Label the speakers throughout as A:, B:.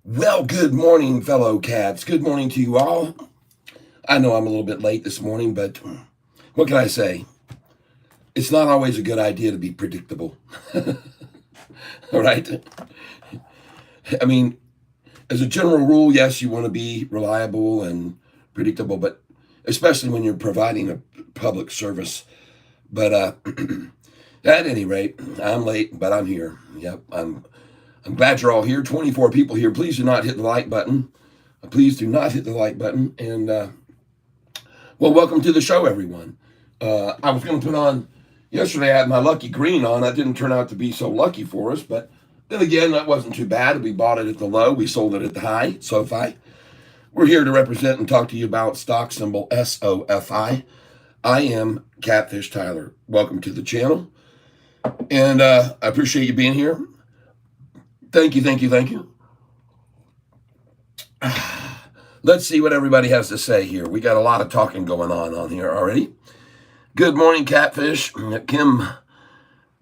A: Well, good morning, fellow cats. Good morning to you all. I know I'm a little bit late this morning, but what can I say? It's not always a good idea to be predictable. All right? I mean, as a general rule, yes, you want to be reliable and predictable, but especially when you're providing a public service. But at any rate, I'm late, but I'm here. Yep, I'm glad you're all here. 24 people here. Please do not hit the like button. Please do not hit the like button. And, well, welcome to the show, everyone. I was going to put on, yesterday I had my lucky green on. That didn't turn out to be so lucky for us, but then again, that wasn't too bad. We bought it at the low. We sold it at the high, Sofi. We're here to represent and talk to you about stock symbol SOFI. I am Catfish Tyler. Welcome to the channel. And I appreciate you being here. Thank you, thank you, thank you. Let's see what everybody has to say here. We got a lot of talking going on here already. Good morning, Catfish. Kim,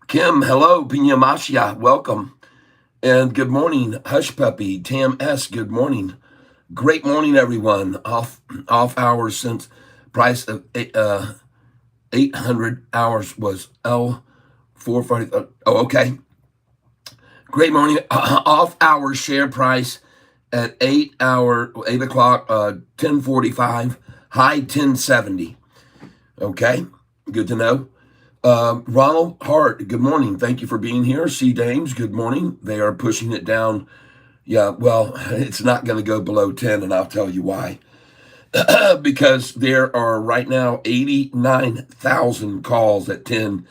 A: hello. Pinyamashia, welcome. And good morning, Hush Puppy. Tam S, good morning. Great morning, everyone. Off hours since price of 800 hours was L440. Oh, okay. Great morning. Off hours share price at 8 o'clock, 10:45, high 1070. Okay, good to know. Ronald Hart, good morning. Thank you for being here. C. Dames, good morning. They are pushing it down. Yeah, well, it's not going to go below 10, and I'll tell you why. Because there are right now 89,000 calls at 10.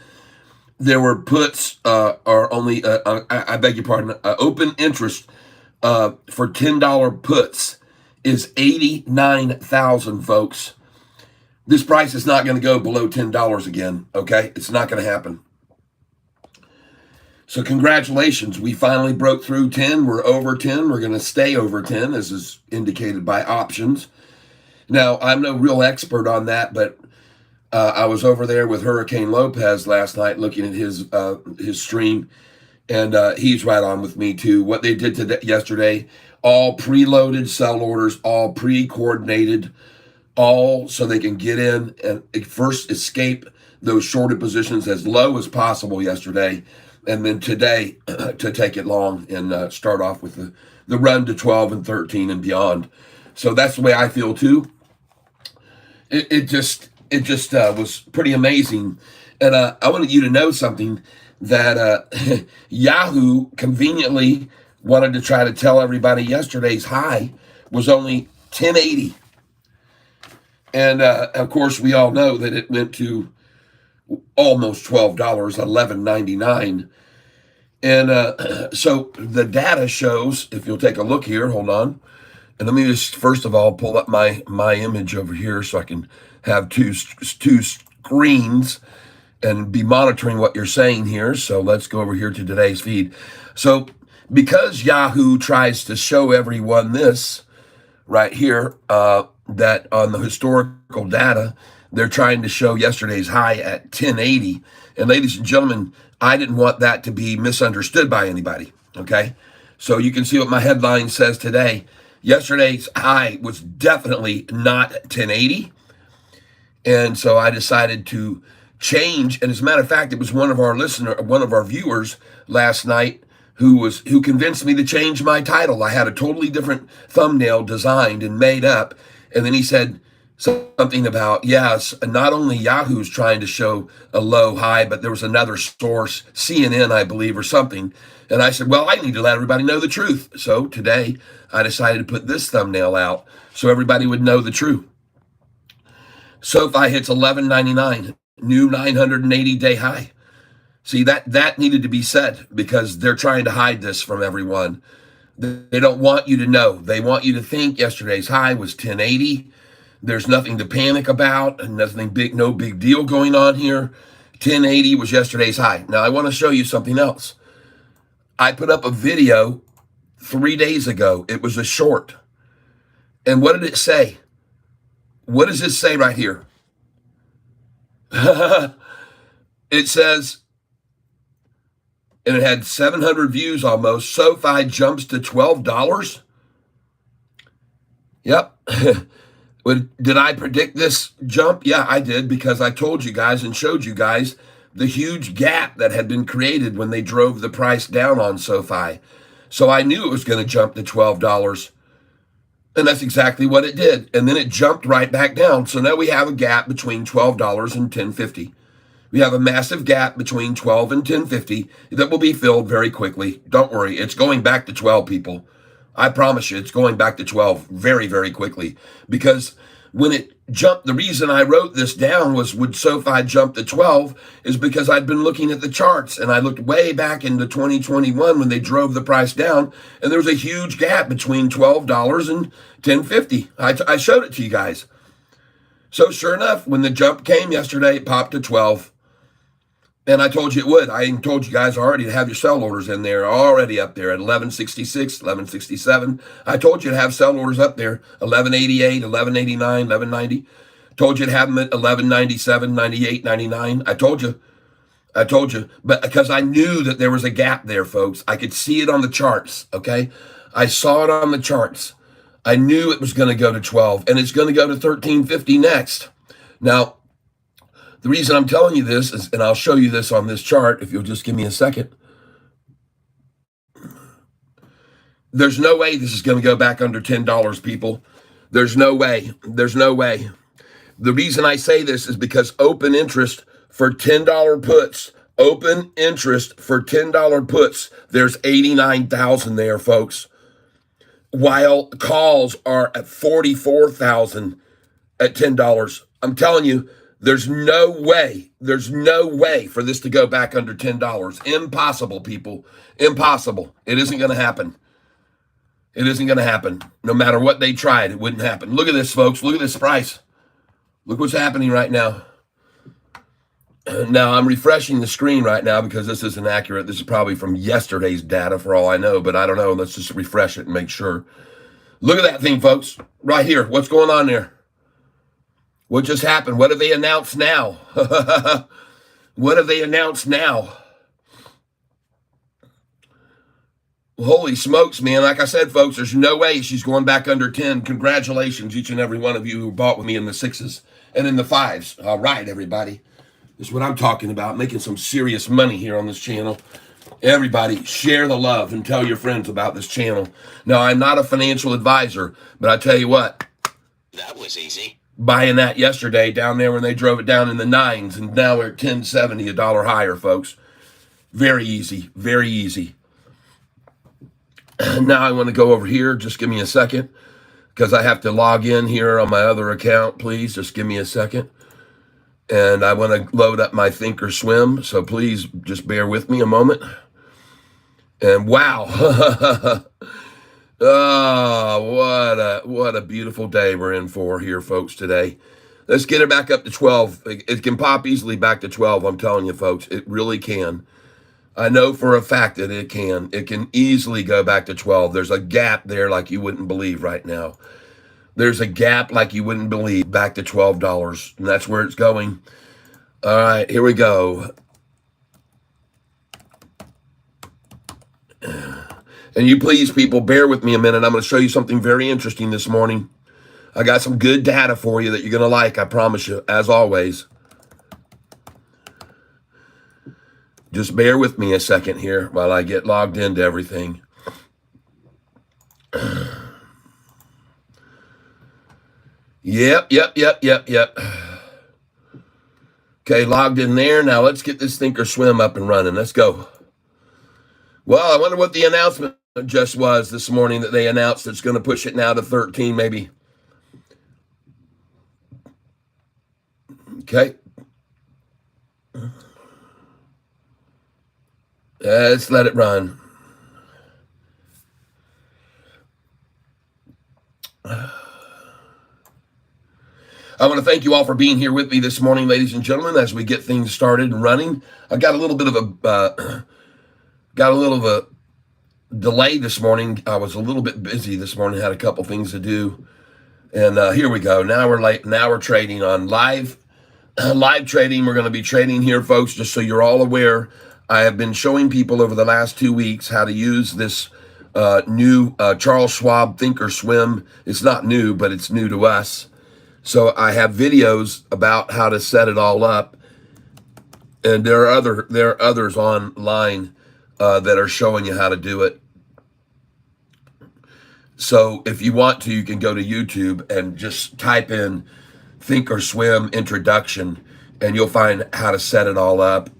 A: There were puts are only, I beg your pardon, open interest for $10 puts is 89,000, folks. This price is not going to go below $10 again, okay? It's not going to happen. So congratulations. We finally broke through 10. We're over 10. We're going to stay over 10, as is indicated by options. Now, I'm no real expert on that, but I was over there with Hurricane Lopez last night looking at his stream, and he's right on with me too. What they did yesterday, all preloaded sell orders, all pre-coordinated, all so they can get in and first escape those shorted positions as low as possible yesterday, and then today to take it long and start off with the run to 12 and 13 and beyond. So that's the way I feel too. It just was pretty amazing. And I wanted you to know something, that Yahoo conveniently wanted to try to tell everybody yesterday's high was only 1080. And of course, we all know that it went to almost $12, $11.99. And so the data shows, if you'll take a look here, hold on. And let me just, first of all, pull up my image over here so I can have two screens and be monitoring what you're saying here. So let's go over here to today's feed. So because Yahoo tries to show everyone this right here, that on the historical data, they're trying to show yesterday's high at 1080. And ladies and gentlemen, I didn't want that to be misunderstood by anybody, okay? So you can see what my headline says today. Yesterday's high was definitely not 1080. And so I decided to change. And as a matter of fact, it was one of our viewers last night who convinced me to change my title. I had a totally different thumbnail designed and made up. And then he said something about, yes, not only Yahoo's trying to show a low high, but there was another source, CNN, I believe, or something. And I said, well, I need to let everybody know the truth. So today I decided to put this thumbnail out so everybody would know the truth. SoFi hits $11.99, new 980-day high. See, that needed to be said because they're trying to hide this from everyone. They don't want you to know. They want you to think yesterday's high was 1080. There's nothing to panic about, and no big deal going on here. 1080 was yesterday's high. Now, I want to show you something else. I put up a video 3 days ago. It was a short. And what did it say? What does it say right here? It says, and it had 700 views almost, SoFi jumps to $12. Yep. Did I predict this jump? Yeah, I did, because I told you guys and showed you guys the huge gap that had been created when they drove the price down on Sofi. So I knew it was going to jump to $12. And that's exactly what it did. And then it jumped right back down. So now we have a gap between $12 and $10.50. We have a massive gap between 12 and 10.50 that will be filled very quickly. Don't worry, it's going back to 12, people. I promise you, it's going back to 12 very, very quickly. Because when it jumped, the reason I wrote this down was, would SoFi jump to 12, is because I'd been looking at the charts, and I looked way back into 2021 when they drove the price down, and there was a huge gap between $12 and 10.50. I showed it to you guys. So sure enough, when the jump came yesterday, it popped to 12. And I told you it would. I even told you guys already to have your sell orders in there, already up there at 1166, 1167. I told you to have sell orders up there, 1188, 1189, 1190. Told you to have them at 1197, 98, 99. I told you. But because I knew that there was a gap there, folks. I could see it on the charts, okay? I saw it on the charts. I knew it was going to go to 12, and it's going to go to 1350 next. Now, the reason I'm telling you this is, and I'll show you this on this chart, if you'll just give me a second. There's no way this is going to go back under $10, people. There's no way. There's no way. The reason I say this is because open interest for $10 puts, open interest for $10 puts, there's 89,000 there, folks. While calls are at 44,000 at $10. I'm telling you, there's no way for this to go back under $10. Impossible, people. Impossible. It isn't going to happen. It isn't going to happen. No matter what they tried, it wouldn't happen. Look at this, folks. Look at this price. Look what's happening right now. Now, I'm refreshing the screen right now because this isn't accurate. This is probably from yesterday's data for all I know, but I don't know. Let's just refresh it and make sure. Look at that thing, folks. Right here. What's going on there? What just happened? What have they announced now? What have they announced now? Holy smokes, man. Like I said, folks, there's no way she's going back under 10. Congratulations, each and every one of you who bought with me in the 6s and in the 5s. All right, everybody. This is what I'm talking about, making some serious money here on this channel. Everybody, share the love and tell your friends about this channel. Now, I'm not a financial advisor, but I tell you what.
B: That was easy.
A: Buying that yesterday down there when they drove it down in the 9s, and now we're at 10.70, $1 higher, folks. Very easy, very easy. Now I want to go over here. Just give me a second, because I have to log in here on my other account. Please, just give me a second. And I want to load up my Thinkorswim, so please just bear with me a moment. And wow. Oh, what a beautiful day we're in for here, folks, today. Let's get it back up to 12. It can pop easily back to 12, I'm telling you, folks. It really can. I know for a fact that it can. It can easily go back to 12. There's a gap there like you wouldn't believe right now. There's a gap like you wouldn't believe back to $12, and that's where it's going. All right, here we go. And you please, people, bear with me a minute. I'm going to show you something very interesting this morning. I got some good data for you that you're going to like, I promise you, as always. Just bear with me a second here while I get logged into everything. Yep. Okay, logged in there. Now let's get this Thinkorswim up and running. Let's go. Well, I wonder what the announcement just was this morning that they announced. It's going to push it now to 13, maybe. Okay. Let's let it run. I want to thank you all for being here with me this morning, ladies and gentlemen, as we get things started and running. I got a little bit of a delay this morning. I was a little bit busy this morning, had a couple things to do. And here we go. Now we're late. Now we're trading on live trading. We're going to be trading here, folks, just so you're all aware. I have been showing people over the last 2 weeks how to use this new Charles Schwab Think or Swim. It's not new, but it's new to us. So I have videos about how to set it all up, and there are others online that are showing you how to do it. So if you want to, you can go to YouTube and just type in Think or Swim introduction, and you'll find how to set it all up.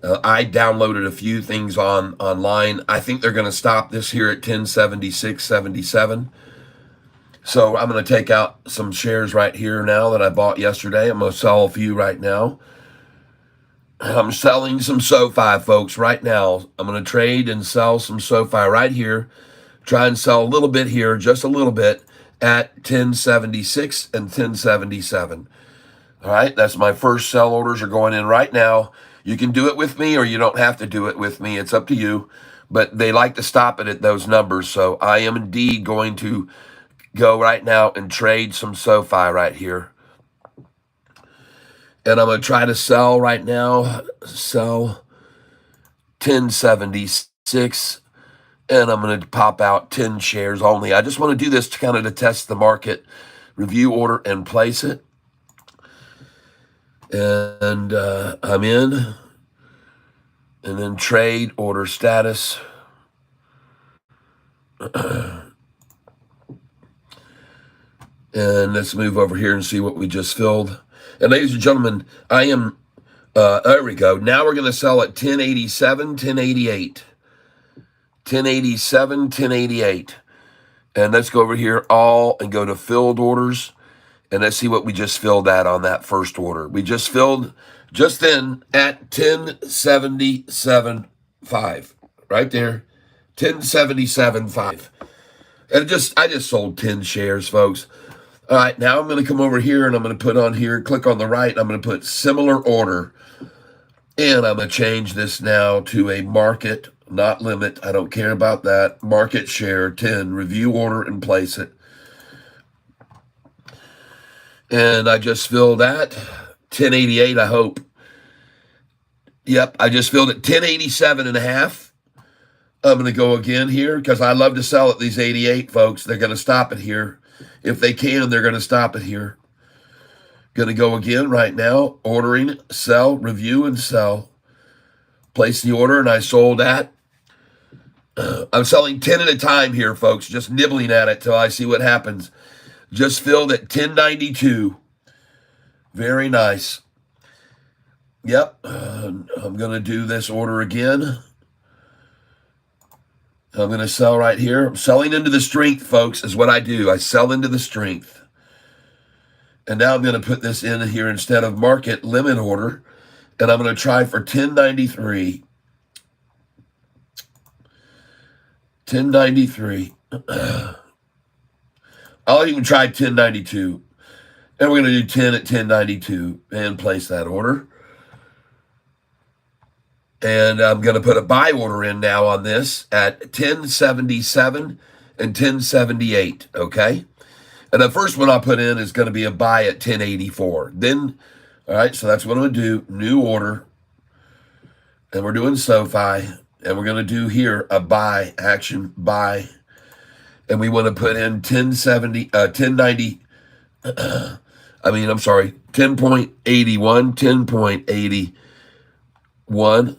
A: I downloaded a few things online. I think they're going to stop this here at 1076.77. So I'm going to take out some shares right here now that I bought yesterday. I'm going to sell a few right now. I'm selling some Sofi, folks, right now. I'm going to trade and sell some Sofi right here. Try and sell a little bit here, just a little bit, at 1076 and 1077. All right, that's my first sell orders are going in right now. You can do it with me or you don't have to do it with me. It's up to you. But they like to stop it at those numbers. So I am indeed going to go right now and trade some Sofi right here. And I'm going to try to sell right now, sell 1076. And I'm going to pop out 10 shares only. I just want to do this to kind of to test the market, review order, and place it. And I'm in. And then trade, order status. And let's move over here and see what we just filled. And ladies and gentlemen, I am, there we go. Now we're going to sell at 1087, 1088. 1087, 1088. And let's go over here all and go to filled orders. And let's see what we just filled at on that first order. We just filled just then at 1077.5. Right there. 1077.5. And I just sold 10 shares, folks. All right, now I'm going to come over here and I'm going to put on here, click on the right, and I'm going to put similar order. And I'm going to change this now to a market, not limit. I don't care about that. Market share 10, review order and place it. And I just filled that 1088, I hope. Yep, I just filled it 1087.5. I'm going to go again here because I love to sell at these 88, folks. They're going to stop it here. If they can, they're going to stop it here. Going to go again right now. Ordering, sell, review, and sell. Place the order, and I sold at. I'm selling 10 at a time here, folks. Just nibbling at it till I see what happens. Just filled at 1092. Very nice. Yep. I'm going to do this order again. I'm going to sell right here. I'm selling into the strength, folks, is what I do. I sell into the strength. And now I'm going to put this in here instead of market limit order. And I'm going to try for 1093. 1093. I'll even try 1092. And we're going to do 10 at 1092 and place that order. And I'm going to put a buy order in now on this at 1077 and 1078, okay? And the first one I'll put in is going to be a buy at 1084. Then, all right, so that's what I'm going to do. New order. And we're doing Sofi. And we're going to do here a buy, action, buy. And we want to put in 1090, 10.81, 10.81.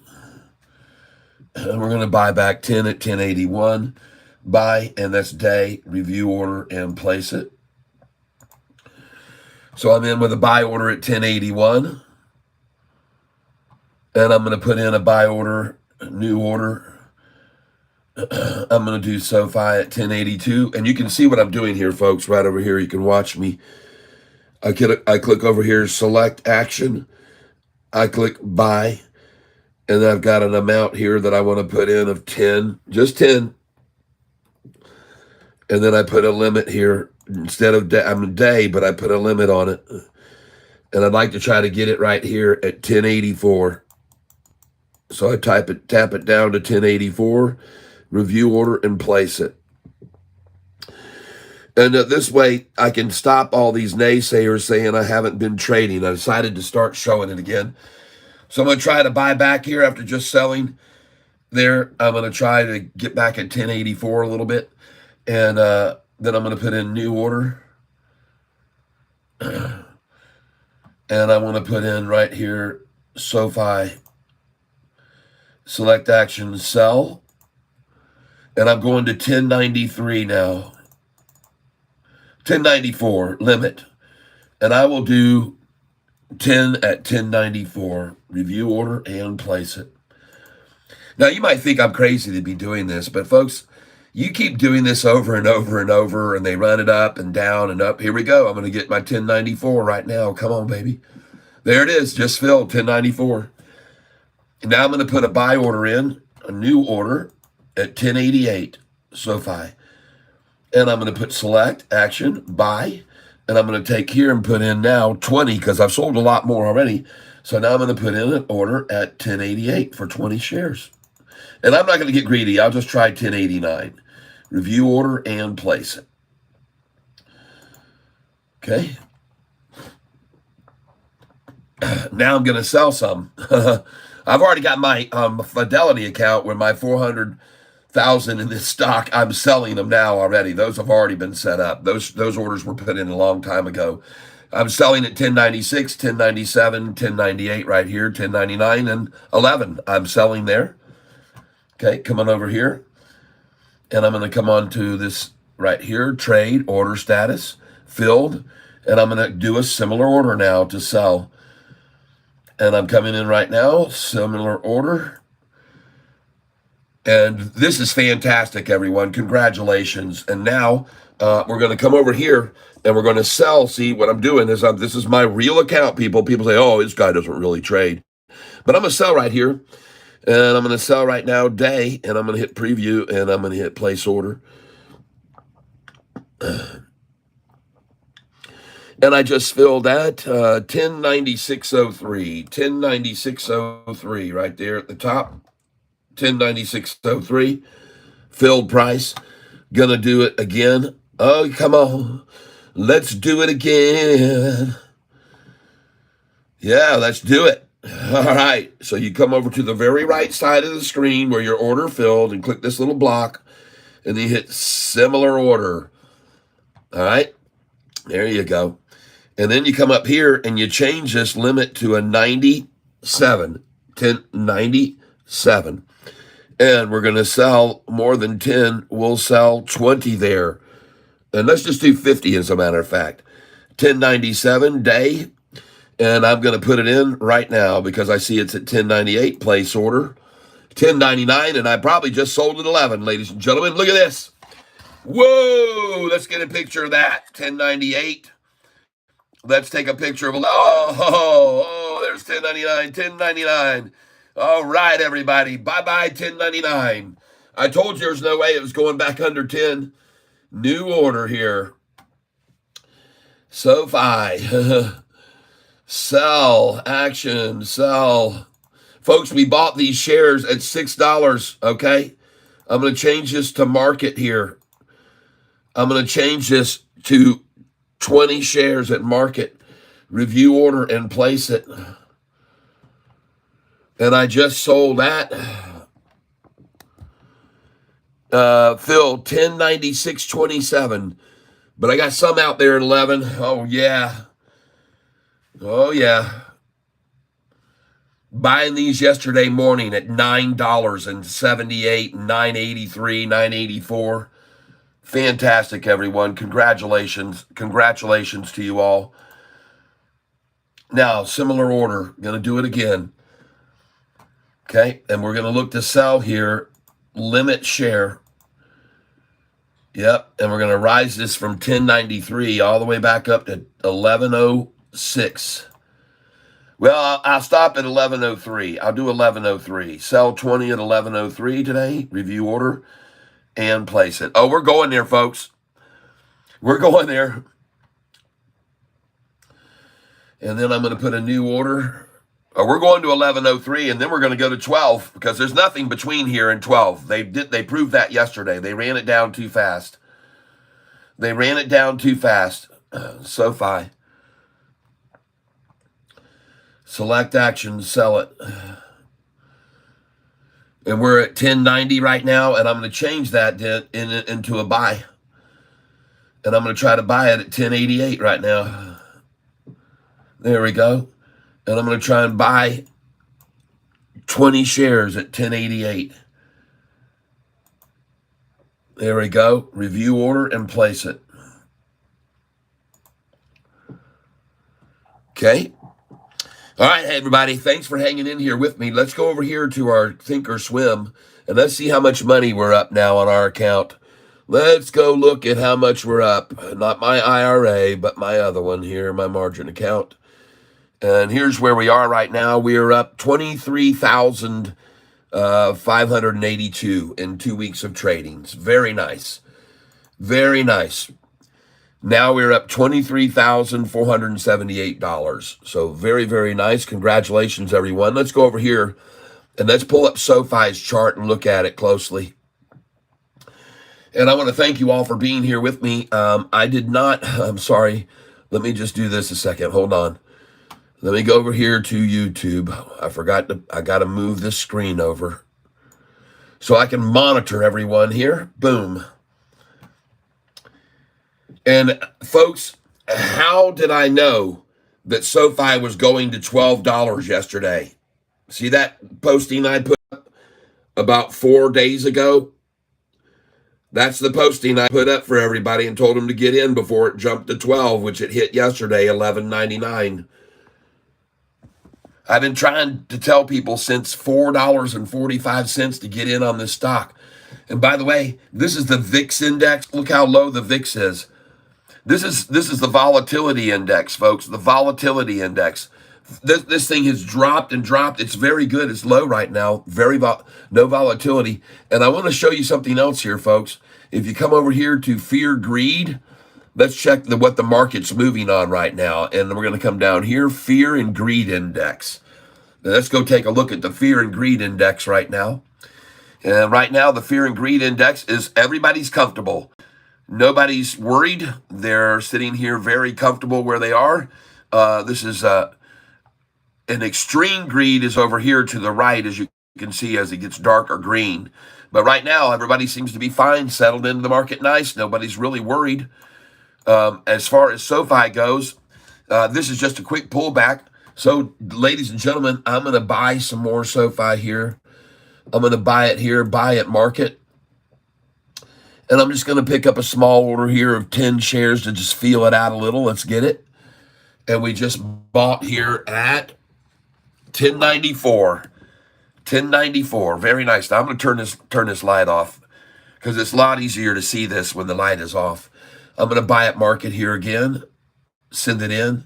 A: And we're going to buy back 10 at 1081. Buy, and that's day, review order, and place it. So I'm in with a buy order at 1081. And I'm going to put in a buy order, new order. I'm going to do Sofi at 1082. And you can see what I'm doing here, folks, right over here. You can watch me. I click over here, select action. I click buy. And I've got an amount here that I want to put in of 10, just 10. And then I put a limit here instead of day, but I put a limit on it. And I'd like to try to get it right here at 1084. So I tap it down to 1084, review order, and place it. And this way I can stop all these naysayers saying I haven't been trading. I decided to start showing it again. So I'm going to try to buy back here after just selling there. I'm going to try to get back at 1084 a little bit. And then I'm going to put in new order. And I want to put in right here, Sofi, select action, sell. And I'm going to 1093 now. 1094, limit. And I will do 10 at 1094, review order and place it. Now, you might think I'm crazy to be doing this, but folks, you keep doing this over and over and over, and they run it up and down and up. Here we go. I'm going to get my 1094 right now. Come on, baby. There it is. Just filled, 1094. And now I'm going to put a buy order in, a new order at 1088, SoFi. And I'm going to put select, action, buy. And I'm going to take here and put in now 20 because I've sold a lot more already. So now I'm going to put in an order at 1088 for 20 shares. And I'm not going to get greedy. I'll just try 1089. Review order and place it. Okay. Now I'm going to sell some. I've already got my Fidelity account where my 400,000 in this stock. I'm selling them now already. Those have already been set up. Those orders were put in a long time ago. I'm selling at 1096, 1097, 1098 right here, 1099, and 11. I'm selling there. Okay, come on over here. And I'm going to come on to this right here, trade, order status, filled. And I'm going to do a similar order now to sell. And I'm coming in right now, similar order. And this is fantastic, everyone. Congratulations. And now we're going to come over here and we're going to sell. See, what I'm doing is this is my real account, people. People say, oh, this guy doesn't really trade. But I'm going to sell right here. And I'm going to sell right now, day. And I'm going to hit preview and I'm going to hit place order. And I just filled that 1096.03, 1096.03 right there at the top, 1096.03, filled price. Gonna do it again. Oh, come on, let's do it again. Yeah, let's do it. All right, so you come over to the very right side of the screen where your order filled and click this little block, and then you hit similar order. All right, there you go. And then you come up here and you change this limit to a 97, 1097. And we're going to sell more than 10. We'll sell 20 there. And let's just do 50 as a matter of fact. 1097 day. And I'm going to put it in right now because I see it's at 1098, place order. 1099, and I probably just sold at 11, ladies and gentlemen. Look at this. Whoa, let's get a picture of that. 1098. Let's take a picture of, there's 1099, 1099. All right, everybody. Bye-bye, 1099. I told you there's no way it was going back under 10. New order here. SoFi. Sell. Action. Sell. Folks, we bought these shares at $6, okay? I'm going to change this to market here. I'm going to change this to 20 shares at market, review order and place it. And I just sold that. Phil, 1096.27. But I got some out there at 11. Oh, yeah. Oh, yeah. Buying these yesterday morning at $9.78, $9.83, $9.84. Fantastic, everyone. Congratulations. Congratulations to you all. Now, similar order. Going to do it again. Okay, and we're going to look to sell here. Limit share. Yep, and we're going to rise this from 1093 all the way back up to 1106. Well, I'll stop at 1103. I'll do 1103. Sell 20 at 1103 today. Review order. And place it. Oh, we're going there, folks. We're going there. And then I'm going to put a new order. Oh, we're going to 1103, and then we're going to go to 12 because there's nothing between here and 12. They proved that yesterday. They ran it down too fast. They ran it down too fast. SoFi. Select action, sell it. And we're at 1090 right now, and I'm going to change that into a buy. And I'm going to try to buy it at 1088 right now. There we go. And I'm going to try and buy 20 shares at 1088. There we go. Review order and place it. Okay. All right, hey, everybody. Thanks for hanging in here with me. Let's go over here to our Think or Swim, and let's see how much money we're up now on our account. Let's go look at how much we're up. Not my IRA, but my other one here, my margin account. And here's where we are right now. We are up 23,582 in 2 weeks of trading. Very nice. Very nice. Now we're up $23,478. So very, very nice. Congratulations, everyone. Let's go over here and let's pull up Sofi's chart and look at it closely. And I want to thank you all for being here with me. I'm sorry. Let me just do this a second. Hold on. Let me go over here to YouTube. I got to move this screen over so I can monitor everyone here. Boom. And folks, how did I know that Sofi was going to $12 yesterday? See that posting I put up about 4 days ago? That's the posting I put up for everybody and told them to get in before it jumped to 12, which it hit yesterday, $11.99. I've been trying to tell people since $4.45 to get in on this stock. And by the way, this is the VIX index. Look how low the VIX is. This is the volatility index, folks. The volatility index. This thing has dropped and dropped. It's very good. It's low right now. No volatility. And I want to show you something else here, folks. If you come over here to fear, greed, let's check what the market's moving on right now. And we're going to come down here, fear and greed index. Now let's go take a look at the fear and greed index right now. And right now, the fear and greed index is everybody's comfortable. Nobody's worried. They're sitting here very comfortable where they are. This is an extreme greed is over here to the right, as you can see, as it gets darker green. But right now, everybody seems to be fine, settled into the market nice. Nobody's really worried. As far as Sofi goes, this is just a quick pullback. So, ladies and gentlemen, I'm going to buy some more Sofi here. I'm going to buy it here, buy at market. And I'm just going to pick up a small order here of 10 shares to just feel it out a little. Let's get it. And we just bought here at 1094. 1094. Very nice. Now I'm going to turn this light off because it's a lot easier to see this when the light is off. I'm going to buy at market here again. Send it in.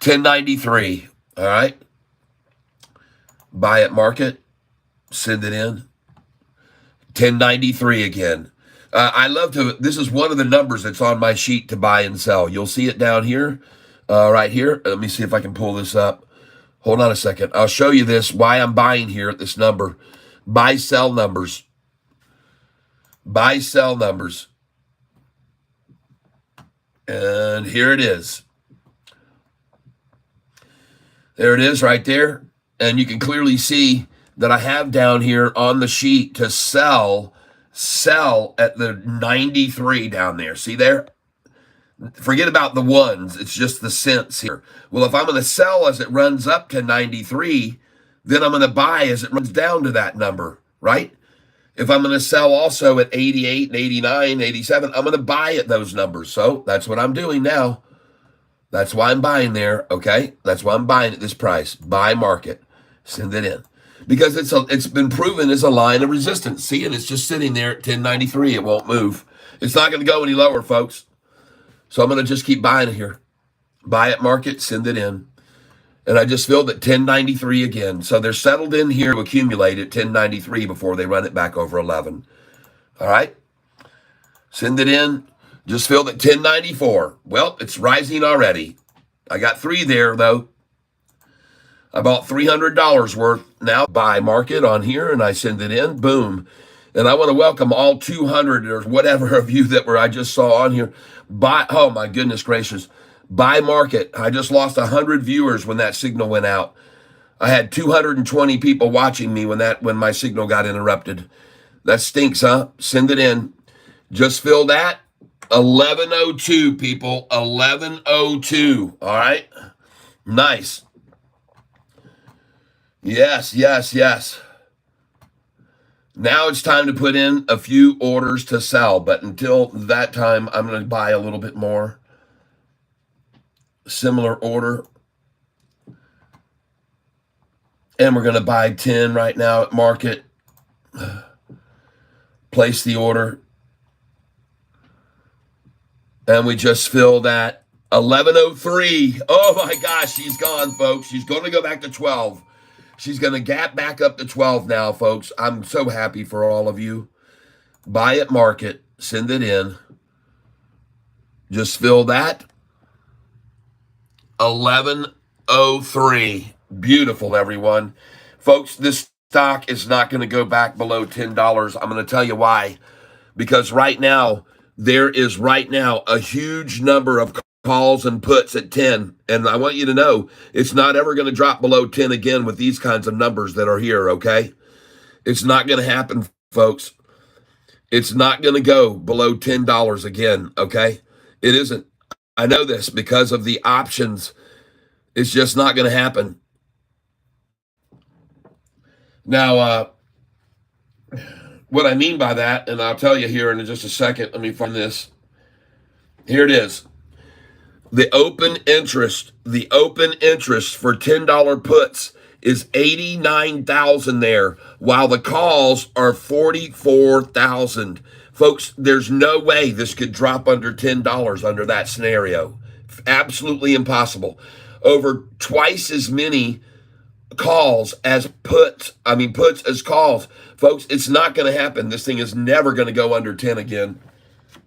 A: 1093. All right. Buy at market. Send it in. 1093 again. I love to, this is one of the numbers that's on my sheet to buy and sell. You'll see it down here, right here. Let me see if I can pull this up. Hold on a second. I'll show you this, why I'm buying here at this number. Buy, sell numbers. Buy, sell numbers. And here it is. There it is right there. And you can clearly see that I have down here on the sheet to sell at the 93 down there. See there? Forget about the ones. It's just the cents here. Well, if I'm going to sell as it runs up to 93, then I'm going to buy as it runs down to that number, right? If I'm going to sell also at 88 and 89, 87, I'm going to buy at those numbers. So that's what I'm doing now. That's why I'm buying there, okay? That's why I'm buying at this price. Buy market. Send it in. Because it's been proven as a line of resistance. See, and it's just sitting there at 1093. It won't move. It's not going to go any lower, folks. So I'm going to just keep buying it here. Buy at market, send it in. And I just filled at 1093 again. So they're settled in here to accumulate at 1093 before they run it back over 11. All right? Send it in. Just filled at 1094. Well, it's rising already. I got 3 there, though. I bought $300 worth now. Buy market on here, and I send it in. Boom. And I want to welcome all 200 or whatever of you that I just saw on here. Buy. Oh, my goodness gracious. Buy market. I just lost 100 viewers when that signal went out. I had 220 people watching me when my signal got interrupted. That stinks, huh? Send it in. Just fill that. 11:02, people. 11:02. All right. Nice. Yes, yes, yes. Now it's time to put in a few orders to sell, but until that time, I'm going to buy a little bit more. Similar order. And we're going to buy 10 right now at market. Place the order. And we just fill that. 11:03. Oh my gosh, she's gone, folks. She's going to go back to 12. She's going to gap back up to 12 now, folks. I'm so happy for all of you. Buy at market. Send it in. Just fill that. 11:03. Beautiful, everyone. Folks, this stock is not going to go back below $10. I'm going to tell you why. Because right now, there is a huge number of calls and puts at 10. And I want you to know, it's not ever going to drop below 10 again with these kinds of numbers that are here, okay? It's not going to happen, folks. It's not going to go below $10 again, okay? It isn't. I know this because of the options. It's just not going to happen. Now, what I mean by that, and I'll tell you here in just a second, let me find this. Here it is. The open interest for $10 puts is 89,000 there, while the calls are 44,000. Folks, there's no way this could drop under $10 under that scenario. Absolutely impossible. Over twice as many calls as puts as calls. Folks, it's not going to happen. This thing is never going to go under 10 again.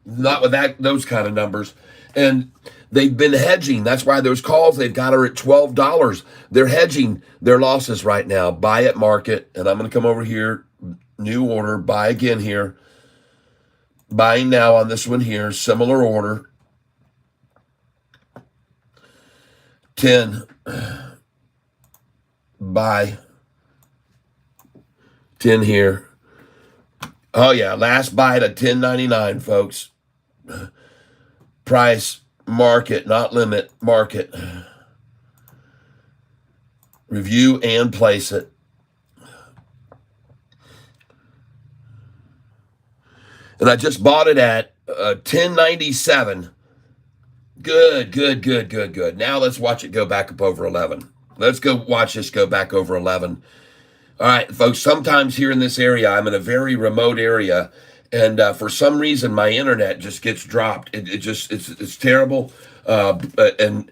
A: Not with those kind of numbers. And they've been hedging. That's why those calls they've got are at $12. They're hedging their losses right now. Buy at market. And I'm going to come over here. New order. Buy again here. Buying now on this one here. Similar order. 10. Buy 10 here. Oh yeah, last buy at $10.99, folks. Price, market, not limit, market. Review and place it. And I just bought it at $10.97. Good. Now let's watch it go back up over 11. Let's go watch this go back over 11. All right, folks, sometimes here in this area, I'm in a very remote area, and for some reason, my internet just gets dropped. It's terrible. And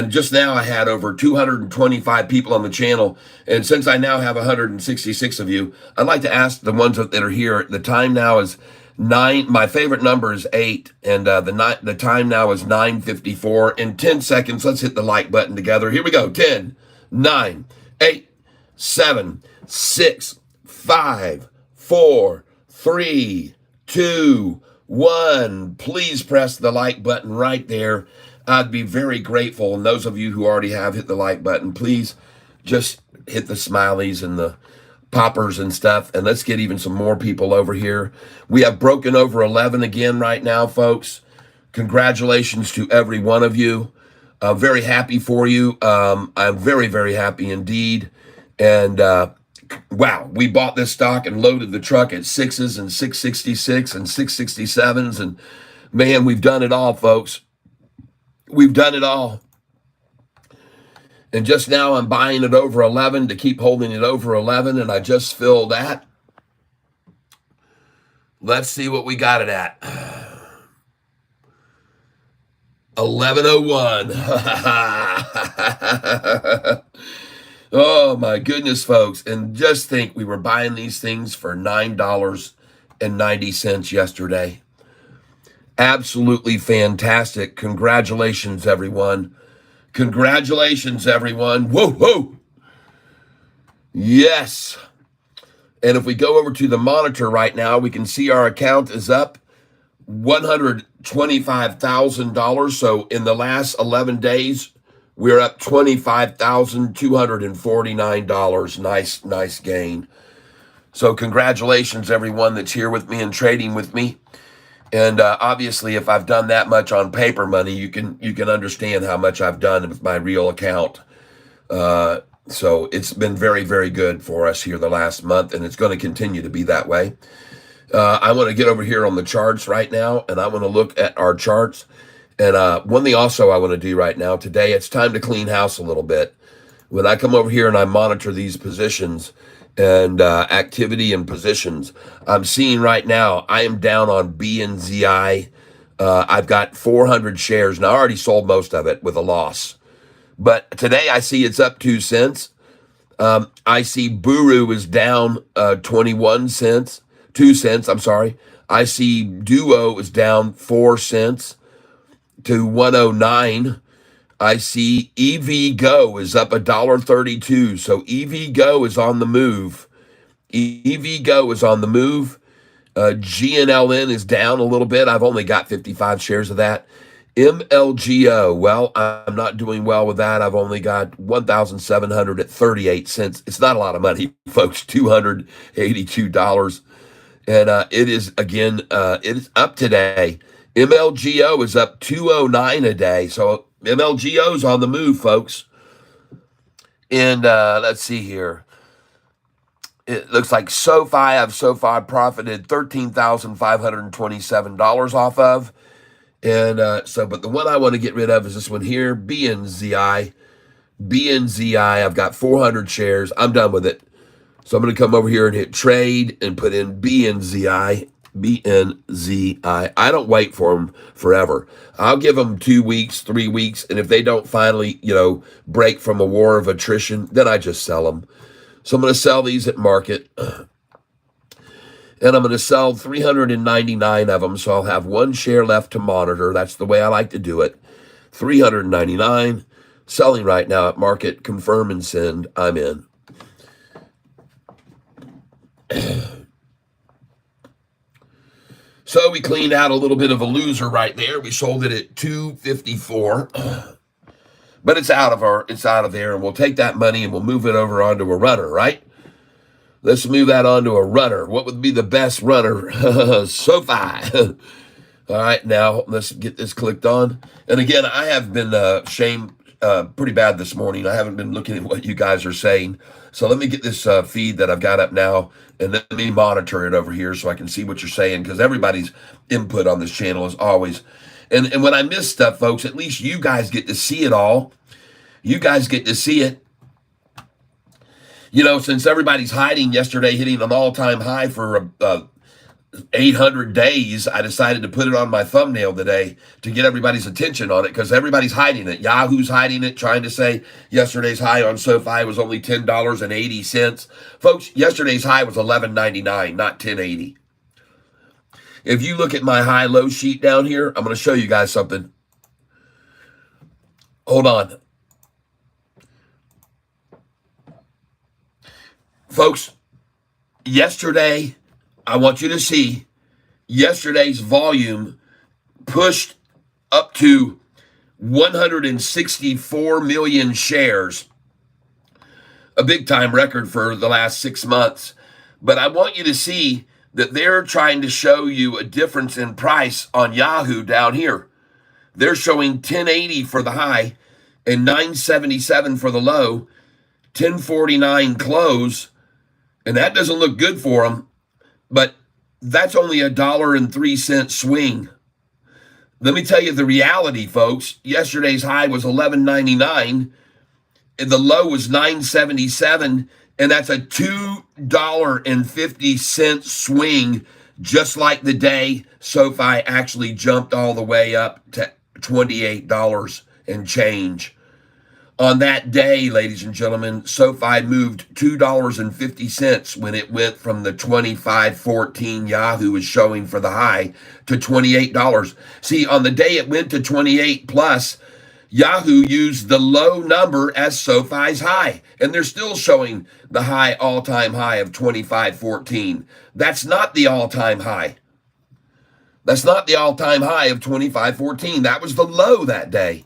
A: just now I had over 225 people on the channel, and since I now have 166 of you, I'd like to ask the ones that are here, the time now is 9, my favorite number is 8, and the time now is 9:54. In 10 seconds, let's hit the like button together. Here we go. 10, 9, 8, 7, 6, 5, 4, 3, 2, 1. Please press the like button right there. I'd be very grateful. And those of you who already have hit the like button, please just hit the smileys and the poppers and stuff. And let's get even some more people over here. We have broken over 11 again right now, folks. Congratulations to every one of you. I'm very happy for you. I'm very, very happy indeed. And wow, we bought this stock and loaded the truck at 6s and 666 and 667s. And man, we've done it all, folks. We've done it all. And just now I'm buying it over 11 to keep holding it over 11. And I just filled that. Let's see what we got it at. 11:01. Oh my goodness, folks. And just think, we were buying these things for $9.90 yesterday. Absolutely fantastic. Congratulations, everyone. Congratulations, everyone. Whoa, whoa. Yes. And if we go over to the monitor right now, we can see our account is up $125,000. So in the last 11 days, We're up $25,249. Nice gain. So congratulations, everyone that's here with me and trading with me. And obviously, if I've done that much on paper money, you can understand how much I've done with my real account. So it's been very, very good for us here the last month, and it's going to continue to be that way. I want to get over here on the charts right now, and I want to look at our charts. And one thing also I want to do right now, today, it's time to clean house a little bit. When I come over here and I monitor these positions and activity and positions, I'm seeing right now I am down on BNZI. I've got 400 shares, and I already sold most of it with a loss. But today I see it's up 2 cents. I see Buru is down 21 cents, 2 cents, I'm sorry. I see Duo is down 4 cents to 109. I see EV Go is up $1.32. So EV Go is on the move. EV Go is on the move. GNLN is down a little bit. I've only got 55 shares of that. MLGO, well, I'm not doing well with that. I've only got 1,700 at 38 cents. It's not a lot of money, folks, $282. And it is, again, it is up today. MLGO is up 209 a day. So MLGO's on the move, folks. And let's see here. It looks like Sofi, I've so far profited $13,527 off of. And but the one I want to get rid of is this one here, BNZI. BNZI, I've got 400 shares. I'm done with it. So I'm going to come over here and hit trade and put in BNZI. BNZI. I don't wait for them forever. I'll give them 2 weeks, 3 weeks, and if they don't finally, break from a war of attrition, then I just sell them. So I'm going to sell these at market. And I'm going to sell 399 of them, so I'll have 1 share left to monitor. That's the way I like to do it. 399, selling right now at market. Confirm and send. I'm in. So we cleaned out a little bit of a loser right there. We sold it at 254. But it's out of there, and we'll take that money and we'll move it over onto a runner, right? Let's move that on to a runner. What would be the best runner? Sofi. All right, now let's get this clicked on. And again, I have been shamed pretty bad this morning. I haven't been looking at what you guys are saying. So let me get this feed that I've got up now, and let me monitor it over here so I can see what you're saying, because everybody's input on this channel is always. And when I miss stuff, folks, at least you guys get to see it all. You guys get to see it. Since everybody's hiding yesterday, hitting an all-time high for 800 days, I decided to put it on my thumbnail today to get everybody's attention on it, because everybody's hiding it. Yahoo's hiding it, trying to say yesterday's high on SoFi was only $10.80. Folks, yesterday's high was $11.99, not $10.80. If you look at my high-low sheet down here, I'm going to show you guys something. Hold on. Folks, yesterday, I want you to see, yesterday's volume pushed up to 164 million shares, a big-time record for the last 6 months. But I want you to see that they're trying to show you a difference in price on Yahoo down here. They're showing 1080 for the high and 977 for the low, 1049 close. And that doesn't look good for them, but that's only $1.03 swing. Let me tell you the reality, folks. Yesterday's high was $11.99, and the low was $9.77, and that's a $2.50 swing, just like the day SoFi actually jumped all the way up to $28 and change. On that day, ladies and gentlemen, SoFi moved $2.50 when it went from the $25.14 Yahoo is showing for the high to $28. See, on the day it went to 28 plus, Yahoo used the low number as SoFi's high, and they're still showing the high all-time high of 25.14. That's not the all-time high. That's not the all-time high of 25.14. That was the low that day.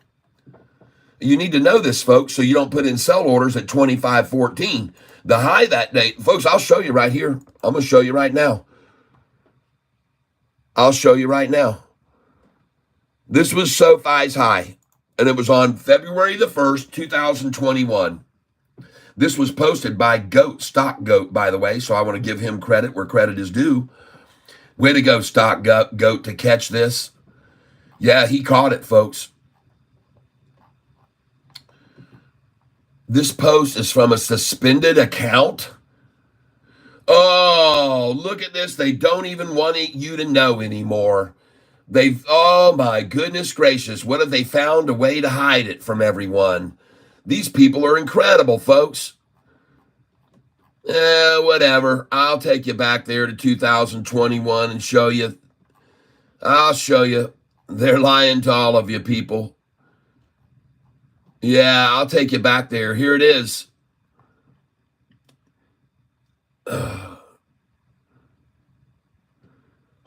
A: You need to know this, folks, so you don't put in sell orders at 25.14. The high that day, folks, I'll show you right here. I'm going to show you right now. I'll show you right now. This was SoFi's high, and it was on February the 1st, 2021. This was posted by Goat, Stock Goat, by the way, so I want to give him credit where credit is due. Way to go, Stock Goat, to catch this. Yeah, he caught it, folks. This post is from a suspended account. Oh, look at this. They don't even want you to know anymore. Oh my goodness gracious. What have they found a way to hide it from everyone? These people are incredible, folks. Whatever. I'll take you back there to 2021 and show you. I'll show you. They're lying to all of you people. Yeah, I'll take you back there. Here it is.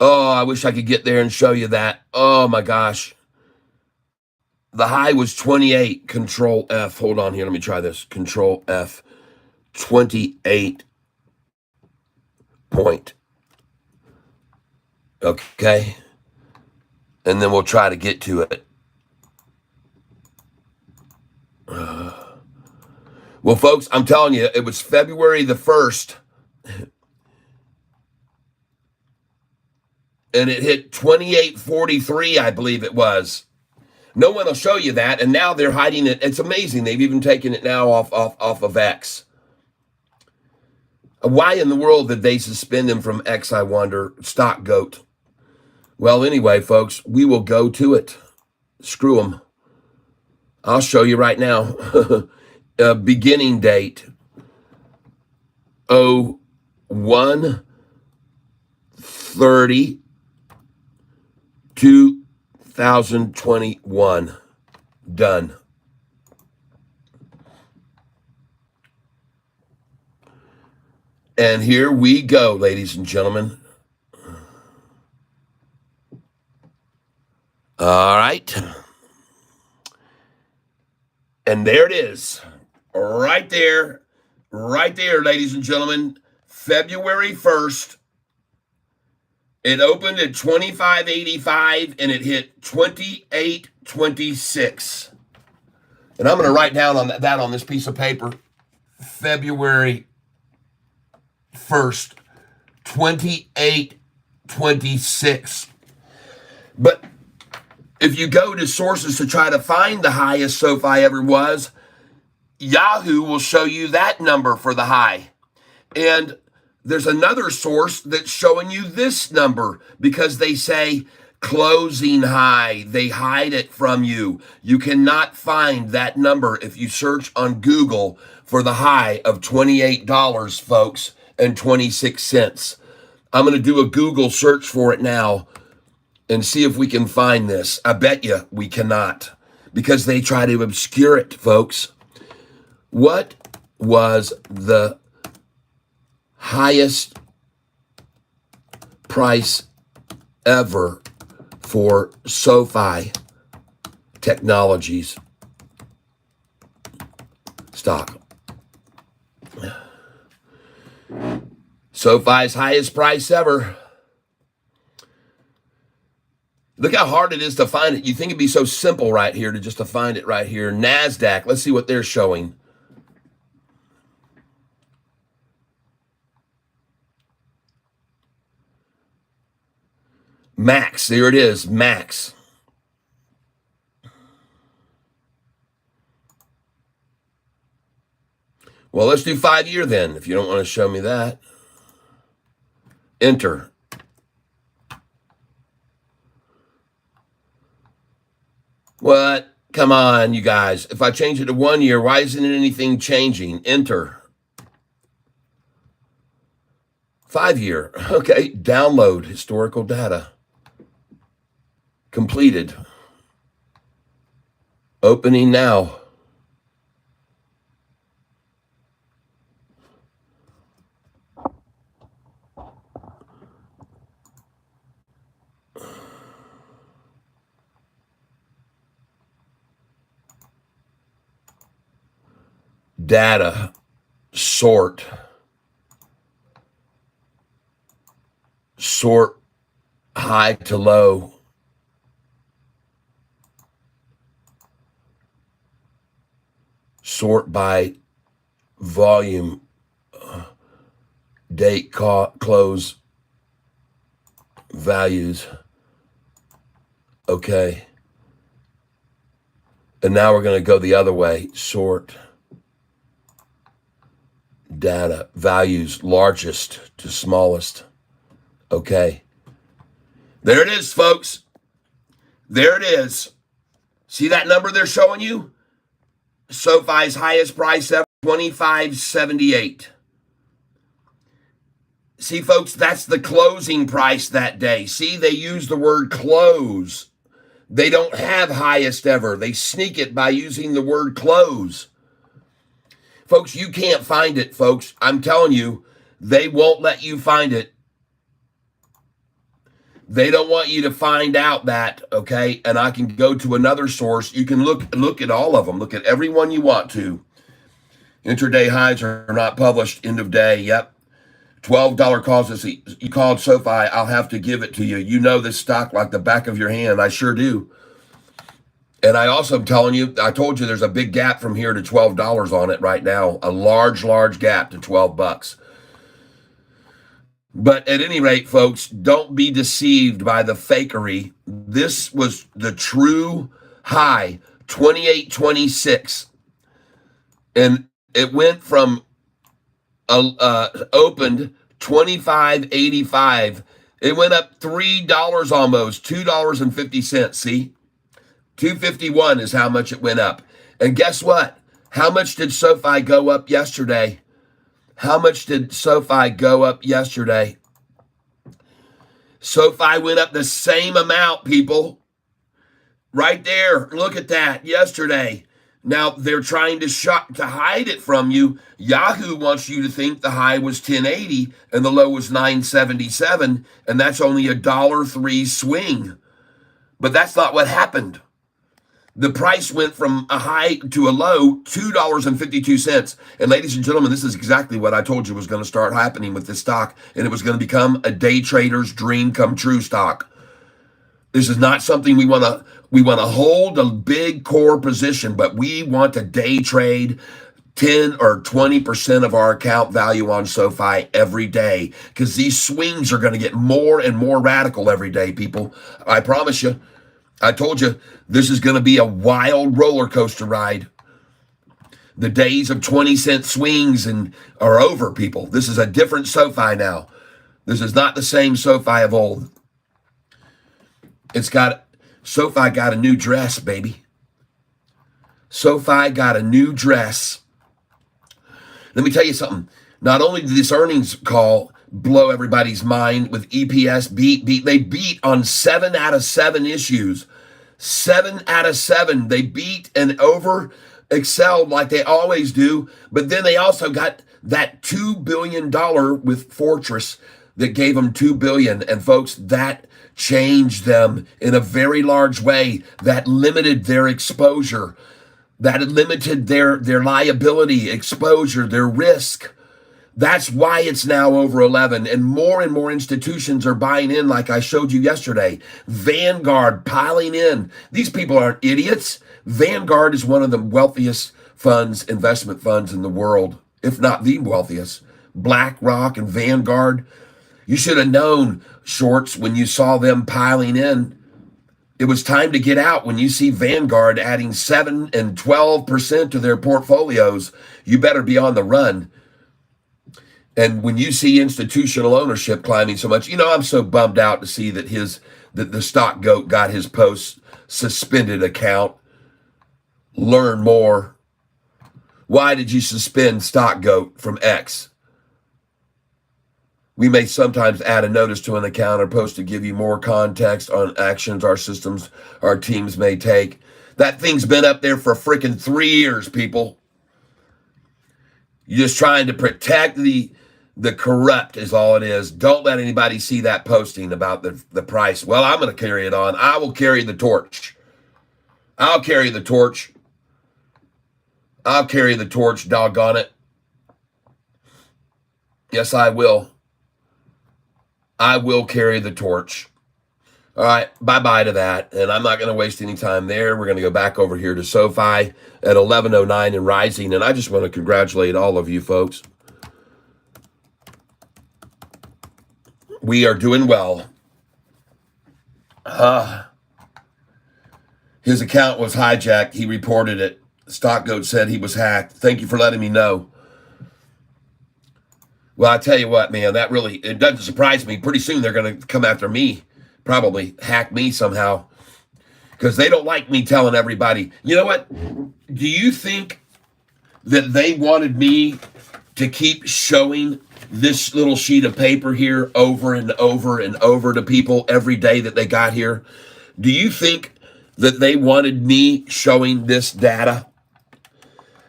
A: Oh, I wish I could get there and show you that. Oh my gosh. The high was 28. Control F. Hold on here. Let me try this. Control F. 28 point. Okay. And then we'll try to get to it. Well, folks, I'm telling you, it was February the 1st. And it hit 28.43, I believe it was. No one will show you that, and now they're hiding it. It's amazing. They've even taken it now off of X. Why in the world did they suspend him from X, I wonder? Stock Goat. Well, anyway, folks, we will go to it. Screw them. I'll show you right now. Beginning date. 01/30, 2021. Done. And here we go, ladies and gentlemen. All right. And there it is. Right there, ladies and gentlemen. February 1st. It opened at 25.85 and it hit 28.26. And I'm going to write down on that on this piece of paper. February 1st, 28.26. But if you go to sources to try to find the highest SoFi ever was, Yahoo will show you that number for the high. And there's another source that's showing you this number because they say closing high. They hide it from you. You cannot find that number if you search on Google for the high of $28, folks, and 26 cents. I'm going to do a Google search for it now and see if we can find this. I bet you we cannot because they try to obscure it, folks. What was the highest price ever for SoFi Technologies stock? SoFi's highest price ever. Look how hard it is to find it. You think it'd be so simple right here to find it right here. NASDAQ, let's see what they're showing. Max, there it is, Max. Well, let's do 5-year then, if you don't want to show me that. Enter. What? Come on, you guys. If I change it to 1 year, why isn't anything changing? Enter. 5-year. Okay, download historical data. Completed. Opening now. data, sort high to low, sort by volume, date, close, values. Okay. And now we're going to go the other way. Sort data, values, largest to smallest. Okay. There it is, folks. There it is. See that number they're showing you? SoFi's highest price ever, $25.78. See, folks, that's the closing price that day. See, they use the word close. They don't have highest ever. They sneak it by using the word close. Folks, you can't find it, folks. I'm telling you, they won't let you find it. They don't want you to find out that, okay? And I can go to another source. You can look at all of them. Look at every one you want to. Intraday highs are not published. End of day. Yep. $12 calls. You called SoFi. I'll have to give it to you. You know this stock like the back of your hand. I sure do. And I also am telling you, I told you there's a big gap from here to $12 on it right now. A large gap to $12. But at any rate, folks, don't be deceived by the fakery. This was the true high, 28.26. And it went from opened 25.85. It went up $3 almost, $2.50. See, 251 is how much it went up. And guess what? How much did SoFi go up yesterday? How much did SoFi go up yesterday? SoFi went up the same amount, people. Right there. Look at that. Yesterday. Now, they're trying to hide it from you. Yahoo wants you to think the high was 1080 and the low was 977, and that's only a $1.03 swing. But that's not what happened. The price went from a high to a low, $2.52. And ladies and gentlemen, this is exactly what I told you was going to start happening with this stock, and it was going to become a day trader's dream come true stock. This is not something we want to hold a big core position, but we want to day trade 10 or 20% of our account value on SoFi every day, because these swings are going to get more and more radical every day, people. I promise you. I told you this is going to be a wild roller coaster ride. The days of 20-cent swings are over, people. This is a different SoFi now. This is not the same SoFi of old. SoFi got a new dress, baby. SoFi got a new dress. Let me tell you something. Not only did this earnings call blow everybody's mind with EPS they beat on 7 out of 7 issues. 7 out of 7. They beat and over excelled like they always do. But then they also got that $2 billion with Fortress that gave them $2 billion. And folks, that changed them in a very large way. That limited their exposure. That limited their liability exposure, their risk. That's why it's now over 11, and more institutions are buying in, like I showed you yesterday. Vanguard piling in. These people aren't idiots. Vanguard is one of the wealthiest investment funds in the world, if not the wealthiest. BlackRock and Vanguard. You should have known, shorts, when you saw them piling in. It was time to get out. When you see Vanguard adding 7 and 12% to their portfolios, you better be on the run. And when you see institutional ownership climbing so much, I'm so bummed out to see that the stock goat got his post suspended account. Learn more. Why did you suspend stock goat from X? We may sometimes add a notice to an account or post to give you more context on actions our teams may take. That thing's been up there for freaking 3 years, people. You're just trying to protect the corrupt is all it is. Don't let anybody see that posting about the price. Well, I'm going to carry it on. I will carry the torch. I'll carry the torch. I'll carry the torch, doggone it. Yes, I will. I will carry the torch. All right, bye-bye to that. And I'm not going to waste any time there. We're going to go back over here to Sofi at 11:09 and rising. And I just want to congratulate all of you folks. We are doing well. His account was hijacked. He reported it. StockGoat said he was hacked. Thank you for letting me know. Well, I tell you what, man, it doesn't surprise me. Pretty soon they're going to come after me, probably hack me somehow, because they don't like me telling everybody. You know what? Do you think that they wanted me to keep showing this little sheet of paper here over and over and over to people every day that they got here? Do you think that they wanted me showing this data?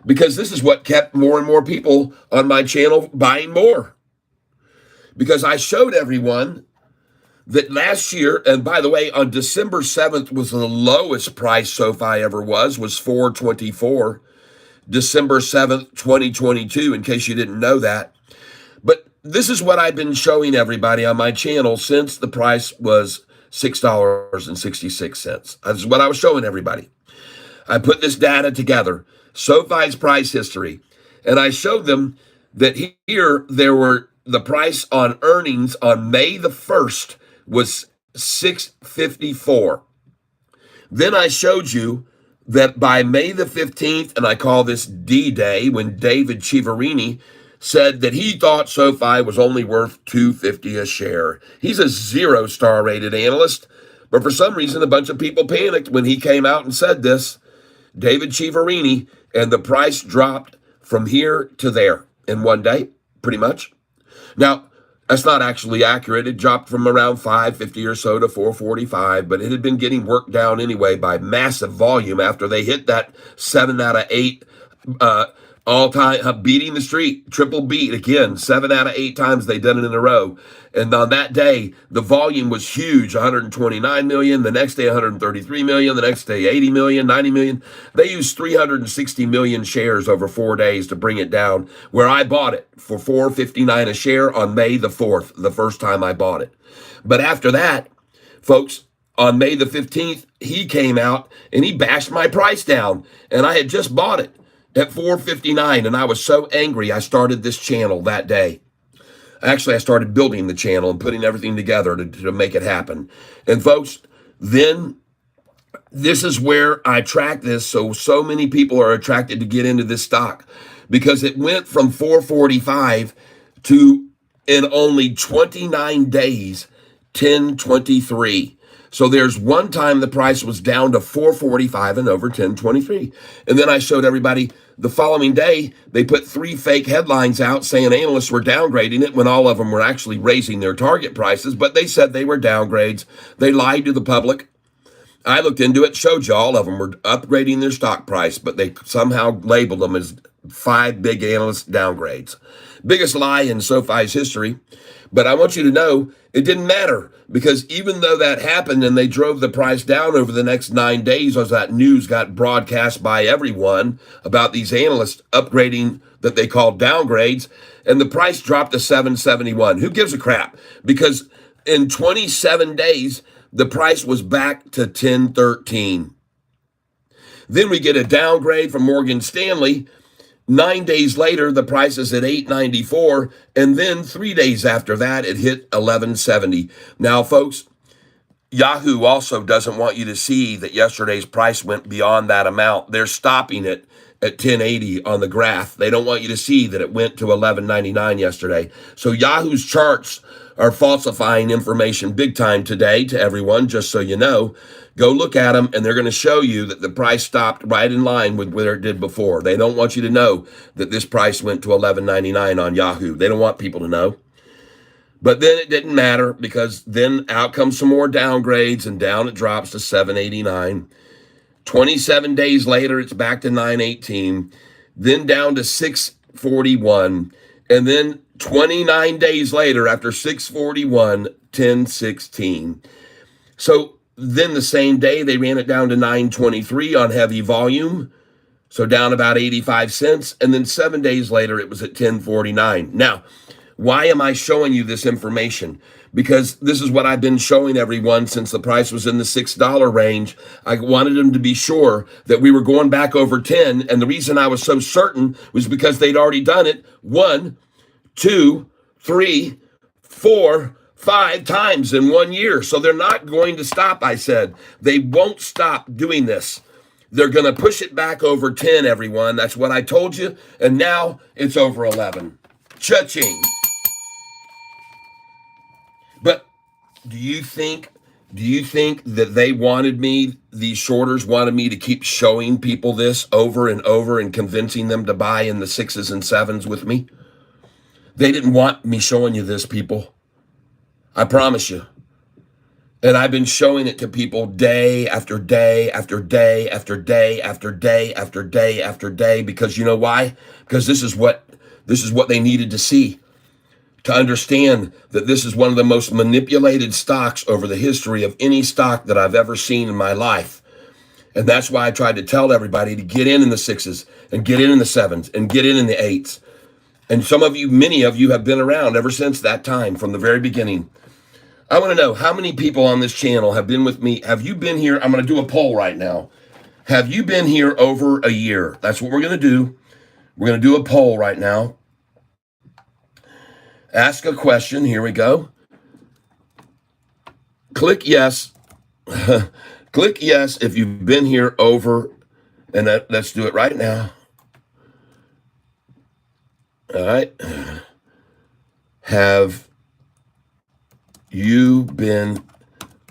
A: Because this is what kept more and more people on my channel buying more. Because I showed everyone that last year, and by the way, on December 7th was the lowest price SoFi ever was $4.24. December 7th, 2022, in case you didn't know that. But this is what I've been showing everybody on my channel since the price was $6.66. That's what I was showing everybody. I put this data together, SoFi's price history, and I showed them that here the price on earnings on May the 1st was $6.54. Then I showed you that by May the 15th, and I call this D-Day, when David Chiaverini said that he thought SoFi was only worth $2.50 a share. He's a 0-star rated analyst, but for some reason, a bunch of people panicked when he came out and said this, David Chiaverini, and the price dropped from here to there in one day, pretty much. Now, that's not actually accurate. It dropped from around $5.50 or so to $4.45, but it had been getting worked down anyway by massive volume after they hit that 7 out of 8 all-time beating the street, triple beat again, 7 out of 8 times they did it in a row. And on that day, the volume was huge, 129 million, the next day 133 million, the next day 80 million, 90 million. They used 360 million shares over 4 days to bring it down, where I bought it for $4.59 a share on May the 4th, the first time I bought it. But after that, folks, on May the 15th, he came out and he bashed my price down, and I had just bought it at $4.59, and I was so angry I started this channel that day. Actually, I started building the channel and putting everything together to make it happen. And folks, then this is where I track this, so many people are attracted to get into this stock, because it went from $4.45 to, in only 29 days, $10.23. So there's one time the price was down to $4.45 and over $10.23. And then I showed everybody the following day, they put 3 fake headlines out saying analysts were downgrading it when all of them were actually raising their target prices, but they said they were downgrades. They lied to the public. I looked into it, showed you all of them were upgrading their stock price, but they somehow labeled them as 5 big analyst downgrades. Biggest lie in SoFi's history. But I want you to know it didn't matter, because even though that happened and they drove the price down over the next 9 days as that news got broadcast by everyone about these analysts upgrading that they called downgrades, and the price dropped to $7.71. Who gives a crap? Because in 27 days, the price was back to $10.13. Then we get a downgrade from Morgan Stanley. 9 days later, the price is at $8.94, and then 3 days after that, it hit $11.70. Now, folks, Yahoo also doesn't want you to see that yesterday's price went beyond that amount. They're stopping it at 1080 on the graph. They don't want you to see that it went to $11.99 yesterday. So Yahoo's charts are falsifying information big time today to everyone, just so you know. Go look at them, and they're going to show you that the price stopped right in line with where it did before. They don't want you to know that this price went to $11.99 on Yahoo. They don't want people to know. But then it didn't matter, because then out comes some more downgrades, and down it drops to $7.89. 27 days later, it's back to $9.18, then down to $6.41, and then 29 days later, after $6.41, $10.16. So then the same day, they ran it down to $9.23 on heavy volume. So down about 85 cents. And then 7 days later, it was at 10.49. Now, why am I showing you this information? Because this is what I've been showing everyone since the price was in the $6 range. I wanted them to be sure that we were going back over 10. And the reason I was so certain was because they'd already done it 1, 2, 3, 4, 5 times in 1 year. So they're not going to stop, I said. They won't stop doing this. They're going to push it back over 10, everyone. That's what I told you. And now it's over 11. Cha-ching. But do you think that they wanted me, these shorters wanted me to keep showing people this over and over and convincing them to buy in the 6s and 7s with me? They didn't want me showing you this, people. I promise you. And I've been showing it to people day after day after day after day after day after day after day, because you know why? Because this is what they needed to see, to understand that this is one of the most manipulated stocks over the history of any stock that I've ever seen in my life. And that's why I tried to tell everybody to get in the 6s and get in the 7s and get in the 8s. And some of you, many of you have been around ever since that time, from the very beginning. I want to know how many people on this channel have been with me. Have you been here? I'm going to do a poll right now. Have you been here over a year? That's what we're going to do. We're going to do a poll right now. Ask a question. Here we go. Click yes. Click yes if you've been here over, and let's do it right now. All right. Have you been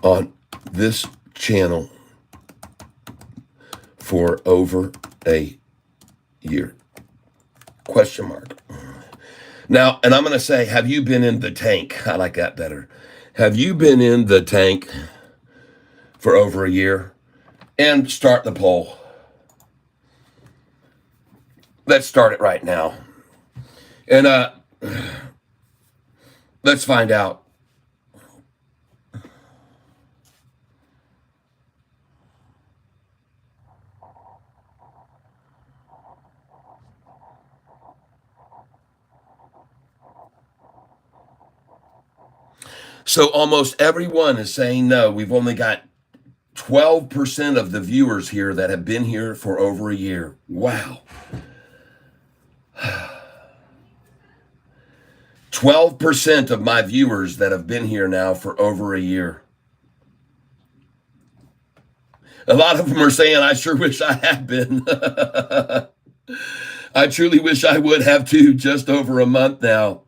A: on this channel for over a year? Question mark. Now, and I'm going to say, have you been in the tank? I like that better. Have you been in the tank for over a year? And start the poll. Let's start it right now. And let's find out. So almost everyone is saying no. We've only got 12% of the viewers here that have been here for over a year. Wow. 12% of my viewers that have been here now for over a year. A lot of them are saying, I sure wish I had been. I truly wish I would have too, just over a month now.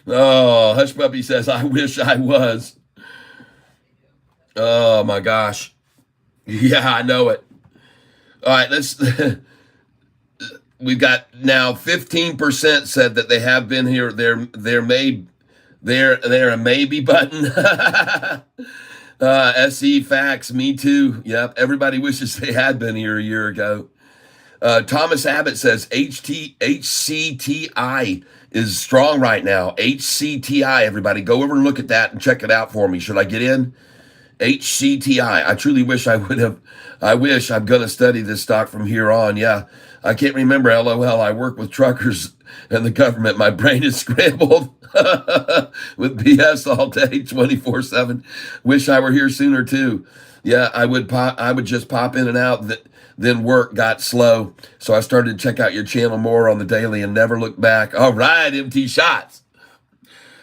A: Oh, Hush Puppy says, I wish I was. Oh my gosh. Yeah, I know it. All right, let's, we've got now 15% said that they have been here. They're a maybe button. SE facts, me too. Yep, everybody wishes they had been here a year ago. Thomas Abbott says HCTI is strong right now. HCTI, everybody, go over and look at that and check it out for me. Should I get in? HCTI. I truly wish I would have. I wish. I'm going to study this stock from here on. Yeah, I can't remember. LOL. I work with truckers and the government. My brain is scrambled with BS all day, 24/7. Wish I were here sooner too. Yeah, I would just pop in and out. Then work got slow, so I started to check out your channel more on the daily and never look back. All right, MT shots.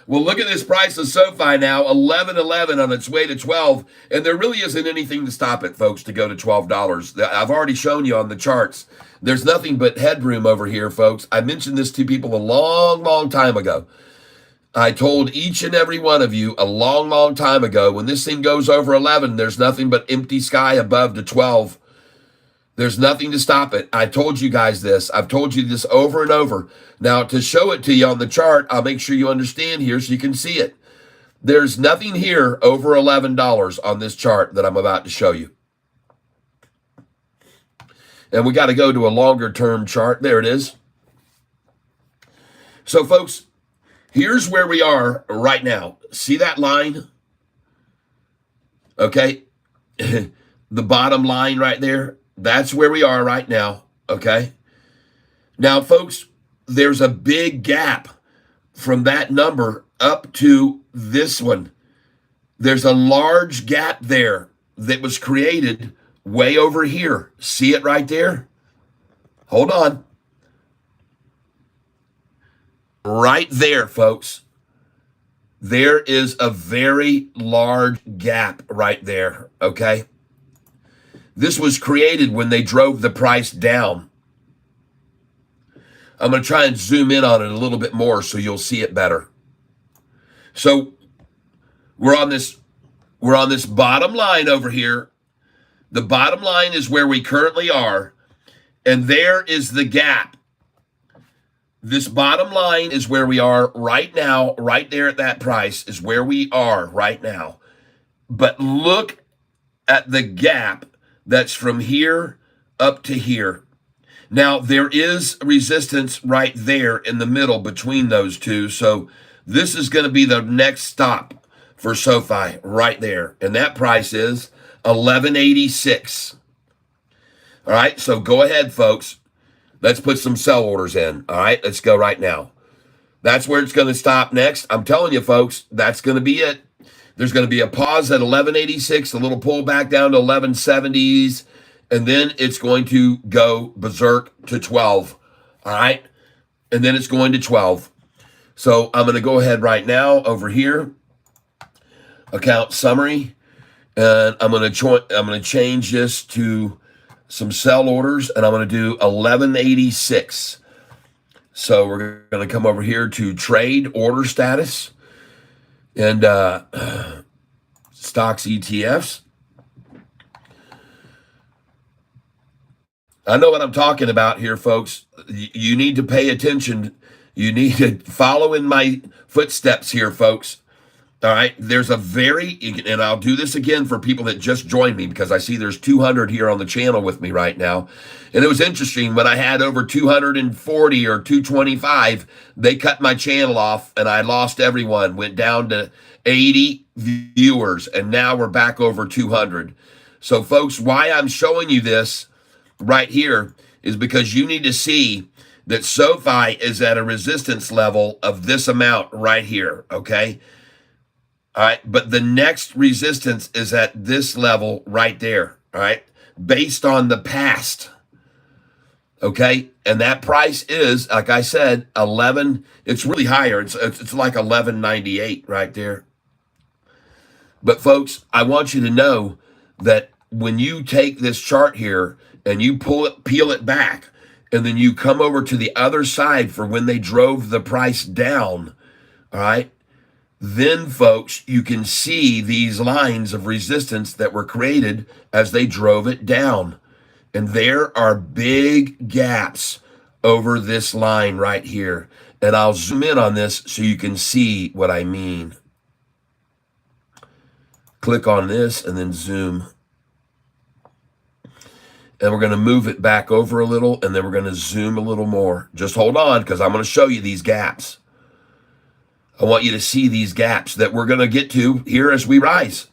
A: Well, look at this price of Sofi now, $11.11 on its way to 12, and there really isn't anything to stop it, folks, to go to $12. I've already shown you on the charts. There's nothing but headroom over here, folks. I mentioned this to people a long, long time ago. I told each and every one of you a long, long time ago, when this thing goes over 11, there's nothing but empty sky above to 12. There's nothing to stop it. I told you guys this. I've told you this over and over. Now, to show it to you on the chart, I'll make sure you understand here so you can see it. There's nothing here over $11 on this chart that I'm about to show you. And we got to go to a longer term chart. There it is. So, folks, here's where we are right now. See that line? Okay. The bottom line right there. That's where we are right now. okay? Now, folks, there's a big gap from that number up to this one. There's a large gap there that was created way over here. See it right there? Hold on. Right there, folks. There is a very large gap right there, okay? This was created when they drove the price down. I'm going to try and zoom in on it a little bit more so you'll see it better. So we're on this bottom line over here. The bottom line is where we currently are, and there is the gap. This bottom line is where we are right now, right there at that price is where we are right now. But look at the gap that's from here up to here. Now, there is resistance right there in the middle between those two. So this is going to be the next stop for Sofi right there. And that price is $11.86. All right, so go ahead, folks. Let's put some sell orders in. All right, let's go right now. That's where it's going to stop next. I'm telling you, folks, that's going to be it. There's going to be a pause at 11.86, a little pullback down to 11.70s, and then it's going to go berserk to 12. All right, and then it's going to 12. So I'm going to go ahead right now over here, account summary, and I'm going to change this to some sell orders, and I'm going to do 11.86. So we're going to come over here to trade order status and stocks ETFs. I know what I'm talking about here, folks. You need to pay attention. You need to follow in my footsteps here, folks. All right, there's a and I'll do this again for people that just joined me because I see there's 200 here on the channel with me right now. And it was interesting when I had over 240 or 225, they cut my channel off and I lost everyone, went down to 80 viewers, and now we're back over 200. So folks, why I'm showing you this right here is because you need to see that Sofi is at a resistance level of this amount right here, okay? All right, but the next resistance is at this level right there, all right, based on the past, okay? And that price is, like I said, 11. It's really higher. It's like 11.98 right there. But folks, I want you to know that when you take this chart here and you peel it back, and then you come over to the other side for when they drove the price down, all right? Then, folks, you can see these lines of resistance that were created as they drove it down. And there are big gaps over this line right here. And I'll zoom in on this so you can see what I mean. Click on this and then zoom. And we're going to move it back over a little, and then we're going to zoom a little more. Just hold on, because I'm going to show you these gaps. I want you to see these gaps that we're going to get to here as we rise.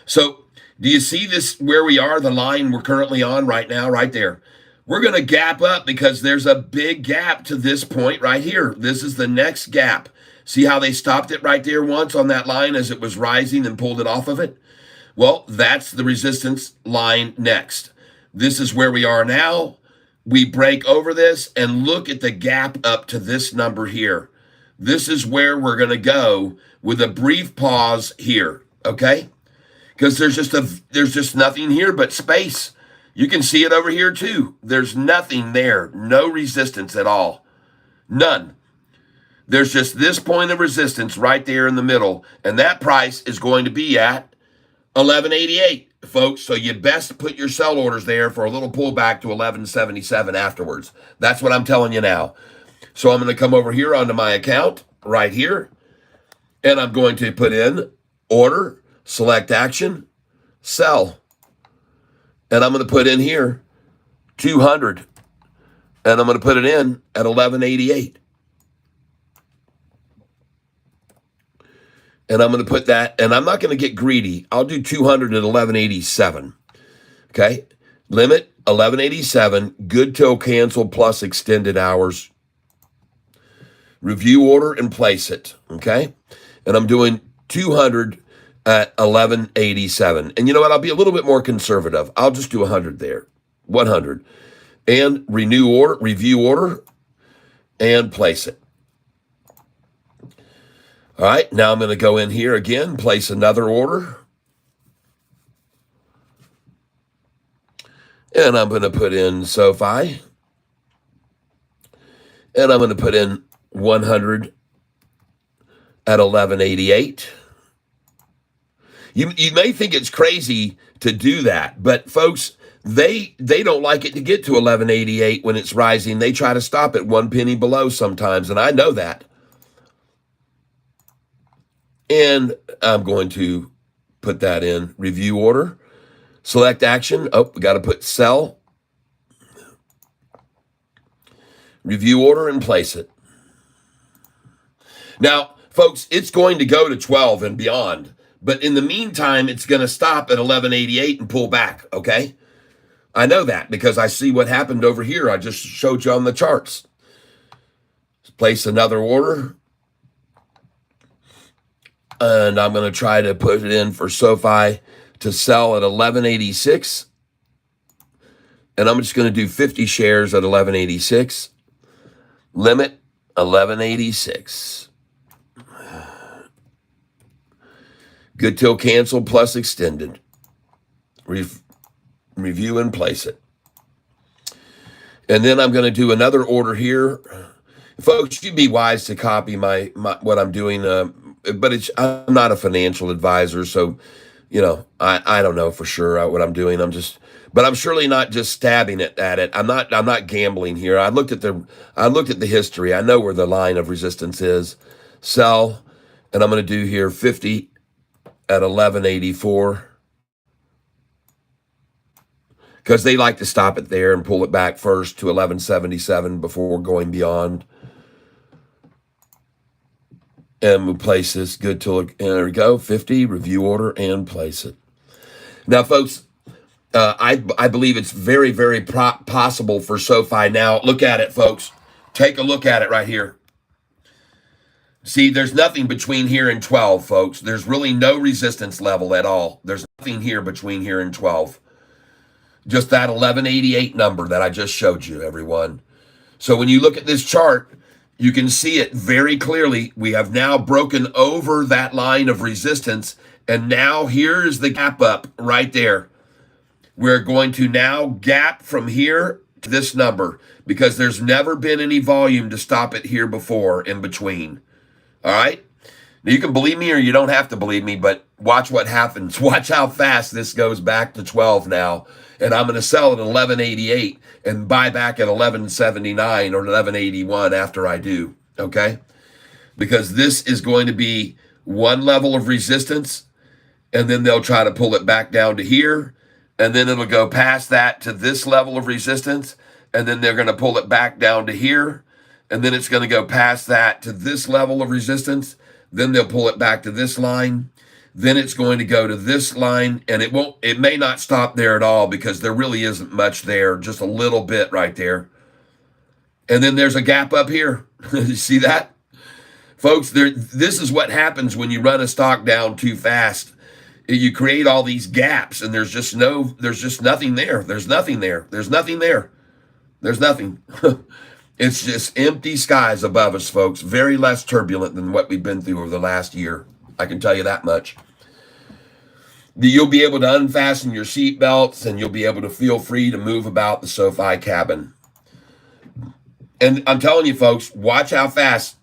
A: So do you see this where we are, the line we're currently on right now, right there? We're going to gap up because there's a big gap to this point right here. This is the next gap. See how they stopped it right there once on that line as it was rising and pulled it off of it? Well, that's the resistance line next. This is where we are now. We break over this and look at the gap up to this number here. This is where we're going to go with a brief pause here, okay? Because there's just nothing here but space. You can see it over here too. There's nothing there, no resistance at all, none. There's just this point of resistance right there in the middle, and that price is going to be at 11.88, folks. So you best put your sell orders there for a little pullback to 11.77 afterwards. That's what I'm telling you now. So I'm going to come over here onto my account right here, and I'm going to put in order, select action, sell. And I'm going to put in here 200, and I'm going to put it in at 11.88. And I'm going to put that, and I'm not going to get greedy. I'll do 200 at 11.87. Okay? Limit 1187, good till cancel plus extended hours. Review order and place it, okay? And I'm doing 200 at 1187. And you know what? I'll be a little bit more conservative. I'll just do 100 there. 100. And renew order, review order, and place it. All right, now I'm going to go in here again, place another order. And I'm going to put in Sofi. And I'm going to put in 100 at 1188. You may think it's crazy to do that, but folks, they don't like it to get to 1188 when it's rising. They try to stop it 1 penny below sometimes, and I know that. And I'm going to put that in review order. Select action. Oh, we got to put sell. Review order and place it. Now, folks, it's going to go to 12 and beyond. But in the meantime, it's going to stop at 1188 and pull back, okay? I know that because I see what happened over here. I just showed you on the charts. Place another order. And I'm going to try to put it in for Sofi to sell at 1186. And I'm just going to do 50 shares at 1186. Limit 1186. Good till cancel plus extended. Review and place it. And then I'm going to do another order here. Folks, you'd be wise to copy my what I'm doing, but I'm not a financial advisor, so you know I don't know for sure what I'm doing. But I'm surely not just stabbing it at it. I'm not gambling here. I looked at the history. I know where the line of resistance is. Sell, and I'm going to do here 50 at 1184. Because they like to stop it there and pull it back first to 1177 before going beyond. And we'll place this good till, there we go, 50, review order, and place it. Now, folks, I believe it's very, very possible for Sofi now. Look at it, folks. Take a look at it right here. See, there's nothing between here and 12, folks. There's really no resistance level at all. There's nothing here between here and 12. Just that 1188 number that I just showed you, everyone. So when you look at this chart, you can see it very clearly. We have now broken over that line of resistance, and now here's the gap up right there. We're going to now gap from here to this number because there's never been any volume to stop it here before in between. All right? Now, you can believe me or you don't have to believe me, but watch what happens. Watch how fast this goes back to 12 now. And I'm going to sell at 1188 and buy back at 1179 or 1181 after I do, okay? Because this is going to be one level of resistance, and then they'll try to pull it back down to here, and then it'll go past that to this level of resistance, and then they're going to pull it back down to here, and then it's going to go past that to this level of resistance, then they'll pull it back to this line. Then it's going to go to this line, and it may not stop there at all because there really isn't much there, just a little bit right there. And then there's a gap up here. You see that? Folks, this is what happens when you run a stock down too fast. You create all these gaps, and there's just nothing there. There's nothing there. There's nothing there. There's nothing. It's just empty skies above us, folks. Very less turbulent than what we've been through over the last year. I can tell you that much. You'll be able to unfasten your seat belts, and you'll be able to feel free to move about the Sofi cabin. And I'm telling you, folks, watch how fast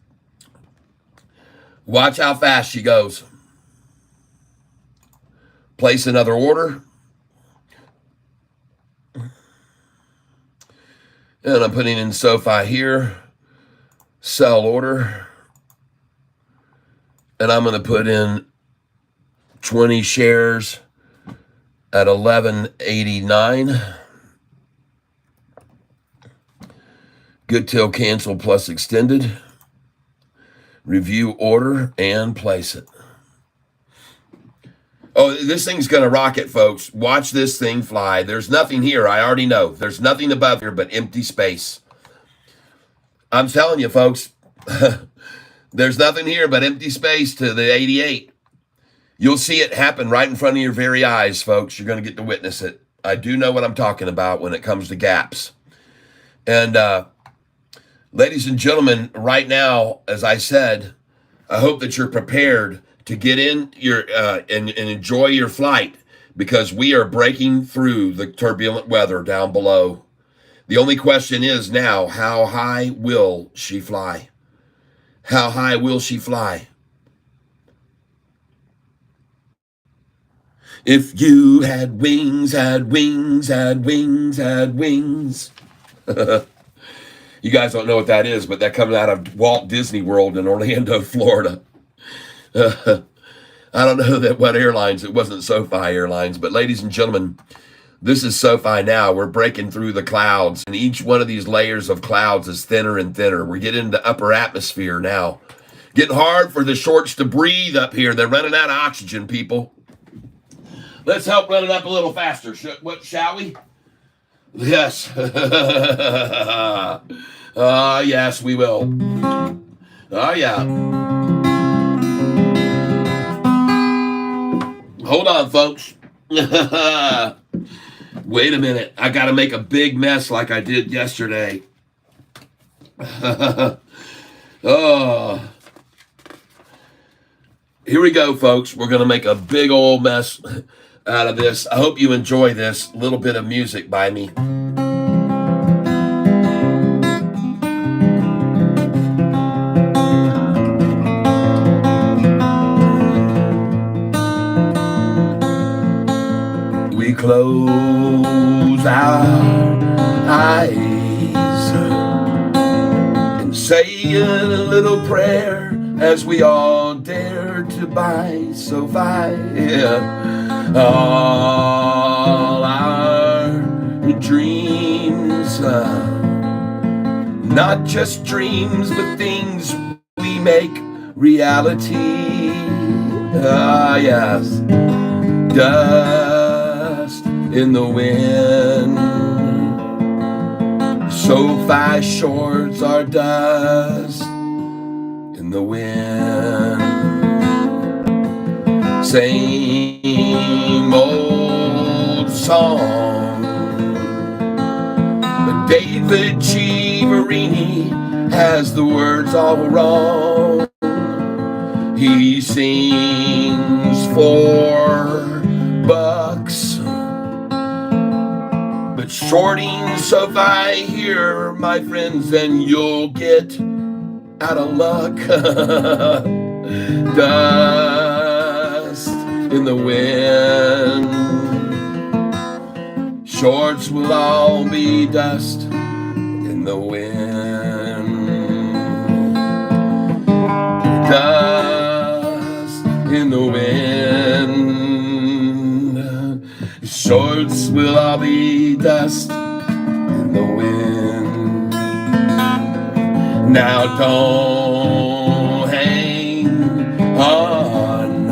A: she goes. Place another order. And I'm putting in Sofi here. Sell order. And I'm going to put in 20 shares at 1189. Good till cancel plus extended. Review order and place it. Oh, this thing's going to rocket, folks. Watch this thing fly. There's nothing here. I already know. There's nothing above here but empty space. I'm telling you, folks, there's nothing here but empty space to the 88. You'll see it happen right in front of your very eyes, folks. You're going to get to witness it. I do know what I'm talking about when it comes to gaps. And ladies and gentlemen, right now, as I said, I hope that you're prepared to get in your and enjoy your flight, because we are breaking through the turbulent weather down below. The only question is now, how high will she fly? How high will she fly? If you had wings, had wings, had wings, had wings. You guys don't know what that is, but that comes out of Walt Disney World in Orlando, Florida. I don't know what airlines. It wasn't Sofi Airlines, but ladies and gentlemen, this is Sofi now. We're breaking through the clouds, and each one of these layers of clouds is thinner and thinner. We're getting into upper atmosphere now. Getting hard for the shorts to breathe up here. They're running out of oxygen, people. Let's help run it up a little faster. Shall we? Yes. Yes, we will. Oh, yeah. Hold on, folks. Wait a minute. I got to make a big mess like I did yesterday. Oh. Here we go, folks. We're going to make a big old mess out of this. I hope you enjoy this little bit of music by me. We close our eyes and say a little prayer as we all dare to buy Sofi. Yeah. All our dreams, not just dreams, but things we make reality. Yes. Dust in the wind. Sofi shorts are dust in the wind. Same old song, but David Chiaverini has the words all wrong. He sings $4, but shorting Sofi here, my friends, and you'll get out of luck. Dust in the wind. Shorts will all be dust in the wind. Dust in the wind. Shorts will all be dust in the wind. Now don't hang on.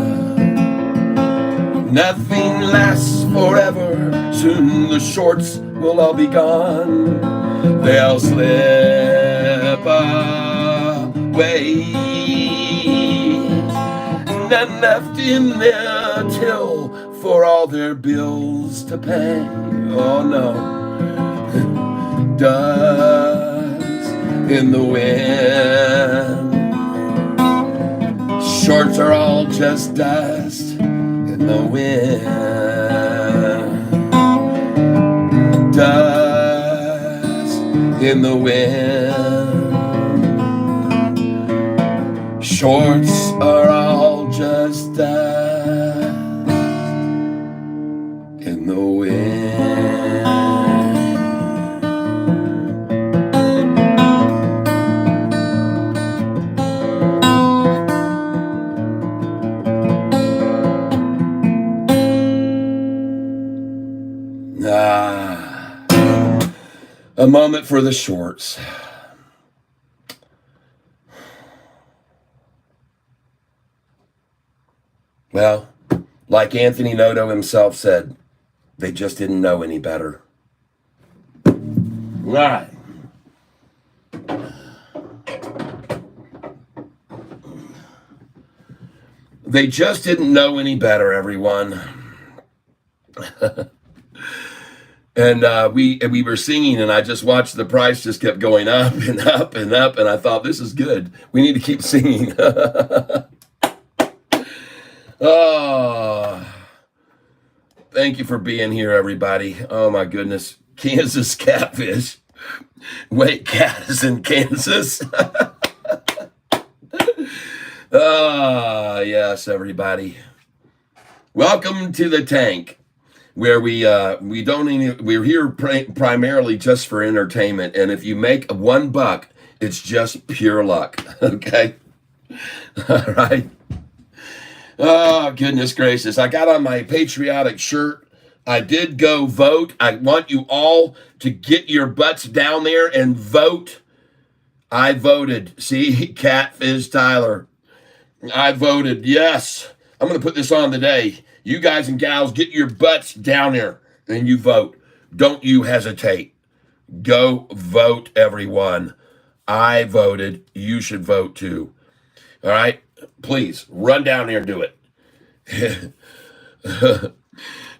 A: Nothing lasts forever. Soon the shorts will all be gone. They'll slip away. None left in their till for all their bills to pay. Oh no. Dust in the wind. Shorts are all just dust in the wind. Dust in the wind. Shorts are all just dust in the wind. A moment for the shorts. Well, Like Anthony Noto himself said, they just didn't know any better. All right. They just didn't know any better, everyone. And we were singing, and I just watched the price just kept going up and up and up, and I thought, this is good. We need to keep singing. Oh, thank you for being here, everybody. Oh, my goodness. Kansas Catfish. Wait, cat is in Kansas. Ah, yes, everybody. Welcome to the tank, where we're here primarily just for entertainment, and if you make $1, it's just pure luck. Okay, all right. Oh, goodness gracious! I got on my patriotic shirt. I did go vote. I want you all to get your butts down there and vote. I voted. See, Catfish Tyler. I voted yes. I'm going to put this on today. You guys and gals, get your butts down there and you vote. Don't you hesitate. Go vote, everyone. I voted. You should vote too. All right? Please, run down there and do it.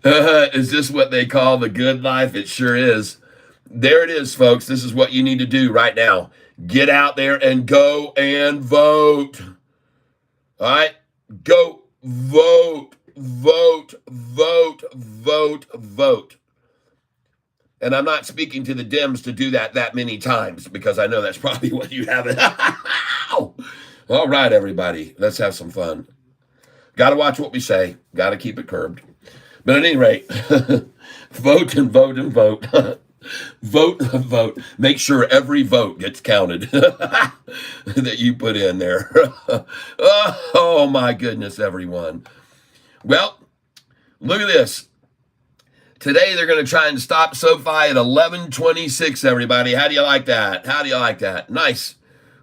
A: Is this what they call the good life? It sure is. There it is, folks. This is what you need to do right now. Get out there and go and vote. All right? Go vote, vote, vote, vote, vote. And I'm not speaking to the Dems to do that many times, because I know that's probably what you have. All right, everybody. Let's have some fun. Got to watch what we say. Got to keep it curbed. But at any rate, vote and vote and vote. Vote, vote. Make sure every vote gets counted that you put in there. Oh, my goodness, everyone. Well, look at this. Today, they're going to try and stop Sofi at 11.26, everybody. How do you like that? How do you like that? Nice.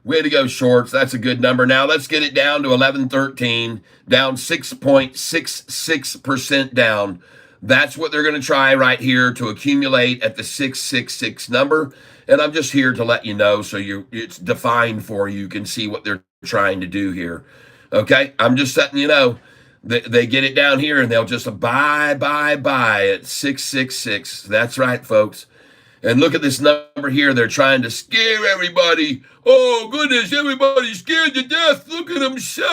A: Way to go, shorts. That's a good number. Now, let's get it down to 11.13, down 6.66% down. That's what they're going to try right here to accumulate at the 666 number. And I'm just here to let you know so it's defined for you. You can see what they're trying to do here. Okay? I'm just letting you know. They get it down here and they'll just buy at 666. That's right, folks. And look at this number here. They're trying to scare everybody. Oh, goodness, everybody's scared to death. Look at them. So.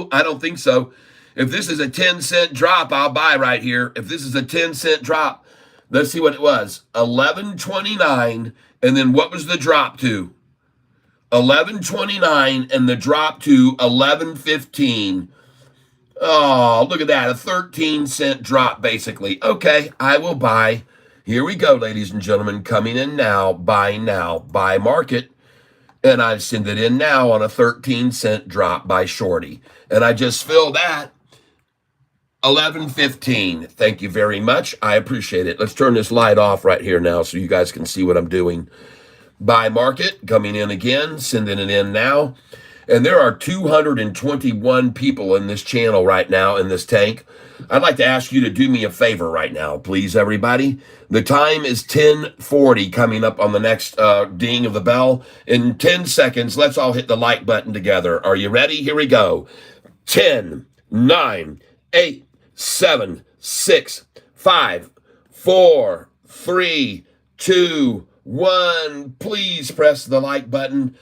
A: I don't think so. If this is a 10-cent drop, I'll buy right here. If this is a 10-cent drop, let's see what it was. 11.29, and then what was the drop to? 11.29, and the drop to 11.15. Oh, look at that. A 13-cent drop, basically. Okay, I will buy. Here we go, ladies and gentlemen. Coming in now, buy market. And I send it in now on a 13-cent drop by Shorty. And I just filled that. 11.15. Thank you very much. I appreciate it. Let's turn this light off right here now so you guys can see what I'm doing. Buy market, coming in again, sending it in now. And there are 221 people in this channel right now in this tank. I'd like to ask you to do me a favor right now, please, everybody. The time is 10:40 coming up on the next ding of the bell. In 10 seconds, let's all hit the like button together. Are you ready? Here we go. 10, 9, 8, 7, 6, 5, 4, 3, 2, 1. Please press the like button.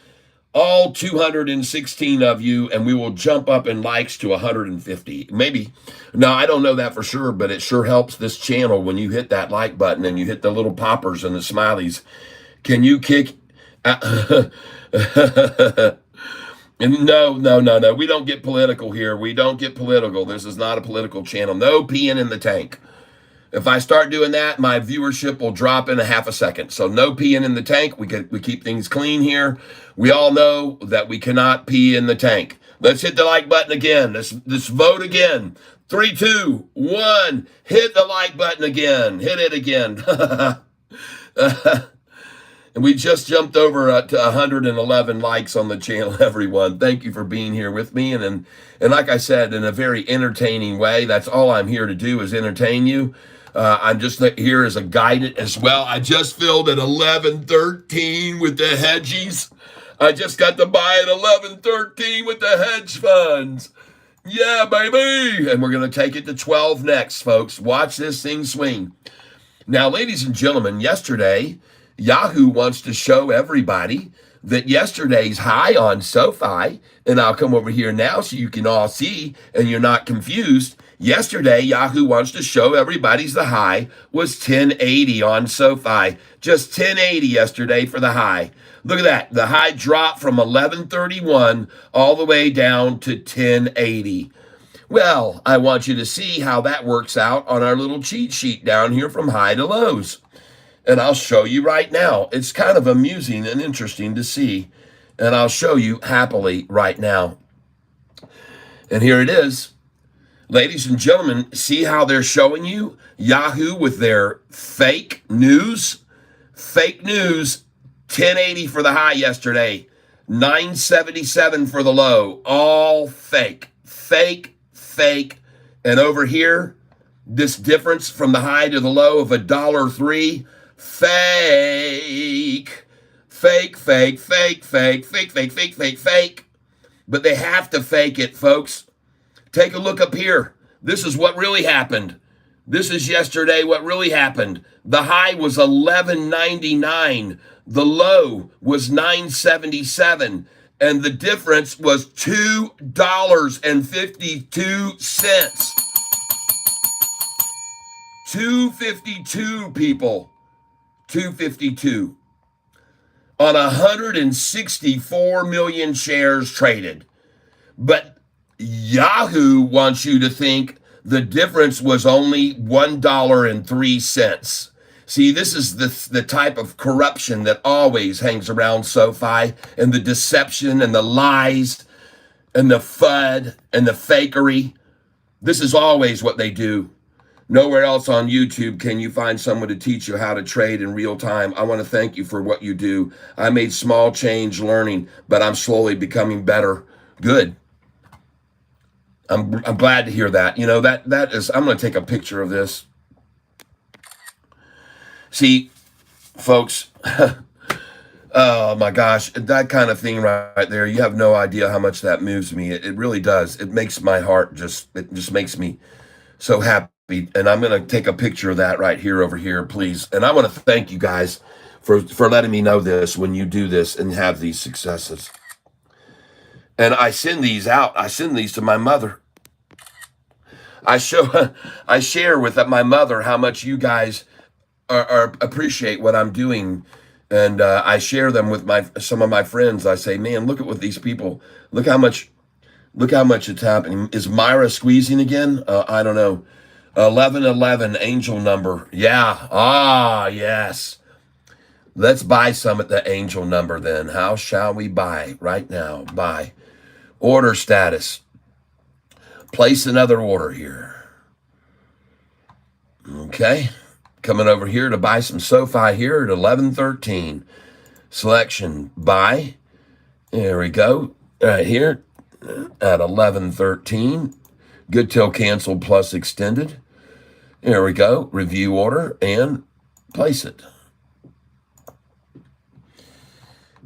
A: All 216 of you, and we will jump up in likes to 150. Maybe. No, I don't know that for sure, but it sure helps this channel when you hit that like button and you hit the little poppers and the smileys. Can you kick? No. We don't get political here. We don't get political. This is not a political channel. No peeing in the tank. If I start doing that, my viewership will drop in a half a second. So no peeing in the tank. We keep things clean here. We all know that we cannot pee in the tank. Let's hit the like button again. Let's vote again. 3, 2, 1. Hit the like button again. Hit it again. And we just jumped over to 111 likes on the channel, everyone. Thank you for being here with me. And like I said, in a very entertaining way, that's all I'm here to do is entertain you. I'm just here as a guide as well. I just filled at 11.13 with the hedgies. I just got to buy at 11.13 with the hedge funds. Yeah, baby. And we're going to take it to 12 next, folks. Watch this thing swing. Now, ladies and gentlemen, yesterday, Yahoo wants to show everybody that yesterday's high on Sofi, and I'll come over here now so you can all see and you're not confused. Yesterday, Yahoo wants to show everybody's the high was 1080 on Sofi. Just 1080 yesterday for the high. Look at that. The high dropped from 1131 all the way down to 1080. Well, I want you to see how that works out on our little cheat sheet down here from high to lows. And I'll show you right now. It's kind of amusing and interesting to see. And I'll show you happily right now. And here it is. Ladies and gentlemen, see how they're showing you Yahoo with their fake news? Fake news, 1080 for the high yesterday, 977 for the low. All fake, fake, fake. And over here, this difference from the high to the low of $1.03, fake, fake, fake, fake, fake, fake, fake, fake, fake, fake. But they have to fake it, folks. Take a look up here. This is what really happened. This is yesterday what really happened. The high was 11.99. The low was 9.77. And the difference was $2.52. 252 people. 252 on 164 million shares traded. But Yahoo wants you to think the difference was only $1.03. See, this is the type of corruption that always hangs around SoFi, and the deception and the lies and the FUD and the fakery. This is always what they do. Nowhere else on YouTube can you find someone to teach you how to trade in real time. I want to thank you for what you do. I made small change learning, but I'm slowly becoming better. Good. I'm glad to hear that. You know, that is, I'm going to take a picture of this. See, folks, oh my gosh, that kind of thing right there, you have no idea how much that moves me. It really does. It makes my heart it just makes me so happy. And I'm going to take a picture of that right here over here, please. And I want to thank you guys for letting me know this when you do this and have these successes. And I send these out. I send these to my mother. I share with my mother how much you guys appreciate what I'm doing. And I share them with some of my friends. I say, man, look at what these people, look how much it's happening. Is Myra squeezing again? I don't know. 1111 angel number. Yeah. Ah, yes. Let's buy some at the angel number then. How shall we buy right now? Buy. Order status. Place another order here. Okay. Coming over here to buy some SoFi here at 1113. Selection buy. There we go. Right here at 1113. Good till canceled plus extended. There we go. Review order and place it.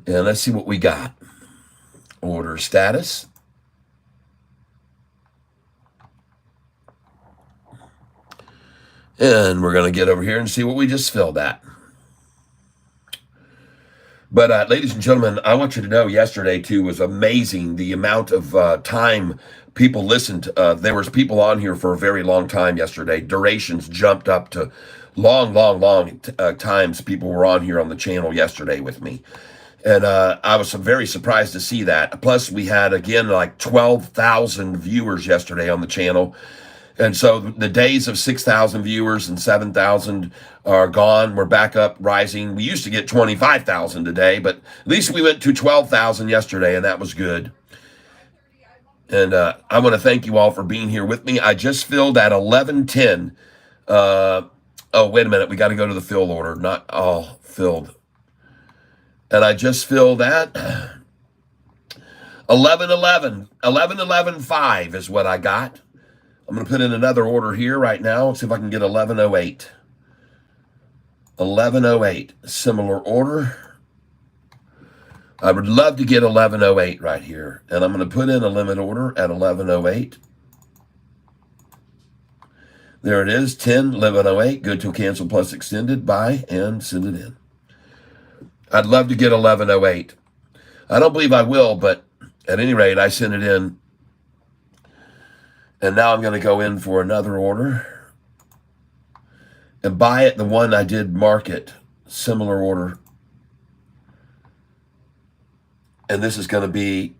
A: And let's see what we got. Order status. And we're going to get over here and see what we just filled at. But ladies and gentlemen, I want you to know yesterday, too, was amazing. The amount of time people listened. There was people on here for a very long time yesterday. Durations jumped up to long times people were on here on the channel yesterday with me. And I was very surprised to see that. Plus, we had, again, like 12,000 viewers yesterday on the channel. And so the days of 6,000 viewers and 7,000 are gone. We're back up, rising. We used to get 25,000 a day, but at least we went to 12,000 yesterday, and that was good. And I want to thank you all for being here with me. I just filled at 11:10. Oh, wait a minute. We got to go to the fill order. Not all filled. And I just filled that. 11.5 is what I got. I'm going to put in another order here right now. See if I can get 11.08. 11.08. Similar order. I would love to get 11.08 right here. And I'm going to put in a limit order at 11.08. There it is. 10, 11.08. Good till cancel plus extended. Buy and send it in. I'd love to get 11.08. I don't believe I will, but at any rate, I sent it in. And now I'm going to go in for another order and buy it the one I did market. Similar order. And this is going to be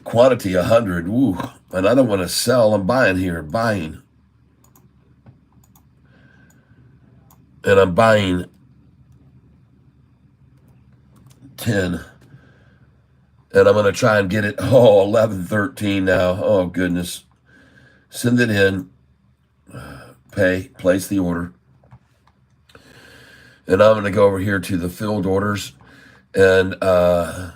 A: quantity 100. Ooh, and I don't want to sell. I'm buying here. Buying. And I'm buying 10. And I'm going to try and get it. Oh, 11.13 now. Oh, goodness. Send it in. Pay. Place the order. And I'm going to go over here to the filled orders. And I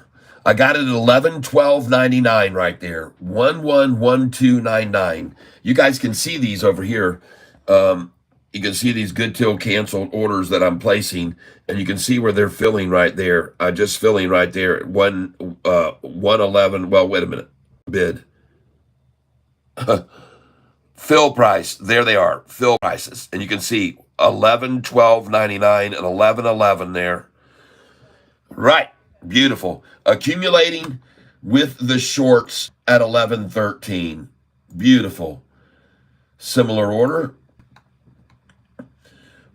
A: got it at 11.12.99 right there. 11.12.99. You guys can see these over here. You can see these good till canceled orders that I'm placing, and you can see where they're filling right there. Just filling right there at 111. Well, wait a minute. Bid. Fill price. There they are. Fill prices. And you can see 11.12.99 and 11.11 there. Right. Beautiful. Accumulating with the shorts at 11.13. Beautiful. Similar order.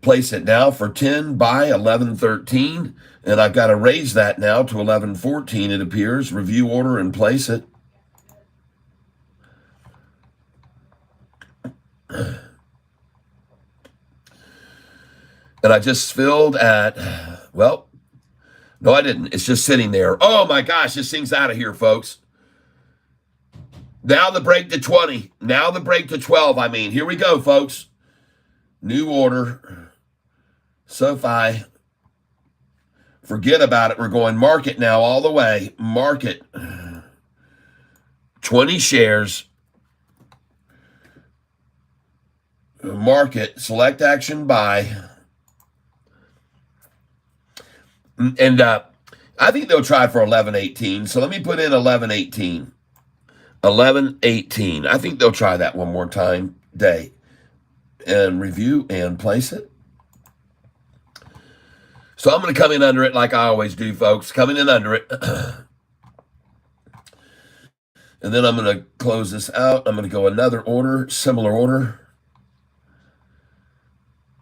A: Place it now for 10, buy 11.13, and I've got to raise that now to 11.14, it appears. Review order and place it. And I just filled at, well, no, I didn't. It's just sitting there. Oh, my gosh, this thing's out of here, folks. Now the break to 20. Now the break to 12, I mean. Here we go, folks. New order. Sofi. Forget about it. We're going market now all the way. Market. 20 shares. Market. Select action buy. And I think they'll try for 11.18. So let me put in 11.18. 11.18. I think they'll try that one more time. Day. And review and place it. So I'm going to come in under it like I always do, folks. Coming in under it. And then I'm going to close this out. I'm going to go another order, similar order.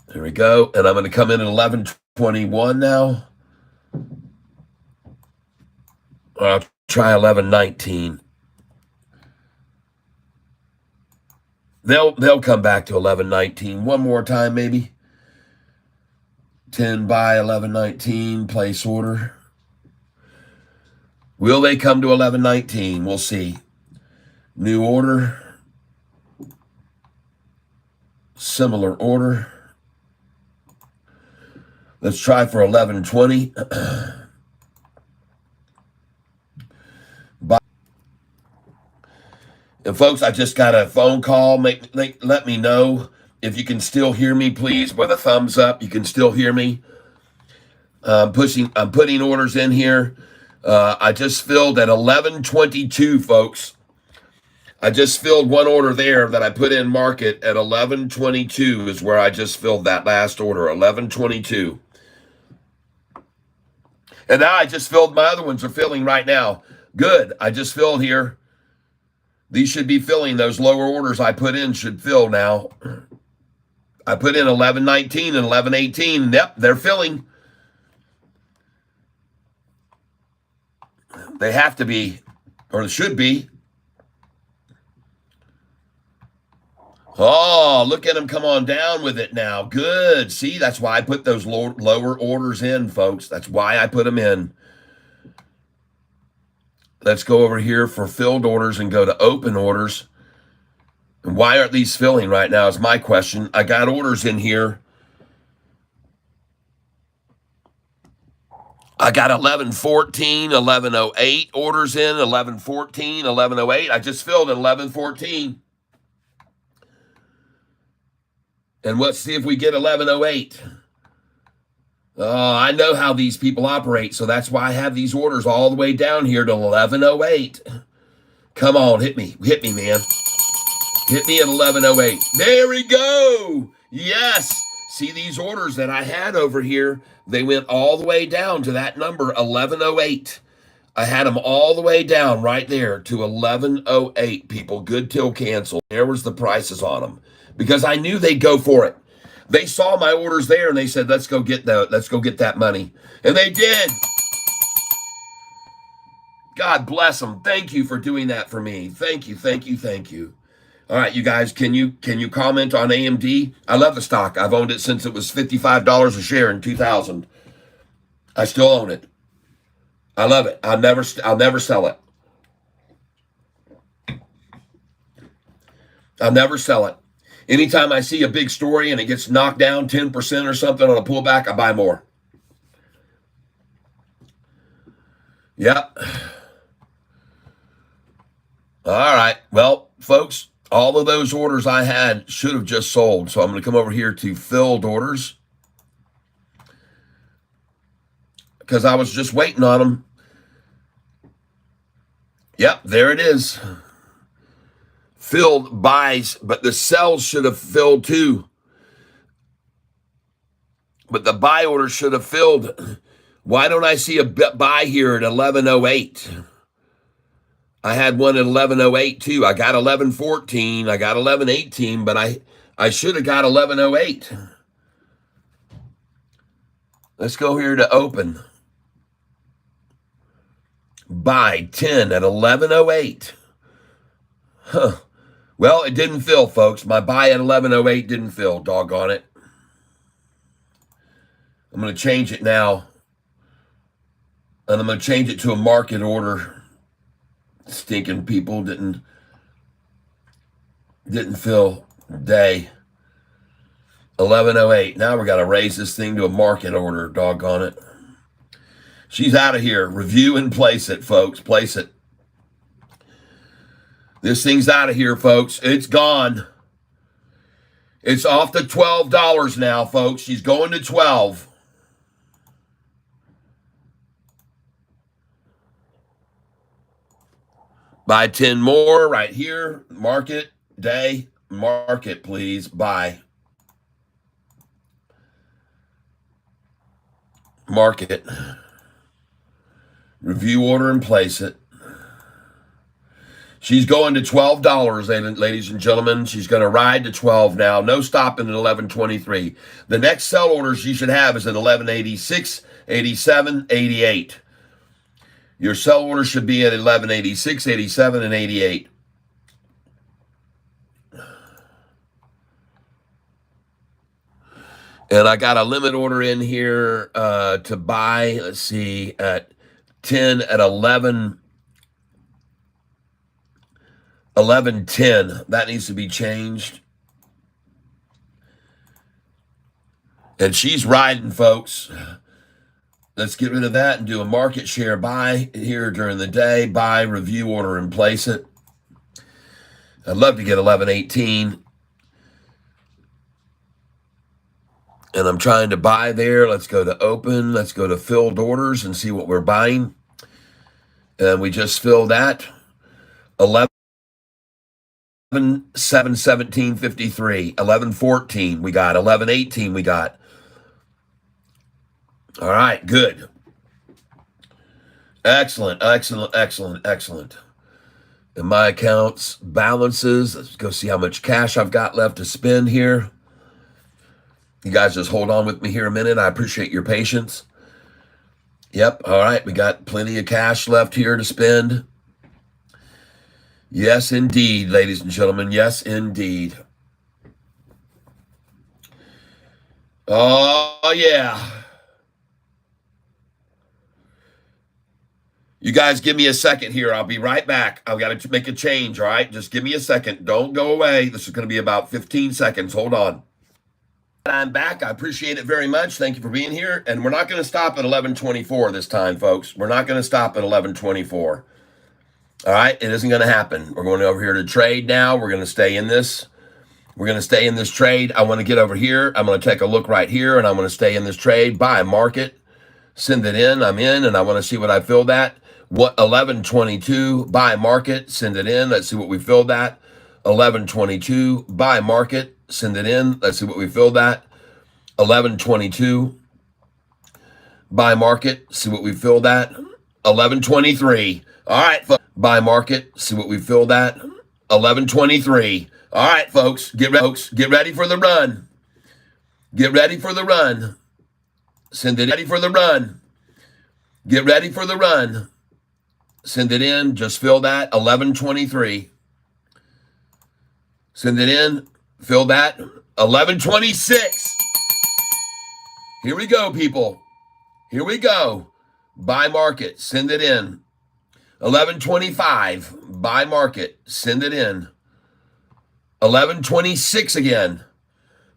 A: There we go. And I'm going to come in at 11.21 now. I'll try 11.19. They'll come back to 11.19 one more time, maybe. 10 by 11.19, place order. Will they come to 11.19? We'll see. New order. Similar order. Let's try for 11.20. And folks, I just got a phone call. Let me know if you can still hear me, please, with a thumbs up. You can still hear me. I'm putting orders in here. I just filled at 11.22, folks. I just filled one order there that I put in market at 11.22 is where I just filled that last order, 11.22. And now I just filled my other ones are filling right now. Good. I just filled here. These should be filling. Those lower orders I put in should fill now. I put in 11.19 and 11.18. Yep, they're filling. They have to be, or they should be. Oh, look at them come on down with it now. Good. See, that's why I put those lower orders in, folks. That's why I put them in. Let's go over here for filled orders and go to open orders. And why aren't these filling right now is my question. I got orders in here. I got 1114, 1108 orders in, 1114, 1108. I just filled at 1114. And let's see if we get 1108. Oh, I know how these people operate, so that's why I have these orders all the way down here to 1108. Come on, hit me, man. Hit me at 1108. There we go. Yes. See these orders that I had over here, they went all the way down to that number, 1108. I had them all the way down right there to 1108, people. Good till cancel. There was the prices on them because I knew they'd go for it. They saw my orders there and they said, let's go get that money. And they did. God bless them. Thank you for doing that for me. Thank you, thank you, thank you. All right, you guys, can you comment on AMD? I love the stock. I've owned it since it was $55 a share in 2000. I still own it. I love it. I'll never sell it. I'll never sell it. Anytime I see a big story and it gets knocked down 10% or something on a pullback, I buy more. Yep. All right. Well, folks, all of those orders I had should have just sold. So I'm going to come over here to filled orders because I was just waiting on them. Yep, there it is. Filled buys, but the sells should have filled too. But the buy order should have filled. Why don't I see a buy here at 1108? I had one at 1108 too. I got 1114. I got 1118, but I should have got 1108. Let's go here to open. Buy 10 at 1108. Huh. Well, it didn't fill, folks. My buy at 1108 didn't fill. Doggone it. I'm going to change it now. And I'm going to change it to a market order. Stinking people didn't fill day. 1108. Now we got to raise this thing to a market order. Doggone it. She's out of here. Review and place it, folks. Place it. This thing's out of here, folks. It's gone. It's off to $12 now, folks. She's going to 12. Buy 10 more right here. Market, day, market, please. Buy. Market. Review order and place it. She's going to $12, ladies and gentlemen. She's going to ride to 12 now. No stopping at 1123. The next sell order she should have is at 1186, 87, 88. Your sell order should be at 1186, 87, and 88. And I got a limit order in here to buy, let's see, at 10 at 1110. That needs to be changed. And she's riding, folks. Let's get rid of that and do a market share buy here during the day. Buy, review order, and place it. I'd love to get 1118. And I'm trying to buy there. Let's go to open. Let's go to filled orders and see what we're buying. And we just filled that. 11/7/17/53. 11/14 we got. 11/18 we got. All right, good. Excellent, excellent, excellent, excellent. And my accounts balances. Let's go see how much cash I've got left to spend here. You guys just hold on with me here a minute. I appreciate your patience. Yep, all right. We got plenty of cash left here to spend. Yes, indeed, ladies and gentlemen. Yes, indeed. Oh, yeah. You guys give me a second here. I'll be right back. I've got to make a change, all right? Just give me a second. Don't go away. This is going to be about 15 seconds. Hold on. I'm back. I appreciate it very much. Thank you for being here. And we're not going to stop at 11:24 this time, folks. We're not going to stop at 11:24. All right, it isn't going to happen. We're going over here to trade now. We're going to stay in this. We're going to stay in this trade. I want to get over here. I'm going to take a look right here, and I'm going to stay in this trade. Buy market. Send it in. I'm in, and I want to see what I filled at. What 11:22 buy market. Send it in. Let's see what we filled at. 11:22 buy market. Send it in. Let's see what we filled at. 11:22 buy market. See what we filled at. 11:23. All right, folks. Buy market. See what we filled at. 11:23. All right, folks. Get ready for the run. Get ready for the run. Send it ready for the run. Get ready for the run. Send it in. Just fill that. 11:23. Send it in. Fill that. 11:26. Here we go, people. Here we go. Buy market. Send it in. 11:25. Buy market. Send it in. 11:26 again.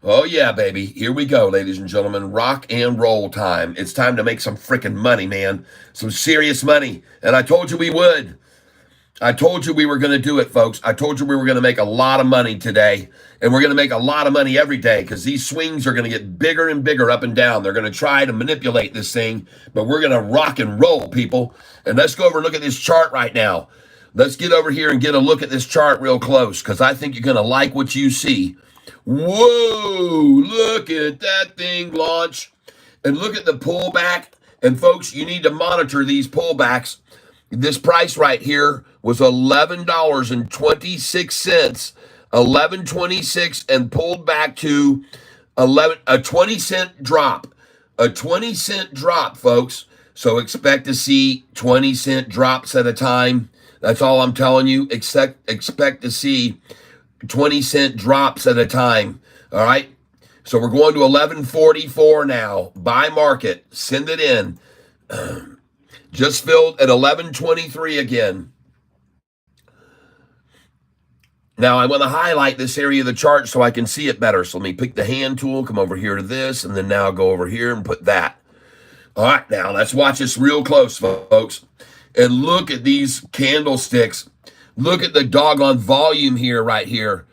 A: Oh, yeah, baby. Here we go, ladies and gentlemen. Rock and roll time. It's time to make some freaking money, man. Some serious money. And I told you we would. I told you we were going to do it, folks. I told you we were going to make a lot of money today. And we're going to make a lot of money every day because these swings are going to get bigger and bigger up and down. They're going to try to manipulate this thing, but we're going to rock and roll, people. And let's go over and look at this chart right now. Let's get over here and get a look at this chart real close because I think you're going to like what you see. Whoa, look at that thing launch. And look at the pullback. And folks, you need to monitor these pullbacks. This price right here was $11.26, $11.26, and pulled back to a 20-cent drop. A 20-cent drop, folks. So expect to see 20-cent drops at a time. That's all I'm telling you. Expect to see 20-cent drops at a time. All right? So we're going to 11:44 now. Buy market. Send it in. Just filled at 11:23 again. Now I want to highlight this area of the chart so I can see it better. So let me pick the hand tool, come over here to this, and then now go over here and put that. All right, now let's watch this real close, folks. And look at these candlesticks. Look at the doggone volume here, right here.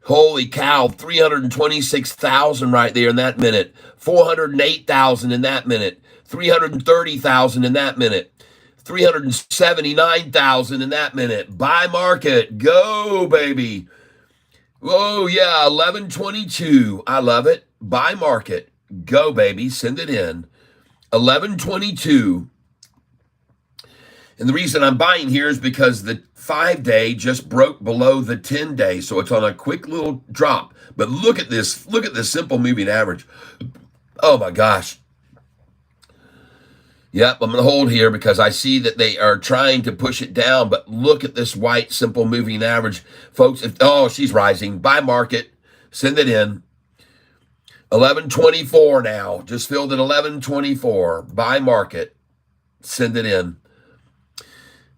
A: Holy cow, 326,000 right there in that minute. 408,000 in that minute. 330,000 in that minute. 379,000 in that minute. Buy market. Go, baby. Oh, yeah, 11:22. I love it. Buy market. Go, baby. Send it in. 11:22. And the reason I'm buying here is because the 5-day just broke below the 10-day. So it's on a quick little drop. But look at this. Look at this simple moving average. Oh, my gosh. Yep, I'm going to hold here because I see that they are trying to push it down. But look at this white simple moving average. Folks, she's rising. Buy market. Send it in. 11:24 now. Just filled at 11:24. Buy market. Send it in.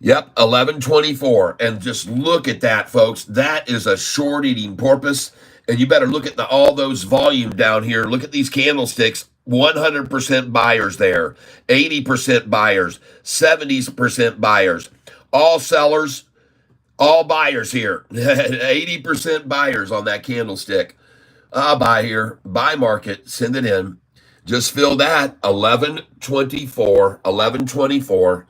A: Yep, 11:24. And just look at that, folks. That is a short eating porpoise. And you better look at all those volume down here. Look at these candlesticks. 100% buyers there. 80% buyers. 70% buyers. All sellers, all buyers here. 80% buyers on that candlestick. I'll buy here. Buy market. Send it in. Just fill that. 11:24. 11:24.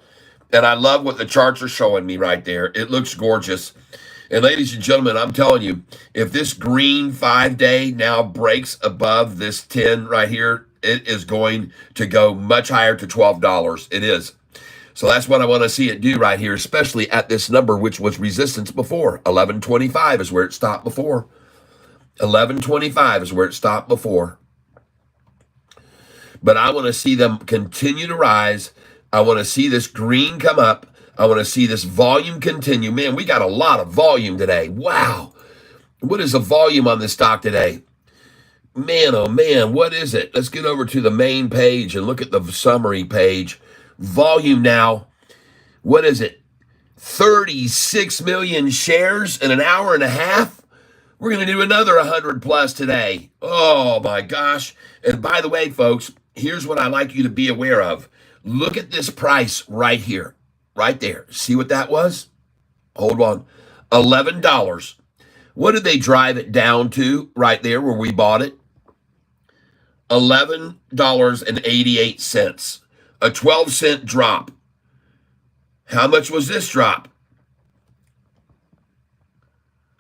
A: And I love what the charts are showing me right there. It looks gorgeous. And ladies and gentlemen, I'm telling you, if this green 5-day now breaks above this 10 right here, it is going to go much higher to $12. It is. So that's what I want to see it do right here, especially at this number, which was resistance before. 11:25 is where it stopped before. 11:25 is where it stopped before. But I want to see them continue to rise. I want to see this green come up. I want to see this volume continue. Man, we got a lot of volume today. Wow. What is the volume on this stock today? Man, oh man, what is it? Let's get over to the main page and look at the summary page. Volume now, what is it? 36 million shares in an hour and a half? We're going to do another 100 plus today. Oh my gosh. And by the way, folks, here's what I like you to be aware of. Look at this price right here, right there. See what that was? Hold on. $11. What did they drive it down to right there where we bought it? $11.88. A 12-cent drop. How much was this drop?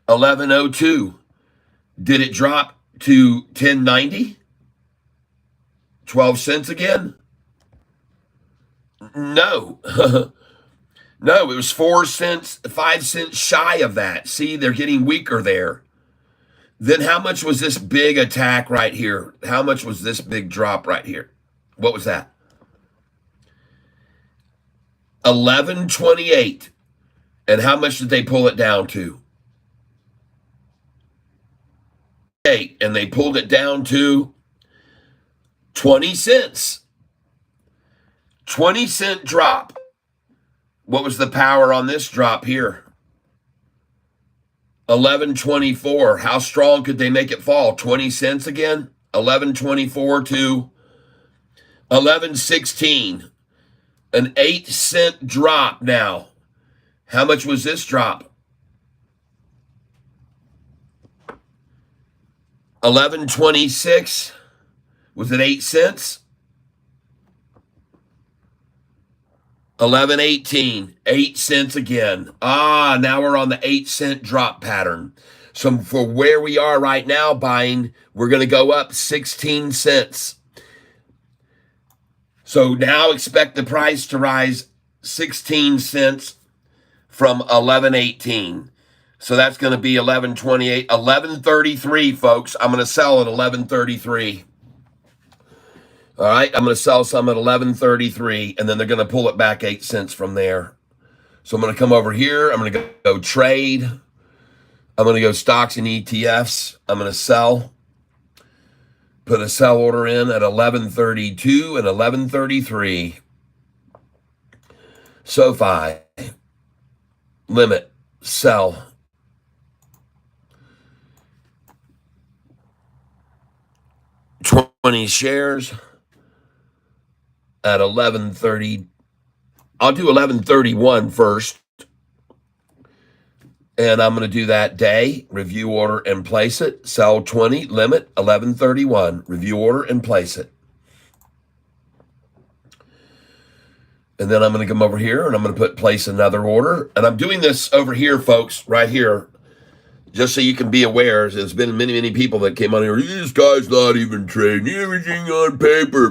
A: 11.02. Did it drop to 10.90? 12 cents again? No. No, it was 4 cents, 5 cents shy of that. See, they're getting weaker there. Then how much was this big attack right here? How much was this big drop right here? What was that? 11.28. And how much did they pull it down to? 8. And they pulled it down to 20 cents. 20-cent drop. What was the power on this drop here? 11.24. How strong could they make it fall? 20 cents again? 11.24 to 11.16. An 8-cent drop now. How much was this drop? 11.26. Was it 8 cents? 11.18, 8 cents again. Now we're on the 8-cent drop pattern. So for where we are right now buying, we're going to go up 16 cents. So now expect the price to rise 16 cents from 11.18. So that's going to be 11.28, 11.33, folks. I'm going to sell at 11.33. All right, I'm going to sell some at 11.33, and then they're going to pull it back 8 cents from there. So I'm going to come over here. I'm going to go trade. I'm going to go stocks and ETFs. I'm going to sell. Put a sell order in at 11.32 and 11.33. Sofi. Limit. Sell. $20 shares. At 11.30, I'll do 11.31 first. And I'm going to do that day, review order and place it. Sell 20, limit 11.31, review order and place it. And then I'm going to come over here and I'm going to place another order. And I'm doing this over here, folks, right here, just so you can be aware. There's been many, many people that came on here. This guy's not even trading everything on paper.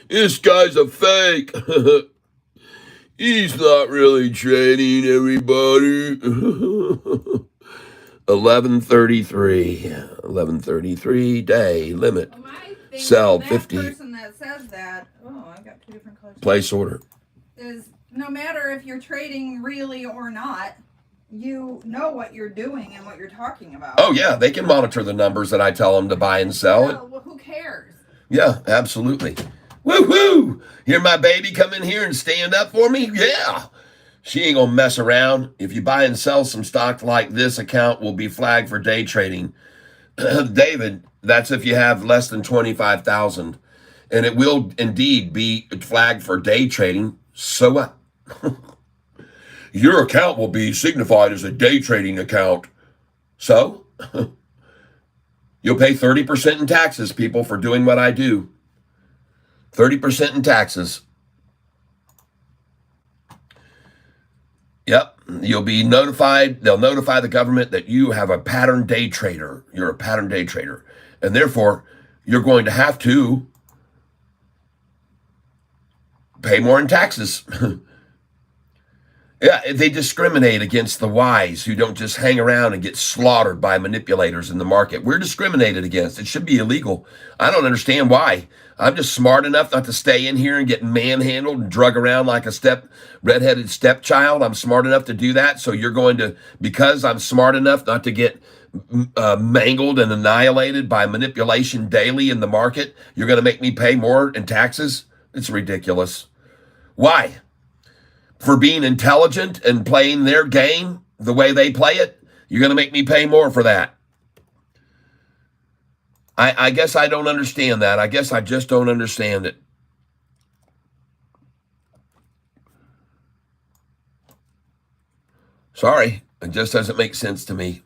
A: This guy's a fake. He's not really trading, everybody. 11.33 day limit. Sell 50.
C: That person that says that, I got 2 different colors.
A: Place order.
C: Is no matter if you're trading really or not, you know what you're doing and what you're talking about.
A: Oh, yeah. They can monitor the numbers that I tell them to buy and sell.
C: Well, who cares?
A: Yeah, absolutely. Woo-hoo! Hear my baby come in here and stand up for me? Yeah. She ain't gonna mess around. If you buy and sell some stock like this, account will be flagged for day trading. David, that's if you have less than 25,000. And it will indeed be flagged for day trading. So what? Your account will be signified as a day trading account. So? You'll pay 30% in taxes, people, for doing what I do. 30% in taxes. Yep. You'll be notified. They'll notify the government that you have a pattern day trader. You're a pattern day trader. And therefore, you're going to have to pay more in taxes. Yeah, they discriminate against the wise who don't just hang around and get slaughtered by manipulators in the market. We're discriminated against. It should be illegal. I don't understand why. I'm just smart enough not to stay in here and get manhandled and drug around like a redheaded stepchild. I'm smart enough to do that. So you're going to, because I'm smart enough not to get mangled and annihilated by manipulation daily in the market, you're going to make me pay more in taxes? It's ridiculous. Why? for being intelligent and playing their game the way they play it, you're going to make me pay more for that. I guess I don't understand that. I guess I just don't understand it. Sorry, it just doesn't make sense to me.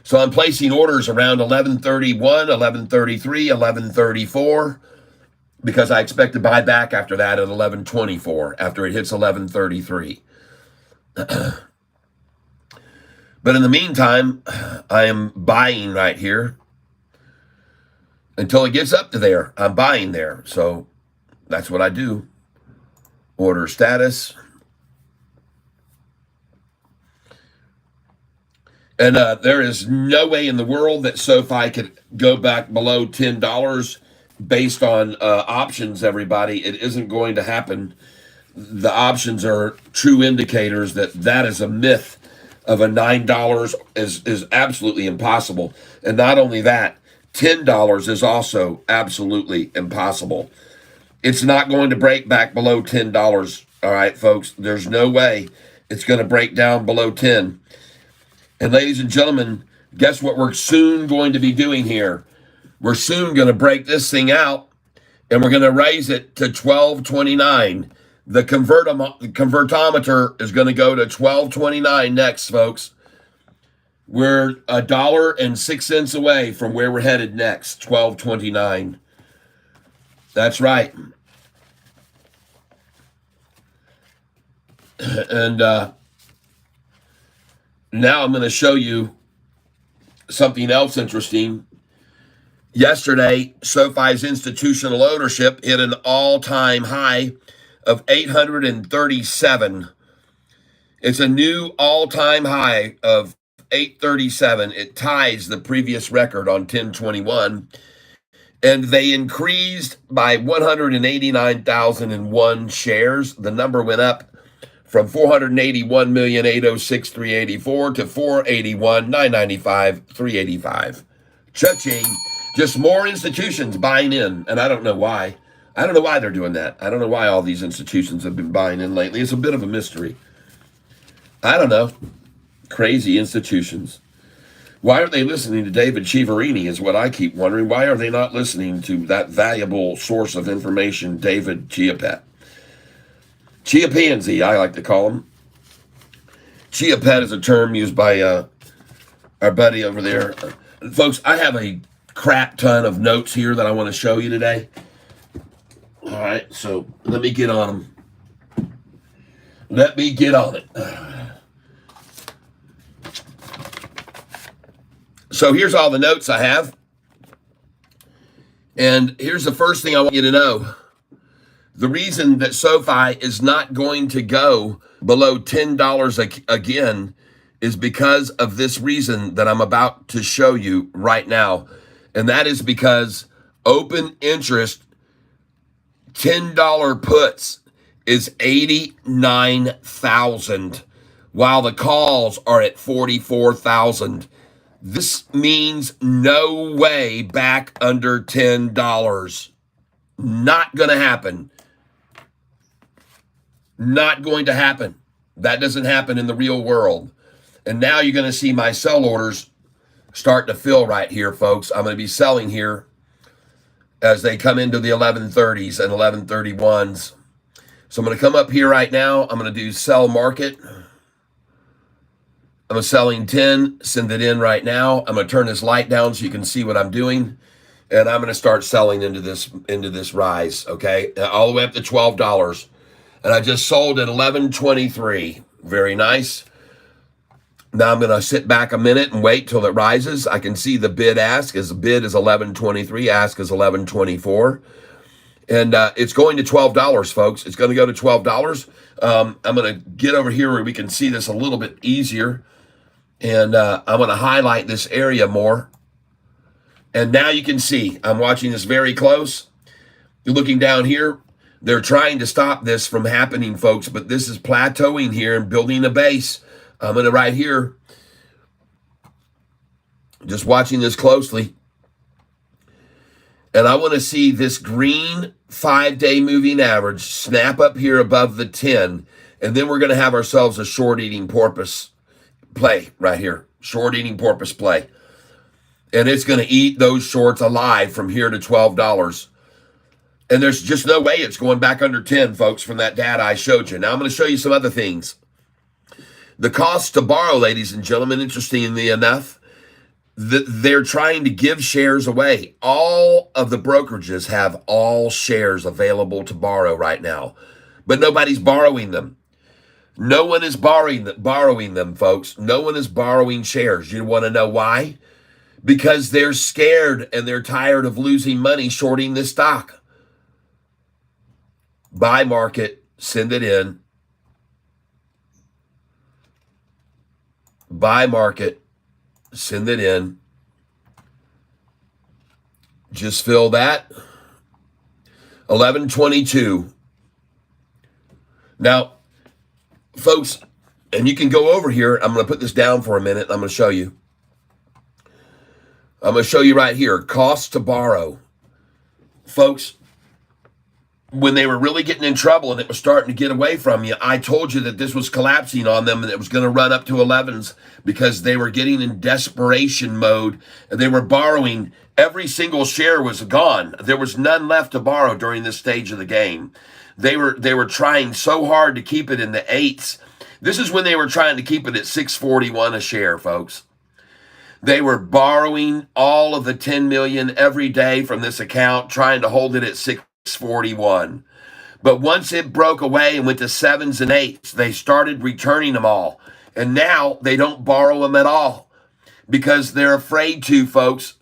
A: So I'm placing orders around 11:31, 11:33, 11:34, because I expect to buy back after that at 11:24, after it hits 11:33. But in the meantime, I am buying right here until it gets up to there. I'm buying there. So that's what I do. Order status. And there is no way in the world that Sofi could go back below $10 based on options, everybody. It isn't going to happen. The options are true indicators that is a myth of a $9 is absolutely impossible. And not only that, $10 is also absolutely impossible. It's not going to break back below $10. All right, folks, there's no way it's going to break down below 10. And ladies and gentlemen, guess what we're soon going to be doing here? We're soon going to break this thing out, and we're going to raise it to 12.29. The convertometer is going to go to 12.29 next, folks. We're $1.06 away from where we're headed next, 12.29. That's right. And now I'm going to show you something else interesting. Yesterday, Sofi's institutional ownership hit an all-time high of 837. It's a new all-time high of 837. It ties the previous record on 10/21. And they increased by 189,001 shares. The number went up from 481,806,384 to 481,995,385. Cha-ching. Just more institutions buying in, and I don't know why. I don't know why they're doing that. I don't know why all these institutions have been buying in lately. It's a bit of a mystery. I don't know. Crazy institutions. Why aren't they listening to David Chiaverini is what I keep wondering. Why are they not listening to that valuable source of information, David Chiapet? Chiapanzi, I like to call him. Chiapet is a term used by our buddy over there. Folks, I have a crap ton of notes here that I want to show you today. All right, so let me get on them. Let me get on it. So here's all the notes I have. And here's the first thing I want you to know. The reason that Sofi is not going to go below $10 again is because of this reason that I'm about to show you right now. And that is because open interest $10 puts is 89,000, while the calls are at 44,000. This means no way back under $10. Not going to happen. Not going to happen. That doesn't happen in the real world. And now you're going to see my sell orders start to fill right here, folks. I'm going to be selling here as they come into the 1130s and 1131s. So I'm going to come up here right now. I'm going to do sell market. I'm selling 10, send it in right now. I'm going to turn this light down so you can see what I'm doing. And I'm going to start selling into this rise, okay? All the way up to $12. And I just sold at 11.23. Very nice. Now I'm going to sit back a minute and wait till it rises. I can see the bid ask. The bid is 11.23. Ask is 11.24. And it's going to $12, folks. It's going to go to $12. I'm going to get over here where we can see this a little bit easier. And I'm going to highlight this area more. And now you can see, I'm watching this very close. You're looking down here. They're trying to stop this from happening, folks, but this is plateauing here and building a base. I'm going to right here. Just watching this closely. And I want to see this green 5-day moving average snap up here above the 10. And then we're going to have ourselves a short eating porpoise play right here. Short eating porpoise play. And it's going to eat those shorts alive from here to $12. And there's just no way it's going back under 10, folks, from that data I showed you. Now I'm going to show you some other things. The cost to borrow, ladies and gentlemen, interestingly enough, they're trying to give shares away. All of the brokerages have all shares available to borrow right now, but nobody's borrowing them. No one is borrowing them, folks. No one is borrowing shares. You want to know why? Because they're scared and they're tired of losing money shorting this stock. Buy market, send it in. Buy market, send it in. Just fill that. 1122. Now, folks, and you can go over here. I'm going to put this down for a minute. I'm going to show you. I'm going to show you right here. Cost to borrow. Folks, when they were really getting in trouble and it was starting to get away from you, I told you that this was collapsing on them and it was going to run up to 11s because they were getting in desperation mode and they were borrowing. Every single share was gone. There was none left to borrow during this stage of the game. They were trying so hard to keep it in the 8s. This is when they were trying to keep it at 641 a share, folks. They were borrowing all of the 10 million every day from this account, trying to hold it at 641. But once it broke away and went to 7s and 8s, they started returning them all. And now they don't borrow them at all because they're afraid to, folks.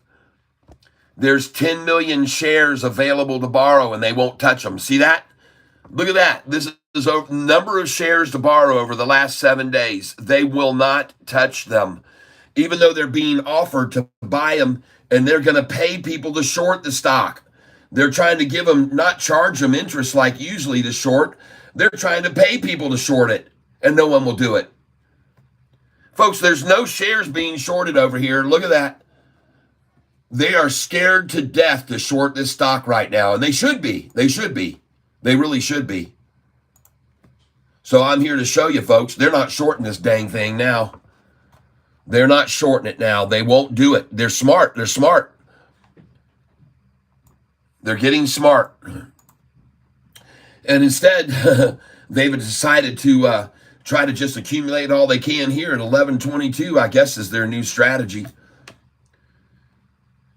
A: There's 10 million shares available to borrow and they won't touch them. See that? Look at that. This is a number of shares to borrow over the last 7 days. They will not touch them, even though they're being offered to buy them, and they're going to pay people to short the stock. They're trying to give them, not charge them interest like usually to short. They're trying to pay people to short it, and no one will do it. Folks, there's no shares being shorted over here. Look at that. They are scared to death to short this stock right now, and they should be. They should be. They really should be. So I'm here to show you, folks, they're not shorting this dang thing now. They're not shorting it now. They won't do it. They're smart. They're smart. They're getting smart. And instead, they've decided to try to just accumulate all they can here at 1122, I guess, is their new strategy.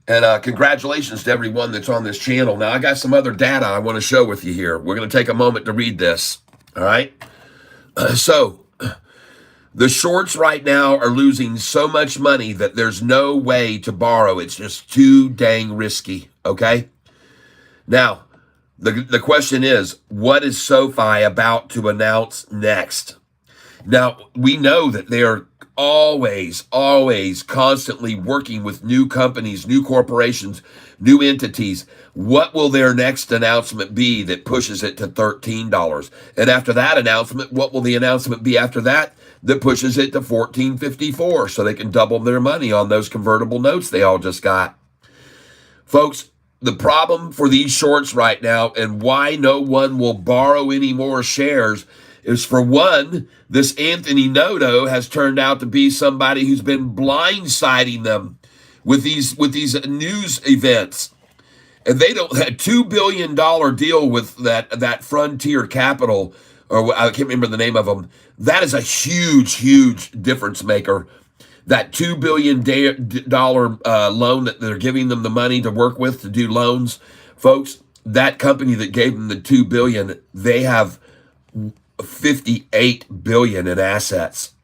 A: And congratulations to everyone that's on this channel. Now, I got some other data I want to show with you here. We're going to take a moment to read this. All right? So, the shorts right now are losing so much money that there's no way to borrow. It's just too dang risky, okay? Now, the question is, what is Sofi about to announce next? Now, we know that they are always constantly working with new companies, new corporations, new entities. What will their next announcement be that pushes it to $13? And after that announcement, what will the announcement be after that pushes it to $14.54 so they can double their money on those convertible notes they all just got? Folks, the problem for these shorts right now and why no one will borrow any more shares is, for one, this Anthony Noto has turned out to be somebody who's been blindsiding them with these news events. And they don't have $2 billion deal with that Frontier Capital, or I can't remember the name of them. That is a huge difference maker. That $2 billion loan that they're giving them the money to work with to do loans, folks, that company that gave them the $2 billion, they have $58 billion in assets.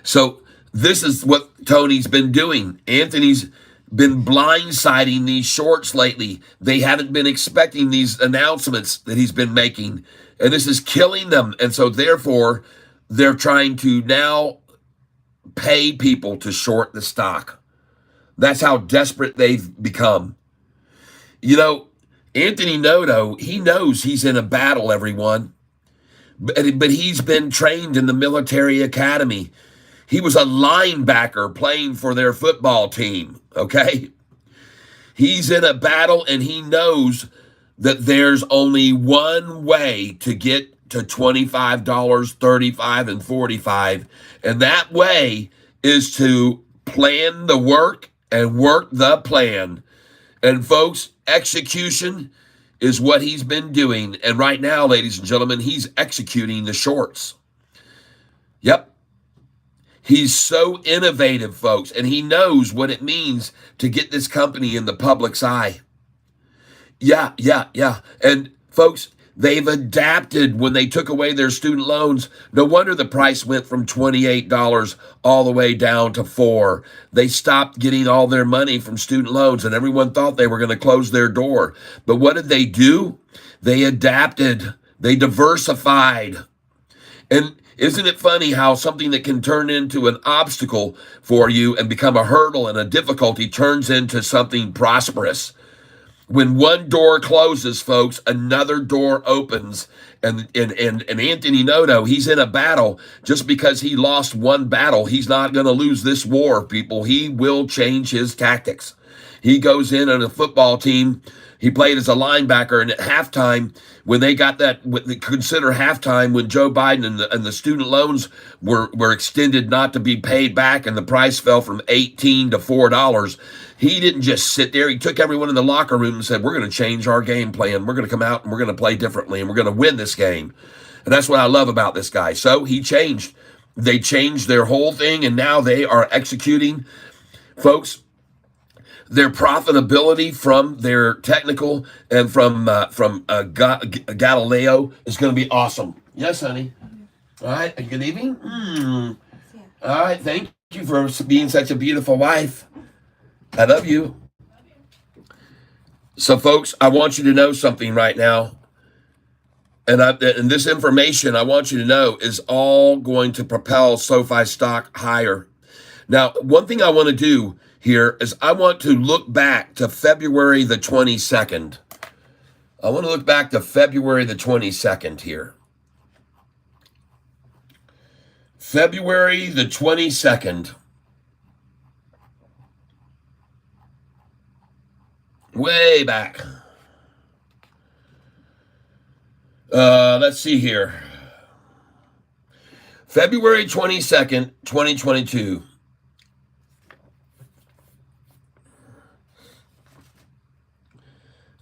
A: So this is what Tony's been doing. Anthony's been blindsiding these shorts lately. They haven't been expecting these announcements that he's been making, and this is killing them. And so therefore, they're trying to now pay people to short the stock. That's how desperate they've become. You know, Anthony Noto, he knows he's in a battle, everyone. But he's been trained in the military academy. He was a linebacker playing for their football team, okay? He's in a battle and he knows that there's only one way to get to $25, $35, and $45. And that way is to plan the work and work the plan. And folks, execution is what he's been doing. And right now, ladies and gentlemen, he's executing the shorts. Yep. He's so innovative, folks, and he knows what it means to get this company in the public's eye. Yeah. And folks, they've adapted when they took away their student loans. No wonder the price went from $28 all the way down to $4. They stopped getting all their money from student loans, and everyone thought they were going to close their door. But what did they do? They adapted. They diversified. And isn't it funny how something that can turn into an obstacle for you and become a hurdle and a difficulty turns into something prosperous? When one door closes, folks, another door opens. And Anthony Noto, he's in a battle. Just because he lost one battle, he's not going to lose this war, people. He will change his tactics. He goes in on a football team. He played as a linebacker, and at halftime, when they got that, consider halftime when Joe Biden and the student loans were extended not to be paid back, and the price fell from $18 to $4. He didn't just sit there. He took everyone in the locker room and said, "We're going to change our game plan. We're going to come out and we're going to play differently, and we're going to win this game." And that's what I love about this guy. So he changed. They changed their whole thing, and now they are executing, folks. Their profitability from their technical and from Galileo is going to be awesome. Yes, honey. All right. Good evening. All right. Thank you for being such a beautiful wife. I love you. So, folks, I want you to know something right now. And this information I want you to know is all going to propel SoFi stock higher. Now, one thing I want to do here is I want to look back to February the 22nd. I want to look back to February the 22nd here. February the 22nd. Way back. Let's see here. February 22nd, 2022.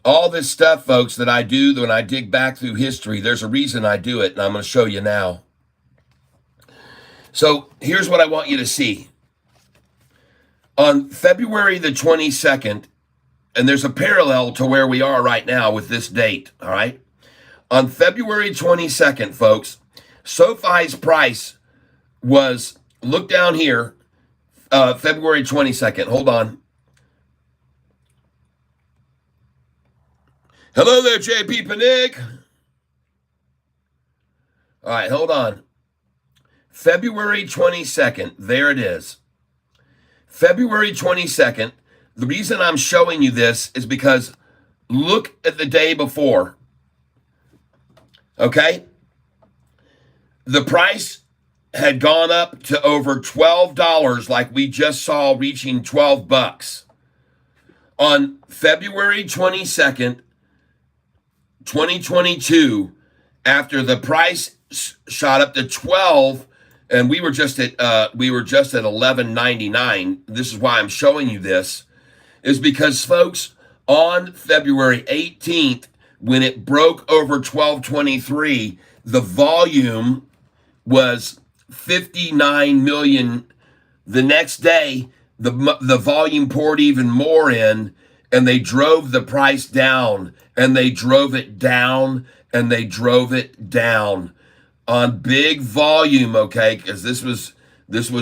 A: All this stuff, folks, that I do when I dig back through history, there's a reason I do it, and I'm going to show you now. So here's what I want you to see. On February the 22nd, and there's a parallel to where we are right now with this date, all right? On February 22nd, folks, SoFi's price was, look down here, February 22nd. Hold on. Hello there, JP Panic. All right, hold on. February 22nd, there it is. February 22nd. The reason I'm showing you this is because look at the day before. Okay? The price had gone up to over $12, like we just saw, reaching $12. On February 22nd, 2022, after the price shot up to 12, and we were just at 11.99. This is why I'm showing you this, is because, folks, on February 18th, when it broke over 12.23, the volume was 59 million. The next day, the volume poured even more in, and they drove the price down, and they drove it down, and they drove it down on big volume, okay? Because this was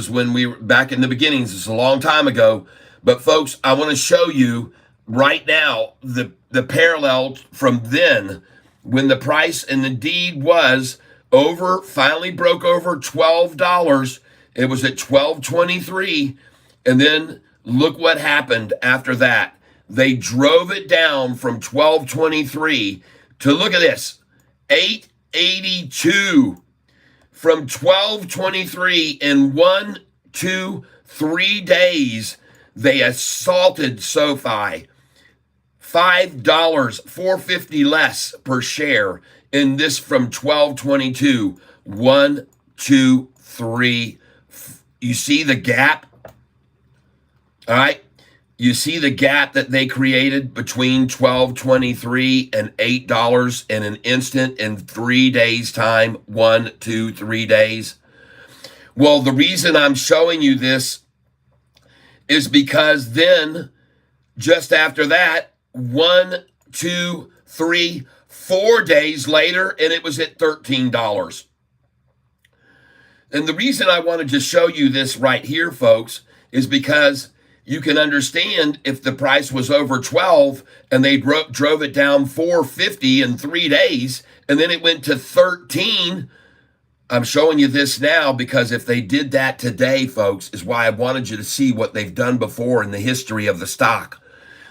A: when we were back in the beginnings. This is a long time ago. But folks, I want to show you right now the parallel from then, when the price and indeed was over, finally broke over $12. It was at 12.23, and then look what happened after that. They drove it down from 12.23 to, look at this, 8.82. From 12.23 in one 2, 3 days, they assaulted SoFi. $5, $4.50 less per share in this from 1222. 1, 2, 3. You see the gap? All right. You see the gap that they created between 1223 and $8 in an instant in 3 days' time. 1, 2, 3 days. Well, the reason I'm showing you this is because then just after that, 1, 2, 3, 4 days later, and it was at $13. And the reason I wanted to show you this right here, folks, is because you can understand if the price was over 12 and they drove it down 450 in 3 days, and then it went to 13. I'm showing you this now because if they did that today, folks, is why I wanted you to see what they've done before in the history of the stock.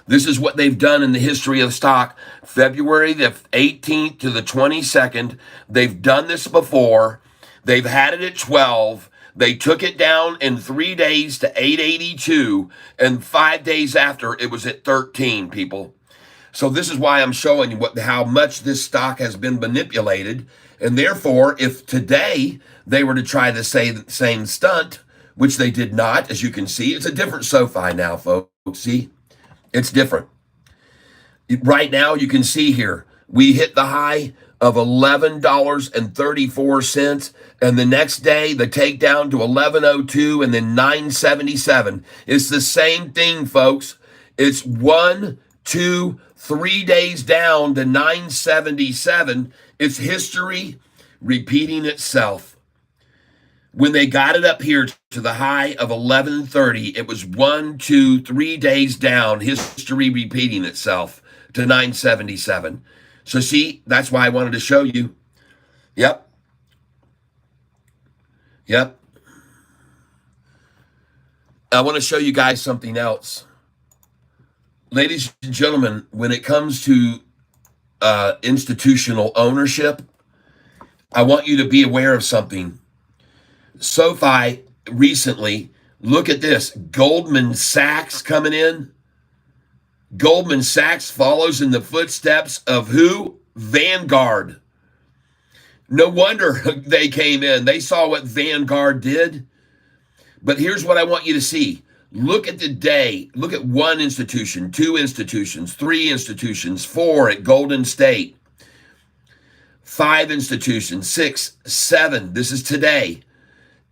A: This is what they've done in the history of the stock. February the 18th to the 22nd, they've done this before. They've had it at 12. They took it down in 3 days to 882, and 5 days after, it was at 13, people. So this is why I'm showing you how much this stock has been manipulated. And therefore, if today they were to try the same stunt, which they did not, as you can see, it's a different SoFi now, folks. See? It's different. Right now, you can see here, we hit the high of $11.34, and the next day, the takedown to 11.02, and then 9.77. It's the same thing, folks. It's 1, 2, 3 days down to 9.77. It's history repeating itself. When they got it up here to the high of 11.30, it was 1, 2, 3 days down, history repeating itself to 9.77. So see, that's why I wanted to show you. Yep. I want to show you guys something else. Ladies and gentlemen, when it comes to institutional ownership, I want you to be aware of something. SoFi recently, look at this, Goldman Sachs coming in. Goldman Sachs follows in the footsteps of who? Vanguard. No wonder they came in. They saw what Vanguard did. But here's what I want you to see. Look at the day. Look at 1 institution, 2 institutions, 3 institutions, 4 at Golden State, 5 institutions, 6, 7. This is today.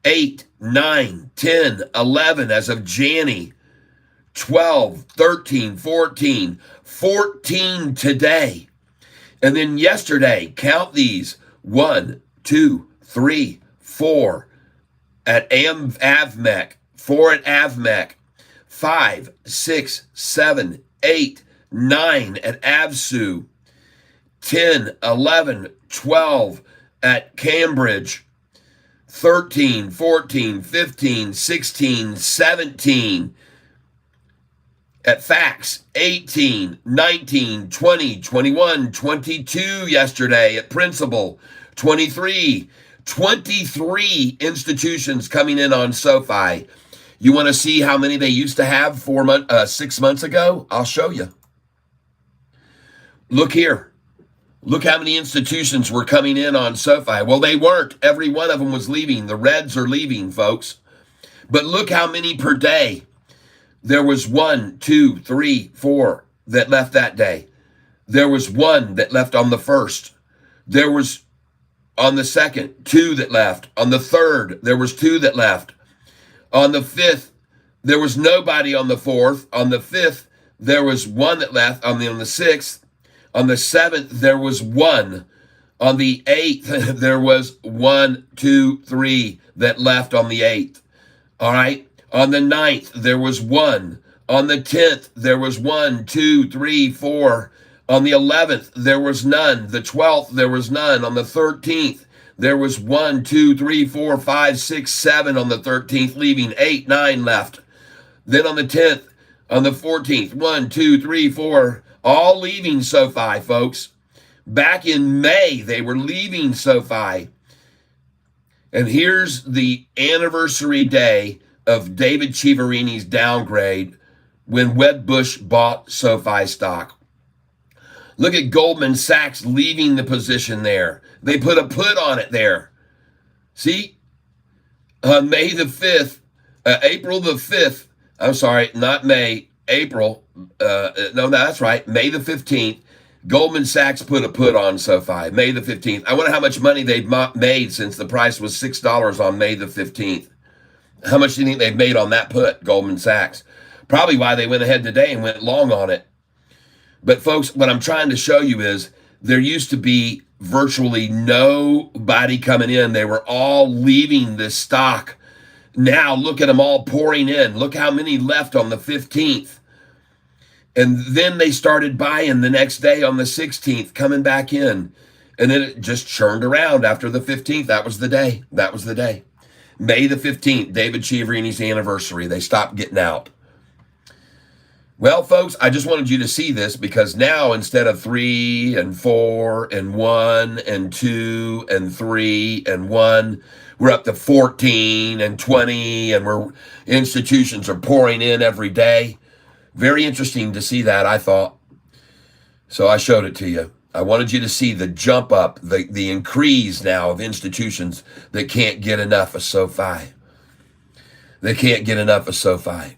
A: 8, 9, 10, 11 as of January, 12, 13, 14, 14 today. And then yesterday, count these, 1, 2, 3, 4 at AvMec, 4 at AvMec, 5, 6, 7, 8, 9 at AvSu, 10, 11, 12 at Cambridge, 13, 14, 15, 16, 17 at Fax, 18, 19, 20, 21, 22 yesterday at Principal, 23 institutions coming in on SoFi. You want to see how many they used to have 6 months ago? I'll show you. Look here. Look how many institutions were coming in on SoFi. Well, they weren't. Every one of them was leaving. The Reds are leaving, folks. But look how many per day. There was 1, 2, 3, 4 that left that day. There was 1 that left on the 1st. There was on the 2nd, 2 that left. On the 3rd, there was 2 that left. On the 5th, there was nobody on the 4th. On the 5th, there was 1 that left. On the 6th, on the 7th, there was 1. On the 8th, there was 1, 2, 3 that left on the 8th. All right. On the 9th, there was 1. On the 10th, there was 1, 2, 3, 4. On the 11th, there was none. The 12th, there was none. On the 13th, there was 1, 2, 3, 4, 5, 6, 7 on the 13th, leaving 8, 9 left. Then on the 10th, on the 14th, 1, 2, 3, 4, all leaving SoFi, folks. Back in May, they were leaving SoFi. And here's the anniversary day of David Chiaverini's downgrade when Wedbush bought SoFi stock. Look at Goldman Sachs leaving the position there. They put a put on it there. See? May the 5th, April the 5th, I'm sorry, not May, April, no, that's right, May the 15th, Goldman Sachs put a put on SoFi, May the 15th. I wonder how much money they've made since the price was $6 on May the 15th. How much do you think they've made on that put, Goldman Sachs? Probably why they went ahead today and went long on it. But folks, what I'm trying to show you is there used to be virtually nobody coming in. They were all leaving this stock. Now look at them all pouring in. Look how many left on the 15th. And then they started buying the next day on the 16th, coming back in. And then it just churned around after the 15th. That was the day. That was the day. May the 15th, David Chiaverini's anniversary. They stopped getting out. Well, folks, I just wanted you to see this because now instead of 3 and 4 and 1 and 2 and 3 and 1, we're up to 14 and 20, and institutions are pouring in every day. Very interesting to see that, I thought. So I showed it to you. I wanted you to see the jump up, the increase now of institutions that can't get enough of SoFi. They can't get enough of SoFi.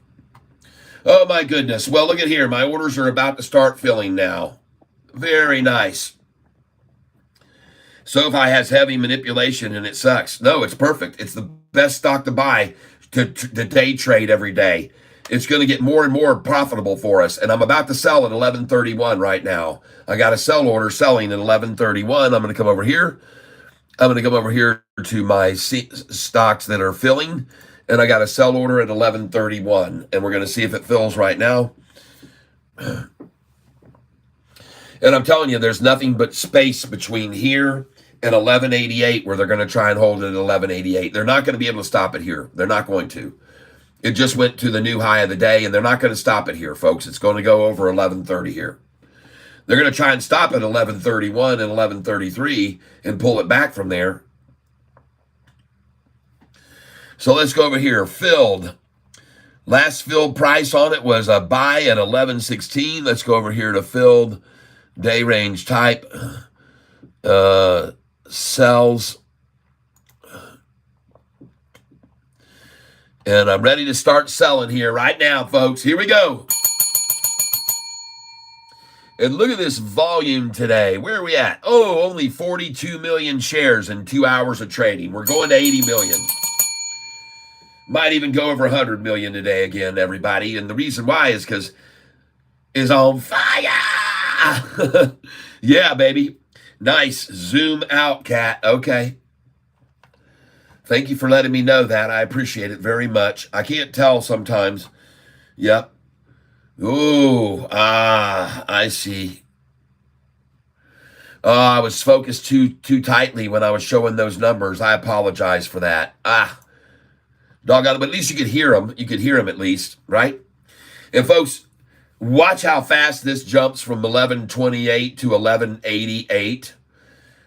A: Oh, my goodness. Well, look at here. My orders are about to start filling now. Very nice. SoFi has heavy manipulation, and it sucks. No, it's perfect. It's the best stock to buy to day trade every day. It's going to get more and more profitable for us, and I'm about to sell at 11.31 right now. I got a sell order selling at 11.31. I'm going to come over here. I'm going to come over here to my stocks that are filling, and I got a sell order at 11.31, and we're going to see if it fills right now. And I'm telling you, there's nothing but space between here and 11.88 where they're going to try and hold it at 11.88. They're not going to be able to stop it here. They're not going to. It just went to the new high of the day, and they're not going to stop it here, folks. It's going to go over 11.30 here. They're going to try and stop at 11.31 and 11.33 and pull it back from there. So let's go over here. Filled. Last filled price on it was a buy at 11.16. Let's go over here to filled. Day range type. Sells. And I'm ready to start selling here right now, folks. Here we go. And look at this volume today. Where are we at? Oh, only 42 million shares in 2 hours of trading. We're going to 80 million. Might even go over 100 million today again, everybody. And the reason why is because it's on fire. Yeah, baby. Nice. Zoom out, Cat. Okay. Thank you for letting me know that. I appreciate it very much. I can't tell sometimes. Yep. Ooh, I see. Oh, I was focused too tightly when I was showing those numbers. I apologize for that. Doggone it, but at least you could hear them. You could hear them at least, right? And folks, watch how fast this jumps from 11.28 to 11.88.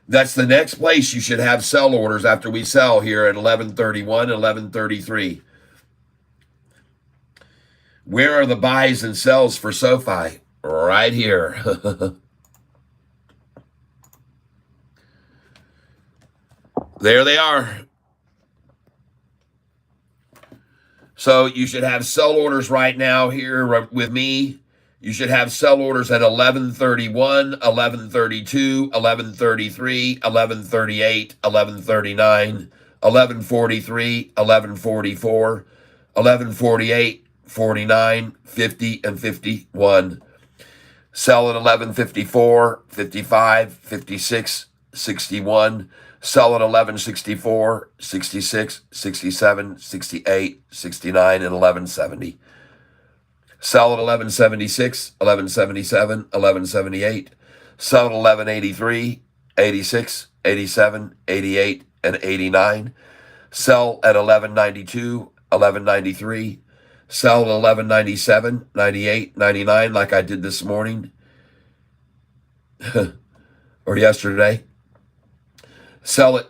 A: That's the next place you should have sell orders after we sell here at 11.31, 11.33. Where are the buys and sells for SoFi? Right here. There they are. So you should have sell orders right now here with me. You should have sell orders at 11.31, 11.32, 11.33, 11.38, 11.39, 11.43, 11.44, 11.48, 49, 50, and 51. Sell at 11.54, 55, 56, 61. Sell at 11.64, 66, 67, 68, 69, and 11.70. Sell at 11.76, 11.77, 11.78. Sell at 11.83, 86, 87, 88, and 89. Sell at 11.92, 11.93. Sell at 11.97, 98, 99, like I did this morning or yesterday. Sell at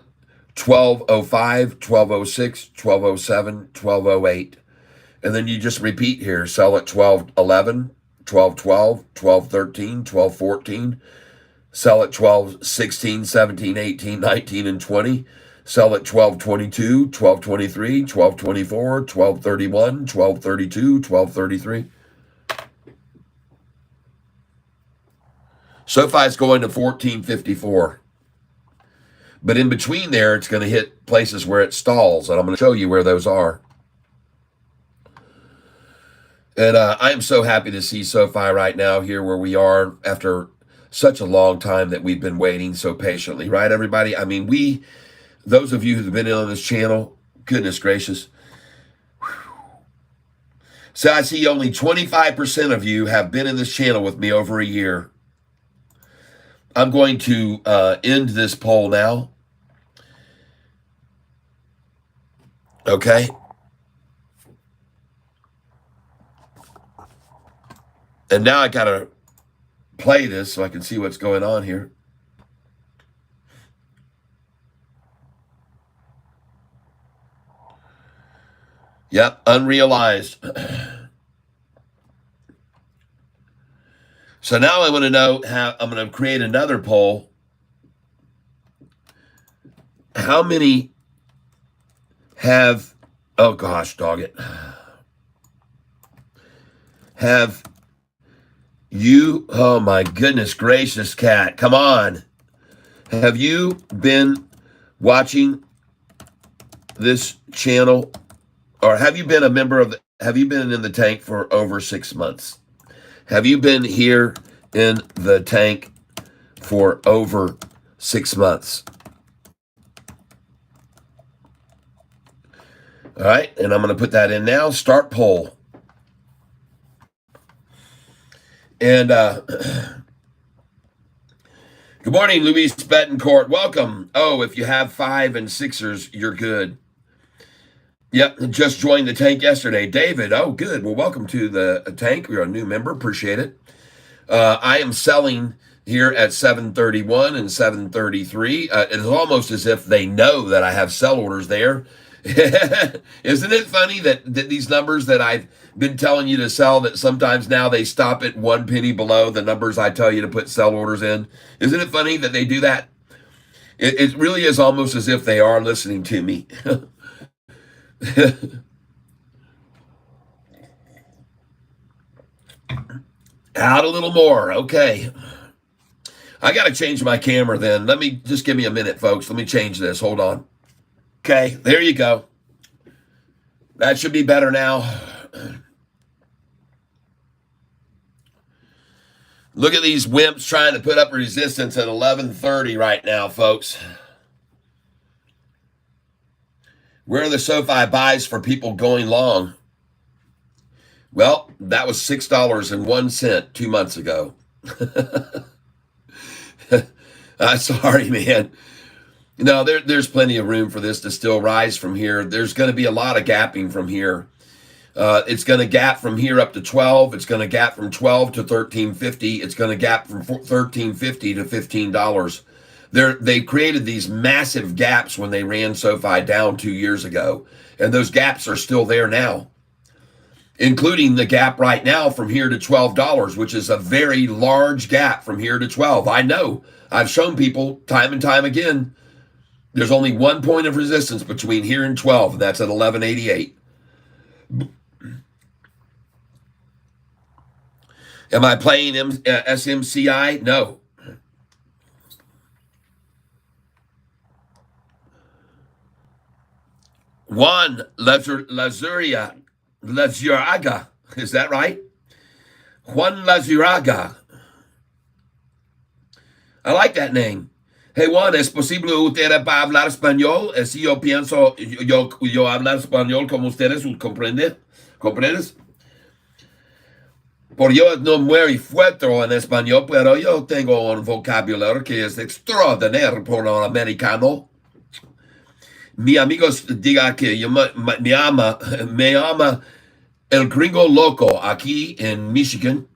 A: 12.05, 12.06, 12.07, 12.08. And then you just repeat here. Sell at 12.11, 12.12, 12.13, 12.14. Sell at 12.16, 17, 18, 19, and 20. Sell at 12.22, 12.23, 12.24, 12.31, 12.32, 12.33. SoFi's going to 14.54. But in between there, it's going to hit places where it stalls, and I'm going to show you where those are. And I am so happy to see SoFi right now here where we are after such a long time that we've been waiting so patiently, right, everybody? I mean, those of you who've been in on this channel, goodness gracious. So I see only 25% of you have been in this channel with me over a year. I'm going to end this poll now. Okay. And now I got to play this so I can see what's going on here. Yep, unrealized. So now I want to know how I'm going to create another poll. How many have, oh gosh, dog it. Have you, oh my goodness gracious, cat, come on. Have you been watching this channel, or have you been a member of have you been in the tank for over 6 months? Have you been here in the tank for over 6 months? All right, and I'm going to put that in now. Start poll. And good morning, Luis Betancourt. Welcome. Oh, if you have 5 and 6ers, you're good. Yep, just joined the tank yesterday. David, oh, good. Well, welcome to the tank. You're a new member. Appreciate it. I am selling here at 731 and 733. It's almost as if they know that I have sell orders there. Isn't it funny that these numbers that I've been telling you to sell, that sometimes now they stop at 1 penny below the numbers I tell you to put sell orders in? Isn't it funny that they do that? It really is almost as if they are listening to me. Out a little more. Okay. I got to change my camera then. Just give me a minute, folks. Let me change this. Hold on. Okay, there you go. That should be better now. Look at these wimps trying to put up resistance at 11:30 right now, folks. Where are the SoFi buys for people going long? Well, that was $6.01 2 months ago. I'm sorry, man. No, there's plenty of room for this to still rise from here. There's going to be a lot of gapping from here. It's going to gap from here up to 12. It's going to gap from 12 to 13.50. It's going to gap from 13.50 to $15. They created these massive gaps when they ran SoFi down 2 years ago, and those gaps are still there now, including the gap right now from here to $12, which is a very large gap from here to 12. I know. I've shown people time and time again, there's only 1 point of resistance between here and 12, and that's at 11.88. Am I playing SMCI? No. Juan Lazuraga. Is that right? Juan Lazuraga. I like that name. Hey Juan, ¿es posible usted para hablar español? Si yo pienso, yo hablar español como ustedes, ¿comprendes? Por yo no muy fuerte en español, pero yo tengo un vocabulario que es extraordinario por un americano. Mi amigos diga que me ama el gringo loco aquí en Michigan.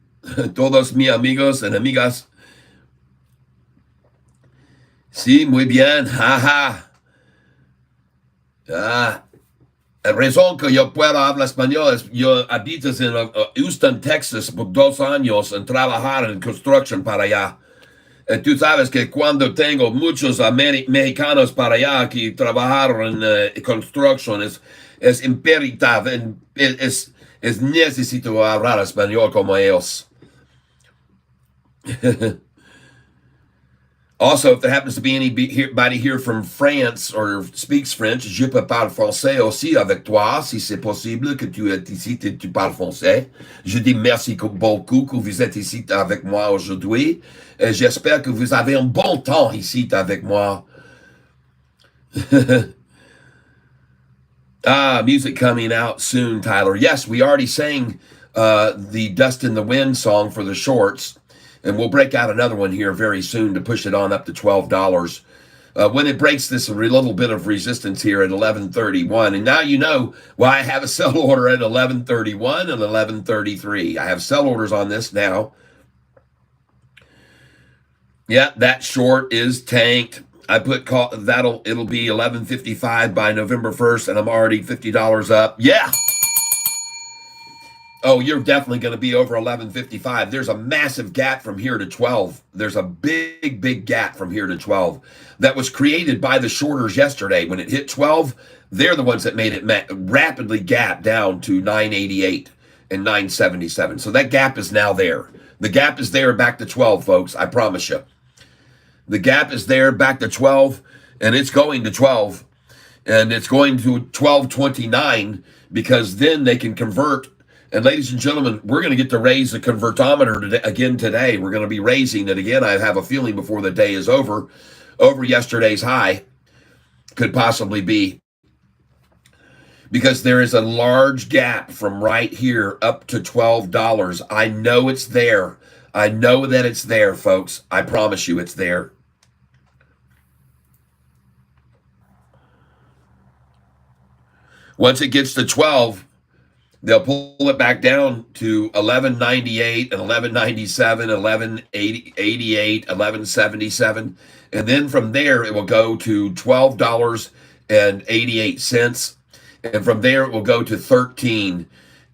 A: Todos mis amigos y amigas. Sí, muy bien, jaja. razón que yo puedo hablar español es yo habito en Houston, Texas por 2 años en trabajar en construction para allá. Tú sabes que cuando tengo muchos mexicanos para allá que trabajaron en construction es imperativo, es necesito hablar español como ellos. Also, if there happens to be anybody here from France or speaks French, je peux parler français aussi avec toi, si c'est possible que tu es ici, tu parles français. Je dis merci beaucoup que vous êtes ici avec moi aujourd'hui. J'espère que vous avez un bon temps ici avec moi. Music coming out soon, Tyler. Yes, we already sang the Dust in the Wind song for the shorts. And we'll break out another one here very soon to push it on up to $12. When it breaks this a little bit of resistance here at 11.31. And now you know why I have a sell order at 11.31 and 11.33. I have sell orders on this now. Yeah, that short is tanked. I put it'll be 11.55 by November 1st, and I'm already $50 up. Yeah. Oh, you're definitely going to be over 11.55. There's a massive gap from here to 12. There's a big gap from here to 12 that was created by the shorters yesterday. When it hit 12, they're the ones that made it rapidly gap down to 988 and 977. So that gap is now there. The gap is there back to 12, folks. I promise you. The gap is there back to 12, and it's going to 12, and it's going to 12.29 because then they can convert. And ladies and gentlemen, we're going to get to raise the convertometer today. We're going to be raising it again. I have a feeling before the day is over yesterday's high. Could possibly be. Because there is a large gap from right here up to $12. I know it's there. I know that it's there, folks. I promise you it's there. Once it gets to 12, they'll pull it back down to 11.98 and 11.97, 11.88, 11.77. And then from there, it will go to $12.88. And from there, it will go to 13.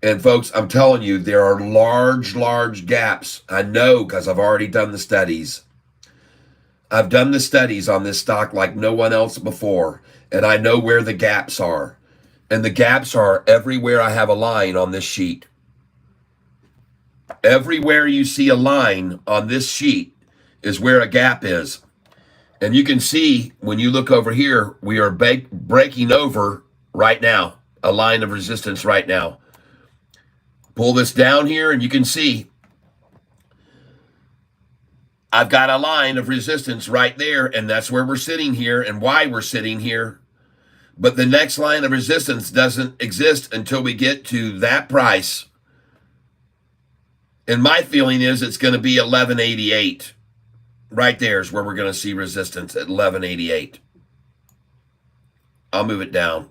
A: And folks, I'm telling you, there are large gaps. I know because I've already done the studies. I've done the studies on this stock like no one else before. And I know where the gaps are. And the gaps are everywhere I have a line on this sheet. Everywhere you see a line on this sheet is where a gap is. And you can see when you look over here, we are breaking over right now, a line of resistance right now. Pull this down here and you can see I've got a line of resistance right there, and that's where we're sitting here and why we're sitting here. But the next line of resistance doesn't exist until we get to that price. And my feeling is it's going to be 11.88. Right there is where we're going to see resistance at 11.88. I'll move it down.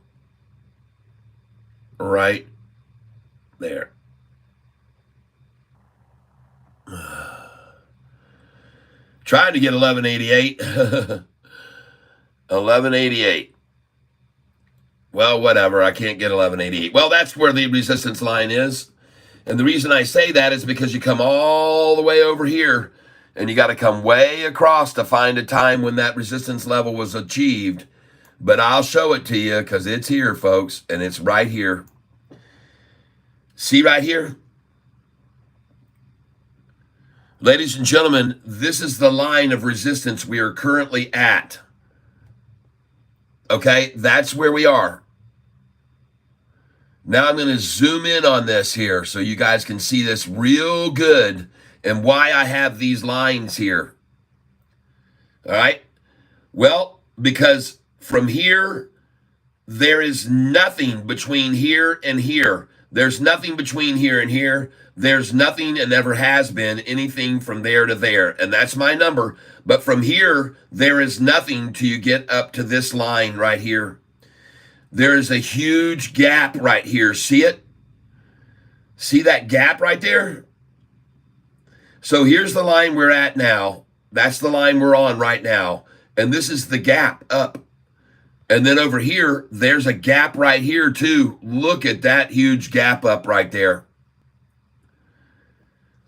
A: Right there. Trying to get 11.88. 11.88. Well, whatever. I can't get 11.88. Well, that's where the resistance line is. And the reason I say that is because you come all the way over here and you got to come way across to find a time when that resistance level was achieved. But I'll show it to you because it's here, folks, and it's right here. See right here? Ladies and gentlemen, this is the line of resistance we are currently at. Okay, that's where we are. Now I'm going to zoom in on this here so you guys can see this real good and why I have these lines here. All right? Well, because from here, there is nothing between here and here. There's nothing between here and here. There's nothing and never has been anything from there to there. And that's my number. But from here, there is nothing till you get up to this line right here. There is a huge gap right here. See it? See that gap right there? So here's the line we're at now. That's the line we're on right now. And this is the gap up And then over here, there's a gap right here too. Look at that huge gap up right there.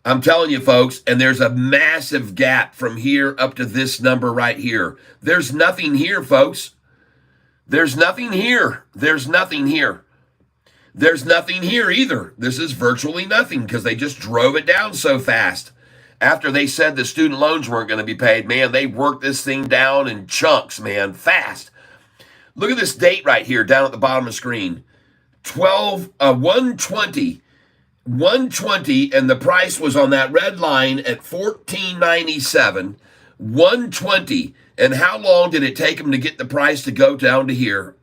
A: I'm telling you, folks, and there's a massive gap from here up to this number right here. There's nothing here, folks. There's nothing here. There's nothing here. There's nothing here either. This is virtually nothing because they just drove it down so fast. After they said the student loans weren't going to be paid, man, they worked this thing down in chunks, man, fast. Look at this date right here down at the bottom of the screen. 120. 120, and the price was on that red line at $14.97. 120. And how long did it take them to get the price to go down to here?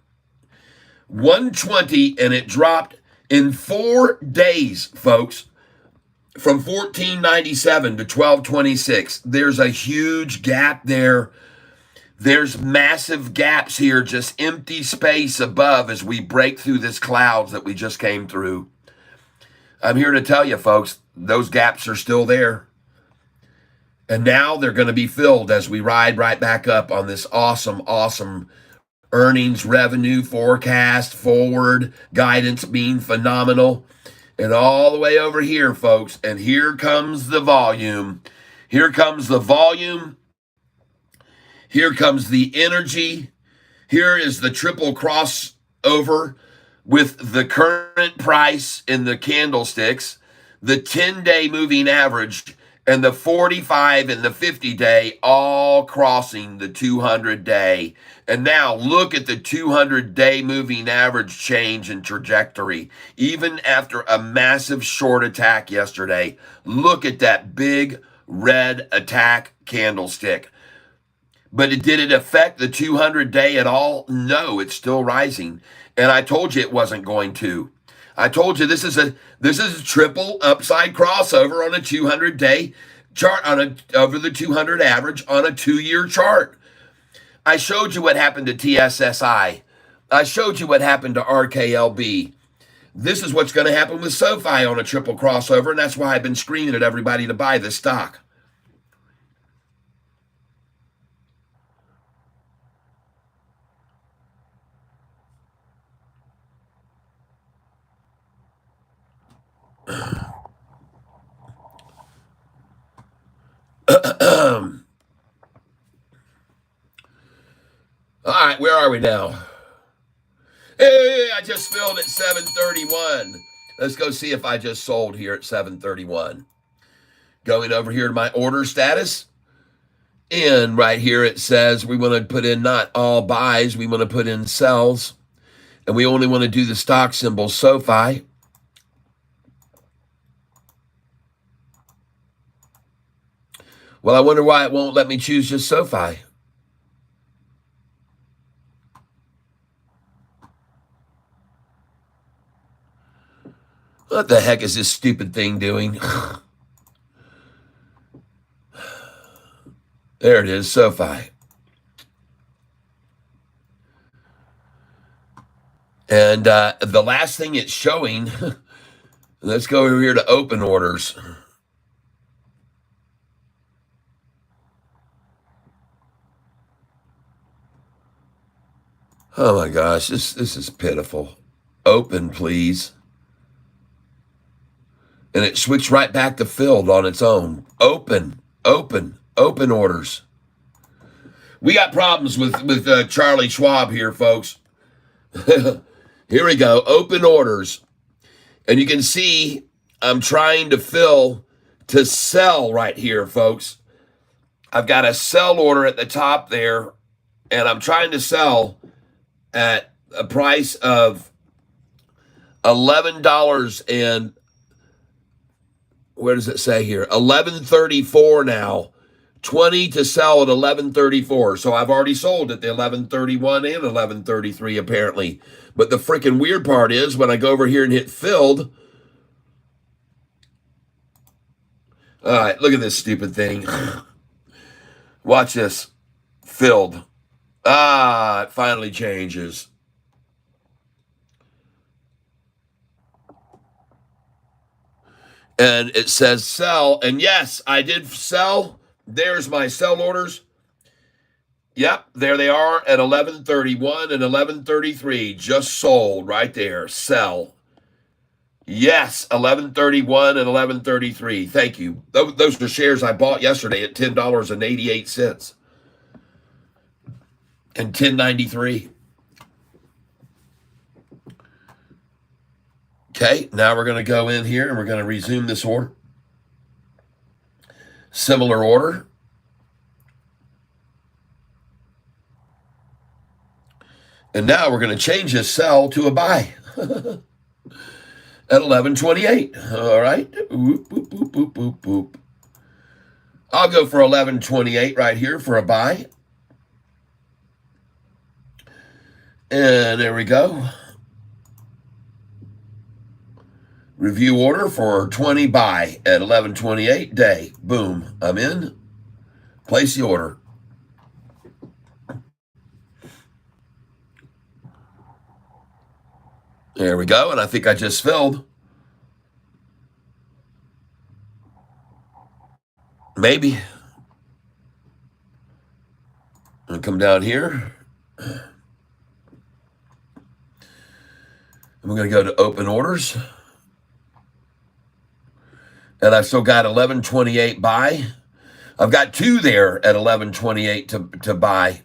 A: 120, and it dropped in 4 days, folks, from $14.97 to $12.26. There's a huge gap there. There's massive gaps here, just empty space above as we break through this clouds that we just came through. I'm here to tell you, folks, those gaps are still there. And now they're going to be filled as we ride right back up on this awesome, awesome earnings, revenue, forecast, forward, guidance being phenomenal. And all the way over here, folks, and here comes the volume. Here comes the volume. Here comes the energy. Here is the triple crossover with the current price in the candlesticks, the 10-day moving average, and the 45 and the 50-day all crossing the 200-day. And now look at the 200-day moving average change in trajectory. Even after a massive short attack yesterday, look at that big red attack candlestick. But did it affect the 200-day at all? No, it's still rising. And I told you it wasn't going to. I told you this is a triple upside crossover on a 200-day chart, over the 200 average on a 2-year chart. I showed you what happened to TSSI. I showed you what happened to RKLB. This is what's going to happen with Sofi on a triple crossover, and that's why I've been screaming at everybody to buy this stock. All right, where are we now? Hey, I just filled at 731. Let's go see if I just sold here at 731. Going over here to my order status. And right here it says we want to put in not all buys, we want to put in sells. And we only want to do the stock symbol Sofi. Well, I wonder why it won't let me choose just Sofi. What the heck is this stupid thing doing? There it is, Sofi. And the last thing it's showing, let's go over here to open orders. Oh my gosh, this is pitiful. Open, please. And it switched right back to filled on its own. Open orders. We got problems with Charlie Schwab here, folks. Here we go, open orders. And you can see I'm trying to fill to sell right here, folks. I've got a sell order at the top there, and I'm trying to sell at a price of $11 and where does it say here? $11.34 now. 20 to sell at $11.34. So I've already sold at the $11.31 and $11.33 apparently. But the freaking weird part is when I go over here and hit filled. All right, look at this stupid thing. Watch this. Filled. It finally changes. And it says sell. And yes, I did sell. There's my sell orders. Yep, there they are at 11:31 and 11:33. Just sold right there. Sell. Yes, 11:31 and 11:33. Thank you. Those are shares I bought yesterday at $10.88 and 10.93. Okay, now we're going to go in here and we're going to resume this order. Similar order. And now we're going to change this sell to a buy at 11:28. All right. Whoop, whoop, whoop, whoop, whoop, whoop. I'll go for 11:28 right here for a buy. And there we go. Review order for 20 buy at 11:28 day. Boom. I'm in. Place the order. There we go. And I think I just filled. Maybe. I'm going to come down here. I'm going to go to open orders. And I've still got 11:28 buy. I've got two there at 11:28 to buy.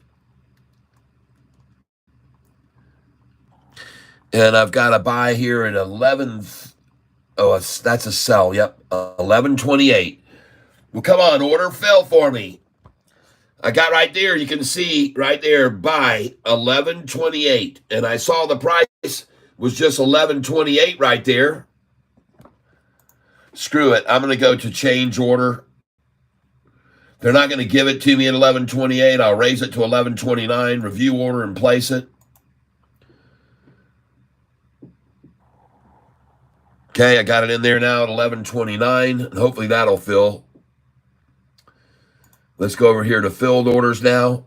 A: And I've got a buy here at 11. Oh, that's a sell. Yep. 11:28. Well, come on, order. Fill for me. I got right there. You can see right there, buy 11:28. And I saw the price was just 11:28 right there. Screw it. I'm going to go to change order. They're not going to give it to me at 11:28. I'll raise it to 11:29, review order, and place it. Okay, I got it in there now at 11:29, and hopefully that'll fill. Let's go over here to filled orders now.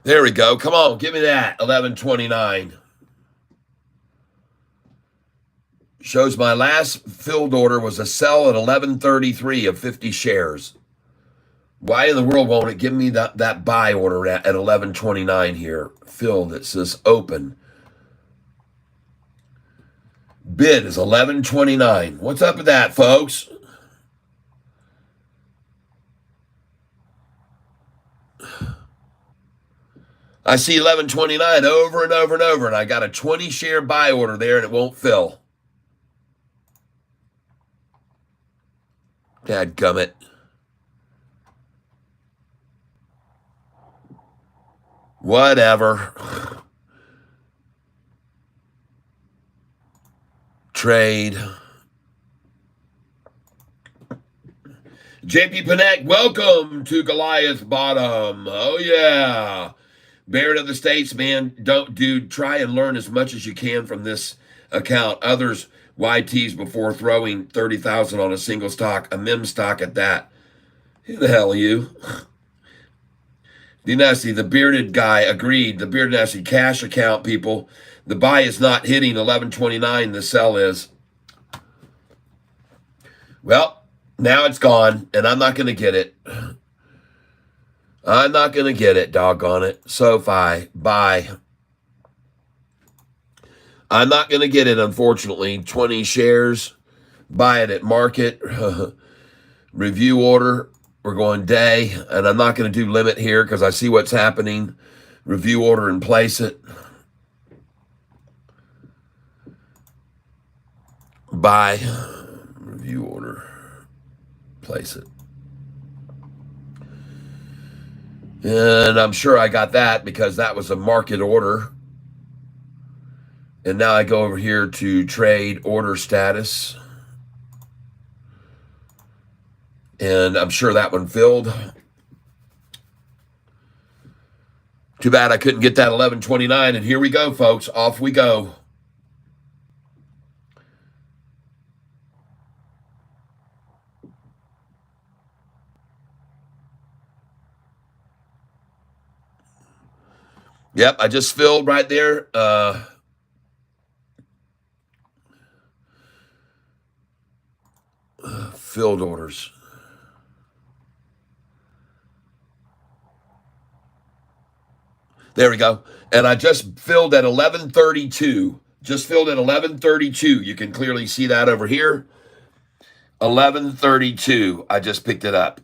A: There we go. Come on, give me that. 11:29. Shows my last filled order was a sell at 11:33 of 50 shares. Why in the world won't it give me that buy order at 11:29 here? Filled, it says open. Bid is 11:29. What's up with that, folks? I see 11:29 over and over and over, and I got a 20 share buy order there, and it won't fill. Dadgummit. Whatever. Trade. JP Panek, welcome to Goliath Bottom. Oh, yeah. Barrett of the States, man, try and learn as much as you can from this account. Others YTs before throwing 30,000 on a single stock, a mem stock at that. Who the hell are you? Dynasty, the bearded guy, agreed. The bearded Dynasty cash account, people. The buy is not hitting 11:29. The sell is. Well, now it's gone, and I'm not going to get it. I'm not going to get it, doggone it. Sofi, buy. I'm not going to get it, unfortunately. 20 shares. Buy it at market. Review order. We're going day. And I'm not going to do limit here because I see what's happening. Review order and place it. Buy. Review order. Place it. And I'm sure I got that because that was a market order. And now I go over here to trade order status. And I'm sure that one filled. Too bad I couldn't get that 11:29. And here we go, folks. Off we go. Yep, I just filled right there. Filled orders. There we go. And I just filled at 11:32. Just filled at 11:32. You can clearly see that over here. 11:32. I just picked it up.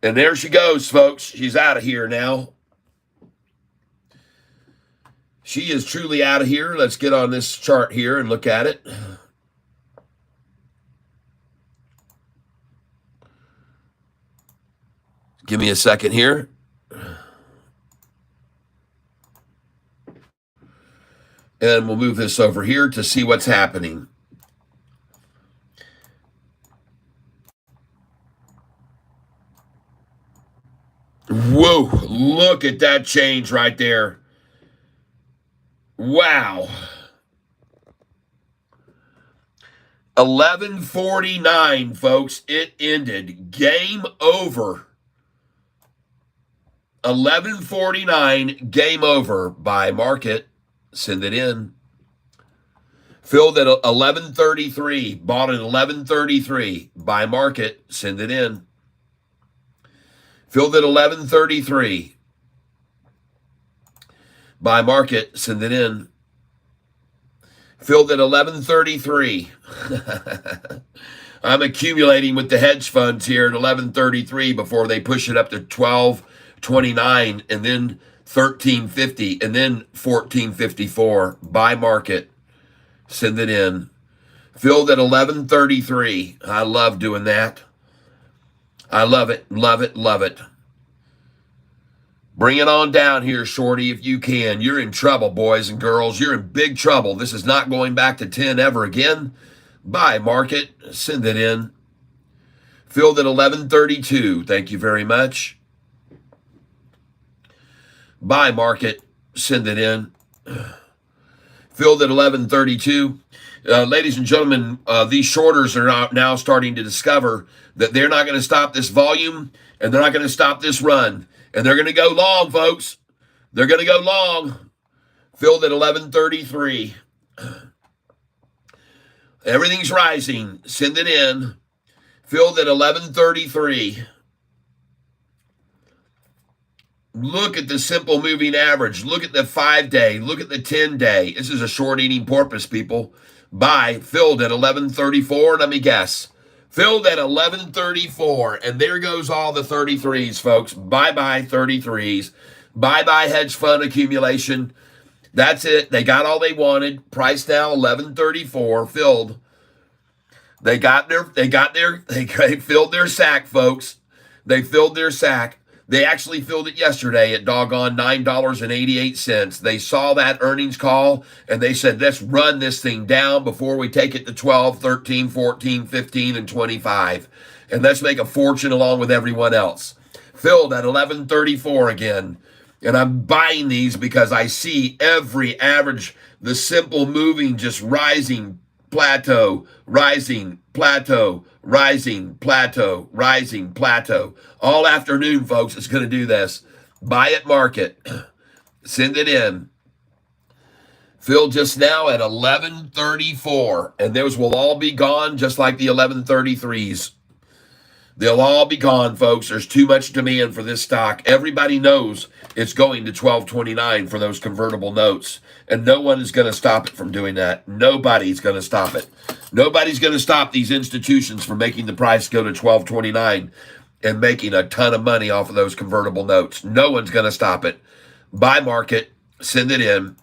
A: And there she goes, folks. She's out of here now. She is truly out of here. Let's get on this chart here and look at it. Give me a second here. And we'll move this over here to see what's happening. Whoa, look at that change right there. Wow. 11:49, folks. It ended. Game over. 11:49, game over. Buy market. Send it in. Filled at 11:33. Bought at 11:33. Buy market. Send it in. Filled at 11:33. Buy market. Send it in. Filled at 11:33. I'm accumulating with the hedge funds here at 11:33 before they push it up to 12.29 and then 13.50 and then 14.54. Buy market. Send it in. Filled at 11:33. I love doing that. I love it, love it, love it. Bring it on down here, Shorty, if you can. You're in trouble, boys and girls. You're in big trouble. This is not going back to 10 ever again. Buy market. Send it in. Filled at 11:32. Thank you very much. Buy market. Send it in. Filled at 11:32. Ladies and gentlemen, these shorters are now starting to discover that they're not going to stop this volume and they're not going to stop this run. And they're going to go long, folks. They're going to go long. Filled at 11:33. Everything's rising. Send it in. Filled at 11:33. Look at the simple moving average. Look at the 5-day. Look at the 10-day. This is a short eating porpoise, people. Buy. Filled at 11:34. Let me guess. Filled at 11:34. And there goes all the 33s, folks. Bye-bye 33s. Bye-bye hedge fund accumulation. That's it. They got all they wanted. Price now 11:34. Filled. They filled their sack, folks. They filled their sack. They actually filled it yesterday at doggone $9.88. They saw that earnings call and they said, let's run this thing down before we take it to 12, 13, 14, 15, and 25. And let's make a fortune along with everyone else. Filled at 11:34 again. And I'm buying these because I see every average, the simple moving, just rising, plateau, rising, plateau, rising, plateau, rising, plateau. All afternoon, folks, it's going to do this. Buy at market. Send it in. Filled just now at 11:34. And those will all be gone just like the 11:33s. They'll all be gone, folks. There's too much demand for this stock. Everybody knows it's going to 12.29 for those convertible notes. And no one is going to stop it from doing that. Nobody's going to stop it. Nobody's going to stop these institutions from making the price go to 12.29 and making a ton of money off of those convertible notes. No one's going to stop it. Buy market. Send it in.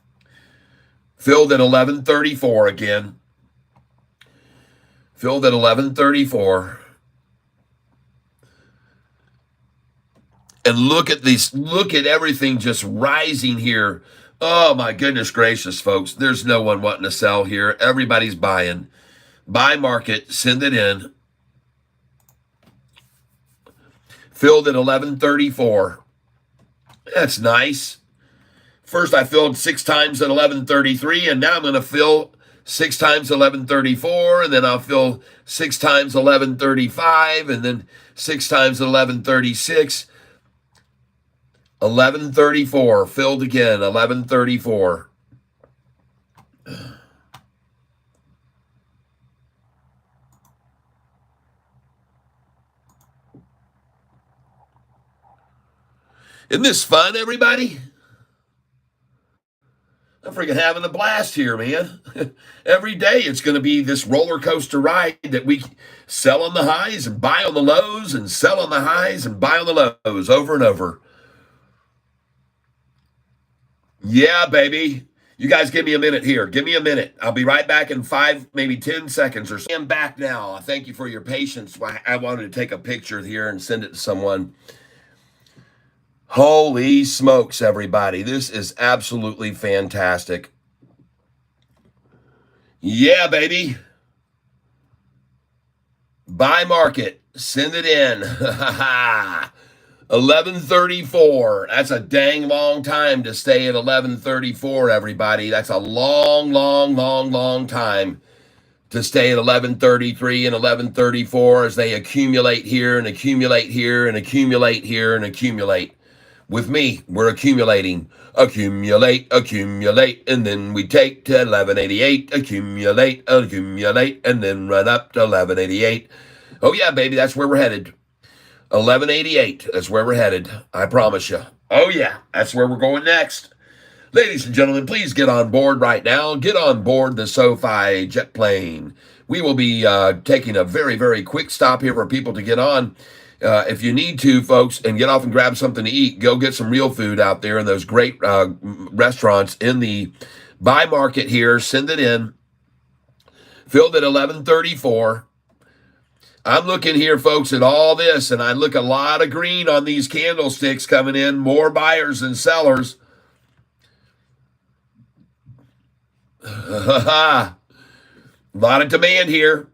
A: Filled at 11:34 again. Filled at 11:34. And look at these, look at everything just rising here. Oh my goodness gracious, folks. There's no one wanting to sell here. Everybody's buying. Buy market, send it in. Filled at 11:34. That's nice. First I filled 6 times at 11:33, and now I'm going to fill 6 times 11:34, and then I'll fill 6 times 11:35, and then 6 times 11:36. 11:34, filled again, 11:34. Isn't this fun, everybody? I'm freaking having a blast here, man. Every day it's going to be this roller coaster ride that we sell on the highs and buy on the lows and sell on the highs and buy on the lows over and over. Yeah, baby. You guys give me a minute here. Give me a minute. I'll be right back in 5, maybe 10 seconds or so. I'm back now. Thank you for your patience. I wanted to take a picture here and send it to someone. Holy smokes, everybody. This is absolutely fantastic. Yeah, baby. Buy market. Send it in. 1134. That's a dang long time to stay at 1134, everybody. That's a long time to stay at 1133 and 1134 as they accumulate here and accumulate here and accumulate here and accumulate. With me, we're accumulating, accumulate, and then we take to 1188, accumulate, and then run up to 1188. Oh yeah, baby, that's where we're headed. 1188, that's where we're headed. I promise you. Oh yeah, that's where we're going next. Ladies and gentlemen, please get on board right now. Get on board the Sofi jet plane. We will be taking a very quick stop here for people to get on. If you need to, folks, and get off and grab something to eat, go get some real food out there in those great restaurants in the buy market here. Send it in. Filled at 1134. I'm looking here, folks, at all this, and I look a lot of green on these candlesticks coming in. More buyers than sellers. A lot of demand here.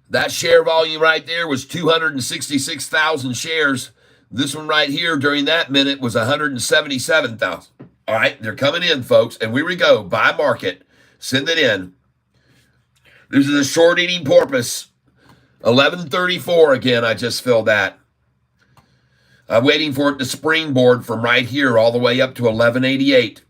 A: That share volume right there was 266,000 shares. This one right here during that minute was 177,000. All right, they're coming in, folks. And here we go. Buy market. Send it in. This is a short eating porpoise. 1134 again. I just filled that. I'm waiting for it to springboard from right here all the way up to 1188.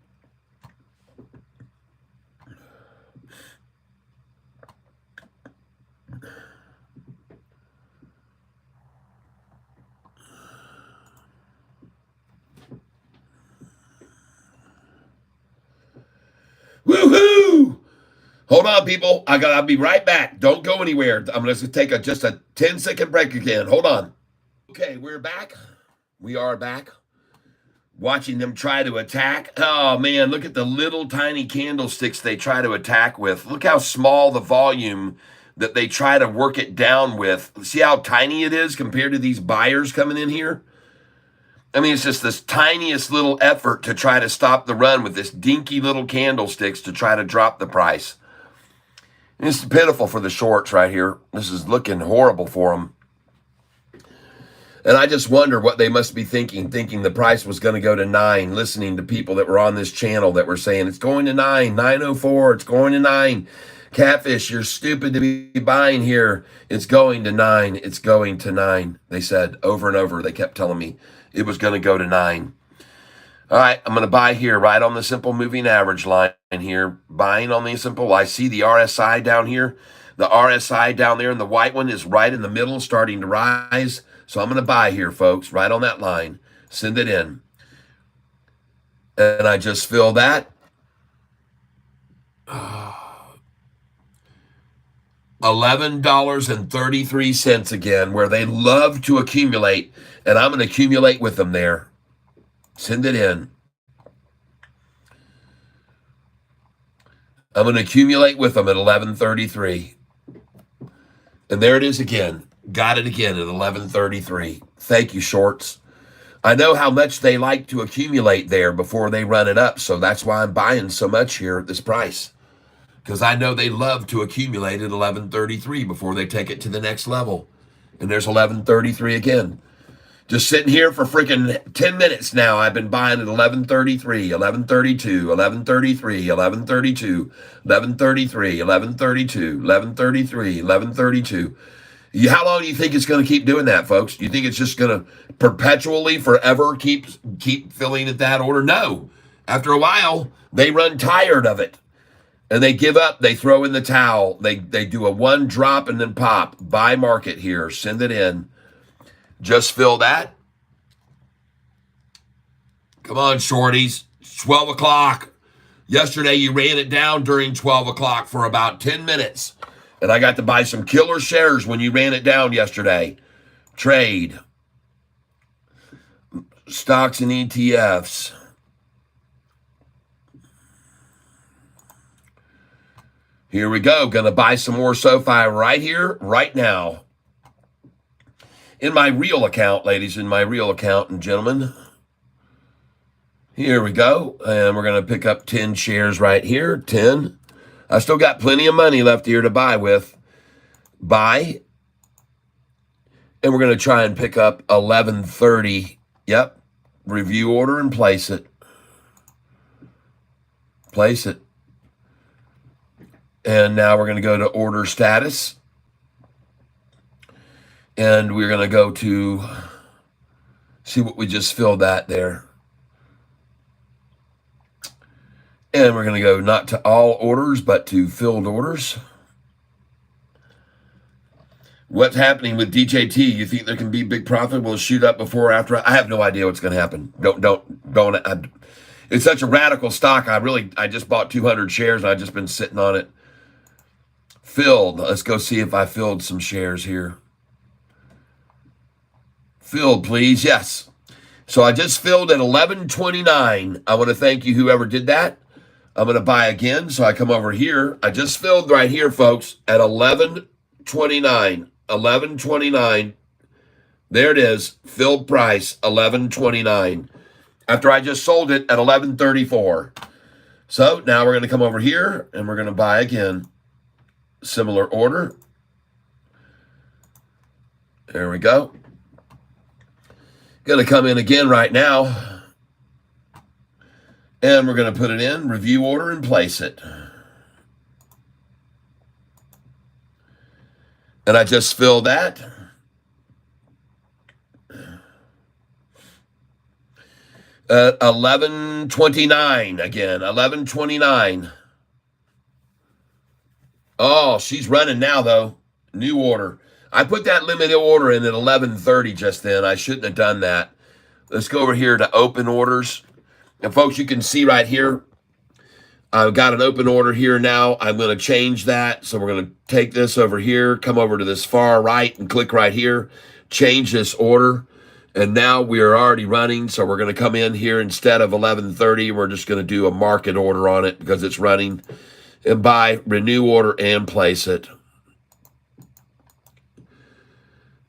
A: Woohoo! Hold on, people. I'll be right back. Don't go anywhere. I'm going to take just a 10-second break again. Hold on. Okay, we're back. We are back. Watching them try to attack. Oh, man, look at the little tiny candlesticks they try to attack with. Look how small the volume that they try to work it down with. See how tiny it is compared to these buyers coming in here? I mean, it's just this tiniest little effort to try to stop the run with this dinky little candlesticks to try to drop the price. And it's pitiful for the shorts right here. This is looking horrible for them. And I just wonder what they must be thinking the price was going to go to 9, listening to people that were on this channel that were saying, it's going to 9, 904, it's going to 9. Catfish, you're stupid to be buying here. It's going to 9, it's going to 9. They said over and over, they kept telling me it was going to go to 9. All right, I'm going to buy here right on the simple moving average line here. Buying on the simple. I see the RSI down here. The RSI down there and the white one is right in the middle, starting to rise. So I'm going to buy here, folks, right on that line. Send it in. And I just fill that. $11.33 again, where they love to accumulate. And I'm going to accumulate with them there. Send it in. I'm going to accumulate with them at 1133. And there it is again. Got it again at 1133. Thank you, shorts. I know how much they like to accumulate there before they run it up. So that's why I'm buying so much here at this price. Because I know they love to accumulate at 1133 before they take it to the next level. And there's 1133 again. Just sitting here for freaking 10 minutes now. I've been buying at 1133, 1132, 1133, 1132, 1133, 1132, 1133, 1132. How long do you think it's going to keep doing that, folks? Do you think it's just going to perpetually, forever keep filling at that order? No. After a while, they run tired of it. And they give up. They throw in the towel. They do a one drop and then pop. Buy market here. Send it in. Just fill that. Come on, shorties. It's 12 o'clock. Yesterday, you ran it down during 12 o'clock for about 10 minutes. And I got to buy some killer shares when you ran it down yesterday. Trade. Stocks and ETFs. Here we go. Going to buy some more Sofi right here, right now. In my real account, ladies, in my real account and gentlemen. Here we go. And we're going to pick up 10 shares right here. 10. I still got plenty of money left here to buy with. Buy. And we're going to try and pick up 1130. Yep. Review order and place it. Place it. And now we're going to go to order status. And we're going to go to see what we just filled that there. And we're going to go not to all orders, but to filled orders. What's happening with DJT? You think there can be big profit? Will it shoot up before or after? I have no idea what's going to happen. Don't. It's such a radical stock. I just bought 200 shares and I've just been sitting on it. Filled. Let's go see if I filled some shares here. Filled, please. Yes. So I just filled at 1129. I want to thank you, whoever did that. I'm going to buy again. So I come over here. I just filled right here, folks, at 1129. 1129. There it is. Filled price, 1129. After I just sold it at 1134. So now we're going to come over here and we're going to buy again. Similar order. There we go. Going to come in again right now. And we're going to put it in, review order, and place it. And I just filled that. At 1129 again, 1129. Oh, she's running now, though. New order. I put that limited order in at 1130 just then. I shouldn't have done that. Let's go over here to open orders. And folks, you can see right here, I've got an open order here now. I'm going to change that. So we're going to take this over here, come over to this far right and click right here, change this order. And now we are already running. So we're going to come in here instead of 1130. We're just going to do a market order on it because it's running. And buy, renew order, and place it.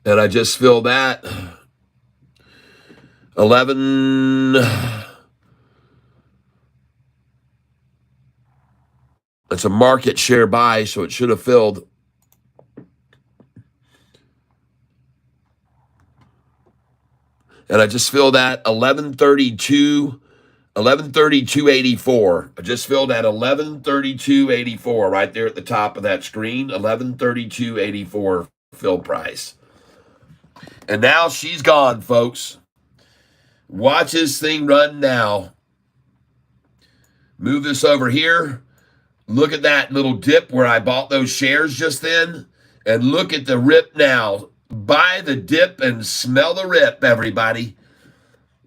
A: And I just filled that. 11. It's a market share buy, so it should have filled. And I just filled that 1132. 1132.84. I just filled at 1132.84 right there at the top of that screen. 1132.84 fill price. And now she's gone, folks. Watch this thing run now. Move this over here. Look at that little dip where I bought those shares just then. And look at the rip now. Buy the dip and smell the rip, everybody.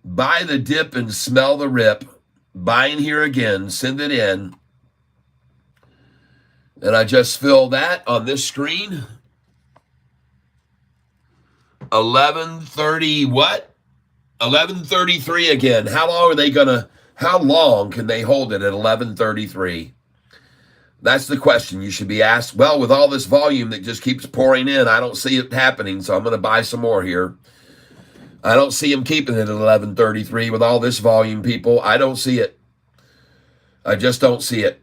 A: Buy the dip and smell the rip. Buying here again. Send it in. And I just fill that on this screen. 1130 what? 1133 again. How long can they hold it at 1133? That's the question you should be asked. Well, with all this volume that just keeps pouring in, I don't see it happening, so I'm going to buy some more here. I don't see them keeping it at 1133 with all this volume, people. I don't see it. I just don't see it.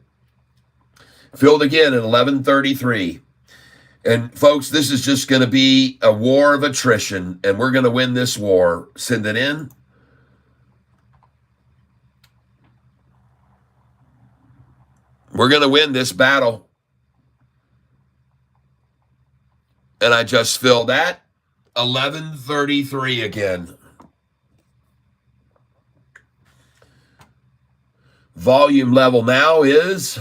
A: Filled again at 1133. And folks, this is just going to be a war of attrition, and we're going to win this war. Send it in. We're going to win this battle. And I just filled that. 1133 again. Volume level now is...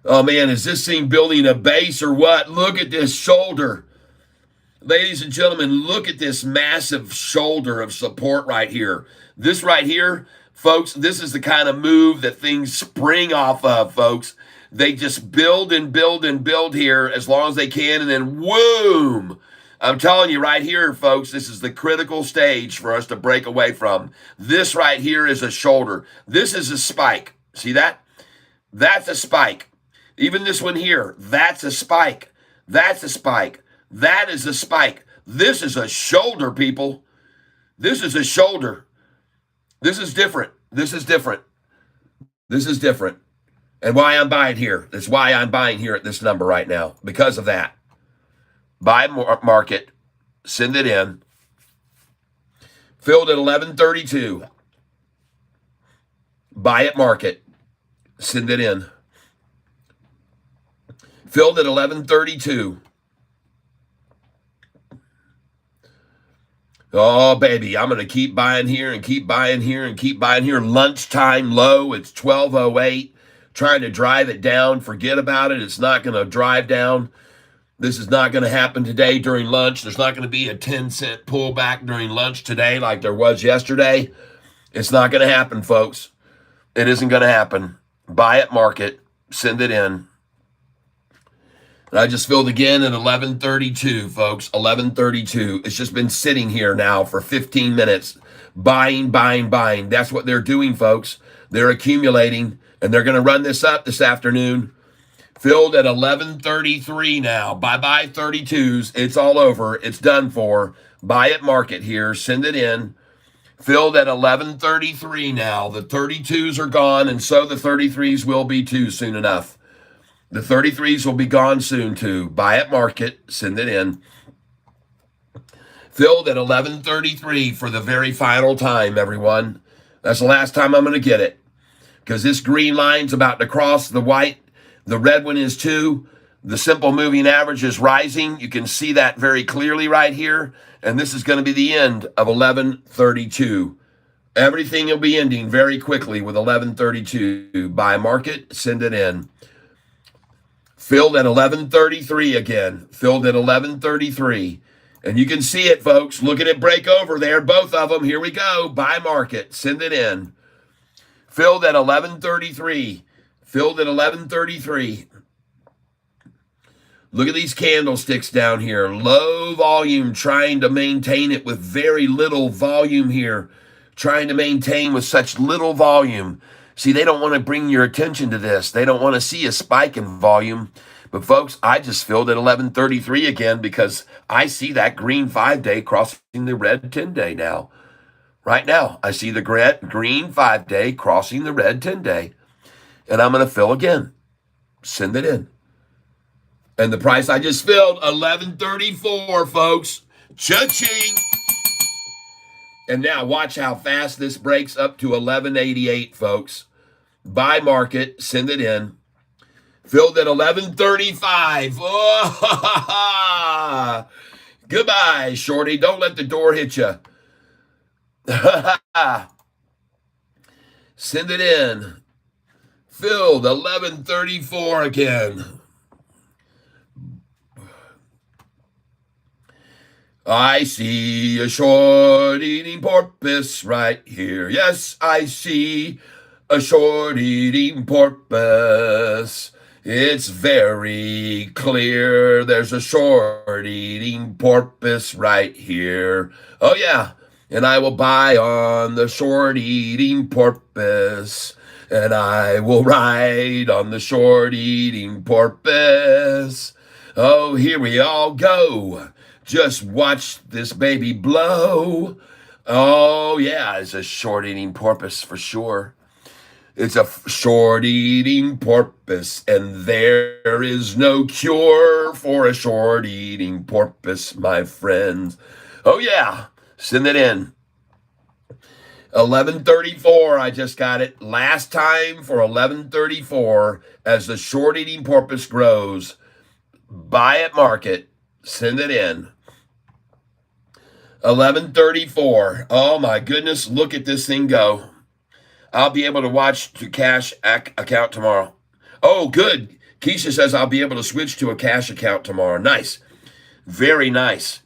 A: Oh, man, is this thing building a base or what? Look at this shoulder. Ladies and gentlemen, look at this massive shoulder of support right here. This right here, folks, this is the kind of move that things spring off of, folks. They just build and build and build here as long as they can, and then whoom. I'm telling you right here, folks, this is the critical stage for us to break away from. This right here is a shoulder. This is a spike. See that? That's a spike. Even this one here, that's a spike. That's a spike. That is a spike. This is a shoulder, people. This is a shoulder. This is different. This is different. This is different. And why I'm buying here. That's why I'm buying here at this number right now. Because of that. Buy market. Send it in. Filled at 1132. Buy at market. Send it in. Filled at 1132. Oh, baby, I'm going to keep buying here and keep buying here and keep buying here. Lunchtime low, it's 1208. Trying to drive it down. Forget about it. It's not going to drive down. This is not going to happen today during lunch. There's not going to be a 10-cent pullback during lunch today like there was yesterday. It's not going to happen, folks. It isn't going to happen. Buy at market. Send it in. And I just filled again at 1132, folks. 1132. It's just been sitting here now for 15 minutes. Buying, buying, buying. That's what they're doing, folks. They're accumulating, and they're going to run this up this afternoon. Filled at 1133 now. Bye-bye 32s. It's all over. It's done for. Buy at market here. Send it in. Filled at 1133 now. The 32s are gone, and so the 33s will be too soon enough. The 33s will be gone soon too. Buy at market. Send it in. Filled at 1133 for the very final time, everyone. That's the last time I'm going to get it. Because this green line's about to cross the white. The red one is too. The simple moving average is rising. You can see that very clearly right here. And this is going to be the end of 1132. Everything will be ending very quickly with 1132. Buy market. Send it in. Filled at 1133 again. Filled at 1133. And you can see it, folks. Look at it break over there. Both of them. Here we go. Buy market. Send it in. Filled at 1133. Filled at 1133. Look at these candlesticks down here. Low volume, trying to maintain it with very little volume here. Trying to maintain with such little volume. See, they don't want to bring your attention to this. They don't want to see a spike in volume. But folks, I just filled at 1133 again because I see that green 5-day crossing the red 10-day now. Right now, I see the green 5-day crossing the red 10-day. And I'm going to fill again. Send it in. And the price I just filled, 1134, folks. Cha-ching. And now watch how fast this breaks up to 1188, folks. Buy market, send it in. Filled at 1135. Oh, goodbye, shorty. Don't let the door hit you. Send it in. Filled 1134 again. I see a short eating porpoise right here. Yes, I see a short eating porpoise. It's very clear. There's a short eating porpoise right here. Oh, yeah. And I will buy on the short eating porpoise. And I will ride on the short eating porpoise. Oh, here we all go. Just watch this baby blow. Oh, yeah, it's a short eating porpoise for sure. It's a short eating porpoise, and there is no cure for a short eating porpoise, my friends. Oh, yeah, send it in. 1134, I just got it. Last time for 1134 as the short eating porpoise grows. Buy at market. Send it in. 1134. Oh my goodness, look at this thing go. I'll be able to watch to cash account tomorrow. Oh, good. Keisha says I'll be able to switch to a cash account tomorrow. Nice. Very nice.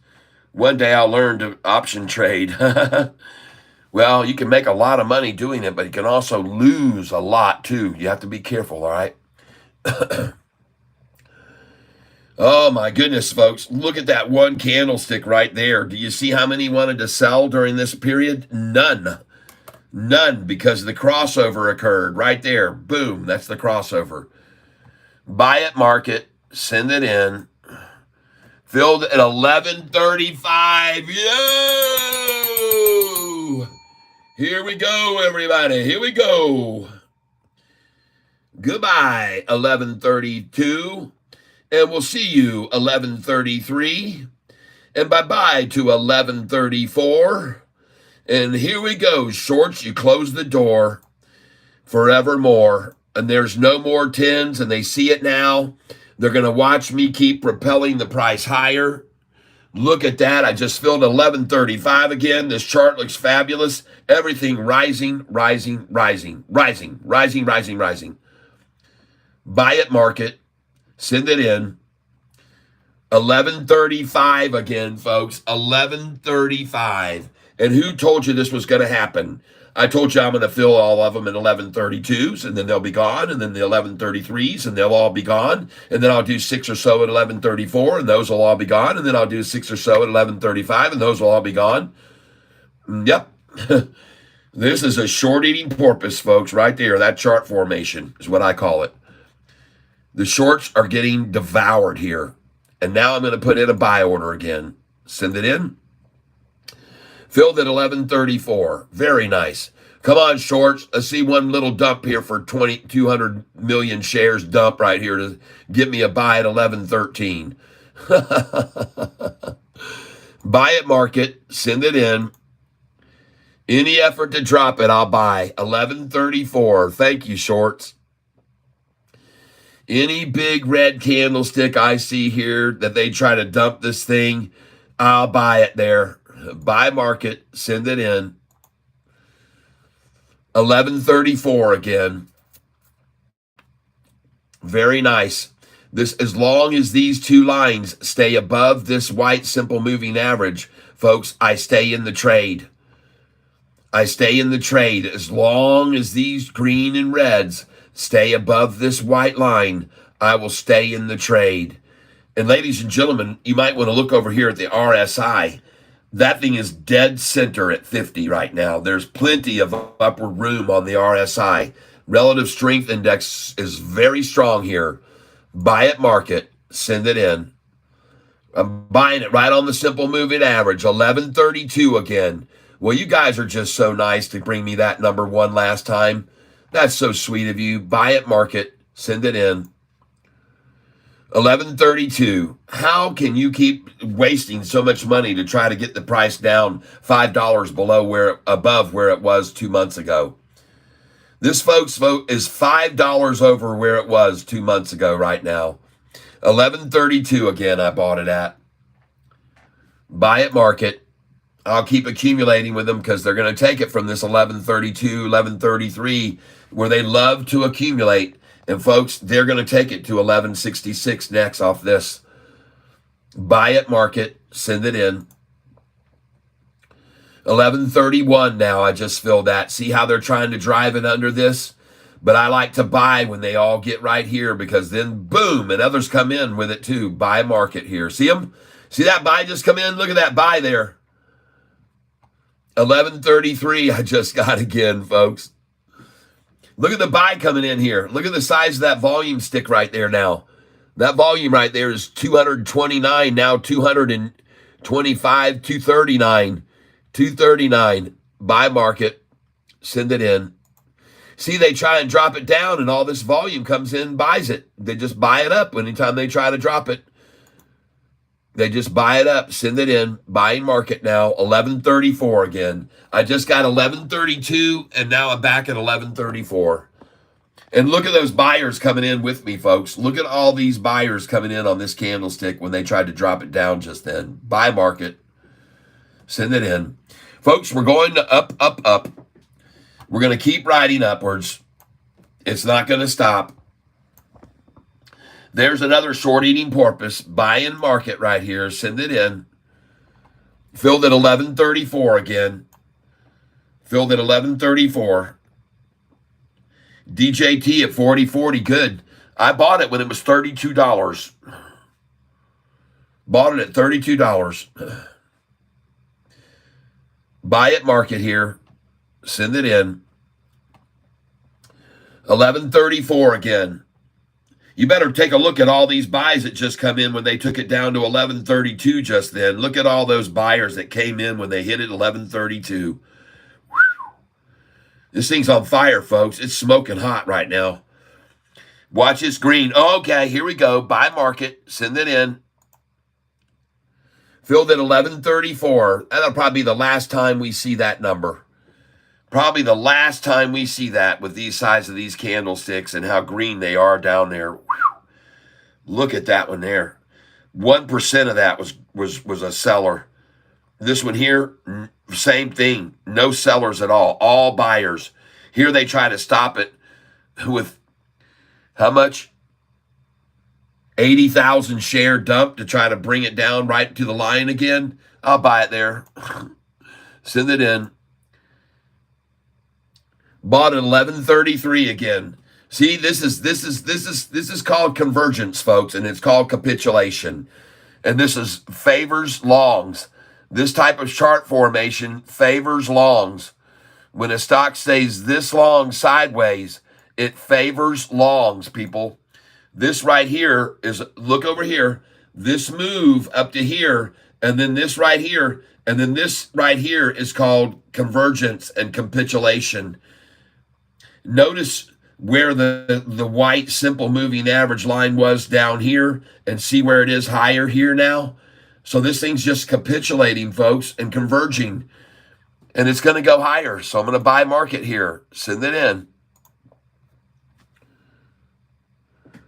A: One day I'll learn to option trade. Well, you can make a lot of money doing it, but you can also lose a lot too. You have to be careful, all right? Oh my goodness, folks. Look at that one candlestick right there. Do you see how many wanted to sell during this period? None. None, because the crossover occurred right there. Boom, that's the crossover. Buy it, market, send it in. Filled at 11:35. Yo! Here we go, everybody. Here we go. Goodbye, 11:32. And we'll see you 11:33. And bye-bye to 11:34. And here we go, shorts. You close the door forevermore. And there's no more tens, and they see it now. They're going to watch me keep propelling the price higher. Look at that. I just filled 11:35 again. This chart looks fabulous. Everything rising, rising, rising, rising, rising, rising, rising. Buy it, market. Send it in. 11:35 again, folks. 11:35. And who told you this was going to happen? I told you I'm going to fill all of them in 11:32s, and then they'll be gone, and then the 11:33s, and they'll all be gone, and then I'll do 6 or so at 11:34, and those will all be gone, and then I'll do 6 or so at 11:35, and those will all be gone. Yep. This is a short-eating porpoise, folks, right there. That chart formation is what I call it. The shorts are getting devoured here. And now I'm going to put in a buy order again. Send it in. Filled at 11:34. Very nice. Come on, shorts. Let's see one little dump here for 200 million shares dump right here to get me a buy at 11:13. Buy it, market. Send it in. Any effort to drop it, I'll buy. 11:34. Thank you, shorts. Any big red candlestick I see here that they try to dump this thing, I'll buy it there. Buy market, send it in. 11:34 again. Very nice. This, as long as these two lines stay above this white simple moving average, folks, I stay in the trade. I stay in the trade. As long as these green and reds stay above this white line, I will stay in the trade. And ladies and gentlemen, you might want to look over here at the RSI. That thing is dead center at 50 right now. There's plenty of upward room on the RSI. Relative strength index is very strong here. Buy it, market, send it in. I'm buying it right on the simple moving average, 11:32 again. Well, you guys are just so nice to bring me that number one last time. That's so sweet of you. Buy it, market, send it in. 11:32. How can you keep wasting so much money to try to get the price down $5 above where it was 2 months ago? This, folks, vote is $5 over where it was 2 months ago right now. 11:32 again, I bought it at. Buy it, market. I'll keep accumulating with them because they're going to take it from this 11:32, 11:33, where they love to accumulate. And folks, they're going to take it to 11:66 next off this. Buy it, market, send it in. 11:31 now, I just filled that. See how they're trying to drive it under this? But I like to buy when they all get right here because then boom, and others come in with it too. Buy market here. See them? See that buy just come in? Look at that buy there. 11:33 I just got again, folks. Look at the buy coming in here. Look at the size of that volume stick right there now. That volume right there is 229, now 225, 239, 239. Buy market, send it in. See, they try and drop it down, and all this volume comes in and buys it. They just buy it up anytime they try to drop it. They just buy it up, send it in, buying market now, 11:34 again. I just got 11:32, and now I'm back at 11:34. And look at those buyers coming in with me, folks. Look at all these buyers coming in on this candlestick when they tried to drop it down just then. Buy market, send it in. Folks, we're going to up, up, up. We're going to keep riding upwards. It's not going to stop. There's another short-eating porpoise. Buy in market right here. Send it in. Filled at 11.34 again. Filled at 11.34. DJT at 40.40. Good. I bought it when it was $32. Bought it at $32. Buy at market here. Send it in. 11.34 again. You better take a look at all these buys that just come in when they took it down to 11.32 just then. Look at all those buyers that came in when they hit it 11.32. This thing's on fire, folks. It's smoking hot right now. Watch this green. Okay, here we go. Buy market. Send it in. Filled at 11.34. That'll probably be the last time we see that number. Probably the last time we see that with these size of these candlesticks and how green they are down there. Whew. Look at that one there. 1% of that was a seller. This one here, same thing. No sellers at all buyers. Here they try to stop it with how much? 80,000 share dump to try to bring it down right to the line again. I'll buy it there. Send it in. Bought at 11.33 again. See, this is called convergence, folks, and it's called capitulation. And this is favors longs. This type of chart formation favors longs. When a stock stays this long sideways, it favors longs, people. This right here is, look over here, this move up to here, and then this right here, and then this right here is called convergence and capitulation. Notice where the white simple moving average line was down here and see where it is higher here now. So this thing's just capitulating, folks, and converging. And it's going to go higher. So I'm going to buy market here. Send it in.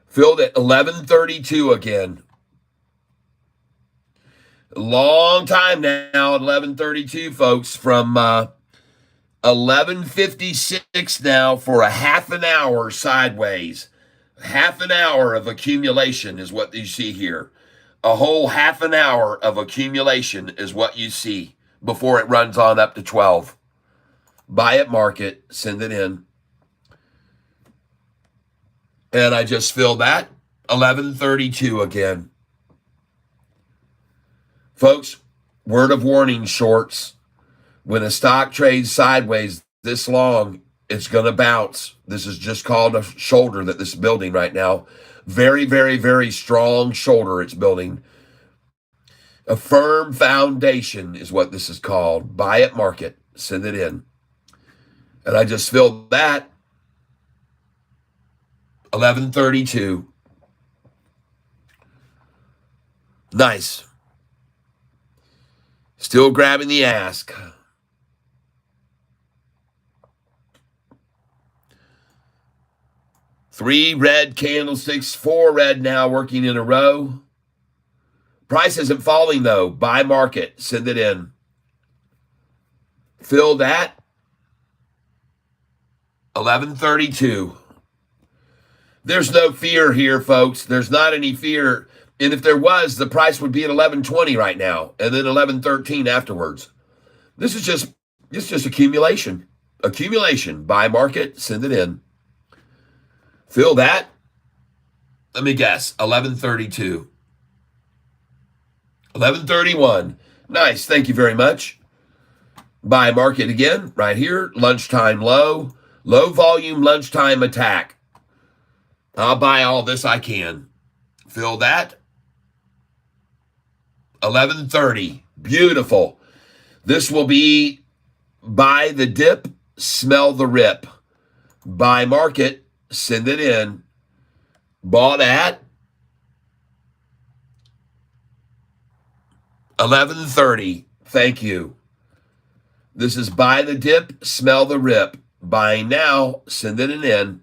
A: Filled at 11.32 again. Long time now at 11.32, folks, from 11.56 now for a half an hour sideways. Half an hour of accumulation is what you see here. A whole half an hour of accumulation is what you see before it runs on up to 12. Buy at market, send it in. And I just filled that 11.32 again. Folks, word of warning, shorts. When a stock trades sideways this long, it's going to bounce. This is just called a shoulder that this is building right now. Very, very, very strong shoulder it's building. A firm foundation is what this is called. Buy at market. Send it in. And I just filled that 11.32. Nice. Still grabbing the ask. Three red candlesticks, 4 red now working in a row. Price isn't falling though. Buy market. Send it in. Fill that. 11.32. There's no fear here, folks. There's not any fear. And if there was, the price would be at 11.20 right now, and then 11.13 afterwards. This is just accumulation. Accumulation. Buy market. Send it in. Fill that. Let me guess. 11.32. 11.31. Nice. Thank you very much. Buy market again. Right here. Lunchtime low. Low volume lunchtime attack. I'll buy all this I can. Fill that. 11.30. Beautiful. This will be buy the dip, smell the rip. Buy market. Send it in. Bought at 11.30. Thank you. This is buy the dip, smell the rip. Buying now, send it in.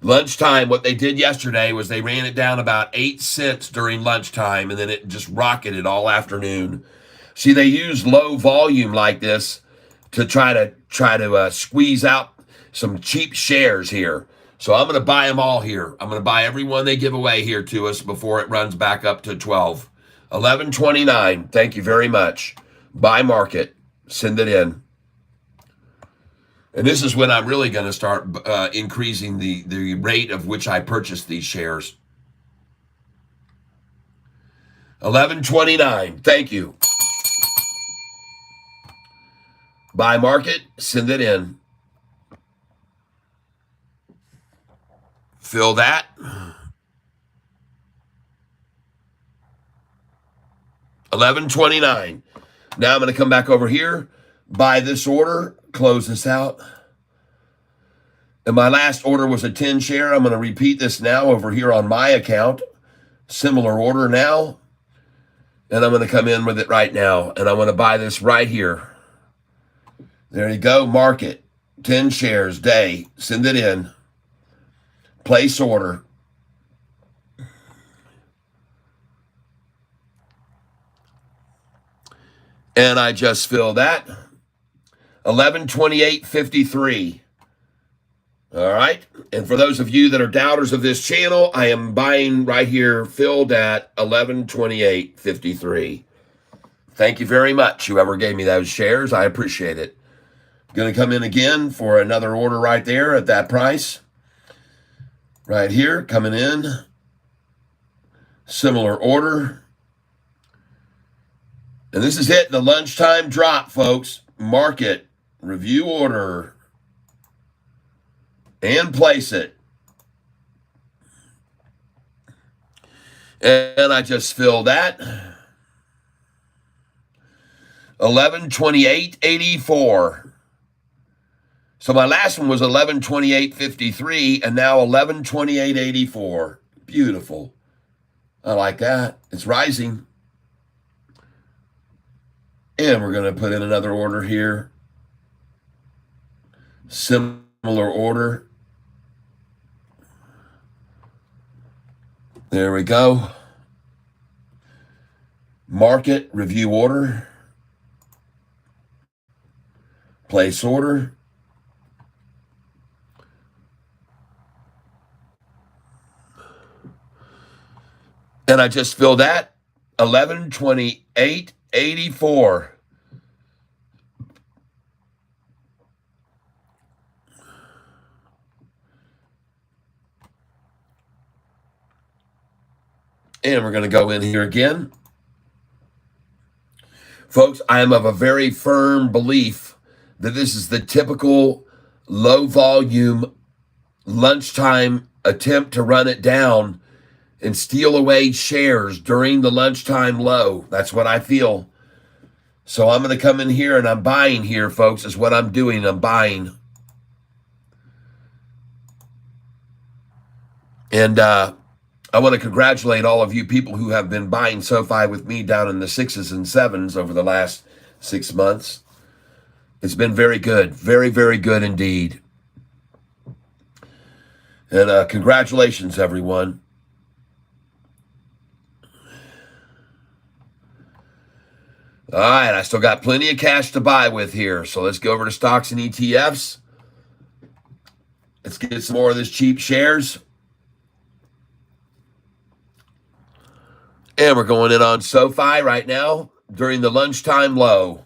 A: Lunchtime, what they did yesterday was they ran it down about 8 cents during lunchtime, and then it just rocketed all afternoon. See, they use low volume like this to try to squeeze out some cheap shares here. So I'm going to buy them all here. I'm going to buy every one they give away here to us before it runs back up to 12. 11.29. Thank you very much. Buy market. Send it in. And this is when I'm really going to start increasing the rate of which I purchase these shares. 11.29. Thank you. Buy market. Send it in. Fill that. 11.29. Now I'm going to come back over here, buy this order, close this out. And my last order was a 10 share. I'm going to repeat this now over here on my account. Similar order now. And I'm going to come in with it right now. And I'm going to buy this right here. There you go. Market. 10 shares. Day. Send it in. Place order. And I just fill that. 11.28.53. All right. And for those of you that are doubters of this channel, I am buying right here filled at 11.28.53. Thank you very much, whoever gave me those shares. I appreciate it. Going to come in again for another order right there at that price. Right here, coming in. Similar order. And this is it, the lunchtime drop, folks. Market, review order, and place it. And I just fill that. 11.28.84. So my last one was 11.28.53, and now 11.28.84. Beautiful. I like that. It's rising. And we're going to put in another order here. Similar order. There we go. Market, review order. Place order. And I just filled that. 11.28.84. And we're going to go in here again. Folks, I am of a very firm belief that this is the typical low volume lunchtime attempt to run it down and steal away shares during the lunchtime low. That's what I feel. So I'm going to come in here and I'm buying here, folks, is what I'm doing. I'm buying. And I want to congratulate all of you people who have been buying Sofi with me down in the 6s and 7s over the last 6 months. It's been very good. Very, very good indeed. And congratulations, everyone. All right, I still got plenty of cash to buy with here. So let's go over to stocks and ETFs. Let's get some more of this cheap shares. And we're going in on Sofi right now during the lunchtime low.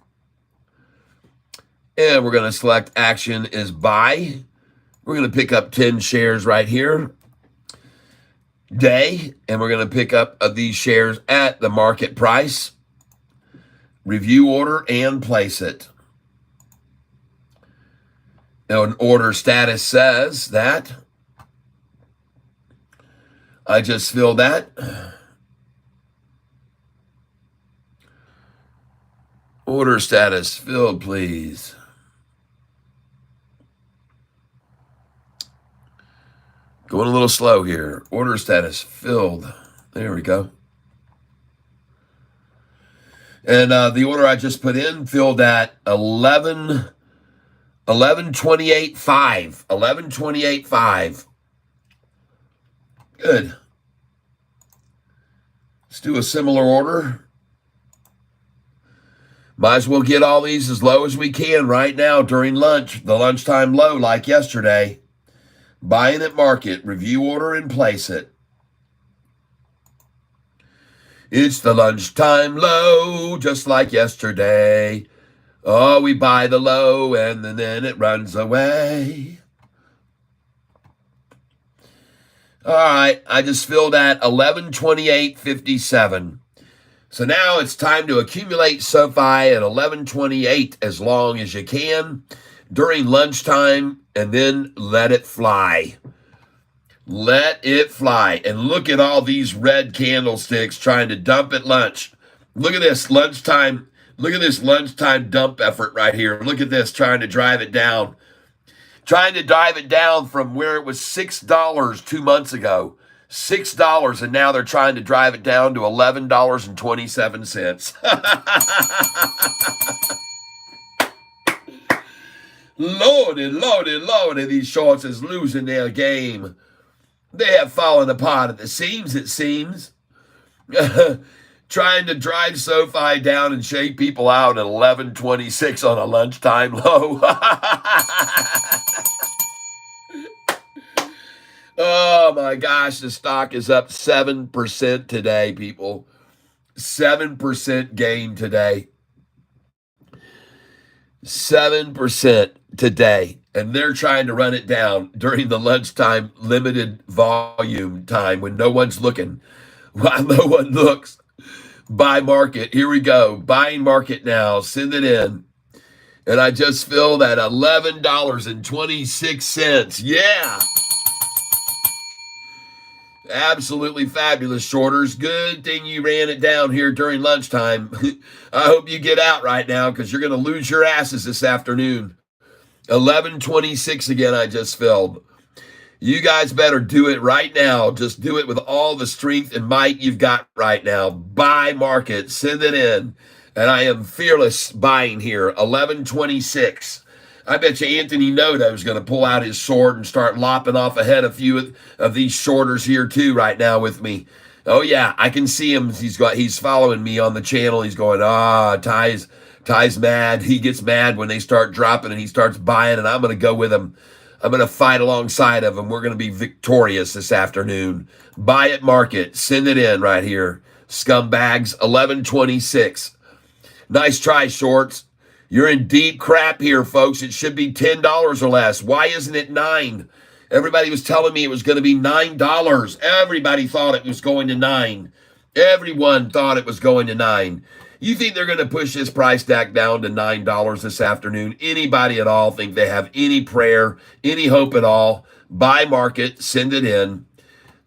A: And we're going to select action is buy. We're going to pick up 10 shares right here. Day. And we're going to pick up these shares at the market price. Review order and place it. Now, an order status says that. I just filled that. Order status filled, please. Going a little slow here. Order status filled. There we go. And the order I just put in filled at 11.28.5. 11.28.5. Good. Let's do a similar order. Might as well get all these as low as we can right now during lunch, the lunchtime low like yesterday. Buying at market, review order and place it. It's the lunchtime low, just like yesterday. Oh, we buy the low and then it runs away. All right, I just filled at 11:28.57. So now it's time to accumulate Sofi at 11:28 as long as you can during lunchtime, and then let it fly. Let it fly. And look at all these red candlesticks trying to dump at lunch. Look at this lunchtime. Look at this lunchtime dump effort right here. Look at this, trying to drive it down. Trying to drive it down from where it was $6 2 months ago. $6, and now they're trying to drive it down to $11.27. Lordy, these shorts is losing their game. They have fallen apart at the seams, it seems. Trying to drive Sofi down and shake people out at 11:26 on a lunchtime low. Oh my gosh, the stock is up 7% today, people. 7% gain today. 7% today. And they're trying to run it down during the lunchtime limited volume time when no one's looking. While no one looks. Buy market. Here we go. Buying market now. Send it in. And I just filled at $11.26. Yeah. Absolutely fabulous, shorters. Good thing you ran it down here during lunchtime. I hope you get out right now because you're going to lose your asses this afternoon. 11:26 again, I just filled. You guys better do it right now. Just do it with all the strength and might you've got right now. Buy market. Send it in. And I am fearless buying here. 11:26. I bet you Anthony Noto is going to pull out his sword and start lopping off ahead a few of these shorters here too right now with me. Oh yeah, I can see him. He's following me on the channel. He's going, Ty's mad. He gets mad when they start dropping and he starts buying, and I'm going to go with him. I'm going to fight alongside of him. We're going to be victorious this afternoon. Buy it market. Send it in right here. Scumbags, 11:26. Nice try, shorts. You're in deep crap here, folks. It should be $10 or less. Why isn't it $9? Everybody was telling me it was going to be $9. Everybody thought it was going to $9. Everyone thought it was going to $9. You think they're going to push this price tag down to $9 this afternoon? Anybody at all think they have any prayer, any hope at all? Buy market, send it in.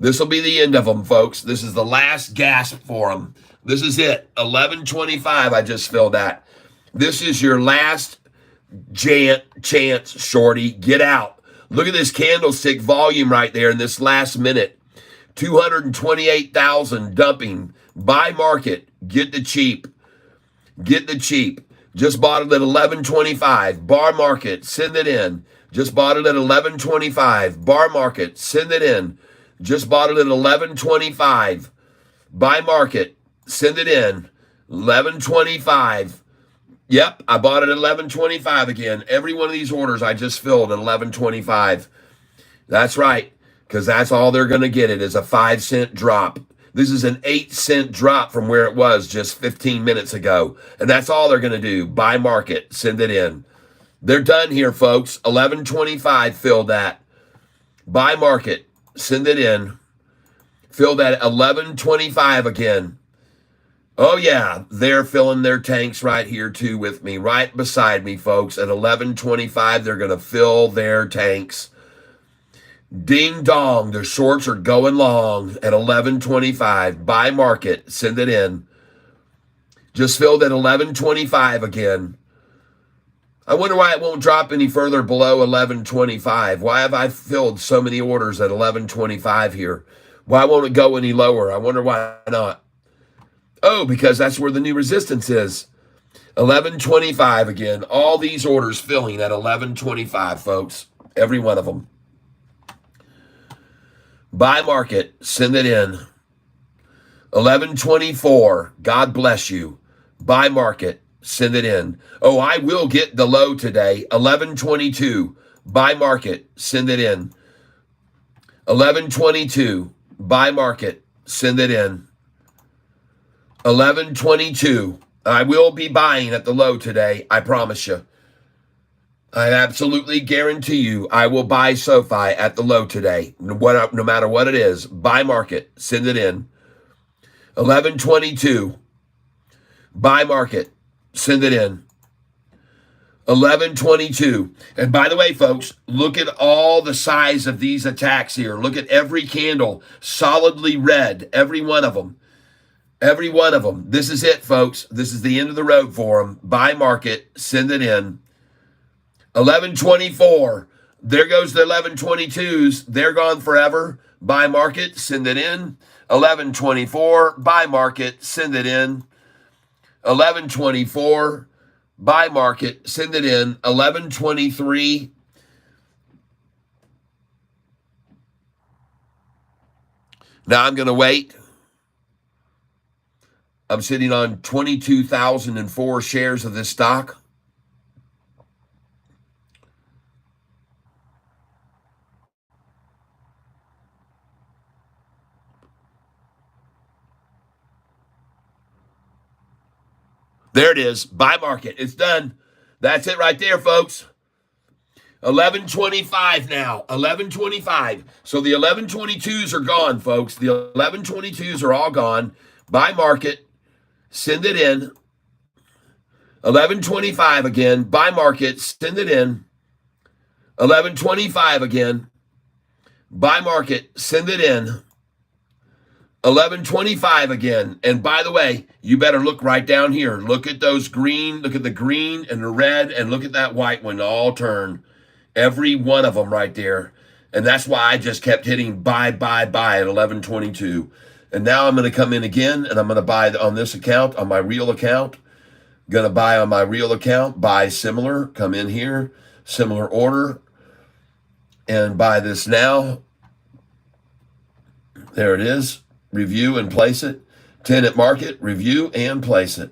A: This will be the end of them, folks. This is the last gasp for them. This is it. 11:25, I just filled that. This is your last chance, shorty. Get out. Look at this candlestick volume right there in this last minute. 228,000 dumping. Buy market. Get the cheap. Get the cheap. Just bought it at 11:25. Bar market. Send it in. Just bought it at 11:25. Bar market. Send it in. Just bought it at 11:25. Buy market. Send it in. 11:25. Yep, I bought it at 11:25 again. Every one of these orders I just filled at 11:25. That's right, because that's all they're going to get. It is a 5-cent drop. This is an 8-cent drop from where it was just 15 minutes ago. And that's all they're going to do. Buy market. Send it in. They're done here, folks. 11:25, fill that. Buy market. Send it in. Fill that at 11:25 again. Oh, yeah, they're filling their tanks right here, too, with me, right beside me, folks. At 11:25, they're going to fill their tanks. Ding dong, the shorts are going long at 11:25. Buy market, send it in. Just filled at 11:25 again. I wonder why it won't drop any further below 11:25. Why have I filled so many orders at 11:25 here? Why won't it go any lower? I wonder why not. Oh, because that's where the new resistance is. 11:25 again. All these orders filling at 11:25, folks. Every one of them. Buy market. Send it in. 11:24. God bless you. Buy market. Send it in. Oh, I will get the low today. 11:22. Buy market. Send it in. 11:22. Buy market. Send it in. 11.22. I will be buying at the low today. I promise you. I absolutely guarantee you I will buy Sofi at the low today. No matter what it is. Buy market. Send it in. 11.22. Buy market. Send it in. 11.22. And by the way, folks, look at all the size of these attacks here. Look at every candle. Solidly red. Every one of them. Every one of them. This is it, folks. This is the end of the road for them. Buy market. Send it in. 11.24. There goes the 11.22s. They're gone forever. Buy market. Send it in. 11.24. Buy market. Send it in. 11.24. Buy market. Send it in. 11.23. Now I'm going to wait. I'm sitting on 22,004 shares of this stock. There it is. Buy market. It's done. That's it right there, folks. 11.25 now. 11.25. So the 11.22s are gone, folks. The 11.22s are all gone. Buy market. Send it in. 11.25 again. Buy market. Send it in. 11.25 again. Buy market. Send it in. 11.25 again. And by the way, you better look right down here. Look at those green. Look at the green and the red. And look at that white one all turn. Every one of them right there. And that's why I just kept hitting buy at 11.22. And now I'm going to come in again, and I'm going to buy on this account, on my real account. Going to buy on my real account, buy similar, come in here, similar order, and buy this now. There it is. Review and place it. 10 at market, review and place it.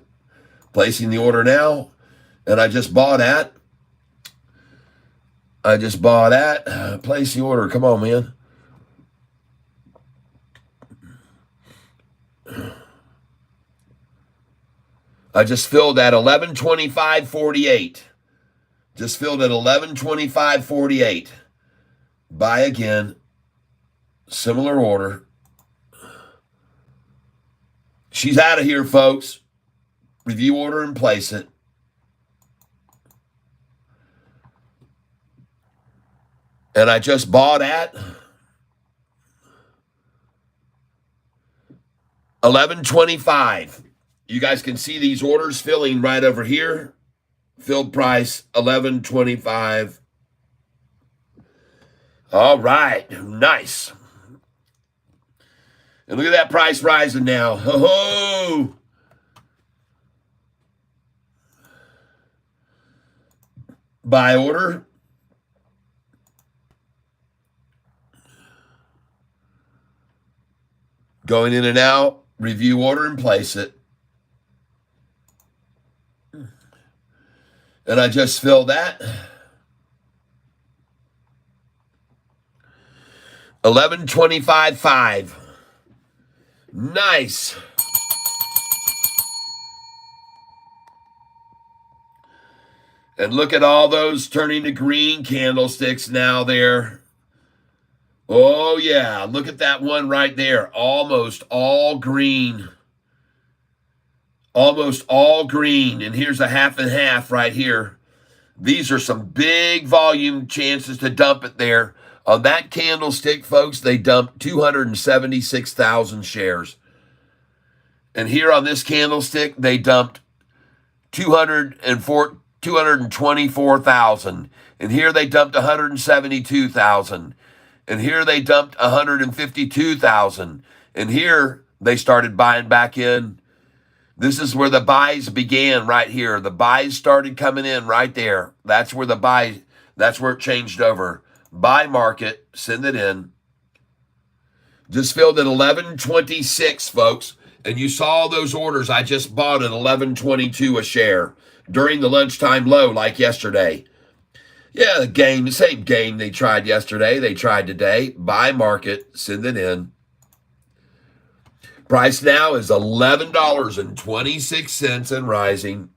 A: Placing the order now, and I just bought at. Place the order. Come on, man. I just filled at 11.25.48. Just filled at 11.25.48. Buy again. Similar order. She's out of here, folks. Review order and place it. And I just bought at 11.25. You guys can see these orders filling right over here. Filled price 11.25. All right, nice. And look at that price rising now. Ho ho! Buy order. Going in and out. Review order and place it. And I just filled that. 11.25.5. Nice. And look at all those turning to green candlesticks now there. Oh, yeah. Look at that one right there. Almost all green. Almost all green. And here's a half and half right here. These are some big volume chances to dump it there. On that candlestick, folks, they dumped 276,000 shares. And here on this candlestick, they dumped 224,000. And here they dumped 172,000. And here they dumped 152,000. And here they started buying back in. This is where the buys began right here. The buys started coming in right there. That's where that's where it changed over. Buy market, send it in. Just filled at 11.26, folks. And you saw those orders I just bought at 11.22 a share during the lunchtime low like yesterday. Yeah, the same game they tried yesterday, they tried today. Buy market, send it in. Price now is $11.26 and rising.